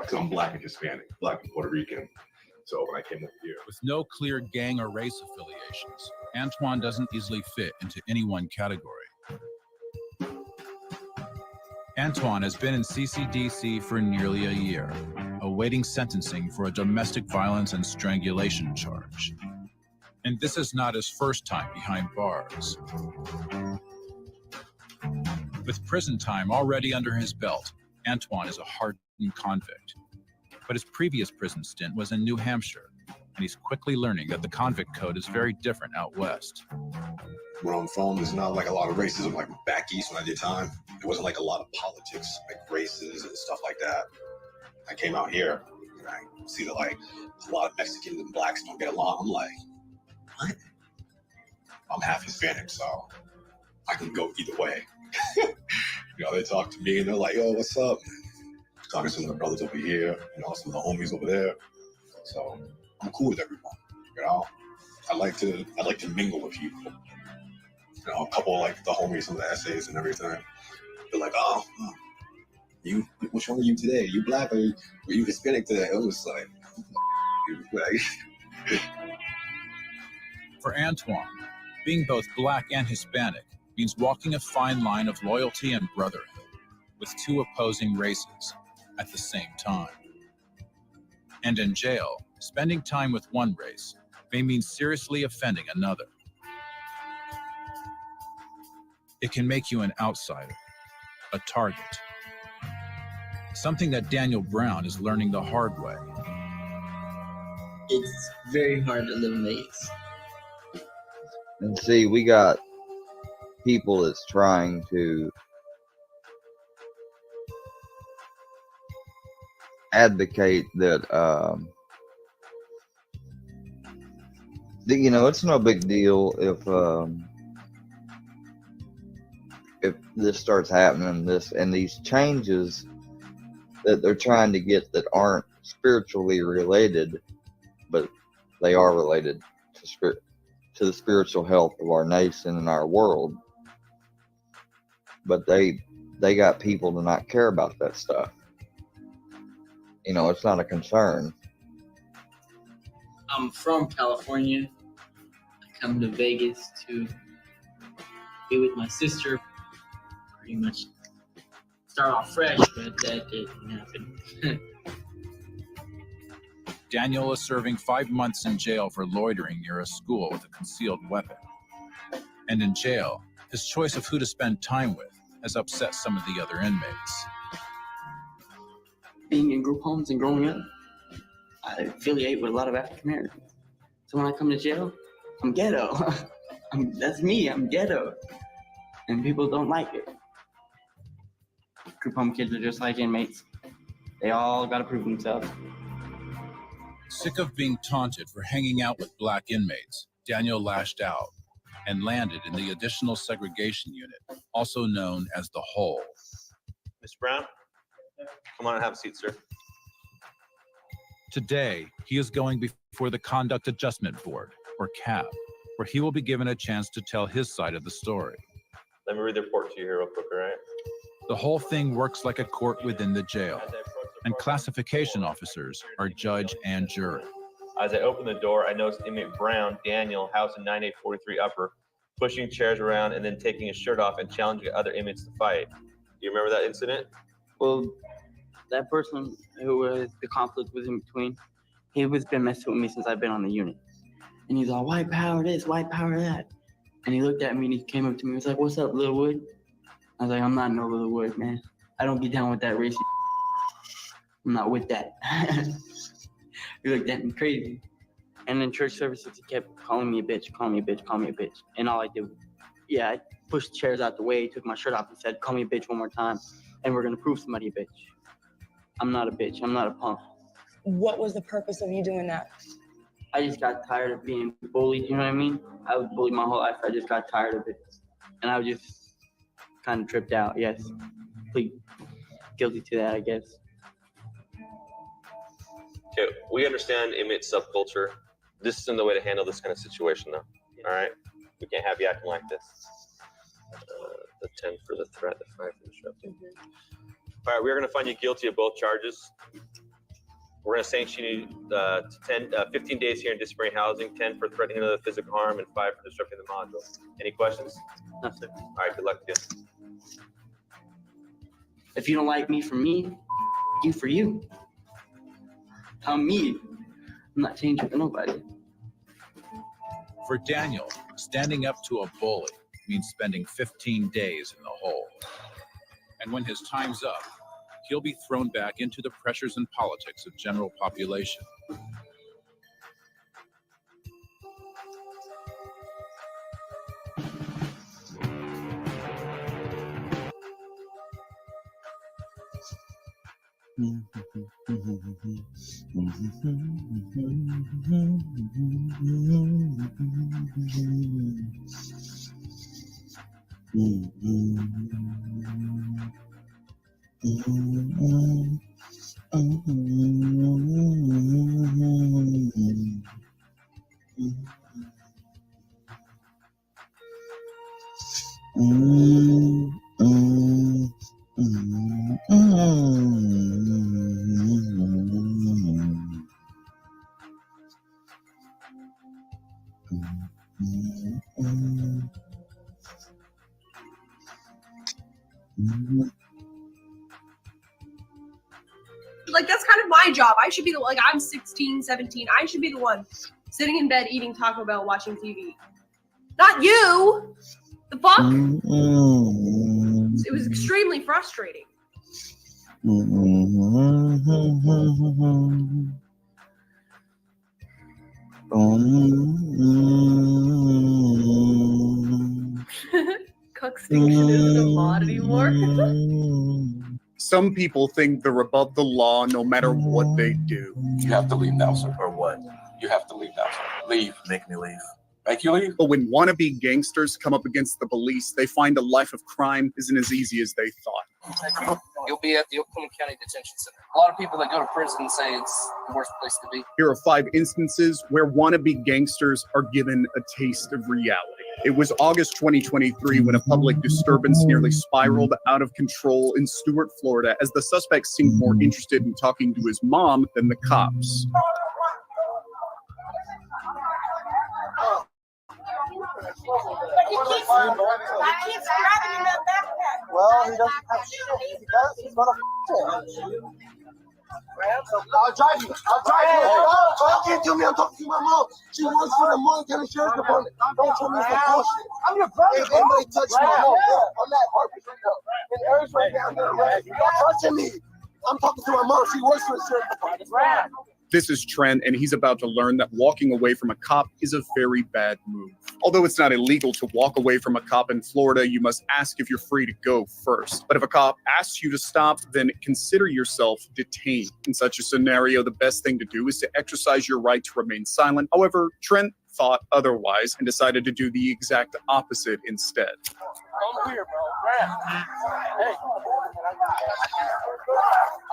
Speaker 18: because I'm black and Hispanic, black and Puerto Rican. So when I came over here,
Speaker 14: With no clear gang or race affiliations, Antoine doesn't easily fit into any one category. Antoine has been in CCDC for nearly a year, awaiting sentencing for a domestic violence and strangulation charge. And this is not his first time behind bars. With prison time already under his belt, Antoine is a hardened convict. But his previous prison stint was in New Hampshire, and he's quickly learning that the convict code is very different out west.
Speaker 18: we're on the phone, there's not like a lot of racism. Like back east when I did time, there wasn't like a lot of politics, like races and stuff like that. I came out here and I see that like a lot of Mexicans and blacks don't get along. I'm like, what? I'm half Hispanic, so I can go either way. You know, they talk to me and they're like, yo, what's up? Talking to some of the brothers over here, you know, some of the homies over there. So I'm cool with everyone. You know, I like to mingle with people. You know, a couple of like the homies from the essays and everything. They're like, oh, you, which one are you today? You black or were you Hispanic today? I was like,
Speaker 14: For Antoine, being both black and Hispanic means walking a fine line of loyalty and brotherhood with two opposing races at the same time. And in jail, spending time with one race may mean seriously offending another. It can make you an outsider, a target. Something that Daniel Brown is learning the hard way.
Speaker 2: It's very hard to live mates.
Speaker 17: And see, we got people that's trying to advocate that, you know, it's no big deal if this starts happening, and these changes that they're trying to get that aren't spiritually related, but they are related to the spiritual health of our nation and our world. But they got people to not care about that stuff. You know, it's not a concern.
Speaker 2: I'm from California. I come to Vegas to be with my sister. Pretty much start off fresh, but that didn't happen.
Speaker 14: Daniel is serving 5 months in jail for loitering near a school with a concealed weapon. And in jail, his choice of who to spend time with has upset some of the other inmates.
Speaker 2: Being in group homes and growing up, I affiliate with a lot of African Americans. So when I come to jail, I'm ghetto. That's me, I'm ghetto. And people don't like it. Group home kids are just like inmates. They all gotta prove themselves.
Speaker 14: Sick of being taunted for hanging out with black inmates, Daniel lashed out and landed in the additional segregation unit, also known as the Hole.
Speaker 8: Mr. Brown, come on and have a seat, sir.
Speaker 14: Today, he is going before the Conduct Adjustment Board, or CAB, where he will be given a chance to tell his side of the story.
Speaker 8: Let me read the report to you here real quick, all right?
Speaker 14: The whole thing works like a court within the jail, and classification officers are judge and jury.
Speaker 8: As I opened the door, I noticed inmate Brown, Daniel, housed in 9843 Upper, pushing chairs around and then taking his shirt off and challenging other inmates to fight. Do you remember that incident?
Speaker 2: Well, that person who was the conflict was in between, he was been messing with me since I've been on the unit. And he's all, white power this, white power that. And he looked at me and he came up to me, he was like, what's up, Lil Wood? I was like, I'm not no Lil Wood, man. I don't get down with that racist. I'm not with that. He looked at me crazy. And in church services, he kept calling me a bitch, calling me a bitch, calling me a bitch. And all I did, yeah, I pushed chairs out the way, took my shirt off and said, call me a bitch one more time, and we're gonna prove somebody a bitch. I'm not a bitch, I'm not a punk.
Speaker 4: What was the purpose of you doing that?
Speaker 2: I just got tired of being bullied, you know what I mean? I was bullied my whole life, I just got tired of it. And I was just kind of tripped out, yes. Plead guilty to that, I guess.
Speaker 8: Okay, we understand inmate subculture. This isn't the way to handle this kind of situation, though. All right, we can't have you acting like this. The 10 for the threat, the 5 for disrupting. All right, we're going to find you guilty of both charges. We're going to sanction you 15 days here in disciplinary housing, 10 for threatening another physical harm, and 5 for disrupting the module. Any questions?
Speaker 2: No, sir.
Speaker 8: All right, good luck to you.
Speaker 2: If you don't like me for me, you for you. I'm me. I'm not changing for nobody.
Speaker 14: For Daniel, standing up to a bully means spending 15 days in the hole. And when his time's up, he'll be thrown back into the pressures and politics of general population.
Speaker 19: Like, that's kind of my job. I should be the, like, I'm 16, 17. I should be the one sitting in bed eating Taco Bell, watching TV. Not you! The fuck? It was extremely frustrating. Cuckstinction isn't a mod anymore.
Speaker 21: Some people think they're above the law no matter what they do.
Speaker 22: You have to leave now, sir. Or what? You have to leave now, sir. Leave. Make me leave. Make you leave?
Speaker 21: But when wannabe gangsters come up against the police, they find a life of crime isn't as easy as they thought.
Speaker 23: You'll be at the Oklahoma County Detention Center. A lot of people that go to prison say it's the worst place to be.
Speaker 21: Here are 5 instances where wannabe gangsters are given a taste of reality. It was August 2023 when a public disturbance nearly spiraled out of control in Stuart, Florida, as the suspect seemed more interested in talking to his mom than the cops.
Speaker 4: He keeps grabbing in that backpack. Well, he doesn't have shit. If he does, he's gonna
Speaker 5: I'll drive you. I'll drive you. Don't can't tell me I'm talking to my mom. She works for the Montana Sheriff's Department. Don't tell me some bullshit. I'm your brother. If anybody touch my mom, I'm not Harvey. And Eric's right down there, right? You're not touching me. I'm talking to my mom. She works for the Sheriff's Department.
Speaker 21: This is Trent, and he's about to learn that walking away from a cop is a very bad move. Although it's not illegal to walk away from a cop in Florida, you must ask if you're free to go first. But if a cop asks you to stop, then consider yourself detained. In such a scenario, the best thing to do is to exercise your right to remain silent. However, Trent thought otherwise and decided to do the exact opposite instead.
Speaker 5: Come here, bro. Hey.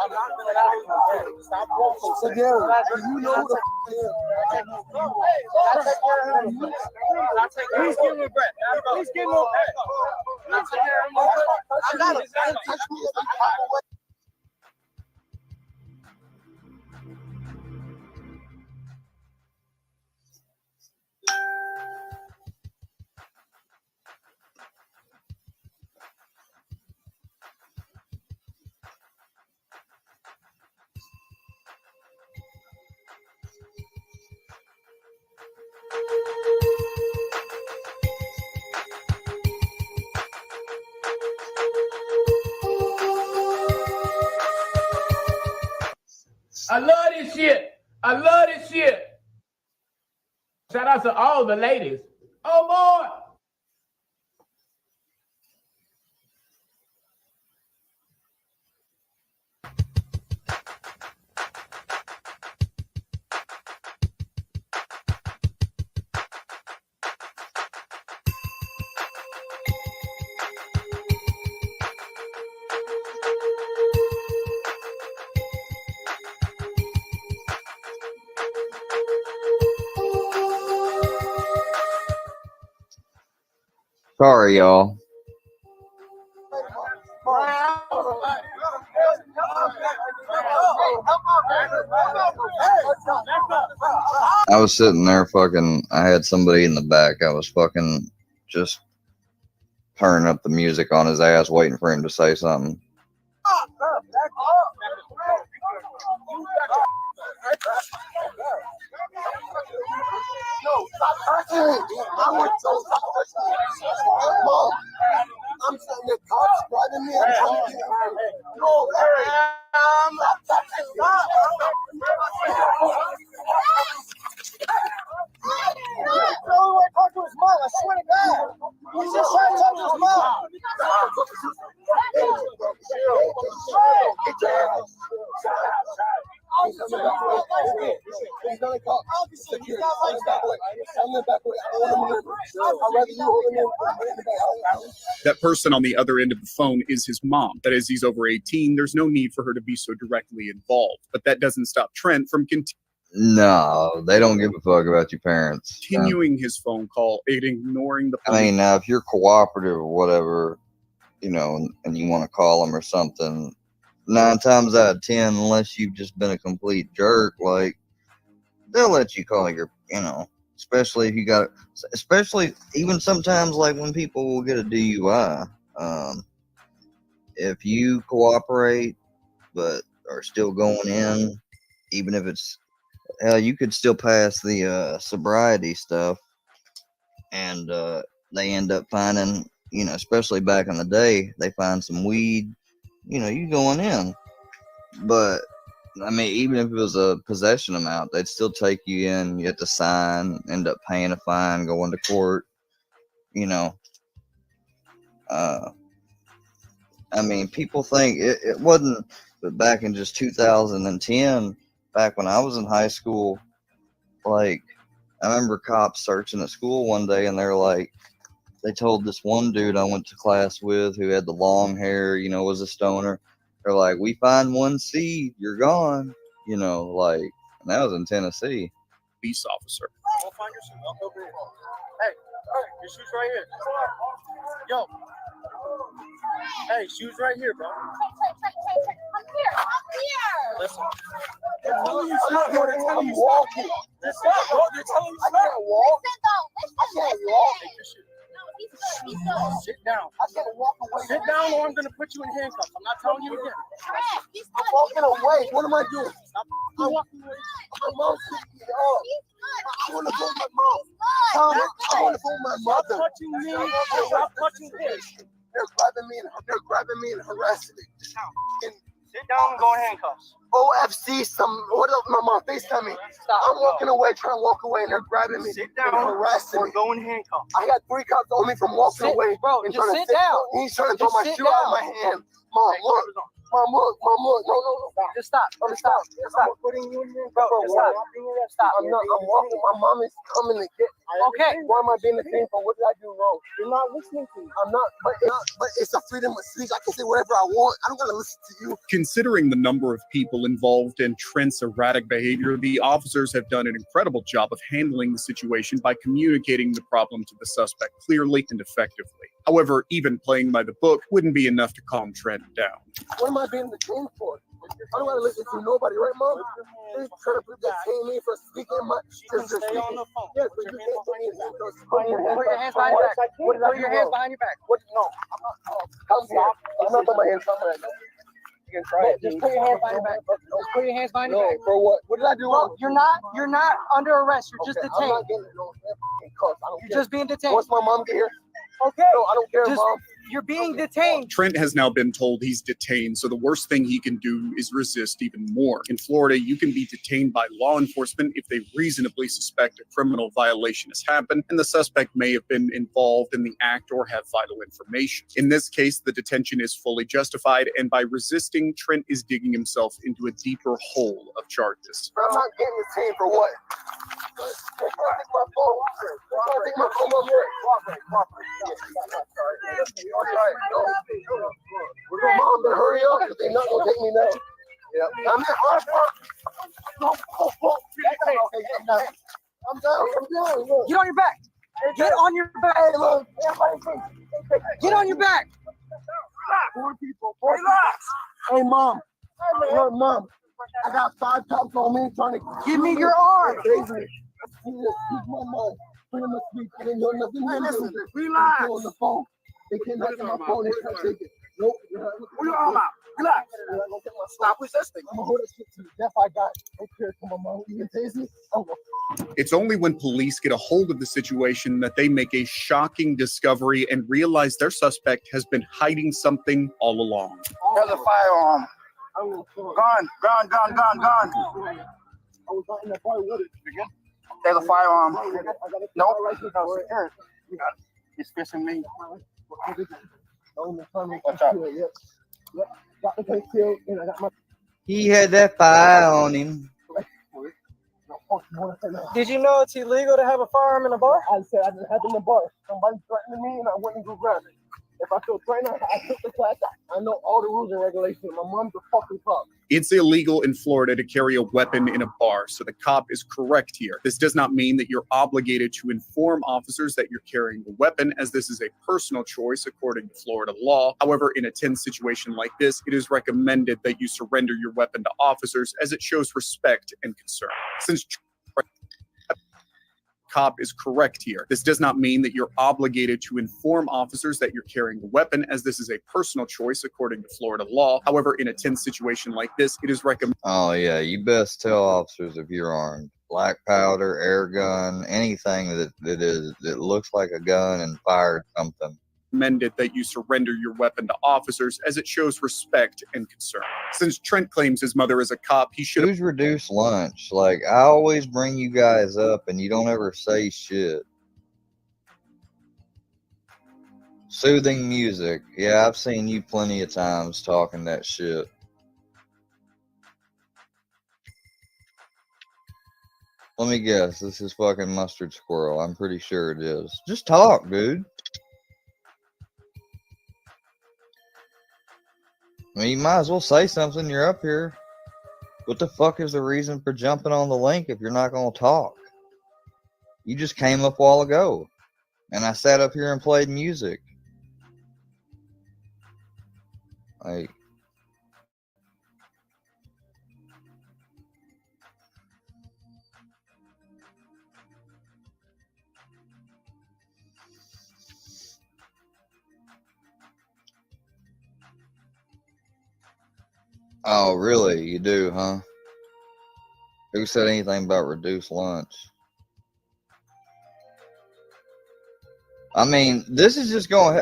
Speaker 5: I'm not gonna allow you to stop walking. So, Gary, you know who the f*** is. I'll take care of him. Please give him a breath. Please give him a breath. I'll take care of him. I got him. Touch me if you pop away.
Speaker 25: I love this shit. I love this shit. Shout out to all the ladies. Oh, boy.
Speaker 17: Sorry, y'all. I was sitting there fucking, I had somebody in the back. I was fucking just turning up the music on his ass, waiting for him to say something.
Speaker 4: I'm saying the cops driving me and telling me, no, the only way to talk to his mom, I swear to God. He's just trying to talk to his mom. He's gonna call.
Speaker 21: That person on the other end of the phone is his mom. That is, he's over 18. There's no need for her to be so directly involved. But that doesn't stop Trent from
Speaker 17: No, they don't give a fuck about your parents.
Speaker 21: continuing his phone call and ignoring the
Speaker 17: I mean, now if you're cooperative or whatever, you know, and you want to call them or something, 9 times out of 10, unless you've just been a complete jerk, like, they'll let you call your, you know, especially if you got, especially even sometimes like when people will get a DUI. If you cooperate but are still going in, even if it's, hell, you could still pass the sobriety stuff, and they end up finding, you know, especially back in the day, they find some weed, you know, you going in. But I mean, even if it was a possession amount, they'd still take you in. You have to sign, end up paying a fine, going to court, you know. I mean, people think it wasn't, but back in just 2010, back when I was in high school, like, I remember cops searching at school one day, and they're like, they told this one dude I went to class with who had the long hair, you know, was a stoner. They're like, we find 1 seed, you're gone, you know, like, and that was in Tennessee.
Speaker 21: police officer.
Speaker 4: Go find your shoes. I'll go over here. Hey, your shoes right here. Yo. Hey, shoes right here, bro.
Speaker 3: I'm here.
Speaker 4: Listen. They're telling you stop, bro. They're telling you stop. They're stop, bro. They're telling you stop. I can't walk. I can't walk. Sit down. I can't walk away. Sit down or I'm going to put you in handcuffs. I'm not telling you again. I'm walking away. What am I doing? I'm walking away. My mom's 50 years old. I want to phone my mom. I want to phone my mother. Stop touching me. Stop touching this. They're grabbing me and harassing me. Sit down and go in handcuffs. OFC, what up, my mom? FaceTime me. Stop. I'm walking away, trying to walk away, and they're grabbing me. Sit down and harassing me. Go in handcuffs. I got 3 cops on me from walking away. Bro, and just sit down. He's trying to throw my shoe out of my hand. Mom, look. Mom, look. No. Just stop. Just stop. I'm putting you in here. Bro, just stop. I'm walking. My mom is coming to get. Okay. Why am I being detained for? What did I do wrong? You're not listening to me. I'm not. But it's a freedom of speech. I can say whatever I want. I don't gotta listen to you.
Speaker 21: Considering the number of people involved in Trent's erratic behavior, the officers have done an incredible job of handling the situation by communicating the problem to the suspect clearly and effectively. However, even playing by the book wouldn't be enough to calm Trent down.
Speaker 4: What am I being detained for? I don't gotta listen to nobody, right, Mom? They're trying to detain me for speaking my. Just stay on the phone. Yes, but you can't put me in handcuffs. Put your hands behind your back. Put your hands behind your back. What? No, I'm not. Come here. I'm not putting my hands behind my back. You can try it. Just put your hands behind your back. Just put your hands behind your back. For what? What did I do? Bro, you're not under arrest. You're just detained. I'm not getting no cuffs. You're just being detained. Once my mom get here. Okay. No, I don't care, Mom. You're being detained.
Speaker 21: Trent has now been told he's detained, so the worst thing he can do is resist even more. In Florida, you can be detained by law enforcement if they reasonably suspect a criminal violation has happened and the suspect may have been involved in the act or have vital information. In this case, the detention is fully justified, and by resisting, Trent is digging himself into a deeper hole of charges.
Speaker 4: I'm not getting detained for what? Take my phone. Take my phone. Mom, but hurry up. They're not gonna take me now. Yeah. I'm down. Get on your back. Get on your back. Hey, look. Get on your back. Four people. Relax. Hey, Mom. Look, Mom. I got 5 cops on me trying to give me your arm. Keep my mom. Pretty much speak. They know nothing. Hey, listen. Relax. On the phone. They can't get my phone. They can't take it. Nope. What you all about? Relax. Stop resisting. I'm gonna hold this shit to the death. I got. Don't care for my mom. You can taste me.
Speaker 21: It's only when police get a hold of the situation that they make a shocking discovery and realize their suspect has been hiding something all along.
Speaker 4: There's a firearm. Gun. I was not in that bar with it. There's a firearm. Nope. He's fishing me. What's up?
Speaker 17: He had that fire on him.
Speaker 4: Did you know it's illegal to have a firearm in a bar? I said I didn't have it in the bar. Somebody threatened me and I went and go grab it. If I feel threatened, I took the class. I know all the rules and regulations. My mom's a fucking cop.
Speaker 21: It's illegal in Florida to carry a weapon in a bar, so the cop is correct here. This does not mean that you're obligated to inform officers that you're carrying a weapon, as this is a personal choice according to Florida law. However, in a tense situation like this, it is recommended that you surrender your weapon to officers, as it shows respect and concern. Since cop is correct here. This does not mean that you're obligated to inform officers that you're carrying a weapon, as this is a personal choice according to Florida law. However, in a tense situation like this, it is recommended.
Speaker 17: Oh yeah, you best tell officers if you're armed. Black powder, air gun, anything that looks like a gun and fired something.
Speaker 21: Recommended that you surrender your weapon to officers, as it shows respect and concern. Since Trent claims his mother is a cop, he should.
Speaker 17: Who's reduced lunch? Like, I always bring you guys up and you don't ever say shit. Soothing music. Yeah, I've seen you plenty of times talking that shit. Let me guess, this is fucking Mustard Squirrel. I'm pretty sure it is. Just talk, dude. I mean, you might as well say something. You're up here. What the fuck is the reason for jumping on the link if you're not going to talk? You just came up a while ago. And I sat up here and played music. Like... Oh, really? You do, huh? Who said anything about reduced lunch? I mean, this is just going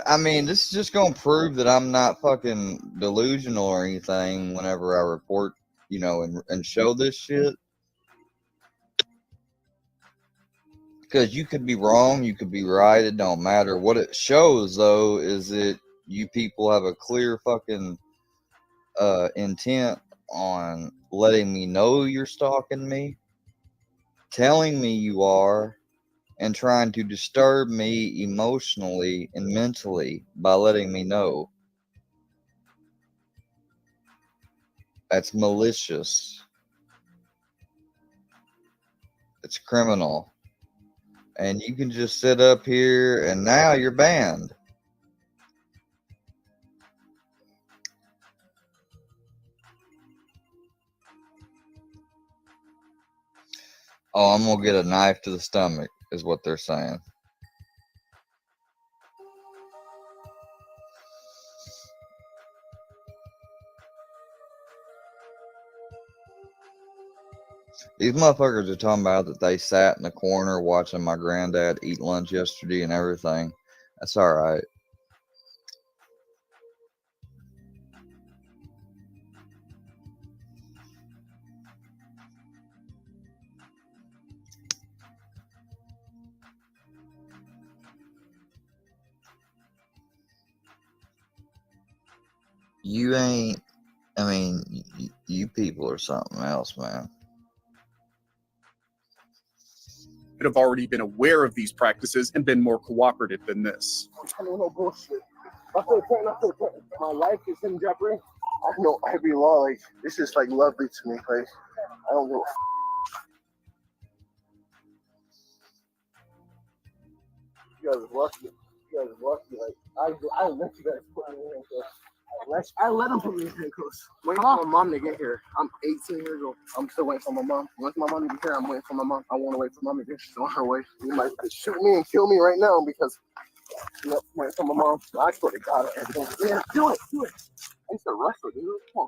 Speaker 17: to prove that I'm not fucking delusional or anything whenever I report, you know, and show this shit. Because you could be wrong, you could be right, it don't matter. What it shows, though, is that you people have a clear fucking intent on letting me know you're stalking me, telling me you are, and trying to disturb me emotionally and mentally by letting me know. That's malicious. It's criminal. And you can just sit up here and now you're banned. Oh, I'm gonna get a knife to the stomach, is what they're saying. These motherfuckers are talking about that they sat in the corner watching my granddad eat lunch yesterday and everything. That's alright. You ain't, I mean, you people are something else, man.
Speaker 21: Have already been aware of these practices and been more cooperative than this.
Speaker 4: I don't know bullshit. I feel threatened. My life is in jeopardy. I know every law. Like, this is like lovely to me. Like, I don't know. You guys are lucky. You guys are lucky. Like I let you guys put me in handcuffs. I let them put me in handcuffs. Waiting for my mom to get here. I'm 18 years old. I'm still waiting for my mom. Once my mom gets here, I'm waiting for my mom. I want to wait for mom to get. She's on her way. You might shoot me and kill me right now because I'm waiting for my mom. I swear to God, yeah, do it. I used to wrestle, dude. Come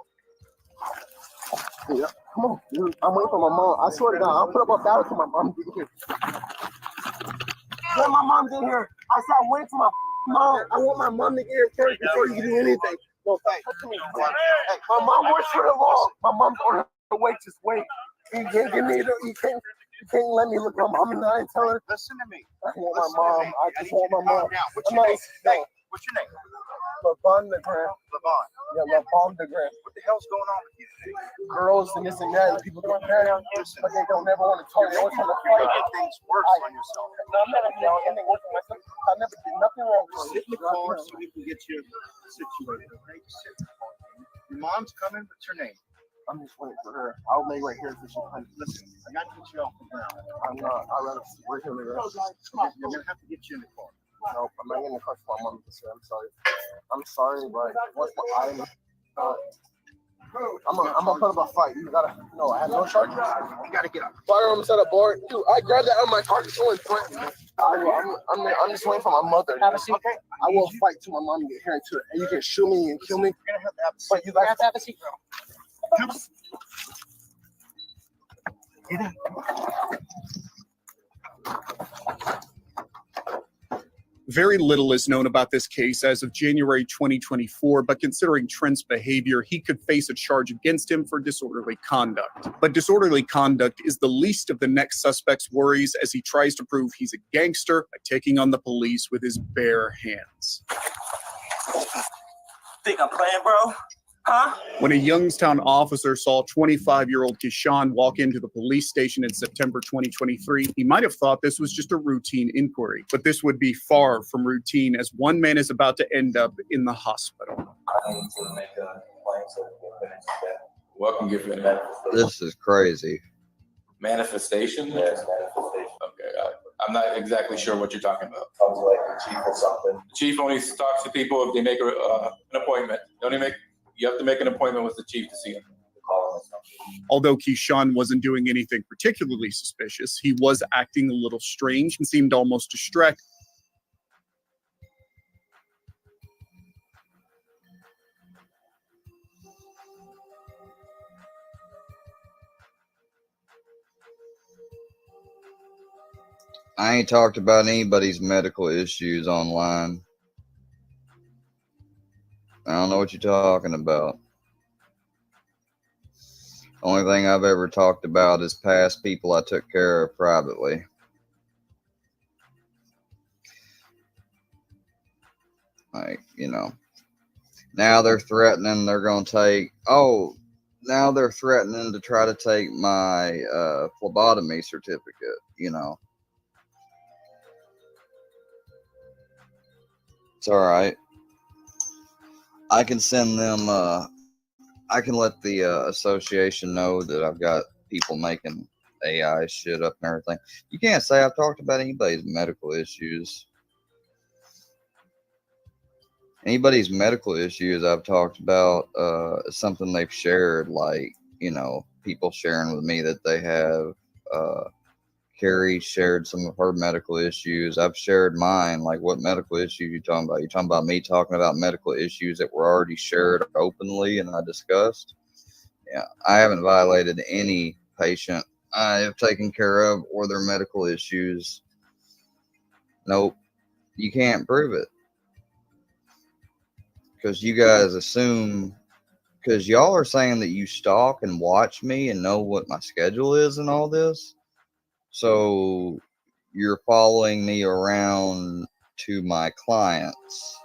Speaker 4: on. Yeah, come on, dude. I'm waiting for my mom. I swear to God, I'll put up a battle till my mom get here. Let my mom get here. I said I'm waiting for my mom. I want my mom to get here first before you do anything. No, thanks. Hey, my mom works for the law. My mom's on her way. Just wait. You can't give me the. You can't let me look at my mom and I tell her.
Speaker 21: Listen to me.
Speaker 4: I want my mom. I just want my mom.
Speaker 21: What's your name? Hey, what's your name?
Speaker 4: LeBon the Grand.
Speaker 21: Levon.
Speaker 4: Yeah, LeBon the Grand.
Speaker 21: What the hell's going on with you today?
Speaker 4: Girls and this and that, and people get mad, but they don't never want to talk. They always want to fight.
Speaker 21: Making things worse on yourself.
Speaker 4: No, I'm not making anything worse on myself. I never did nothing wrong.
Speaker 21: Sit in the car so we can get you situated. Okay, just sit in the car. Your mom's coming. What's her name?
Speaker 4: I'm just waiting for her. I'll lay right here so she can
Speaker 21: listen. I got to get you off the ground.
Speaker 4: I'm not. I'd rather wait here.
Speaker 21: You're gonna have to get you in the car.
Speaker 4: Nope, I'm not in the car for my mom to say I'm sorry. I'm sorry, but what's my I'm gonna put up a fight. You gotta. No, I have no charges. You gotta get up. Firearms at a bar. Dude, I grabbed that out of my car. Someone threatened me. I'm just waiting for my mother. Have a seat. Okay. I will fight till my mom get here into it. And you can shoot me and kill me. You're gonna have to have a seat. But you guys have to have a seat, bro.
Speaker 21: Get up. Very little is known about this case as of January 2024, but considering Trent's behavior, he could face a charge against him for disorderly conduct. But disorderly conduct is the least of the next suspect's worries as he tries to prove he's a gangster by taking on the police with his bare hands.
Speaker 7: Think I'm playing, bro? Huh?
Speaker 21: When a Youngstown officer saw 25-year-old Keyshawn walk into the police station in September 2023, he might have thought this was just a routine inquiry. But this would be far from routine as one man is about to end up in the hospital.
Speaker 22: I need to make a complaint so we can finish that. Welcome, give you a
Speaker 17: This is crazy.
Speaker 22: manifestation. Yes, manifestation. Okay, I'm not exactly sure what you're talking about. Sounds like the chief or something. The chief only talks to people if they make an appointment. You have to make an appointment with the chief to see him.
Speaker 21: Although Keyshawn wasn't doing anything particularly suspicious, he was acting a little strange and seemed almost distracted.
Speaker 17: I ain't talked about anybody's medical issues online. I don't know what you're talking about. Only thing I've ever talked about is past people I took care of privately. Like, you know, now they're threatening they're going to take, now they're threatening to try to take my phlebotomy certificate, you know. It's all right. I can send them, I can let the association know that I've got people making AI shit up and everything. You can't say I've talked about anybody's medical issues. Anybody's medical issues I've talked about is something they've shared, like, you know, people sharing with me that they have, Carrie shared some of her medical issues. I've shared mine. Like, what medical issues you talking about? You talking about me talking about medical issues that were already shared openly and I discussed? Yeah, I haven't violated any patient I have taken care of or their medical issues. Nope. You can't prove it. Because you guys assume, because y'all are saying that you stalk and watch me and know what my schedule is and all this. So you're following me around to my client's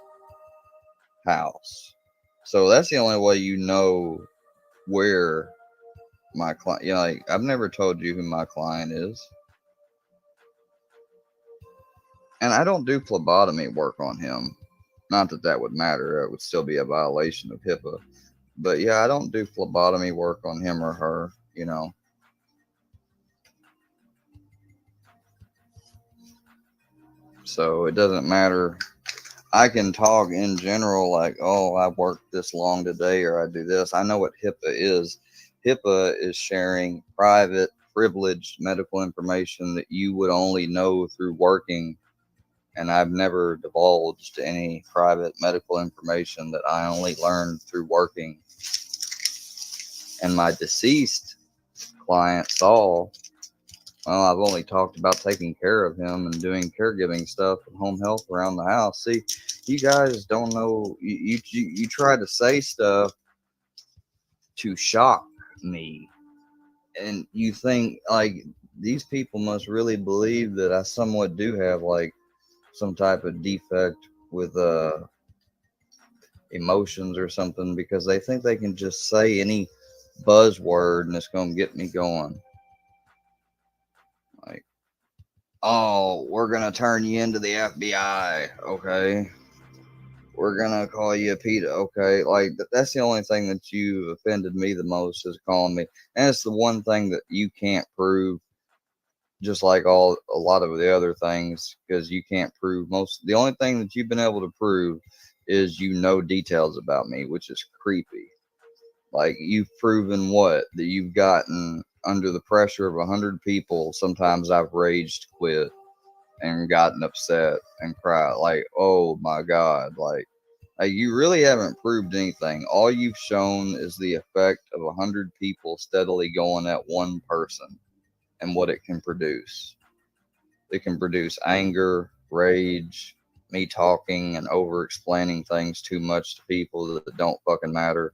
Speaker 17: house. So that's the only way you know where my client, you know, like, I've never told you who my client is. And I don't do phlebotomy work on him. Not that that would matter. It would still be a violation of HIPAA. But yeah, I don't do phlebotomy work on him or her, you know. So it doesn't matter. I can talk in general, like, oh, I worked this long today, or I do this. I know what HIPAA is. HIPAA is sharing private, privileged medical information that you would only know through working. And I've never divulged any private medical information that I only learned through working. And my deceased client, Saul, well, I've only talked about taking care of him and doing caregiving stuff and home health around the house. See, you guys don't know. You try to say stuff to shock me, and you think like these people must really believe that I somewhat do have like some type of defect with emotions or something, because they think they can just say any buzzword and it's gonna get me going. Like, oh, we're gonna turn you into the FBI, okay? We're gonna call you a PETA, okay? Like that's the only thing that you offended me the most, is calling me, and it's the one thing that you can't prove. Just like a lot of the other things, because you can't prove most. The only thing that you've been able to prove is details about me, which is creepy. Like you've proven what? That you've gotten under the pressure of 100 people. Sometimes I've raged quit and gotten upset and cried like, oh my God, like you really haven't proved anything. All you've shown is the effect of 100 people steadily going at one person and what it can produce. It can produce anger, rage, me talking and over explaining things too much to people that don't fucking matter.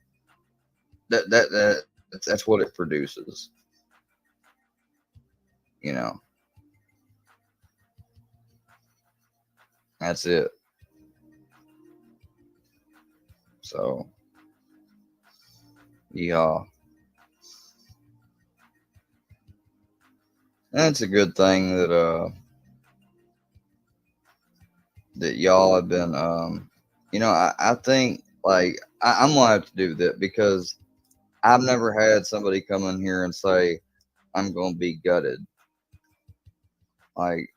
Speaker 17: That's what it produces. You know. That's it. So yeah. And it's a good thing that that y'all have been I think like I'm gonna have to do that, because I've never had somebody come in here and say I'm gonna be gutted. Like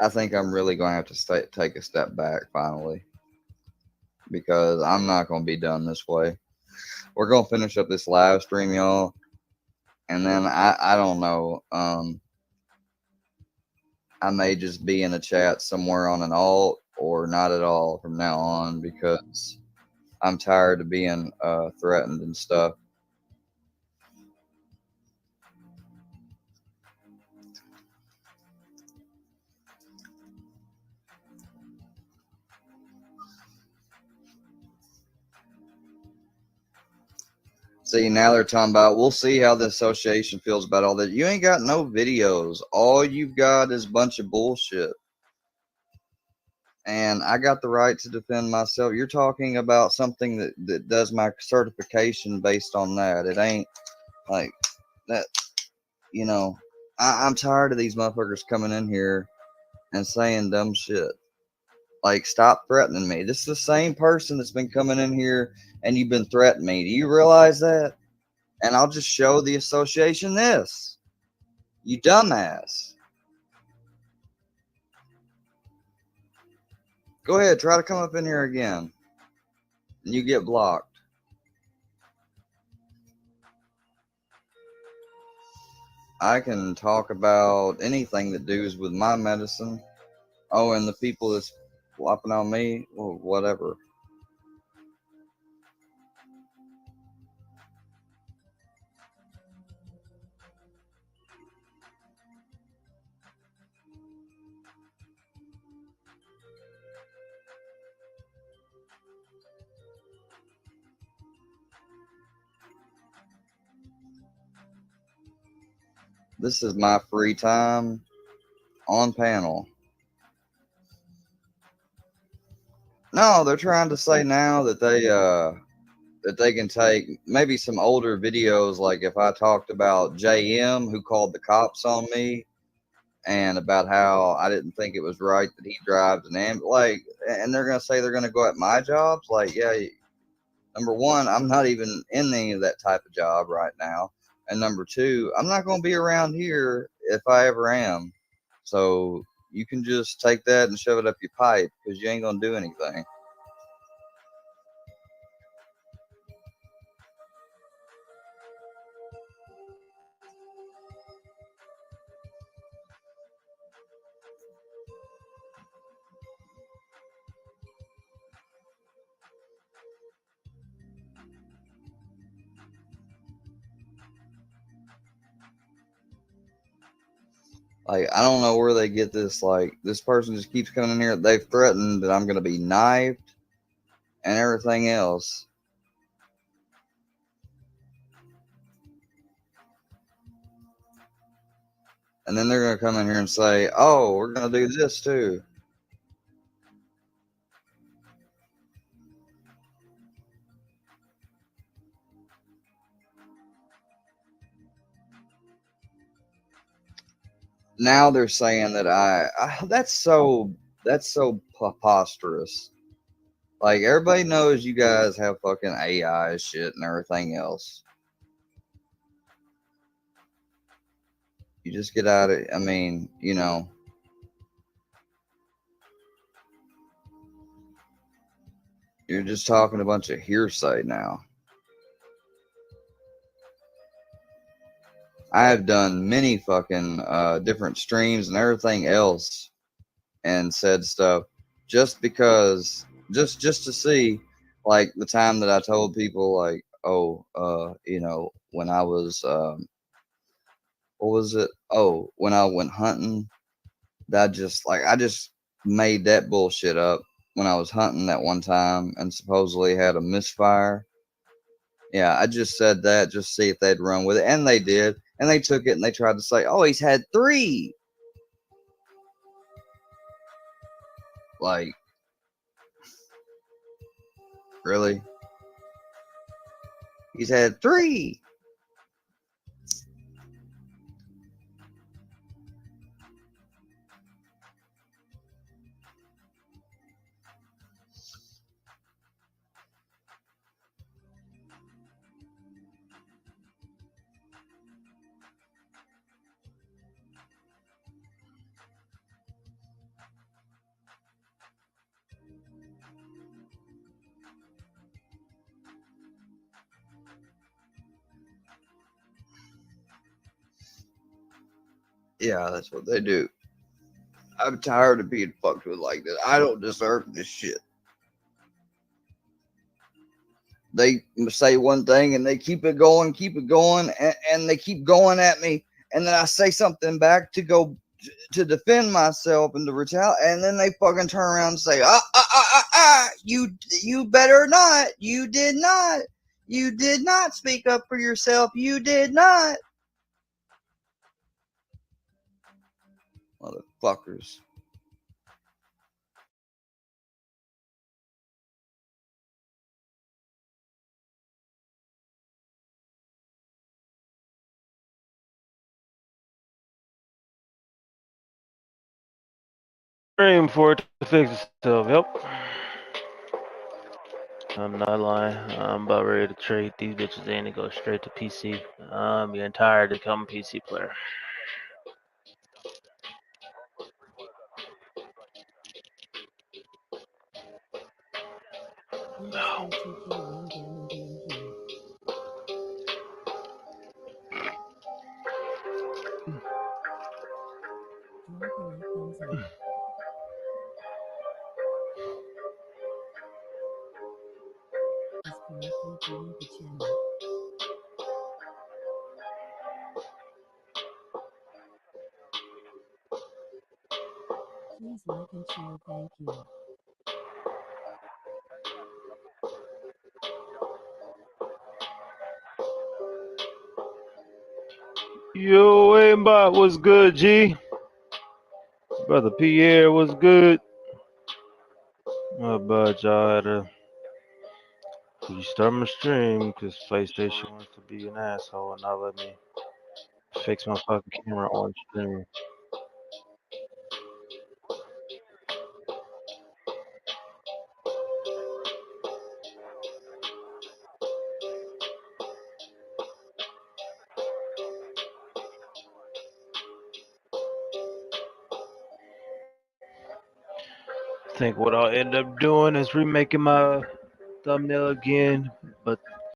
Speaker 17: I think I'm really gonna have to take a step back finally, because I'm not gonna be done this way. We're gonna finish up this live stream, y'all, and then I don't know. I may just be in a chat somewhere on an alt or not at all from now on, because I'm tired of being threatened and stuff. See, now they're talking about, we'll see how the association feels about all that. You ain't got no videos. All you've got is a bunch of bullshit. And I got the right to defend myself. You're talking about something that does my certification based on that. It ain't like that, I'm tired of these motherfuckers coming in here and saying dumb shit. Like, stop threatening me. This is the same person that's been coming in here and you've been threatening me. Do you realize that? And I'll just show the association this. You dumbass. Go ahead, try to come up in here again. And you get blocked. I can talk about anything that does with my medicine. Oh, and the people that's flopping on me, well, whatever. This is my free time on panel. No, they're trying to say now that they can take maybe some older videos, like if I talked about JM who called the cops on me, and about how I didn't think it was right that he drives an ambulance, like, and they're gonna say they're gonna go at my jobs. Like, yeah, number one, I'm not even in any of that type of job right now, and number two, I'm not gonna be around here if I ever am. So, you can just take that and shove it up your pipe because you ain't gonna do anything. Like, I don't know where they get this. Like, this person just keeps coming in here. They've threatened that I'm going to be knifed and everything else. And then they're going to come in here and say, oh, we're going to do this too. Now they're saying that that's so preposterous. Like, everybody knows you guys have fucking AI shit and everything else. You just get out of, I mean, you know, you're just talking a bunch of hearsay now. I have done many fucking different streams and everything else and said stuff just because, just to see, like the time that I told people, like, oh, you know, when I was, what was it? Oh, when I went hunting, that just, like, I just made that bullshit up when I was hunting that one time and supposedly had a misfire. Yeah, I just said that just to see if they'd run with it, and they did, and they took it and they tried to say, "Oh, he's had 3." Like, really? He's had 3. Yeah, that's what they do. I'm tired of being fucked with like this. I don't deserve this shit. They say one thing and they keep it going, and they keep going at me. And then I say something back to go to defend myself and to retaliate. And then they fucking turn around and say, you better not. You did not. You did not speak up for yourself. You did not. Motherfuckers.
Speaker 1: Waiting for it to fix itself. Yep. I'm not lying. I'm about ready to trade these bitches in and go straight to PC. I'm getting tired of becoming PC player. No.
Speaker 6: Please like and share. Thank you.
Speaker 1: Yo, aimbot was good, G. Brother Pierre was good. How about y'all had to restart my stream because PlayStation wants to be an asshole and not let me fix my fucking camera on stream. think what I'll end up doing is remaking my thumbnail again, but